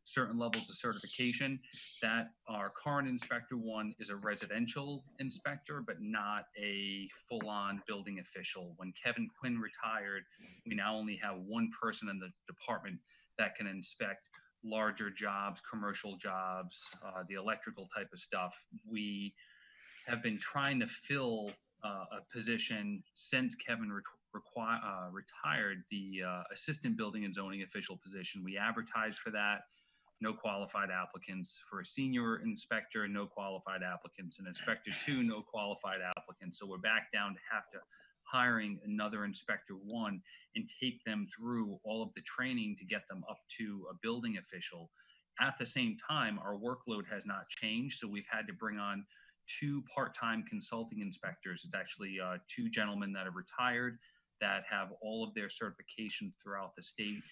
certain levels of certification. That our current inspector 1 is a residential inspector, but not a full-on building official. When Kevin Quinn retired, we now only have one person in the department that can inspect larger jobs, commercial jobs, the electrical type of stuff. We have been trying to fill a position since Kevin retired, the assistant building and zoning official position. We advertised for that. No qualified applicants. For a senior inspector, no qualified applicants. An inspector 2, no qualified applicants. So we're back down to have to hiring another inspector 1 and take them through all of the training to get them up to a building official. At the same time, our workload has not changed, so we've had to bring on 2 part-time consulting inspectors. It's actually 2 gentlemen that have retired that have all of their certifications throughout the state.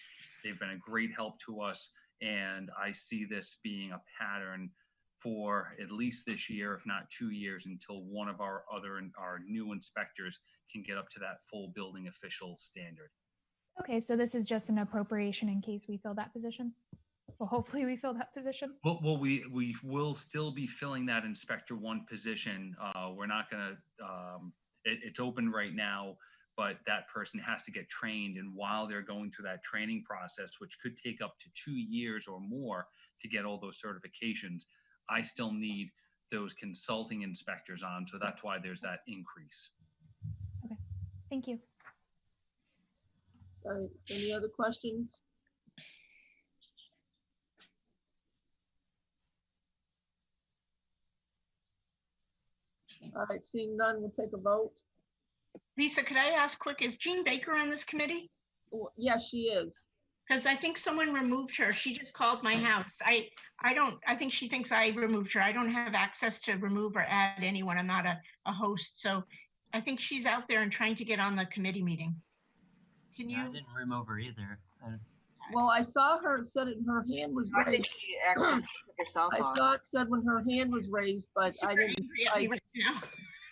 They've been a great help to us, and I see this being a pattern for at least this year, if not 2 years, until one of our new inspectors can get up to that full building official standard. Okay, so this is just an appropriation in case we fill that position. Well, hopefully we fill that position. Well, we will still be filling that inspector 1 position. We're not going to. It's open right now, but that person has to get trained, and while they're going through that training process, which could take up to 2 years or more to get all those certifications, I still need those consulting inspectors on, so that's why there's that increase. Okay, thank you. All right, any other questions? All right, seeing none, we'll take a vote. Lisa, could I ask quick, is Jean Baker on this committee? Yes, she is. Because I think someone removed her. She just called my house. I think she thinks I removed her. I don't have access to remove or add anyone. I'm not a host. So I think she's out there and trying to get on the committee meeting. Can you? I didn't remove her either. Well, I saw her, it said her hand was I think raised. she actually took herself I off. thought it said when her hand was raised, but I didn't.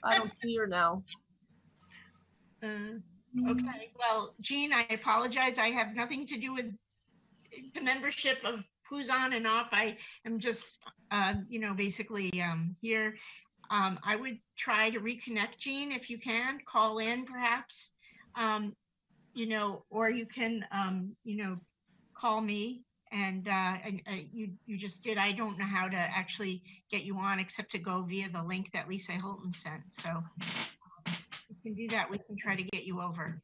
I don't see her now. Okay, well, Jean, I apologize. I have nothing to do with the membership of who's on and off. I am just, basically here. I would try to reconnect Jean if you can, call in perhaps, or you can, call me and you just did. I don't know how to actually get you on except to go via the link that Lisa Hilton sent. So you can do that. We can try to get you over.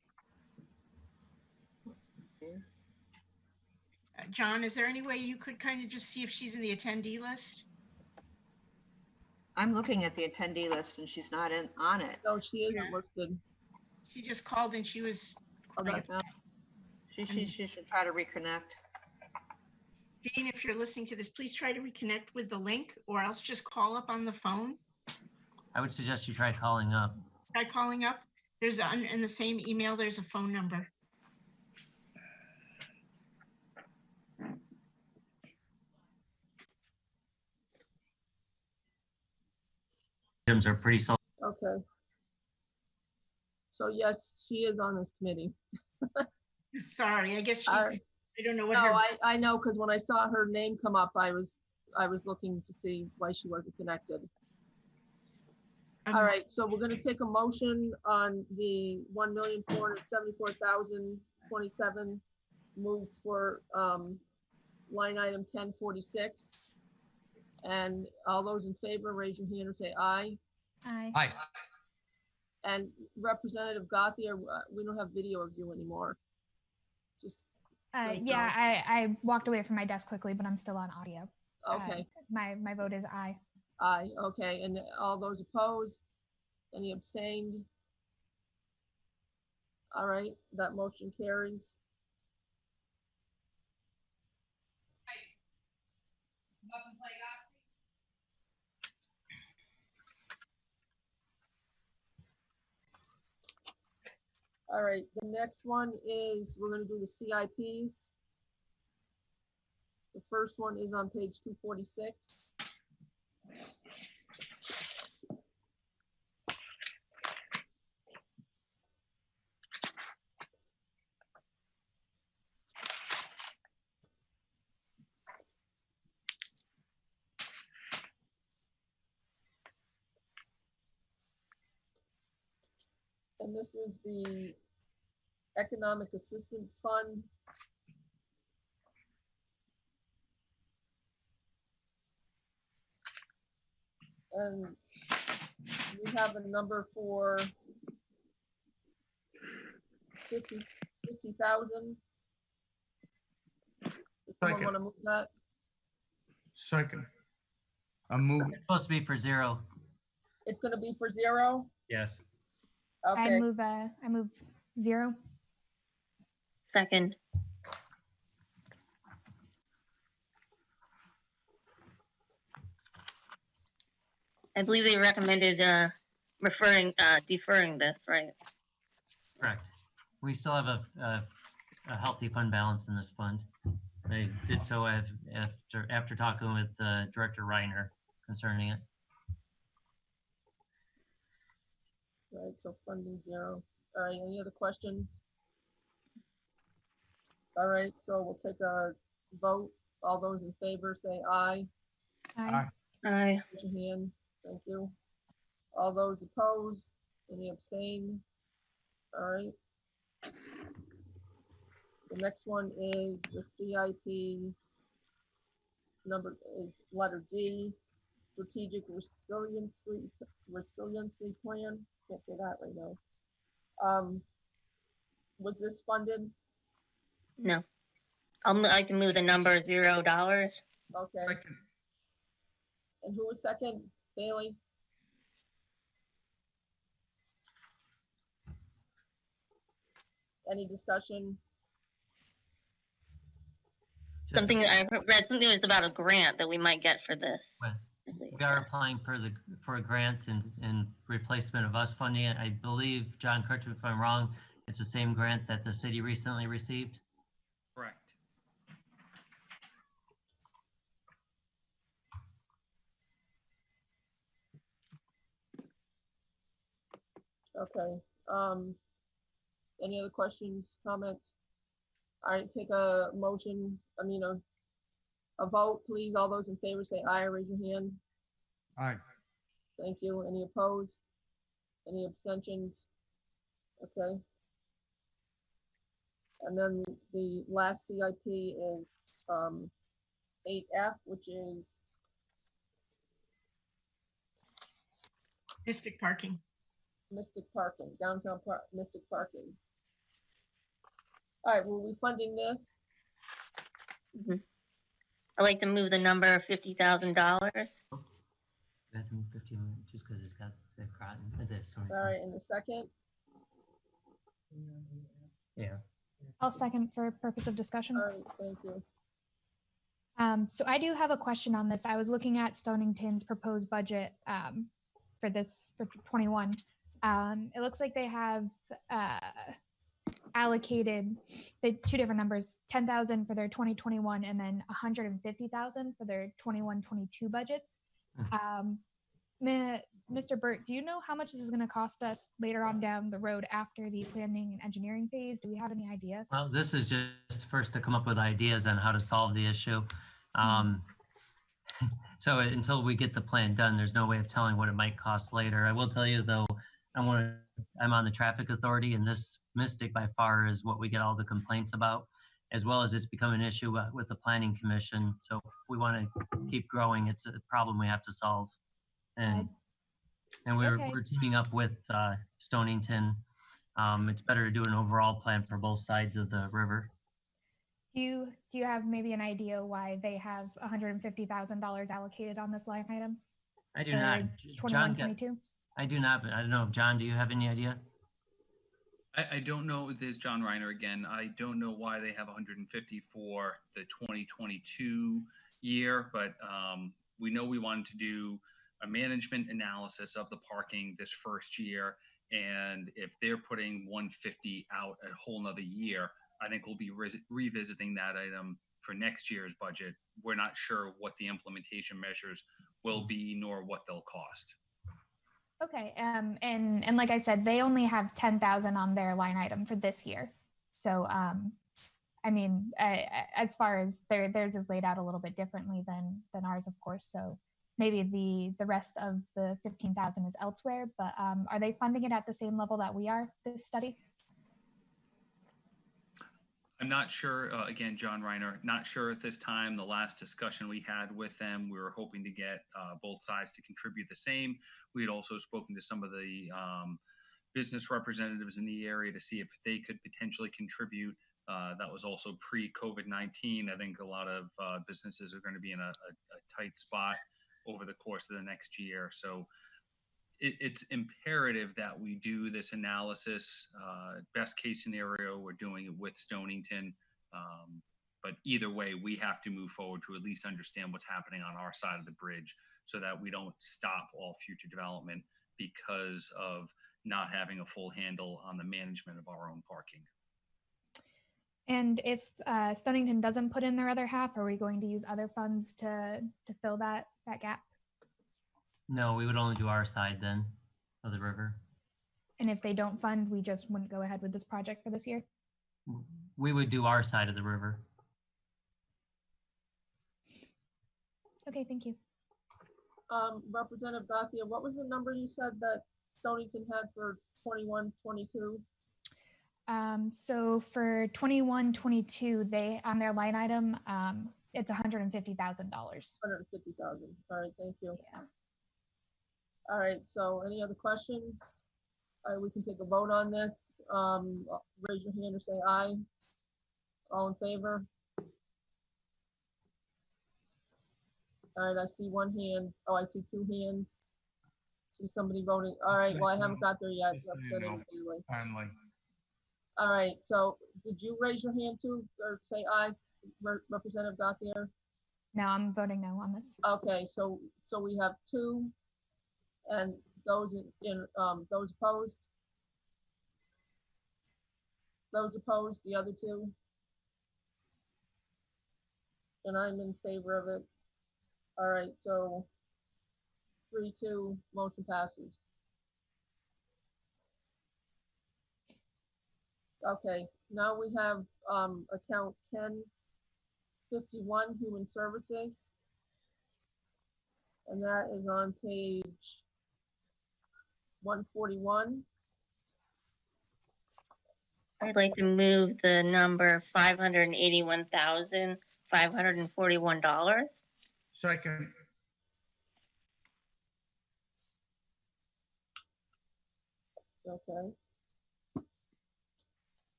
John, is there any way you could kind of just see if she's in the attendee list? I'm looking at the attendee list and she's not on it. No, she isn't listed. She just called and she was. Okay. She should try to reconnect. Jean, if you're listening to this, please try to reconnect with the link or else just call up on the phone. I would suggest you try calling up. Try calling up There's in the same email, there's a phone number. Items are pretty self. Okay. So yes, she is on this committee. Sorry, I guess she, All right. I don't know what No, her. I know, because when I saw her name come up, I was looking to see why she wasn't connected. All right, so we're gonna take a motion on the 1,474,027 moved for line item 1046. And all those in favor, raise your hand or say aye. Aye. Aye. And Representative Gauthier, we don't have video of you anymore. Just. Yeah, I walked away from my desk quickly, but I'm still on audio. Okay. My vote is aye. Aye, okay, and all those opposed? Any abstained? All right, that motion carries. All right, the next one is, we're gonna do the CIPs. The first one is on page 246. And this is the Economic Assistance Fund. And we have a number for 50,000. Does someone want to move that? Second. I'm moving. It's supposed to be for 0. It's going to be for 0? Yes. Okay. I move 0. Second. I believe they recommended deferring this, right? Correct. We still have a healthy fund balance in this fund. I did so after talking with Director Reiner concerning it. Right, so funding 0. All right, any other questions? All right, so we'll take a vote. All those in favor say aye. Aye. Aye. Raise your hand. Thank you. All those opposed? Any abstained? All right. The next one is the CIP. Number is letter D, Strategic Resiliency Plan. Can't say that right now. Was this funded? No. I'd like to move the number $0. Okay. And who was second? Bailey? Any discussion? Something I read, something was about a grant that we might get for this. We are applying for a grant in replacement of us funding it. I believe, John, correct me if I'm wrong, it's the same grant that the city recently received. Correct. Okay. Any other questions, comments? All right, take a motion, a vote, please. All those in favor say aye, raise your hand. Aye. Thank you. Any opposed? Any abstentions? Okay. And then the last CIP is 8F, which is Mystic Parking. Mystic Parking, downtown Mystic Parking. All right, were we funding this? Mm-hmm. I'd like to move the number $50,000. We have to move 50 just because it's got the Groton, the Stony. All right, in a second. Yeah. I'll second for purpose of discussion. All right, thank you. So I do have a question on this. I was looking at Stonington's proposed budget for 21. It looks like they have allocated the two different numbers, 10,000 for their 2021 and then 150,000 for their 21-22 budgets. Mr. Burt, do you know how much this is going to cost us later on down the road after the planning and engineering phase? Do we have any idea? Well, this is just first to come up with ideas on how to solve the issue. So until we get the plan done, there's no way of telling what it might cost later. I will tell you though, I'm on the traffic authority, and this Mystic by far is what we get all the complaints about, as well as it's become an issue with the planning commission. So if we want to keep growing, it's a problem we have to solve. And we're teaming up with Stonington. It's better to do an overall plan for both sides of the river. Do you have maybe an idea why they have $150,000 allocated on this line item? I do not. 21-22? I do not, but I don't know. John, do you have any idea? I don't know. There's John Reiner again. I don't know why they have 150 for the 2022 year, but we know we wanted to do a management analysis of the parking this first year. And if they're putting 150 out a whole nother year, I think we'll be revisiting that item for next year's budget. We're not sure what the implementation measures will be, nor what they'll cost. Okay, and like I said, they only have 10,000 on their line item for this year. So, I mean, as far as theirs is laid out a little bit differently than ours, of course. So maybe the rest of the 15,000 is elsewhere. But are they funding it at the same level that we are? This study? I'm not sure, again, John Reiner, not sure at this time. The last discussion we had with them, we were hoping to get both sides to contribute the same. We had also spoken to some of the business representatives in the area to see if they could potentially contribute. That was also pre-COVID-19. I think a lot of businesses are going to be in a tight spot over the course of the next year. So it's imperative that we do this analysis. Best case scenario, we're doing it with Stonington. But either way, we have to move forward to at least understand what's happening on our side of the bridge so that we don't stop all future development because of not having a full handle on the management of our own parking. And if Stonington doesn't put in their other half, are we going to use other funds to fill that gap? No, we would only do our side then of the river. And if they don't fund, we just wouldn't go ahead with this project for this year? We would do our side of the river. Okay, thank you. Representative Gathia, what was the number you said that Stonington had for 21-22? So for 21-22, they on their line item, it's $150,000. 150,000. All right, thank you. Yeah. All right, so any other questions? All right, we can take a vote on this. Raise your hand or say aye. All in favor? All right, I see one hand. Oh, I see two hands. See somebody voting. All right, well, I haven't got there yet. Representative Bailey. All right, so did you raise your hand too, or say aye, Representative Gauthier? No, I'm voting no on this. Okay, so we have two, and those those opposed? Those opposed, the other two? And I'm in favor of it. All right, so 3-2, motion passes. Okay, now we have account 1051, Human Services. And that is on page 141. I'd like to move the number $581,541. Second. Okay.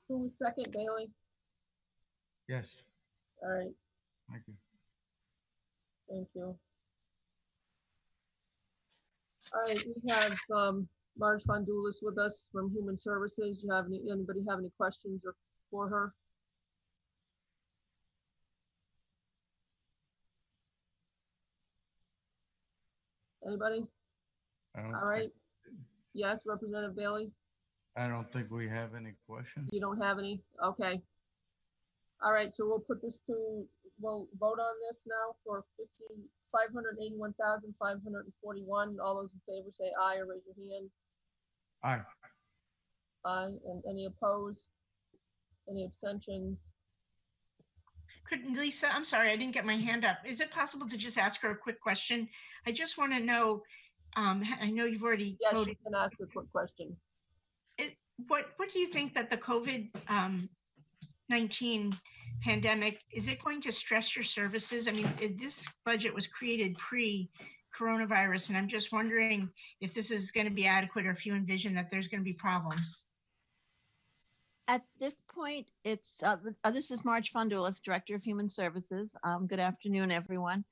Who was second, Bailey? Yes. All right, Thank you. thank you. All right, we have Marge Fondulis with us from Human Services. Do you have anybody have any questions or for her? Anybody? All right. Yes, Representative Bailey? I don't think we have any questions. You don't have any? Okay. All right, so we'll put this to, we'll vote on this now for 581,541. All those in favor say aye or raise your hand. Aye. Aye, and any opposed? Any abstentions? Lisa, I'm sorry, I didn't get my hand up. Is it possible to just ask her a quick question? I just want to know, I know you've already Yes, voted. you can ask a quick question. What do you think that the COVID-19 pandemic, is it going to stress your services? I mean, this budget was created pre-coronavirus, and I'm just wondering if this is going to be adequate or if you envision that there's going to be problems. At this point, it's this is Marge Fondulis, Director of Human Services. Good afternoon, everyone.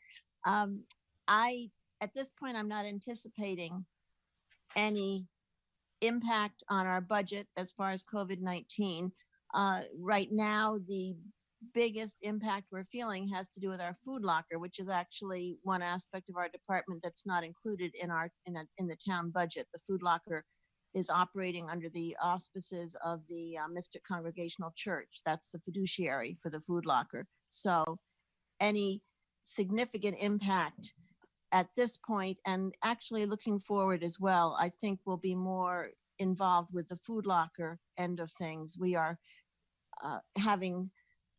At this point, I'm not anticipating any impact on our budget as far as COVID-19. Right now, the biggest impact we're feeling has to do with our food locker, which is actually one aspect of our department that's not included in the town budget. The food locker is operating under the auspices of the Mystic Congregational Church. That's the fiduciary for the food locker. So any significant impact at this point, and actually looking forward as well, I think we'll be more involved with the food locker end of things. We are having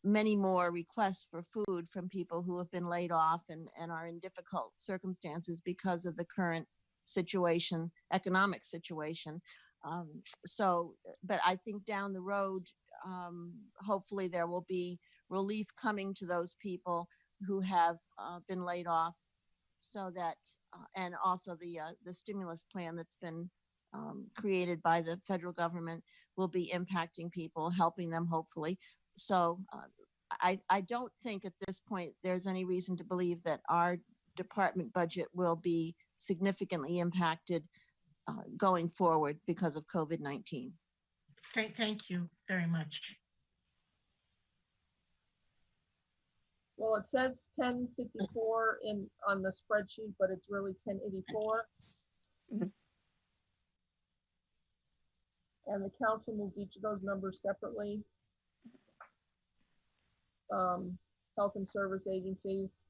many more requests for food from people who have been laid off and are in difficult circumstances because of the current situation, economic situation. But I think down the road, hopefully there will be relief coming to those people who have been laid off, so that, and also the stimulus plan that's been created by the federal government will be impacting people, helping them hopefully. So I don't think at this point there's any reason to believe that our department budget will be significantly impacted going forward because of COVID-19. Thank you very much. Well, it says 1054 on the spreadsheet, but it's really 1084. And the council moved each of those numbers separately. Health and service agencies.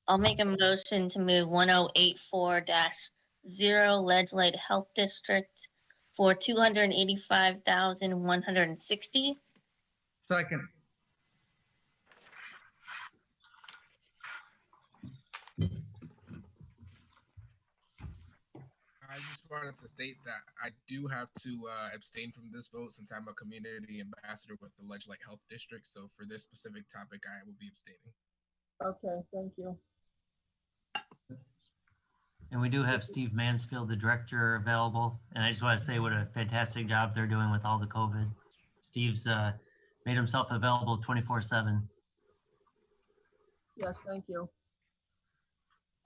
I'll make a motion to move 1084-0 Ledgelight Health District for 285,160. Second. I just wanted to state that I do have to abstain from this vote since I'm a community ambassador with the Ledgelight Health District. So for this specific topic, I will be abstaining. Okay, thank you. And we do have Steve Mansfield, the director, available. And I just want to say what a fantastic job they're doing with all the COVID. Steve's made himself available 24/7. Yes, thank you.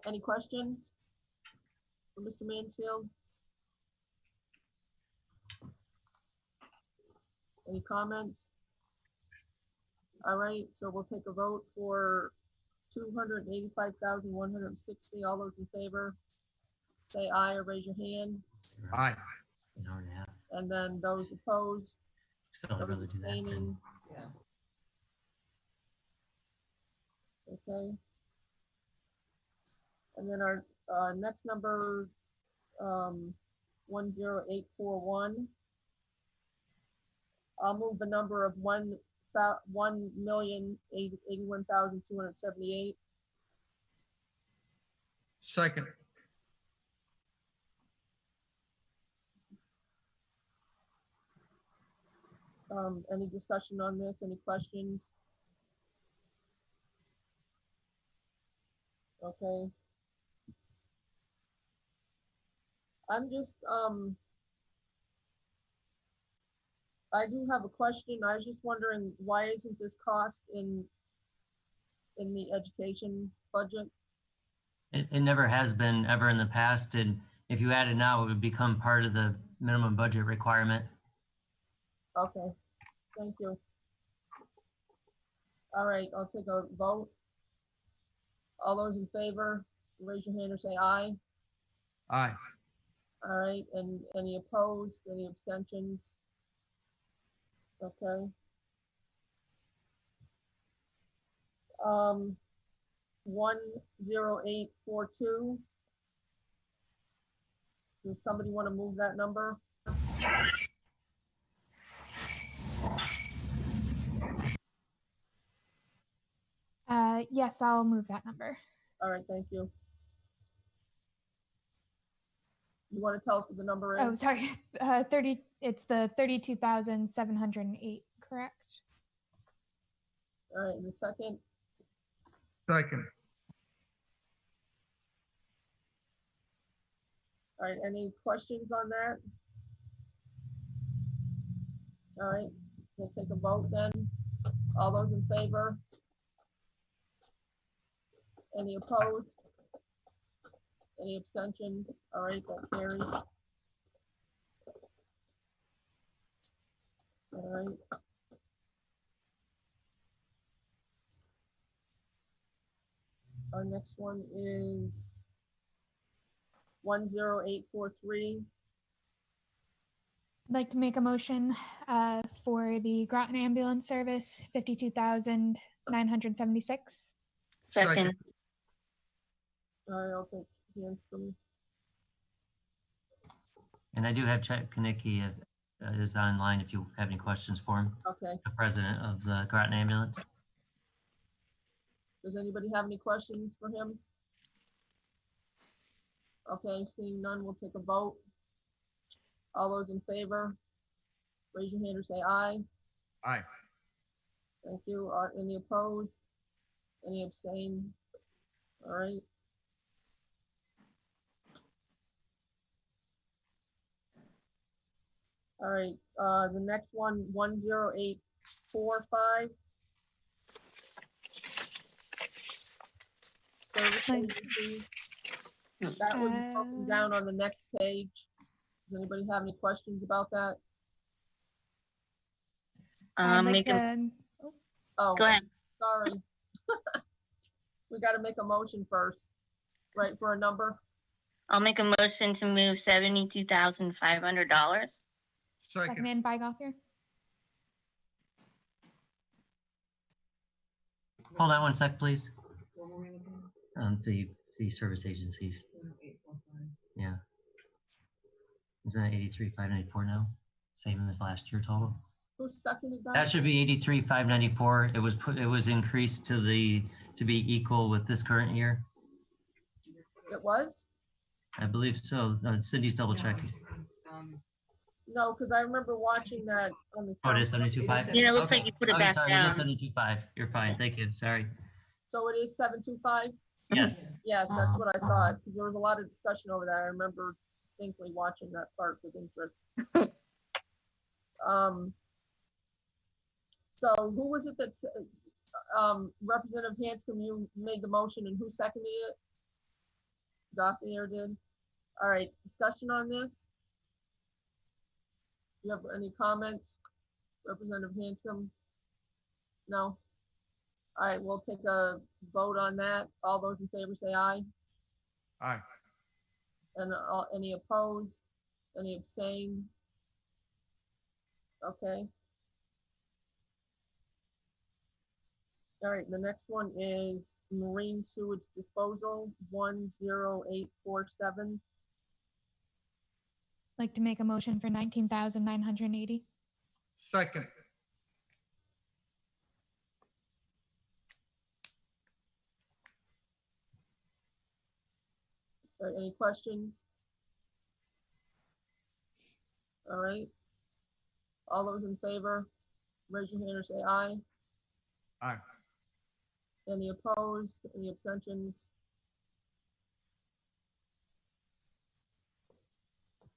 Any questions for Mr. Mansfield? Any comments? All right, so we'll take a vote for 285,160. All those in favor, say aye or raise your hand. Aye. And then those opposed, Still those really do that thing. abstaining. Okay. And then our next number, 10841. I'll move the number of 1,081,278. Second. Any discussion on this? Any questions? Okay. I'm just, I do have a question. I was just wondering, why isn't this cost in the education budget? It never has been ever in the past. And if you add it now, it would become part of the minimum budget requirement. Okay, thank you. All right, I'll take a vote. All those in favor, raise your hand or say aye. Aye. All right, and any opposed, any abstentions? Okay. 10842. Does somebody want to move that number? Yes, I'll move that number. All right, thank you. You want to tell us what the number is? Oh, sorry. It's the 32,708, correct? All right, in a second. Second. All right, any questions on that? All right, we'll take a vote then. All those in favor? Any opposed? Any abstentions? All right, that carries. All right. Our next one is 10843. I'd like to make a motion for the Groton ambulance service, 52,976. Second. All right, I'll take Hanscom. And I do have Chet Kanicki is online if you have any questions for him. Okay. The president of the Groton ambulance. Does anybody have any questions for him? Okay, seeing none, we'll take a vote. All those in favor, raise your hand or say aye. Aye. Thank you. Any opposed? Any abstain? All right. All right, the next one, 10845. Service agencies. That was broken down on the next page. Does anybody have any questions about that? Make Oh, go ahead. Sorry. We got to make a motion first, right, for a number? I'll make a motion to move $72,500. Seconded by Gothier. Hold on one sec, please. The service agencies. Yeah. Isn't it 83,594 now? Same as last year total. Who seconded that? That should be 83,594. It was increased to be equal with this current year. It was? I believe so. Cindy's double checking. No, because I remember watching that on the. Oh, it is 72.5? Yeah, it looks like you put it back sorry, down. It is 72.5. You're fine. Thank you. Sorry. So it is 725? Yes. Yes, that's what I thought, because there was a lot of discussion over that. I remember distinctly watching that part with interest. So who was it that, Representative Hanscom, you made the motion and who seconded it? Gothier did. All right, discussion on this? You have any comments? Representative Hanscom? No? All right, we'll take a vote on that. All those in favor say aye. Aye. And any opposed? Any abstain? Okay. All right, the next one is marine sewage disposal, 10847. Like to make a motion for 19,980. Second. All right, any questions? All right. All those in favor, raise your hand or say aye. Aye. Any opposed? Any abstentions?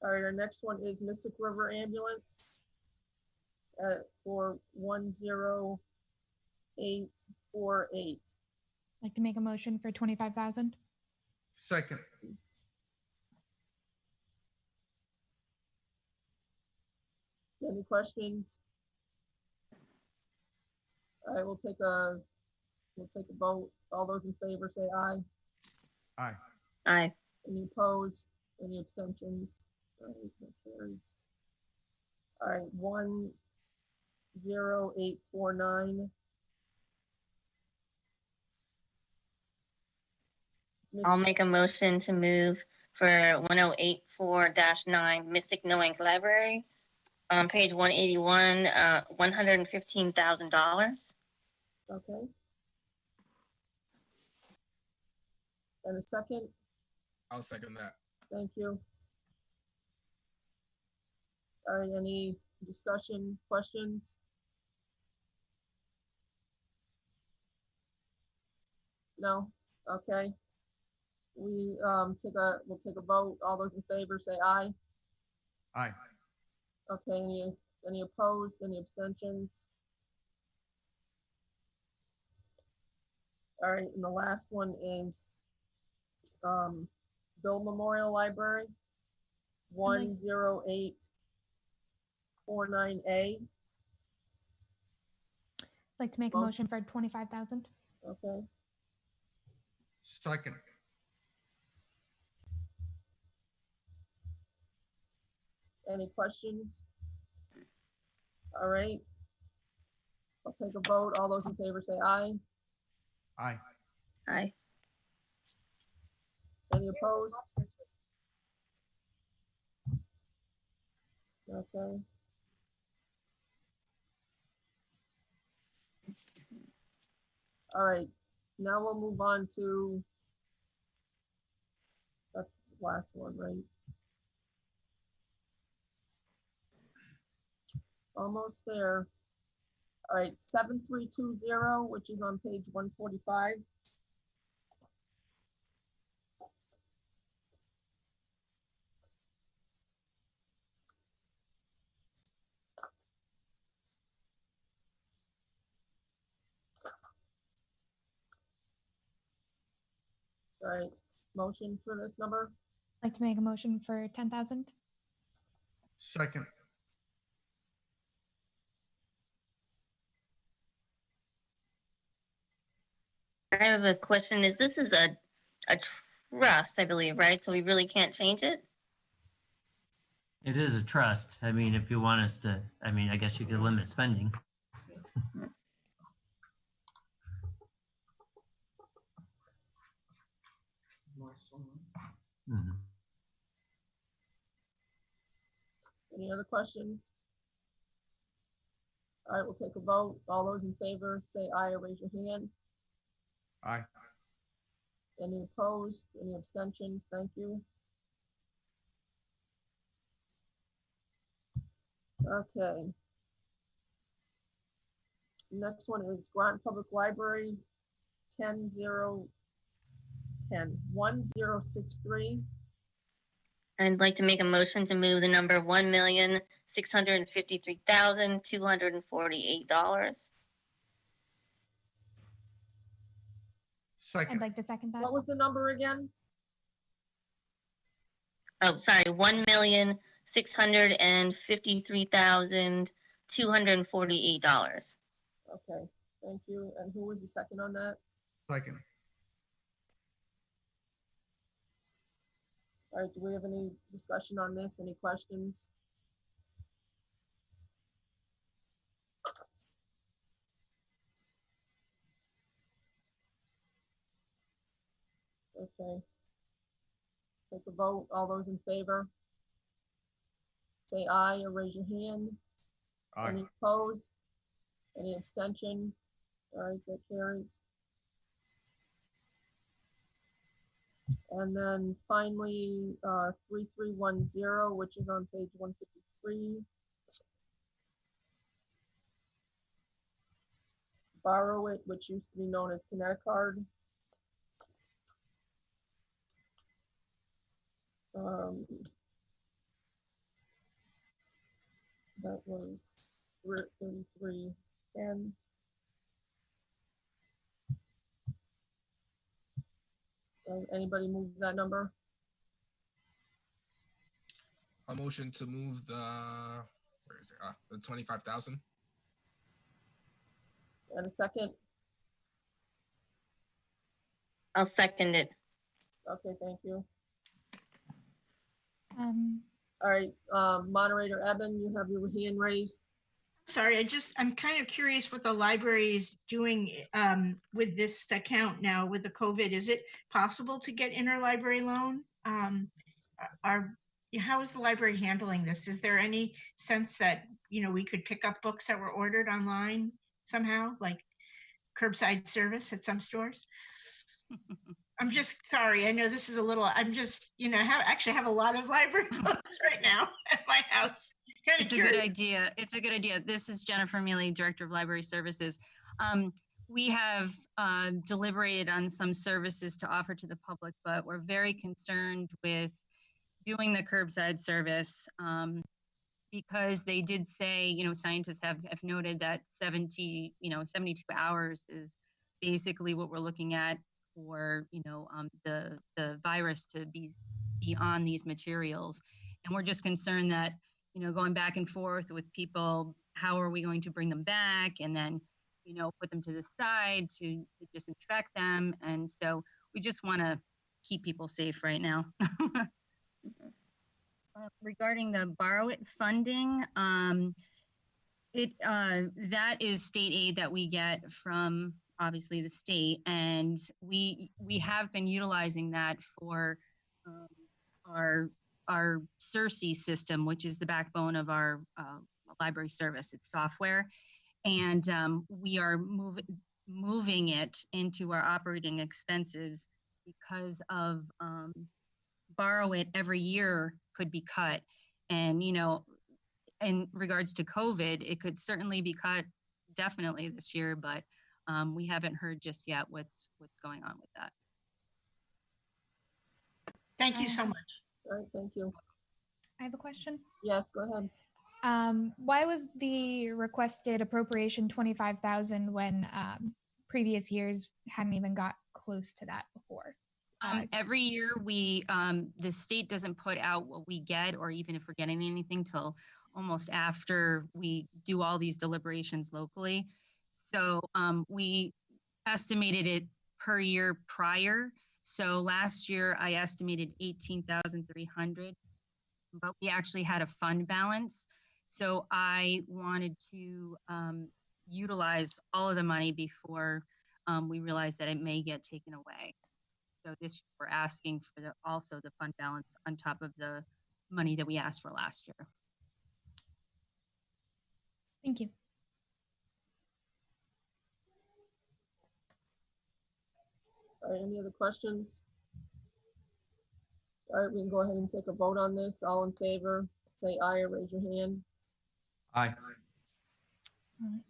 All right, our next one is Mystic River Ambulance for 10848. Like to make a motion for 25,000. Second. Any questions? All right, we'll take a vote. All those in favor say aye. Aye. Aye. Any opposed? Any abstentions? All right, that carries. All right, 10849. I'll make a motion to move for 1084-9 Mystic Knowing Library. On page 181, $115,000. Okay. And a second? I'll second that. Thank you. All right, any discussion, questions? No? Okay. We'll take a vote. All those in favor say aye. Aye. Okay, any opposed, any abstentions? All right, and the last one is Bill Memorial Library, 10849A. I'd like to make a motion for 25,000. Okay, Second. any questions? All right. I'll take a vote. All those in favor say aye. Aye. Aye. Any opposed? Okay. All right, now we'll move on to, that's the last one, right? Almost there. All right, 7320, which is on page 145. All right, motion for this number? I'd like to make a motion for 10,000. Second. I have a question. This is a trust, I believe, right? So we really can't change it? It is a trust. I mean, if you want us to, I mean, I guess you could limit spending. Mhm. Any other questions? All right, we'll take a vote. All those in favor, say aye or raise your hand. Aye. Any opposed? Any abstentions? Thank you. Okay. Next one is Groton Public Library, 1063. I'd like to make a motion to move the number $1,653,248. Second. I'd like to second that. What was the number again? Oh, sorry, $1,653,248. Okay, thank you. And who was the second on that? Second. All right, do we have any discussion on this? Any questions? Okay. Take a vote. All those in favor? Say aye or raise your hand. Aye. Any opposed? Any abstention? All right, that carries. And then finally, 3310, which is on page 153. Borrow It, which used to be known as Connecticut. That was 3310. Anybody move that number? A motion to move the, where is it? The 25,000. And a second? I'll second it. Okay, thank you. Um, All right, Moderator Eben, you have your hand raised. Sorry, I'm kind of curious what the library is doing with this account now with the COVID. Is it possible to get interlibrary loan? How is the library handling this? Is there any sense that, we could pick up books that were ordered online somehow, like curbside service at some stores? I'm just sorry. I know this is a little, I'm just, actually have a lot of library books right now at my house. It's a good idea. It's a good idea. This is Jennifer Mealy, Director of Library Services. We have deliberated on some services to offer to the public, but we're very concerned with doing the curbside service because they did say, scientists have noted that 72 hours is basically what we're looking at for, the virus to be on these materials. And we're just concerned that, going back and forth with people, how are we going to bring them back and then, put them to the side to disinfect them. And so we just want to keep people safe right now. Regarding the Borrow It funding, that is state aid that we get from obviously the state, and we have been utilizing that for our CERC system, which is the backbone of our library service. It's software, and we are moving it into our operating expenses because of Borrow It every year could be cut, and in regards to COVID, it could certainly be cut definitely this year, but we haven't heard just yet what's going on with that. Thank you so much. All right, thank you. I have a question. Yes, go ahead. Why was the requested appropriation 25,000 when previous years hadn't even got close to that before? Every year the state doesn't put out what we get, or even if we're getting anything, till almost after we do all these deliberations locally. So we estimated it per year prior. So last year I estimated 18,300, but we actually had a fund balance. So I wanted to utilize all of the money before we realized that it may get taken away. So this year we're asking for also the fund balance on top of the money that we asked for last year. Thank you. All right, any other questions? All right, we can go ahead and take a vote on this. All in favor, say aye or raise your hand. Aye.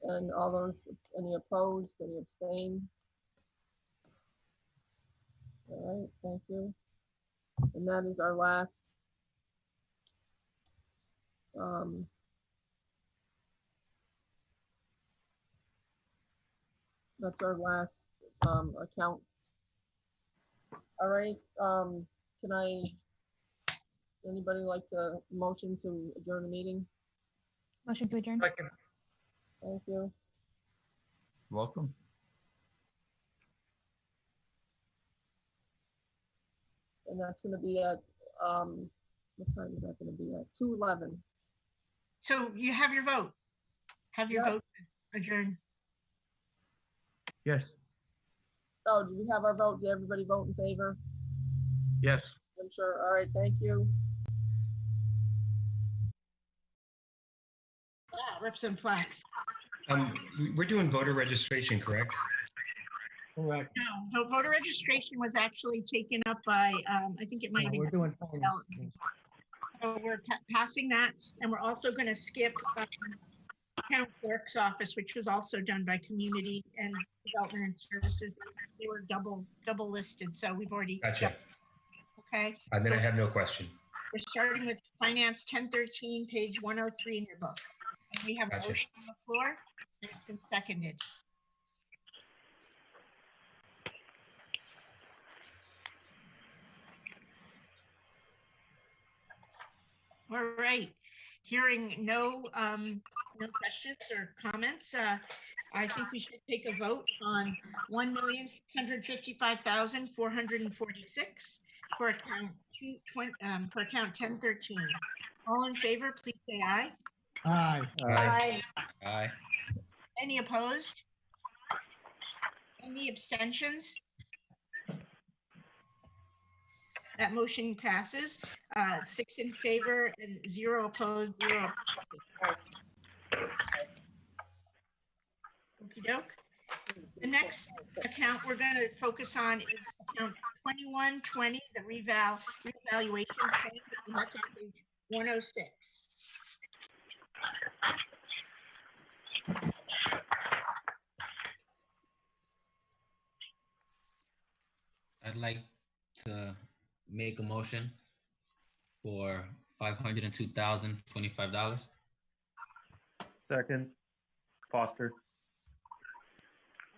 And all those, any opposed, any abstain? All right, thank you. And that is our last that's our last account. All right, anybody like to motion to adjourn the meeting? Motion to adjourn. Thank you. Welcome. And that's going to be at, what time is that going to be at? 2:11. So you have your vote. Have your vote adjourn. Yes. Oh, do we have our vote? Did everybody vote in favor? Yes. I'm sure. All right, thank you. Wow, Representative Flax. We're doing voter registration, correct? Correct. No, so voter registration was actually taken up by, I think it might be. We're doing finance. So we're passing that, and we're also going to skip town clerk's office, which was also done by community and development and services. They were double listed, so we've already. Gotcha. Okay. And then I have no question. We're starting with finance 1013, page 103 in your book. And we have a motion on the floor, and it's been seconded. All right, hearing no questions or comments, I think we should take a vote on 1,655,446 for account 1013. All in favor, please say aye. Aye. Aye. Aye. Any opposed? Any abstentions? That motion passes. 6 in favor and 0 opposed, 0. Okey doke. The next account we're going to focus on is account 2120, the revaluation fund, and that's on page 106. I'd like to make a motion for $502,025. Second, Foster.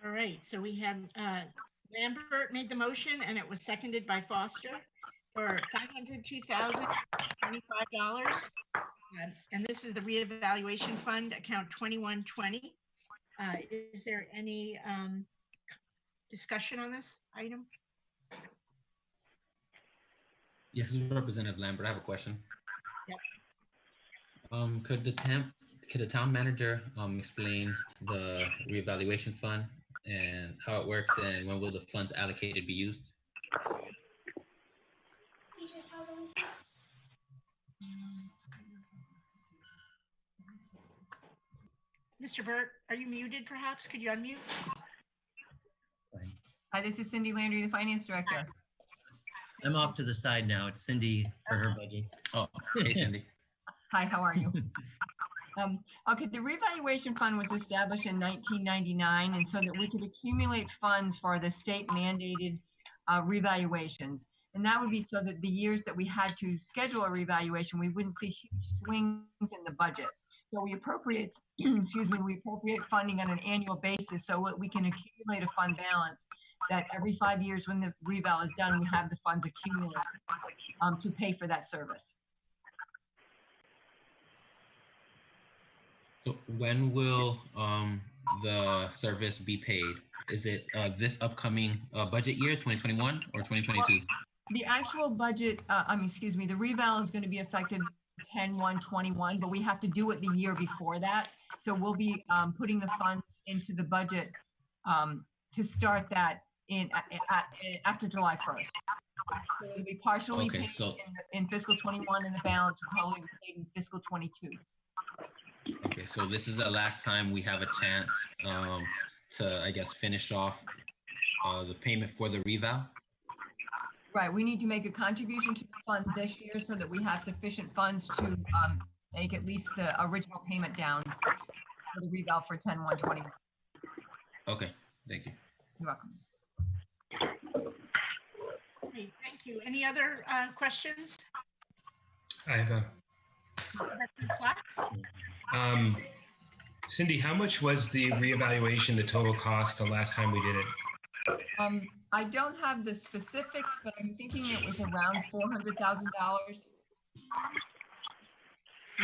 All right, so we had Lambert made the motion and it was seconded by Foster for $502,025. And this is the reevaluation fund, account 2120. Is there any discussion on this item? Yes, this is Representative Lambert. I have a question. Yep. Could the town manager explain the reevaluation fund and how it works and when will the funds allocated be used? Mr. Burt, are you muted perhaps? Could you unmute? Hi, this is Cindy Landry, the Finance Director. I'm off to the side now. It's Cindy for her budgets. Oh, hey, Cindy. Hi, how are you? Okay, the revaluation fund was established in 1999, and so that we could accumulate funds for the state mandated revaluations. And that would be so that the years that we had to schedule a revaluation, we wouldn't see huge swings in the budget. So we appropriate, excuse me, we appropriate funding on an annual basis so that we can accumulate a fund balance that every 5 years when the reval is done, we have the funds accumulated to pay for that service. So when will the service be paid? Is it this upcoming budget year, 2021 or 2022? The actual budget, excuse me, the reval is going to be effective 10/1/21, but we have to do it the year before that. So we'll be putting the funds into the budget to start that in after July 1st. So it'll be partially Okay, paid so in fiscal 21, and the balance will probably be paid in fiscal 22. okay, so this is the last time we have a chance to, I guess, finish off the payment for the reval. Right, we need to make a contribution to the fund this year so that we have sufficient funds to make at least the original payment down for the reval for 10/1/21. Okay, thank you. You're welcome. Okay, thank you. Any other questions? I have Cindy, how much was the reevaluation, the total cost the last time we did it? I don't have the specifics, but I'm thinking it was around $400,000.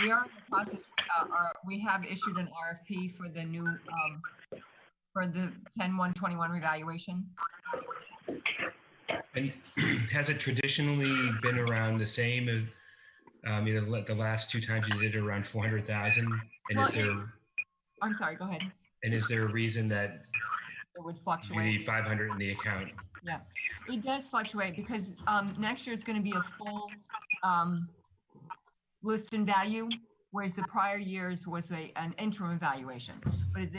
We are in the process. We have issued an RFP for the new for the 10/1/21 revaluation. And has it traditionally been around the same? The last two times you did it around 400,000. And Well, is there? I'm sorry. Go ahead. And is there a reason that It would you fluctuate. need 500 in the account? Yeah, it does fluctuate because next year is going to be a full list and value, whereas the prior years was an interim evaluation. But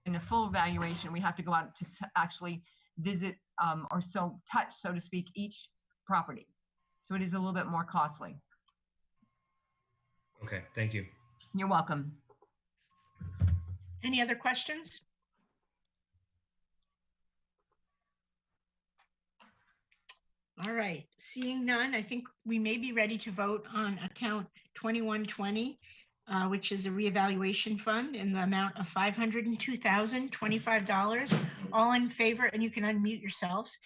in a full evaluation, we have to go out to actually visit or touch, so to speak, each property. So it is a little bit more costly. Okay, thank you. You're welcome. Any other questions? All right, seeing none, I think we may be ready to vote on account 2120, which is a reevaluation fund in the amount of $502,025. All in favor, and you can unmute yourselves.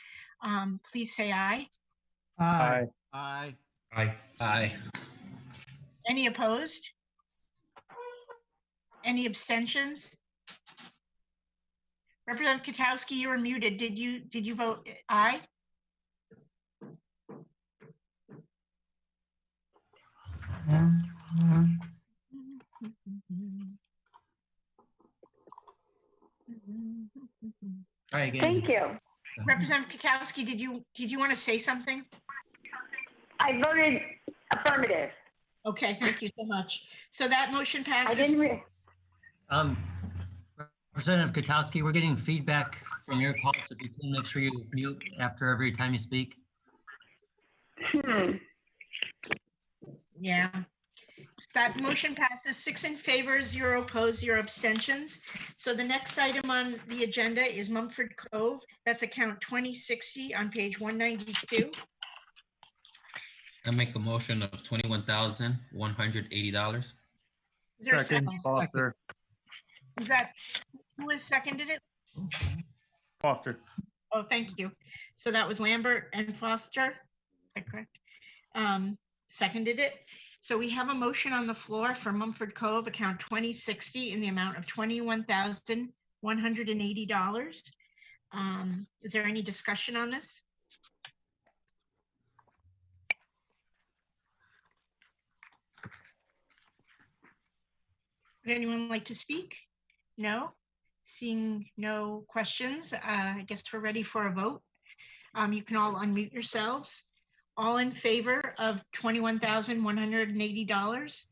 Please say aye. Aye. Aye. Aye. Aye. Any opposed? Any abstentions? Representative Katowski, you were muted. Did you vote aye? Thank you. Representative Katowski, did you want to say something? I voted affirmative. Okay, thank you so much. So that motion passes. Representative Katowski, we're getting feedback from your call, so if you can make sure you mute after every time you speak. Yeah. That motion passes 6 in favor, 0 opposed, 0 abstentions. So the next item on the agenda is Mumford Cove. That's account 2060 on page 192. I make a motion of $21,180. Is there a Second, second? Foster. Was that, who has seconded it? Foster. Oh, thank you. So that was Lambert and Foster, is that correct? Seconded it. So we have a motion on the floor for Mumford Cove, account 2060 in the amount of $21,180. Is there any discussion on this? Would anyone like to speak? No? Seeing no questions, I guess we're ready for a vote. You can all unmute yourselves. All in favor of $21,180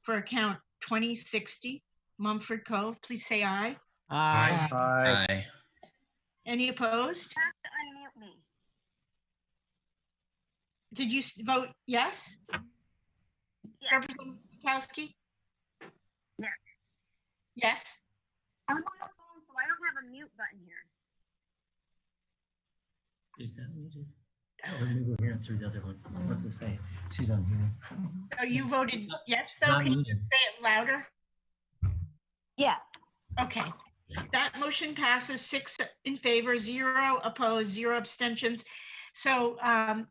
for account 2060 Mumford Cove, please say aye. Aye. Aye. Any opposed? Unmute me. Did you vote yes? Yes. Representative Katowski? Yes. Yes? I'm on the phone, so I don't have a mute button here. Is that muted? Oh, maybe we're hearing through the other one. What's it say? She's on here. So you voted yes, though? Not Can you muted. say it louder? Yeah. Okay. That motion passes 6 in favor, 0 opposed, 0 abstentions. So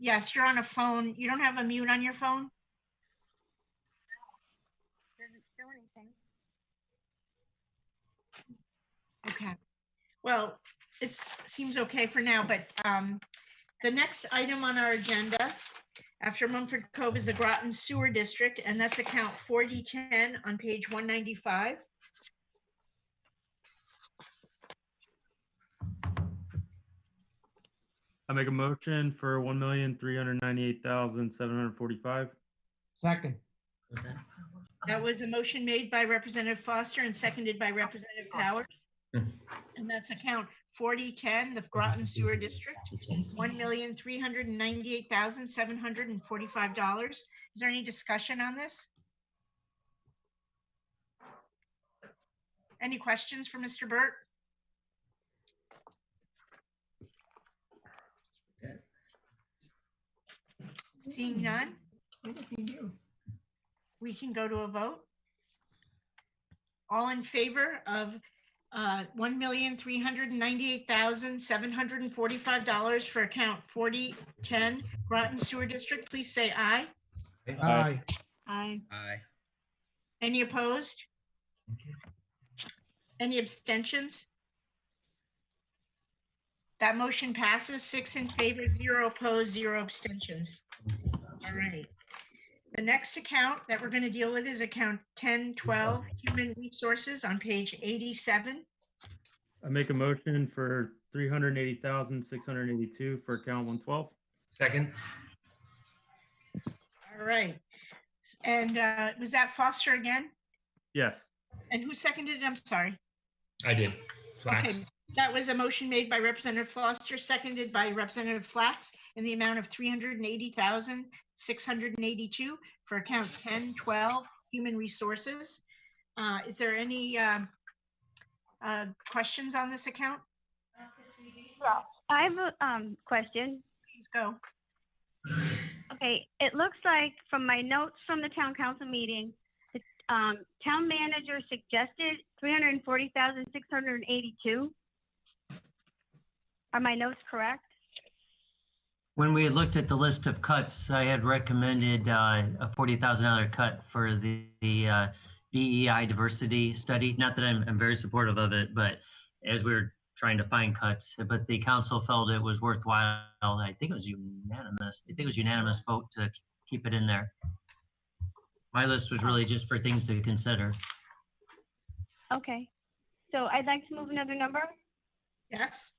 yes, you're on a phone. You don't have a mute on your phone? Doesn't show anything. Okay. Well, it seems okay for now, but the next item on our agenda after Mumford Cove is the Groton Sewer District, and that's account 4010 on page 195. I make a motion for $1,398,745. Second. What's that? That was a motion made by Representative Foster and seconded by Representative Powers. And that's account 4010, the Groton Sewer District, $1,398,745. Is there any discussion on this? Any questions for Mr. Burt? Seeing none, we can go to a vote. All in favor of $1,398,745 for account 4010 Groton Sewer District, please say aye. Aye. Aye. Aye. Any opposed? Any abstentions? That motion passes 6 in favor, 0 opposed, 0 abstentions. All right. The next account that we're going to deal with is account 1012 Human Resources on page 87. I make a motion for $380,682 for account 112. Second. All right. And was that Foster again? Yes. And who seconded it? I'm sorry. I did. Flax. Okay, that was a motion made by Representative Foster, seconded by Representative Flax in the amount of $380,682 for account 1012 Human Resources. Is there any questions on this account? Well, I have a question. Please go. Okay, it looks like from my notes from the town council meeting, the town manager suggested $340,682. Are my notes correct? When we looked at the list of cuts, I had recommended a $40,000 cut for the DEI diversity study. Not that I'm very supportive of it, but as we were trying to find cuts, but the council felt it was worthwhile. I think it was unanimous. I think it was unanimous vote to keep it in there. My list was really just for things to consider. Okay, so I'd like to move another number. Yes.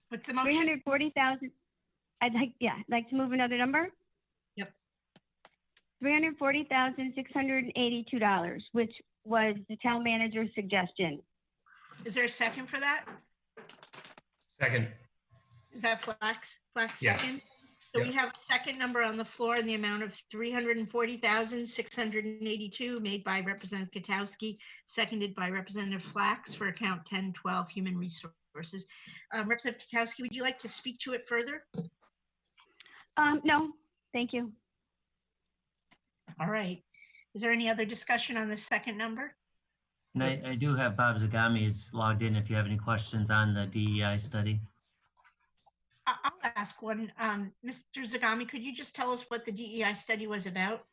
What's the motion? 340,000. I'd like to move another number. Yep. $340,682, which was the town manager's suggestion. Is there a second for that? Second. Is that Flax? Flax Yeah. second? So we have a second number on the floor in the amount of 340,682 made by Representative Katowski, seconded by Representative Flax for account 1012 Human Resources. Representative Katowski, would you like to speak to it further? No, thank you. All right. Is there any other discussion on the second number? And I do have Bob Zagami's logged in if you have any questions on the DEI study. I'll ask one. Mr. Zagami, could you just tell us what the DEI study was about?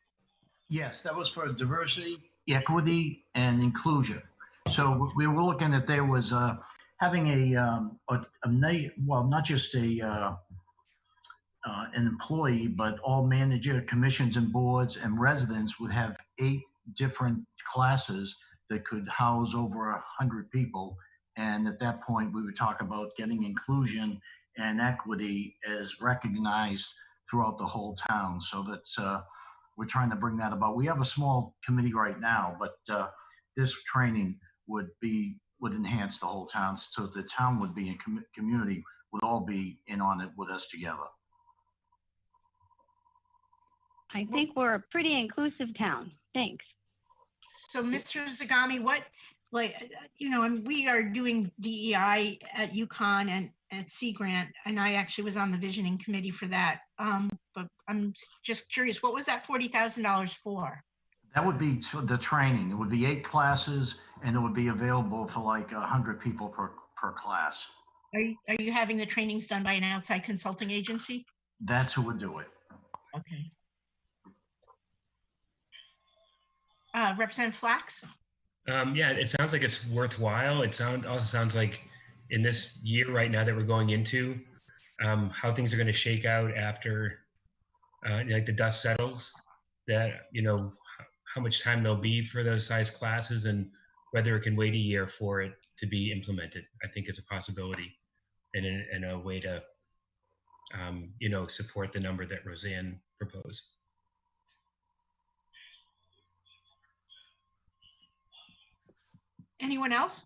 Yes, that was for diversity, equity, and inclusion. So we were looking at there was having well, not just an employee, but all manager commissions and boards and residents would have 8 different classes that could house over 100 people. And at that point, we would talk about getting inclusion and equity as recognized throughout the whole town. So that's, we're trying to bring that about. We have a small committee right now, but this training would enhance the whole town. So the town would be in community would all be in on it with us together. I think we're a pretty inclusive town. Thanks. So Mr. Zagami, and we are doing DEI at UConn and at Sea Grant, and I actually was on the visioning committee for that. But I'm just curious, what was that $40,000 for? That would be the training. It would be 8 classes, and it would be available for like 100 people per class. Are you having the trainings done by an outside consulting agency? That's who would do it. Okay. Representative Flax? Yeah, it sounds like it's worthwhile. It also sounds like in this year right now that we're going into, how things are going to shake out after like the dust settles, that, how much time there'll be for those size classes and whether it can wait a year for it to be implemented, I think is a possibility and a way to, support the number that Roseanne proposed. Anyone else?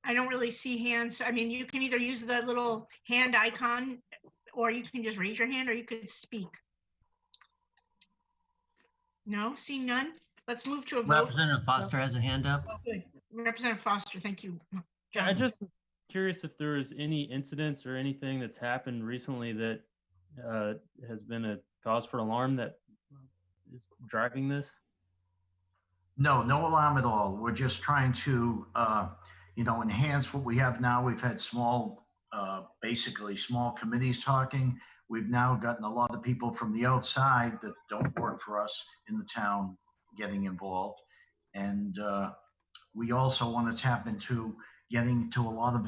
I don't really see hands. I mean, you can either use the little hand icon or you can just raise your hand or you could speak. No, seeing none. Let's move to a vote. Representative Foster has a hand up. Oh, good. Representative Foster, thank you. I just curious if there is any incidents or anything that's happened recently that has been a cause for alarm that is driving this. No alarm at all. We're just trying to, enhance what we have now. We've had basically small committees talking. We've now gotten a lot of people from the outside that don't work for us in the town getting involved. And we also want to tap into getting to a lot of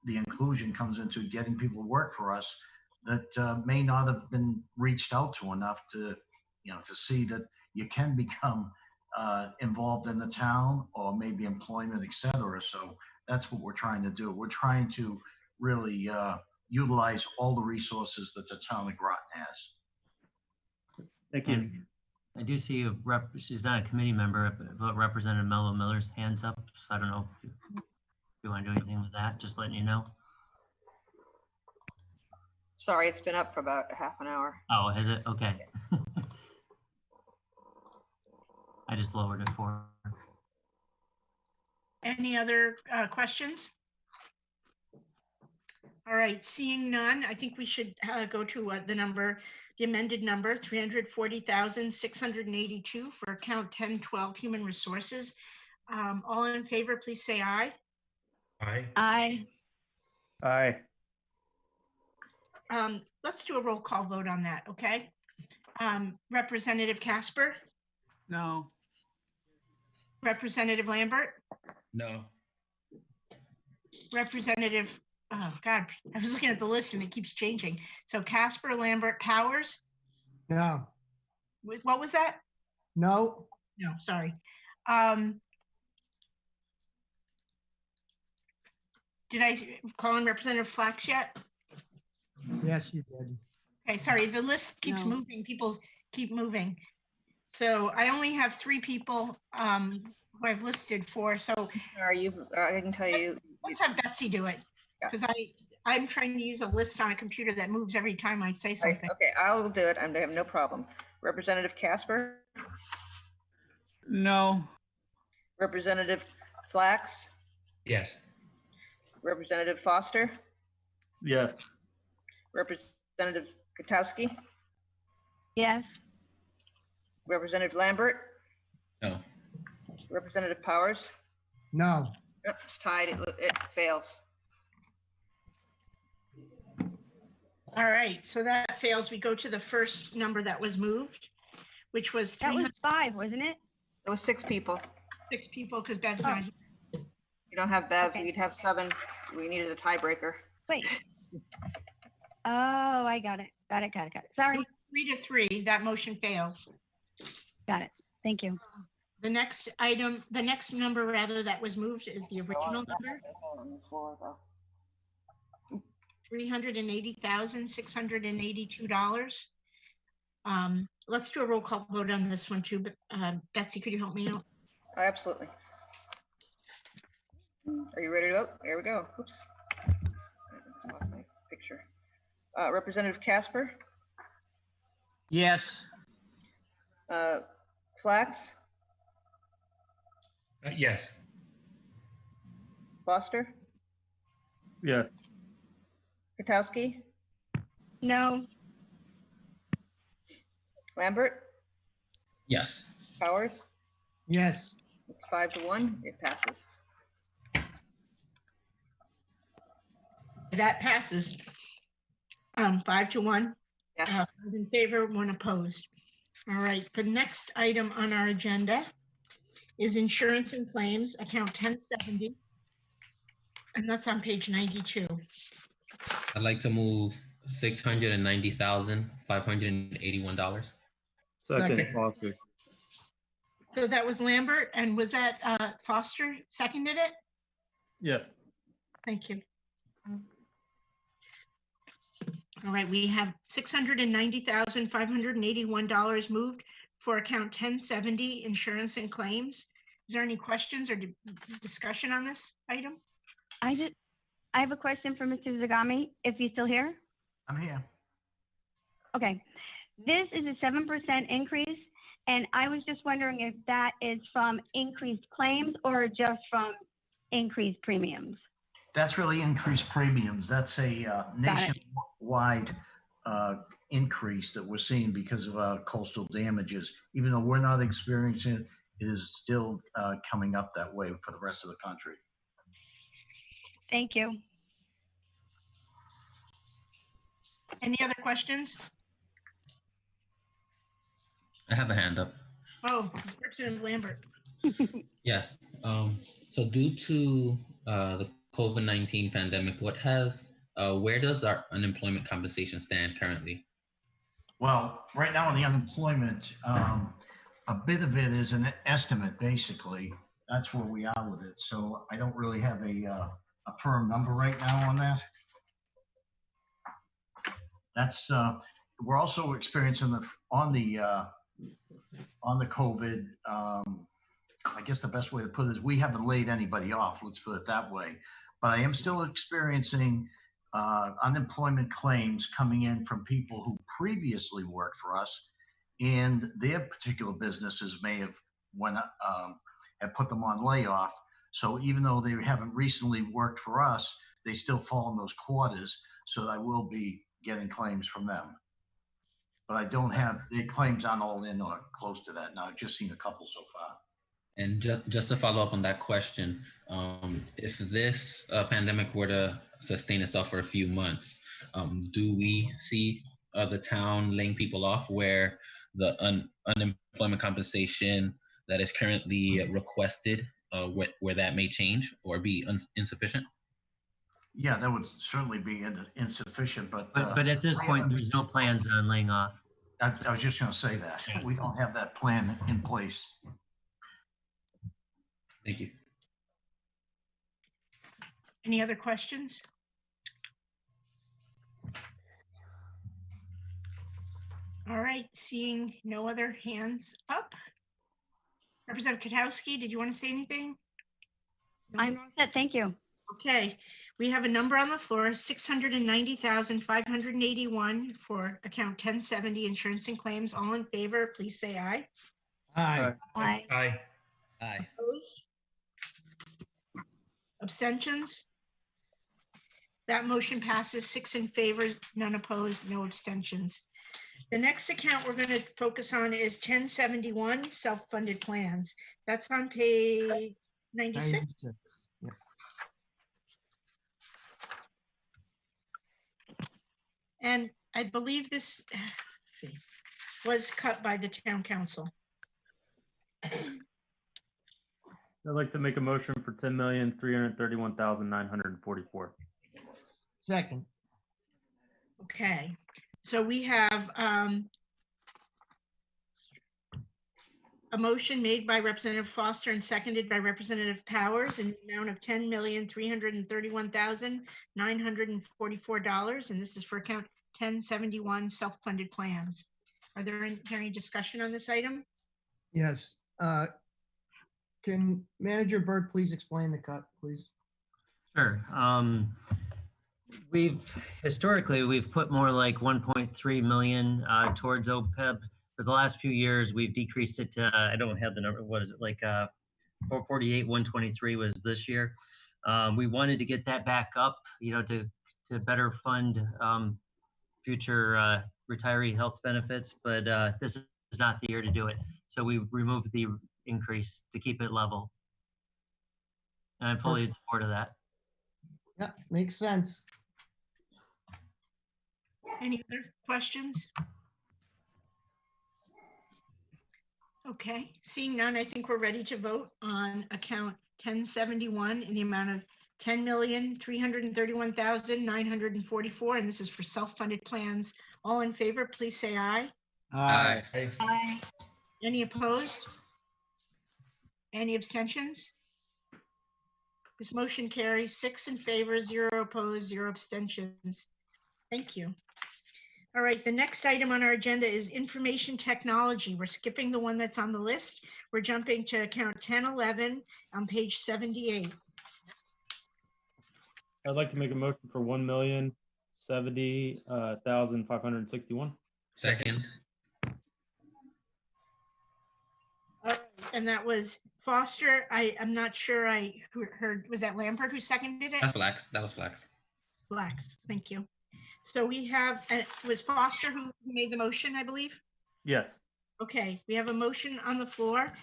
the inclusion comes into getting people to work for us that may not have been reached out to enough to see that you can become involved in the town or maybe employment, etc. So that's what we're trying to do. We're trying to really utilize all the resources that the town of Groton has. Thank you. I do see she's not a committee member, but Representative Mello Miller's hands up. So I don't know if you want to do anything with that, just letting you know. Sorry, it's been up for about half an hour. Oh, is it? Okay. I just lowered it for her. Any other questions? All right, seeing none, I think we should go to the amended number, 340,682 for account 1012 Human Resources. All in favor, please say aye. Aye. Aye. Aye. Let's do a roll call vote on that, okay? Representative Casper? No. Representative Lambert, No. Representative, oh God, I was looking at the list and it keeps changing. So Casper, Lambert, Powers, No. what was that? No. No, sorry. Did I call in Representative Flax yet? Yes, you did. Okay, sorry, the list keeps No. moving, people keep moving. So I only have 3 people who I've listed for, so. I can tell you. Let's have Betsy do it, because I'm trying to use a list on a computer that moves every time I say something. Right, okay, I'll do it. I have no problem. Representative Casper, No. Representative Flax, Yes. Representative Foster, Yes. Representative Gutowski, Yes. Representative Lambert, No. Representative Powers. No. Yep, it's tied. It fails. All right, so that fails. We go to the first number that was moved, which was That was 5, wasn't it? It was 6 people. 6 people, because Bev's not here. You don't have Bev. Okay. We'd have 7. We needed a tiebreaker. Wait. Oh, I got it. Got it. Sorry. 3-3, that motion fails. Got it. Thank you. The next item, the next number rather that was moved is the original number, $380,682. Let's do a roll call vote on this one too, but Betsy, could you help me out? Oh, absolutely. Are you ready to vote? Here we go. Oops. I just lost my picture. Representative Casper, Yes. Flax, Yes. Foster, Yes. Gutowski, No. Lambert, Yes. Powers. Yes. It's 5-1. It passes. That passes. 5-1. Yes. 5 in favor, 1 opposed. All right, the next item on our agenda is insurance and claims, account 1070. And that's on page 92. I'd like to move $690,581. Second. Foster. So that was Lambert, and was that Foster seconded it? Yes. Thank you. All right, we have $690,581 moved for account 1070, insurance and claims. Is there any questions or discussion on this item? I have a question for Mr. Zagami, if he's still here. I'm here. Okay. This is a 7% increase, and I was just wondering if that is from increased claims or just from increased premiums. That's really increased premiums. That's a nationwide increase that we're seeing because of coastal damages. Even though we're not experiencing it, it is still coming up that way for the rest of the country. Thank you. Any other questions? I have a hand up. Oh, Representative Lambert. Yes. So due to the COVID-19 pandemic, where does our unemployment compensation stand currently? Well, right now on the unemployment, a bit of it is an estimate, basically. That's where we are with it. So I don't really have a firm number right now on that. That's we're also experiencing on the COVID. I guess the best way to put it is we haven't laid anybody off. Let's put it that way. But I am still experiencing unemployment claims coming in from people who previously worked for us, and their particular businesses may have have put them on layoff. So even though they haven't recently worked for us, they still fall in those quarters. So I will be getting claims from them. But I don't have the claims on all in or close to that now. I've just seen a couple so far. And just to follow up on that question, if this pandemic were to sustain itself for a few months, do we see the town laying people off where the unemployment compensation that is currently requested, where that may change or be insufficient? Yeah, that would certainly be insufficient, but. But at this point, there's no plans on laying off. I was just going to say that. We don't have that plan in place. Thank you. Any other questions? All right, seeing no other hands up. Representative Kotowski, did you want to say anything? No? I'm all set, thank you. Okay, we have a number on the floor, 690,581 for account 1070, insurance and claims. All in favor, please say aye. Aye. Aye. Aye. Aye. Opposed? Abstentions? That motion passes 6 in favor, none opposed, no abstentions. The next account we're going to focus on is 1071, self-funded plans. That's on page 96. Yeah. And I believe this, let's see, was cut by the town council. I'd like to make a motion for 10,331,944. Second. Okay, so we have a motion made by Representative Foster and seconded by Representative Powers in the amount of $10,331,944, and this is for account 1071 self-funded plans. Are there any discussion on this item? Yes. Can Manager Burt please explain the cut, please? Sure. Historically, we've put more like 1.3 million towards OPEB. For the last few years, we've decreased it to, I don't have the number, what is it, like 448, 123 was this year. We wanted to get that back up, to better fund future retiree health benefits, but this is not the year to do it. So we removed the increase to keep it level. And I'm fully in support of that. Yeah, makes sense. Any other questions? Okay, seeing none, I think we're ready to vote on account 1071 in the amount of 10,331,944, and this is for self-funded plans. All in favor, please say aye. Aye. Aye. Any opposed? Any abstentions? This motion carries 6 in favor, 0 opposed, 0 abstentions. Thank you. All right, the next item on our agenda is information technology. We're skipping the one that's on the list. We're jumping to account 1011 on page 78. I'd like to make a motion for 1,070,561. Second. And that was Foster. I'm not sure I heard, was that Lampert who seconded it? That's Flax. That was Flax. Flax, thank you. So we have, was Foster who made the motion, I believe? Yes. Okay, we have a motion on the floor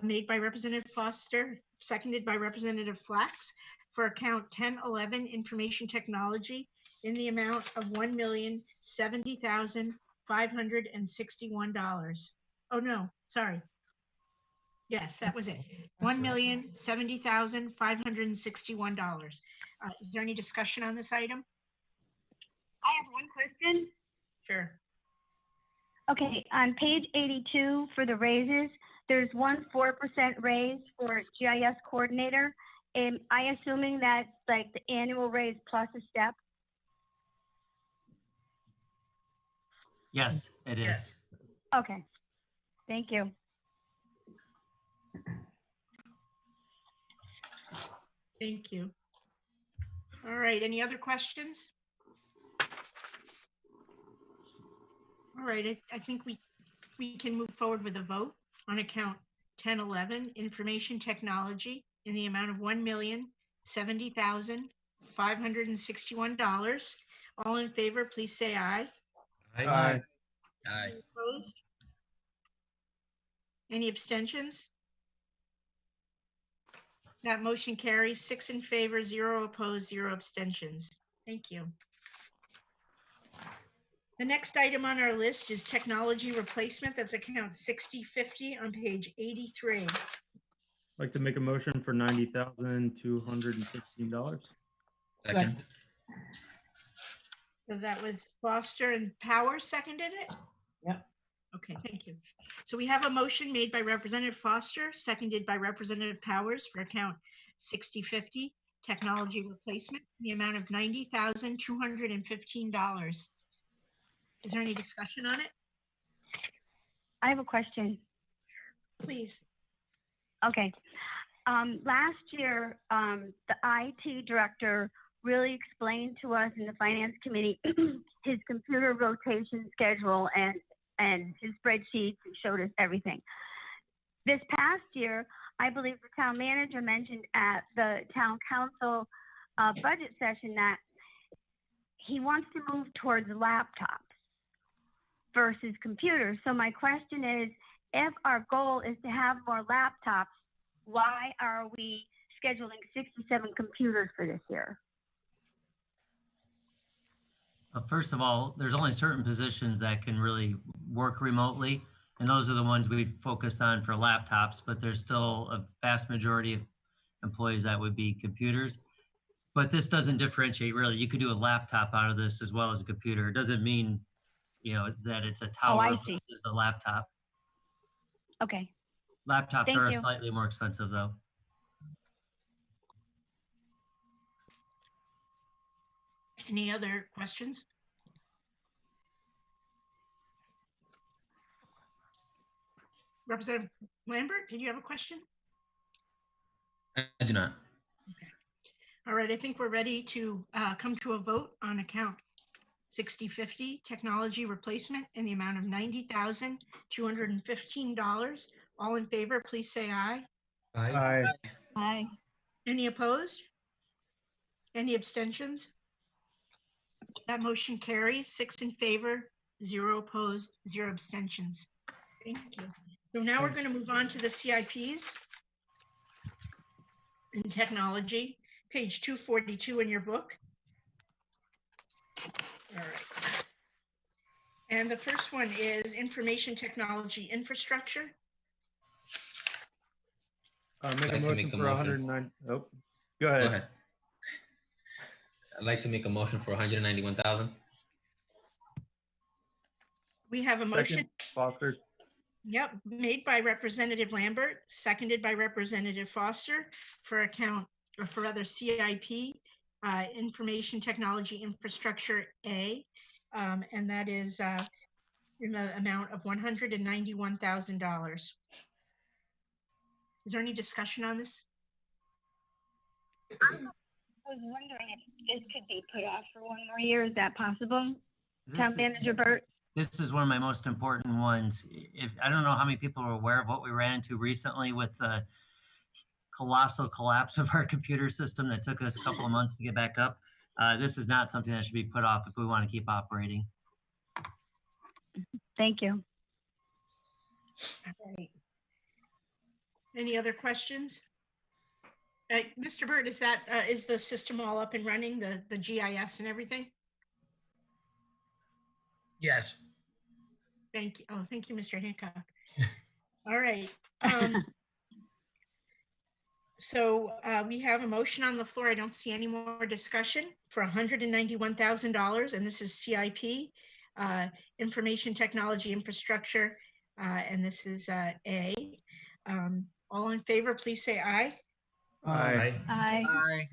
made by Representative Foster, seconded by Representative Flax for account 1011 information technology in the amount of $1,070,561. Oh no, sorry. Yes, that was it. $1,070,561. Is there any discussion on this item? I have one question. Sure. Okay, on page 82 for the raises, there's 4% raise for GIS coordinator. Am I assuming that's like the annual raise plus a step? Yes, it is. Yes. Okay, thank you. Thank you. All right, any other questions? All right, I think we can move forward with a vote on account 1011, information technology in the amount of $1,070,561. All in favor, please say aye. Aye. Aye. Opposed? Any abstentions? That motion carries 6 in favor, 0 opposed, 0 abstentions. Thank you. The next item on our list is technology replacement. That's account 6050 on page 83. I'd like to make a motion for $90,215. Second. So that was Foster and Powers seconded it? Yep. Okay, thank you. So we have a motion made by Representative Foster, seconded by Representative Powers for account 6050, technology replacement, in the amount of $90,215. Is there any discussion on it? I have a question. Please. Okay. Last year, the IT director really explained to us in the finance committee his computer rotation schedule and his spreadsheets, and showed us everything. This past year, I believe the town manager mentioned at the town council budget session that he wants to move towards laptops versus computers. So my question is, if our goal is to have more laptops, why are we scheduling 67 computers for this year? First of all, there's only certain positions that can really work remotely, and those are the ones we focus on for laptops, but there's still a vast majority of employees that would be computers. But this doesn't differentiate really. You could do a laptop out of this as well as a computer. It doesn't mean, that it's a tower versus a laptop. Okay. Laptops Thank are you. slightly more expensive though. Any other questions? Representative Lambert, did you have a question? I do not. All right, I think we're ready to come to a vote on account 6050, technology replacement, in the amount of $90,215. All in favor, please say aye. Aye. Aye. Any opposed? Any abstentions? That motion carries 6 in favor, 0 opposed, 0 abstentions. Thank you. So now we're going to move on to the CIPs in technology, page 242 in your book. All right. And the first one is information technology infrastructure. Make a motion for 109. Oh, go ahead. Go ahead. I'd like to make a motion for 191,000. We have a motion. Second, Foster. Yep, made by Representative Lambert, seconded by Representative Foster for account, or for other CIP, Information Technology Infrastructure A, and that is in the amount of $191,000. Is there any discussion on this? I was wondering if this could be put off for one more year. Is that possible? Town Manager Burt? This is one of my most important ones. I don't know how many people are aware of what we ran into recently with the colossal collapse of our computer system that took us a couple of months to get back up. This is not something that should be put off if we want to keep operating. Thank you. All right. Any other questions? Mr. Burt, is the system all up and running, the GIS and everything? Yes. Thank you. Oh, thank you, Mr. Hancock. All right. So we have a motion on the floor. I don't see any more discussion for $191,000, and this is CIP, Information Technology Infrastructure, and this is A. All in favor, please say aye. Aye. Aye. Aye.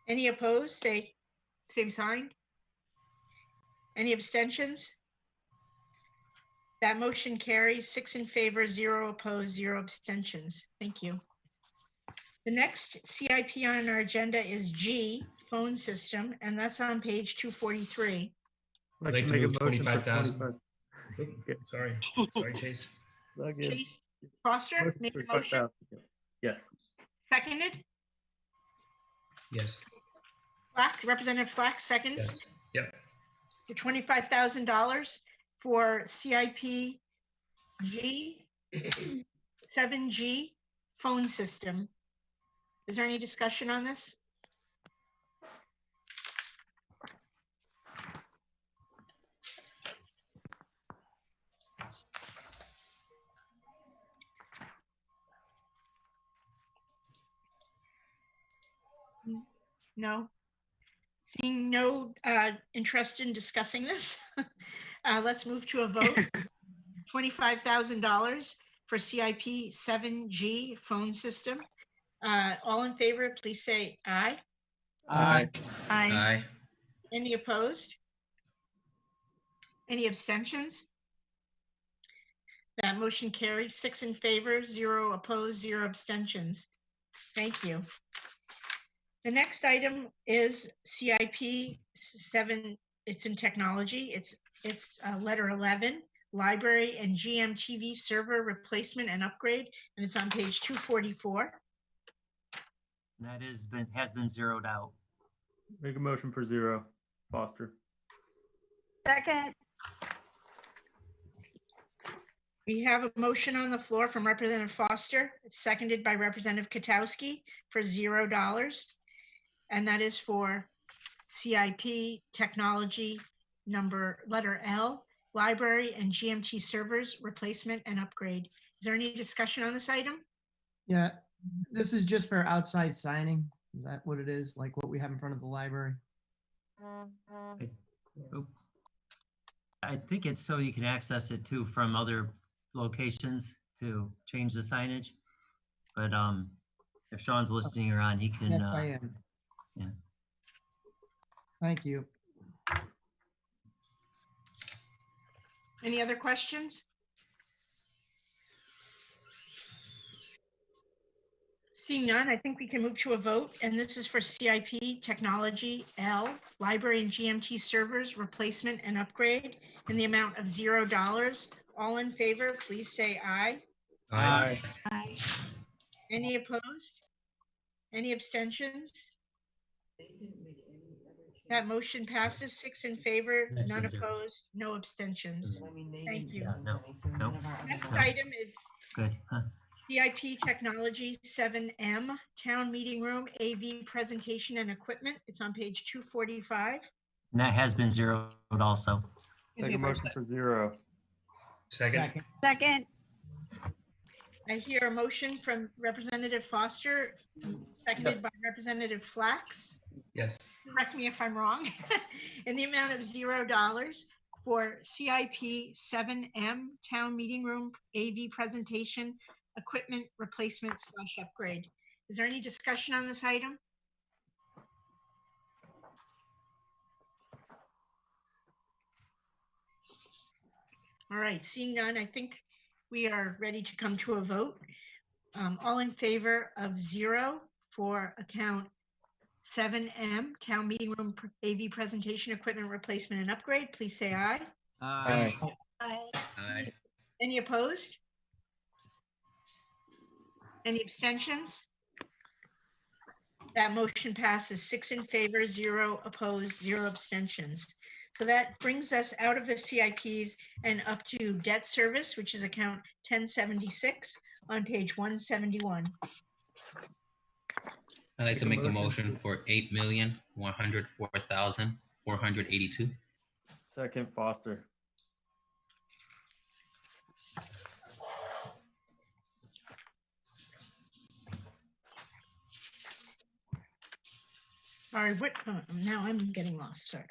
Any opposed, say same sign. Any abstentions? That motion carries 6 in favor, 0 opposed, 0 abstentions. Thank you. The next CIP on our agenda is G, phone system, and that's on page 243. I'd like to move 25,000. Sorry, Chase. Chase Foster, make a motion. Yes. Seconded? Yes. Flack, Representative Flack, second. Yes. Yep. For $25,000 for CIP G 7G phone system. Is there any discussion on this? No? Seeing no interest in discussing this, let's move to a vote. $25,000 for CIP 7G phone system. All in favor, please say aye. Aye. Aye. Any opposed? Any abstentions? That motion carries 6 in favor, 0 opposed, 0 abstentions. Thank you. The next item is CIP 7, it's in technology. It's letter 11, library and GMTV server replacement and upgrade, and it's on page 244. That has been zeroed out. Make a motion for 0, Foster. Second. We have a motion on the floor from Representative Foster. It's seconded by Representative Katowski for $0. And that is for CIP technology letter L, library and GMT servers replacement and upgrade. Is there any discussion on this item? Yeah, this is just for outside signing. Is that what it is? Like what we have in front of the library? I think it's so you can access it too from other locations to change the signage. But if Sean's listening or on, he can. Yes, I am. Yeah. Thank you. Any other questions? Seeing none, I think we can move to a vote. And this is for CIP technology L, library and GMT servers replacement and upgrade in the amount of $0. All in favor, please say aye. Aye. Aye. Any opposed? Any abstentions? That motion passes 6 in favor, none opposed, no abstentions. Thank you. Yeah, no. Next item is Good. Huh. CIP Technology 7M, Town Meeting Room, AV Presentation and Equipment. It's on page 245. And that has been zeroed also. Make a motion for 0. Second. Second. I hear a motion from Representative Foster, seconded by Representative Flax. Yes. Correct me if I'm wrong. In the amount of $0 for CIP 7M, Town Meeting Room, AV Presentation, Equipment Replacement / Upgrade. Is there any discussion on this item? All right, seeing none, I think we are ready to come to a vote. All in favor of 0 for account 7M, Town Meeting Room AV Presentation Equipment Replacement and Upgrade, please say aye. Aye. Aye. Any opposed? Any abstentions? That motion passes 6 in favor, 0 opposed, 0 abstentions. So that brings us out of the CIPs and up to debt service, which is account 1076 on page 171. I'd like to make a motion for $8,104,482. Second, Foster. Sorry, what? Now I'm getting lost. Sorry.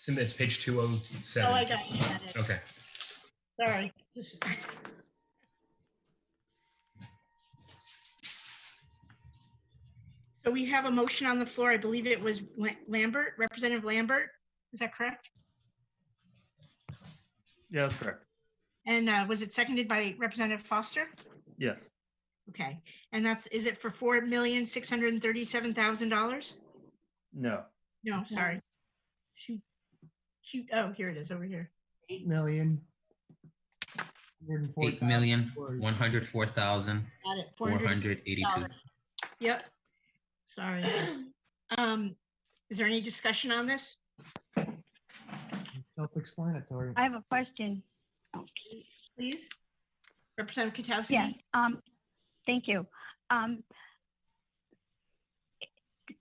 It's page 207. Oh, I got it. Okay. Sorry. So we have a motion on the floor. I believe it was Lambert, Representative Lambert. Is that correct? Yeah, that's correct. And was it seconded by Representative Foster? Yes. Okay. And is it for $4,637,000? No. No, sorry. Shoot. Oh, here it is over here. 8 million. $8,104,482. Yep. Sorry. Is there any discussion on this? Self-explanatory. I have a question. Please. Representative Katowski? Yes. Thank you.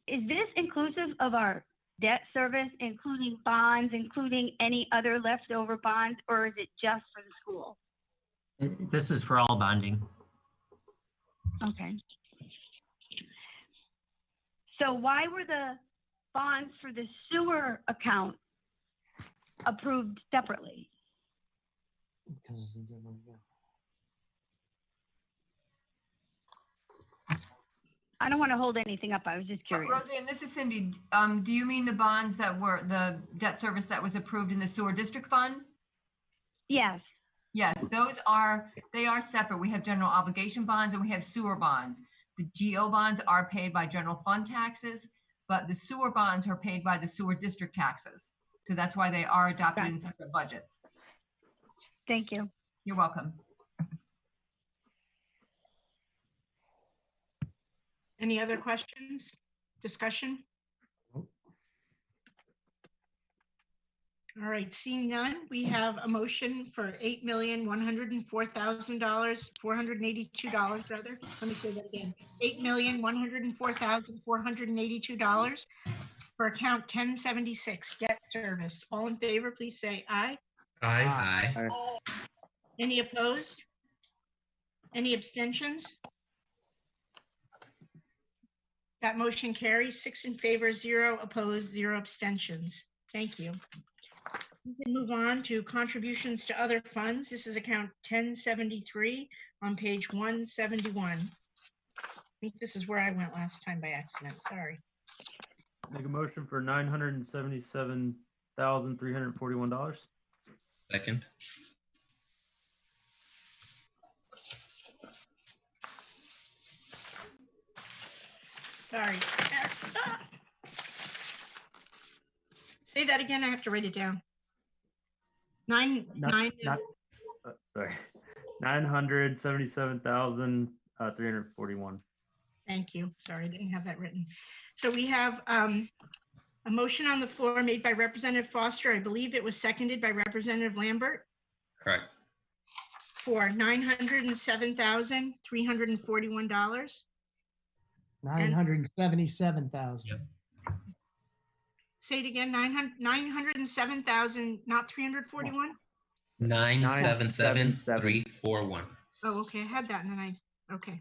Is this inclusive of our debt service, including bonds, including any other leftover bonds, or is it just for the school? This is for all bonding. Okay. So why were the bonds for the sewer account approved separately? I don't want to hold anything up. I was just curious. Roseanne, this is Cindy. Do you mean the bonds that were the debt service that was approved in the sewer district fund? Yes. Yes, they are separate. We have general obligation bonds and we have sewer bonds. The GO bonds are paid by general fund taxes, but the sewer bonds are paid by the sewer district taxes. So that's why they are adopted in separate budgets. Thank you. You're welcome. Any other questions, discussion? All right, seeing none, we have a motion for $8,104,482, rather. Let me say that again. $8,104,482 for account 1076, debt service. All in favor, please say aye. Aye. Aye. Any opposed? Any abstentions? That motion carries 6 in favor, 0 opposed, 0 abstentions. Thank you. We can move on to contributions to other funds. This is account 1073 on page 171. I think this is where I went last time by accident. Sorry. Make a motion for $977,341. Second. Sorry. Say that again. I have to write it down. Sorry. 977,341. Thank you. Sorry, I didn't have that written. So we have a motion on the floor made by Representative Foster. I believe it was seconded by Representative Lambert Correct. for $907,341. 977,000. Yep. Say it again, 907,000, not 341? 977,341. Oh, okay, I had that and then okay,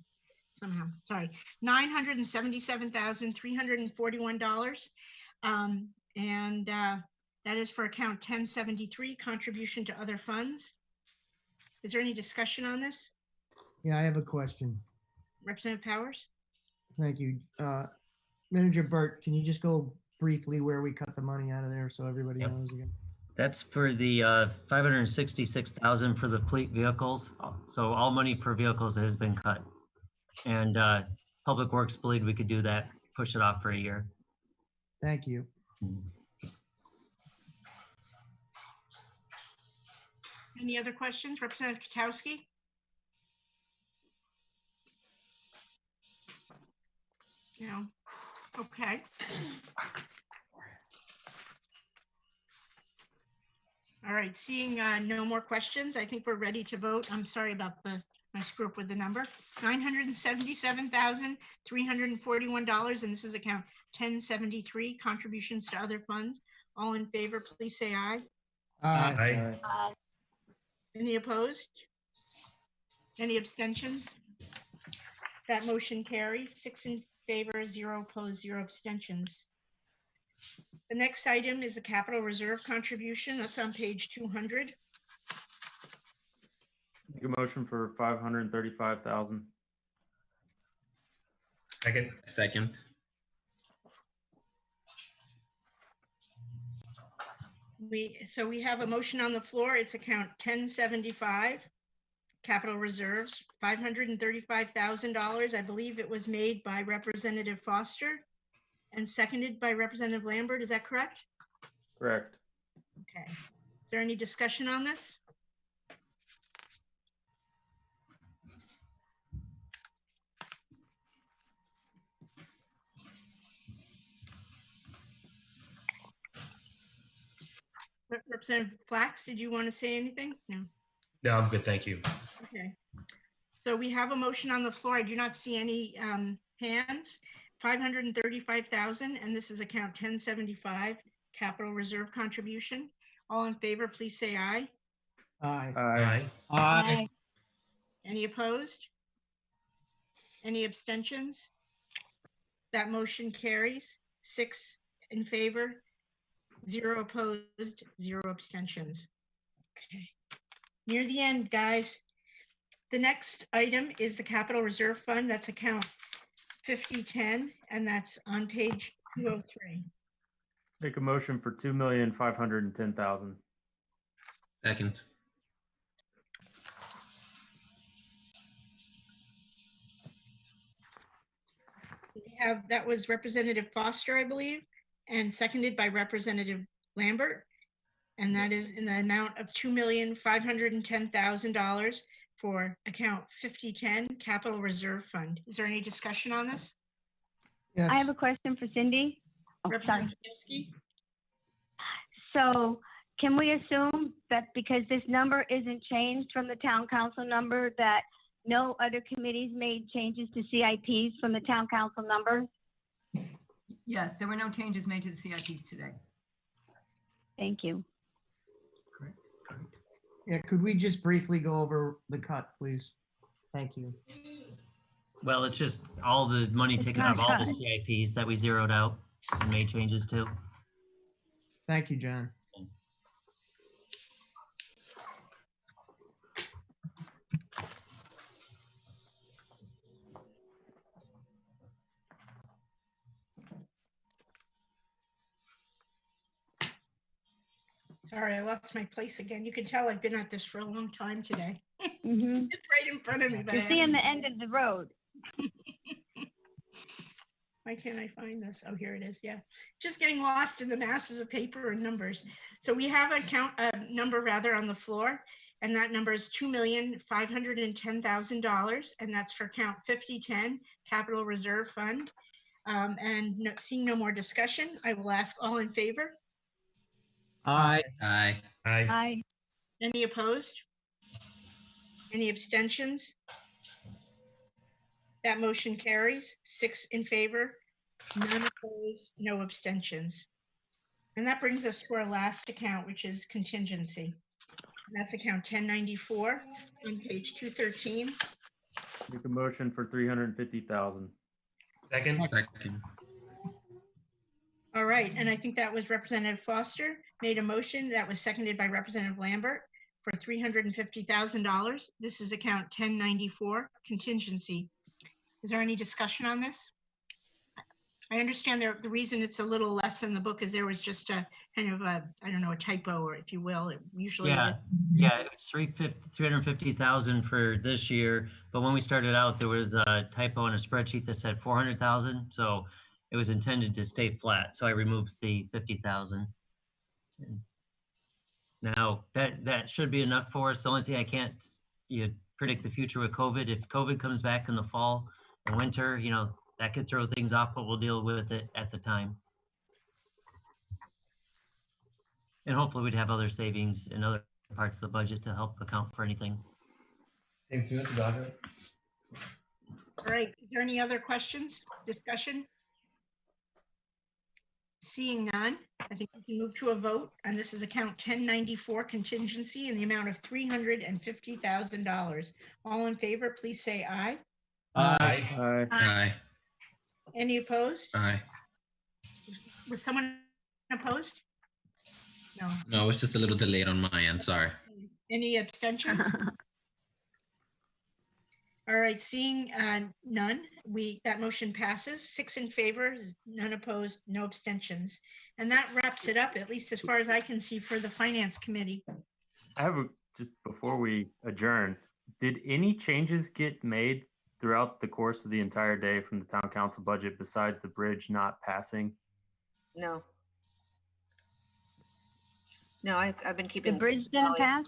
somehow, sorry. $977,341. And that is for account 1073, contribution to other funds. Is there any discussion on this? Yeah, I have a question. Representative Powers? Thank you. Manager Burt, can you just go briefly where we cut the money out of there so everybody knows again? That's for the $566,000 for the fleet vehicles. So all money for vehicles has been cut. And Public Works believed we could do that, push it off for a year. Thank you. Any other questions? Representative Katowski? No. Okay. All right, seeing no more questions, I think we're ready to vote. I'm sorry about my screw up with the number. $977,341, and this is account 1073, contributions to other funds. All in favor, please say aye. Aye. Aye. Any opposed? Any abstentions? That motion carries 6 in favor, 0 opposed, 0 abstentions. The next item is the capital reserve contribution. That's on page 200. Make a motion for 535,000. Second. So we have a motion on the floor. It's account 1075, capital reserves, $535,000. I believe it was made by Representative Foster and seconded by Representative Lambert. Is that correct? Correct. Okay. Is there any discussion on this? Representative Flax, did you want to say anything? No. No, I'm good. Thank you. Okay. So we have a motion on the floor. I do not see any hands. 535,000, and this is account 1075, capital reserve contribution. All in favor, please say aye. Aye. Aye. Aye. Any opposed? Any abstentions? That motion carries. 6 in favor, 0 opposed, 0 abstentions. Okay. Near the end, guys. The next item is the Capital Reserve Fund. That's account 5010, and that's on page 203. Make a motion for 2,510,000. Second. We have, that was Representative Foster, I believe, and seconded by Representative Lambert. And that is in the amount of $2,510,000 for account 5010 Capital Reserve Fund. Is there any discussion on this? Yes. I have a question for Cindy. Oh, sorry. Representative Chesky? So can we assume that because this number isn't changed from the town council number, that no other committees made changes to CIPs from the town council number? Yes, there were no changes made to the CIPs today. Thank you. Yeah, could we just briefly go over the cut, please? Thank you. Well, it's just all the money It's taken not out of all the cut. CIPs that we zeroed out and made changes to. Thank you, John. Sorry, I lost my place again. You can tell I've been at this for a long time today. Mm-hmm. It's right in front of me. But You're I seeing haven't- the end of the road. Why can't I find this? Oh, here it is. Yeah. Just getting lost in the masses of paper and numbers. So we have a number rather on the floor, and that number is $2,510,000, and that's for account 5010 Capital Reserve Fund. Seeing no more discussion, I will ask all in favor. Aye. Aye. Aye. Aye. Any opposed? Any abstentions? That motion carries. 6 in favor, none opposed, no abstentions. And that brings us to our last account, which is contingency. And that's account 1094 on page 213. Make a motion for 350,000. Second. Second. All right, and I think that was Representative Foster made a motion that was seconded by Representative Lambert for $350,000. This is account 1094 contingency. Is there any discussion on this? I understand the reason it's a little less than the book is there was just a kind of a, I don't know, a typo, or if you will, it usually. Yeah, it's 350,000 for this year. But when we started out, there was a typo on a spreadsheet that said 400,000. So it was intended to stay flat. So I removed the 50,000. Now that should be enough for us. The only thing I can't predict the future with COVID. If COVID comes back in the fall and winter, that could throw things off, but we'll deal with it at the time. And hopefully we'd have other savings in other parts of the budget to help account for anything. Thank you, Dr. All right, is there any other questions, discussion? Seeing none, I think we can move to a vote, and this is account 1094 contingency in the amount of $350,000. All in favor, please say aye. Aye. Aye. Aye. Any opposed? Aye. Was someone opposed? No. No, it's just a little delayed on my end. Sorry. Any abstentions? All right, seeing none, that motion passes. 6 in favor, none opposed, no abstentions. And that wraps it up, at least as far as I can see, for the Finance Committee. I have just before we adjourn, did any changes get made throughout the course of the entire day from the town council budget besides the bridge not passing? No. No, I've been keeping. The bridge didn't pass?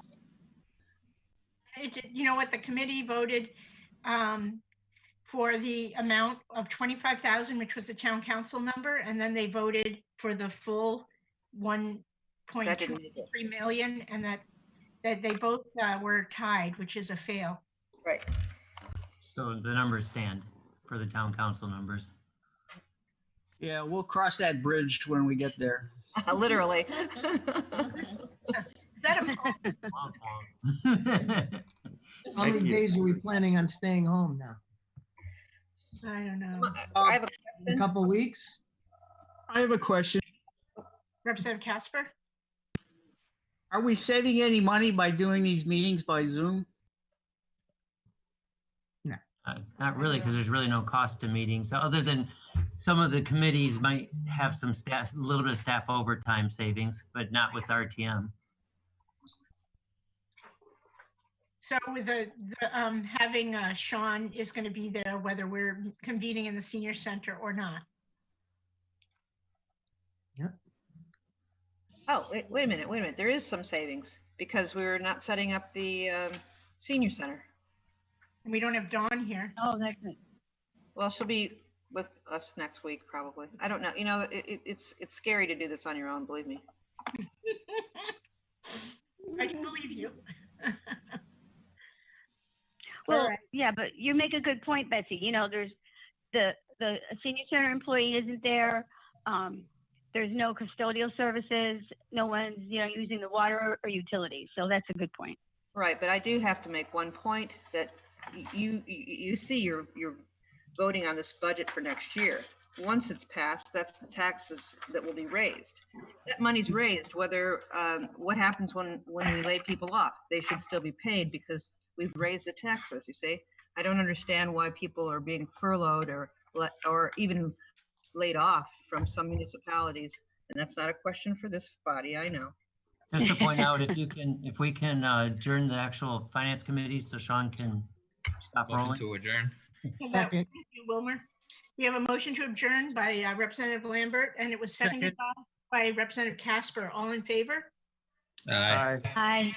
You know what, the committee voted for the amount of 25,000, which was the town council number, and then they voted for the full 1.23 million, and that they both were tied, which is a fail. Right. So the numbers stand for the town council numbers. Yeah, we'll cross that bridge when we get there. Literally. Is that a How many days are we planning on staying home now? I don't know. I have A couple weeks? I have a question. Representative Casper? Are we saving any money by doing these meetings by Zoom? Not really, because there's really no cost to meetings, other than some of the committees might have some staff, a little bit of staff overtime savings, but not with RTM. So with the having Sean is going to be there, whether we're convening in the senior center or not. Oh, wait a minute. There is some savings because we're not setting up the senior center. And we don't have Dawn here. Oh, that's it. Well, she'll be with us next week, probably. I don't know. You know, it's scary to do this on your own, believe me. I can believe you. Well, yeah, but you make a good point, Betsy. You know, there's the senior center employee isn't there. There's no custodial services. No one's, using the water or utilities. So that's a good point. Right, but I do have to make one point that you see you're voting on this budget for next year. Once it's passed, that's the taxes that will be raised. That money's raised, whether what happens when we lay people off. They should still be paid because we've raised the taxes, you see. I don't understand why people are being furloughed or even laid off from some municipalities. And that's not a question for this body, I know. Just to point out, if we can adjourn the actual finance committee so Sean can stop Motion rolling. to adjourn. Thank you, Wilmer. We have a motion to adjourn by Representative Lambert, and it was seconded by Representative Casper. All in favor? Aye. Aye.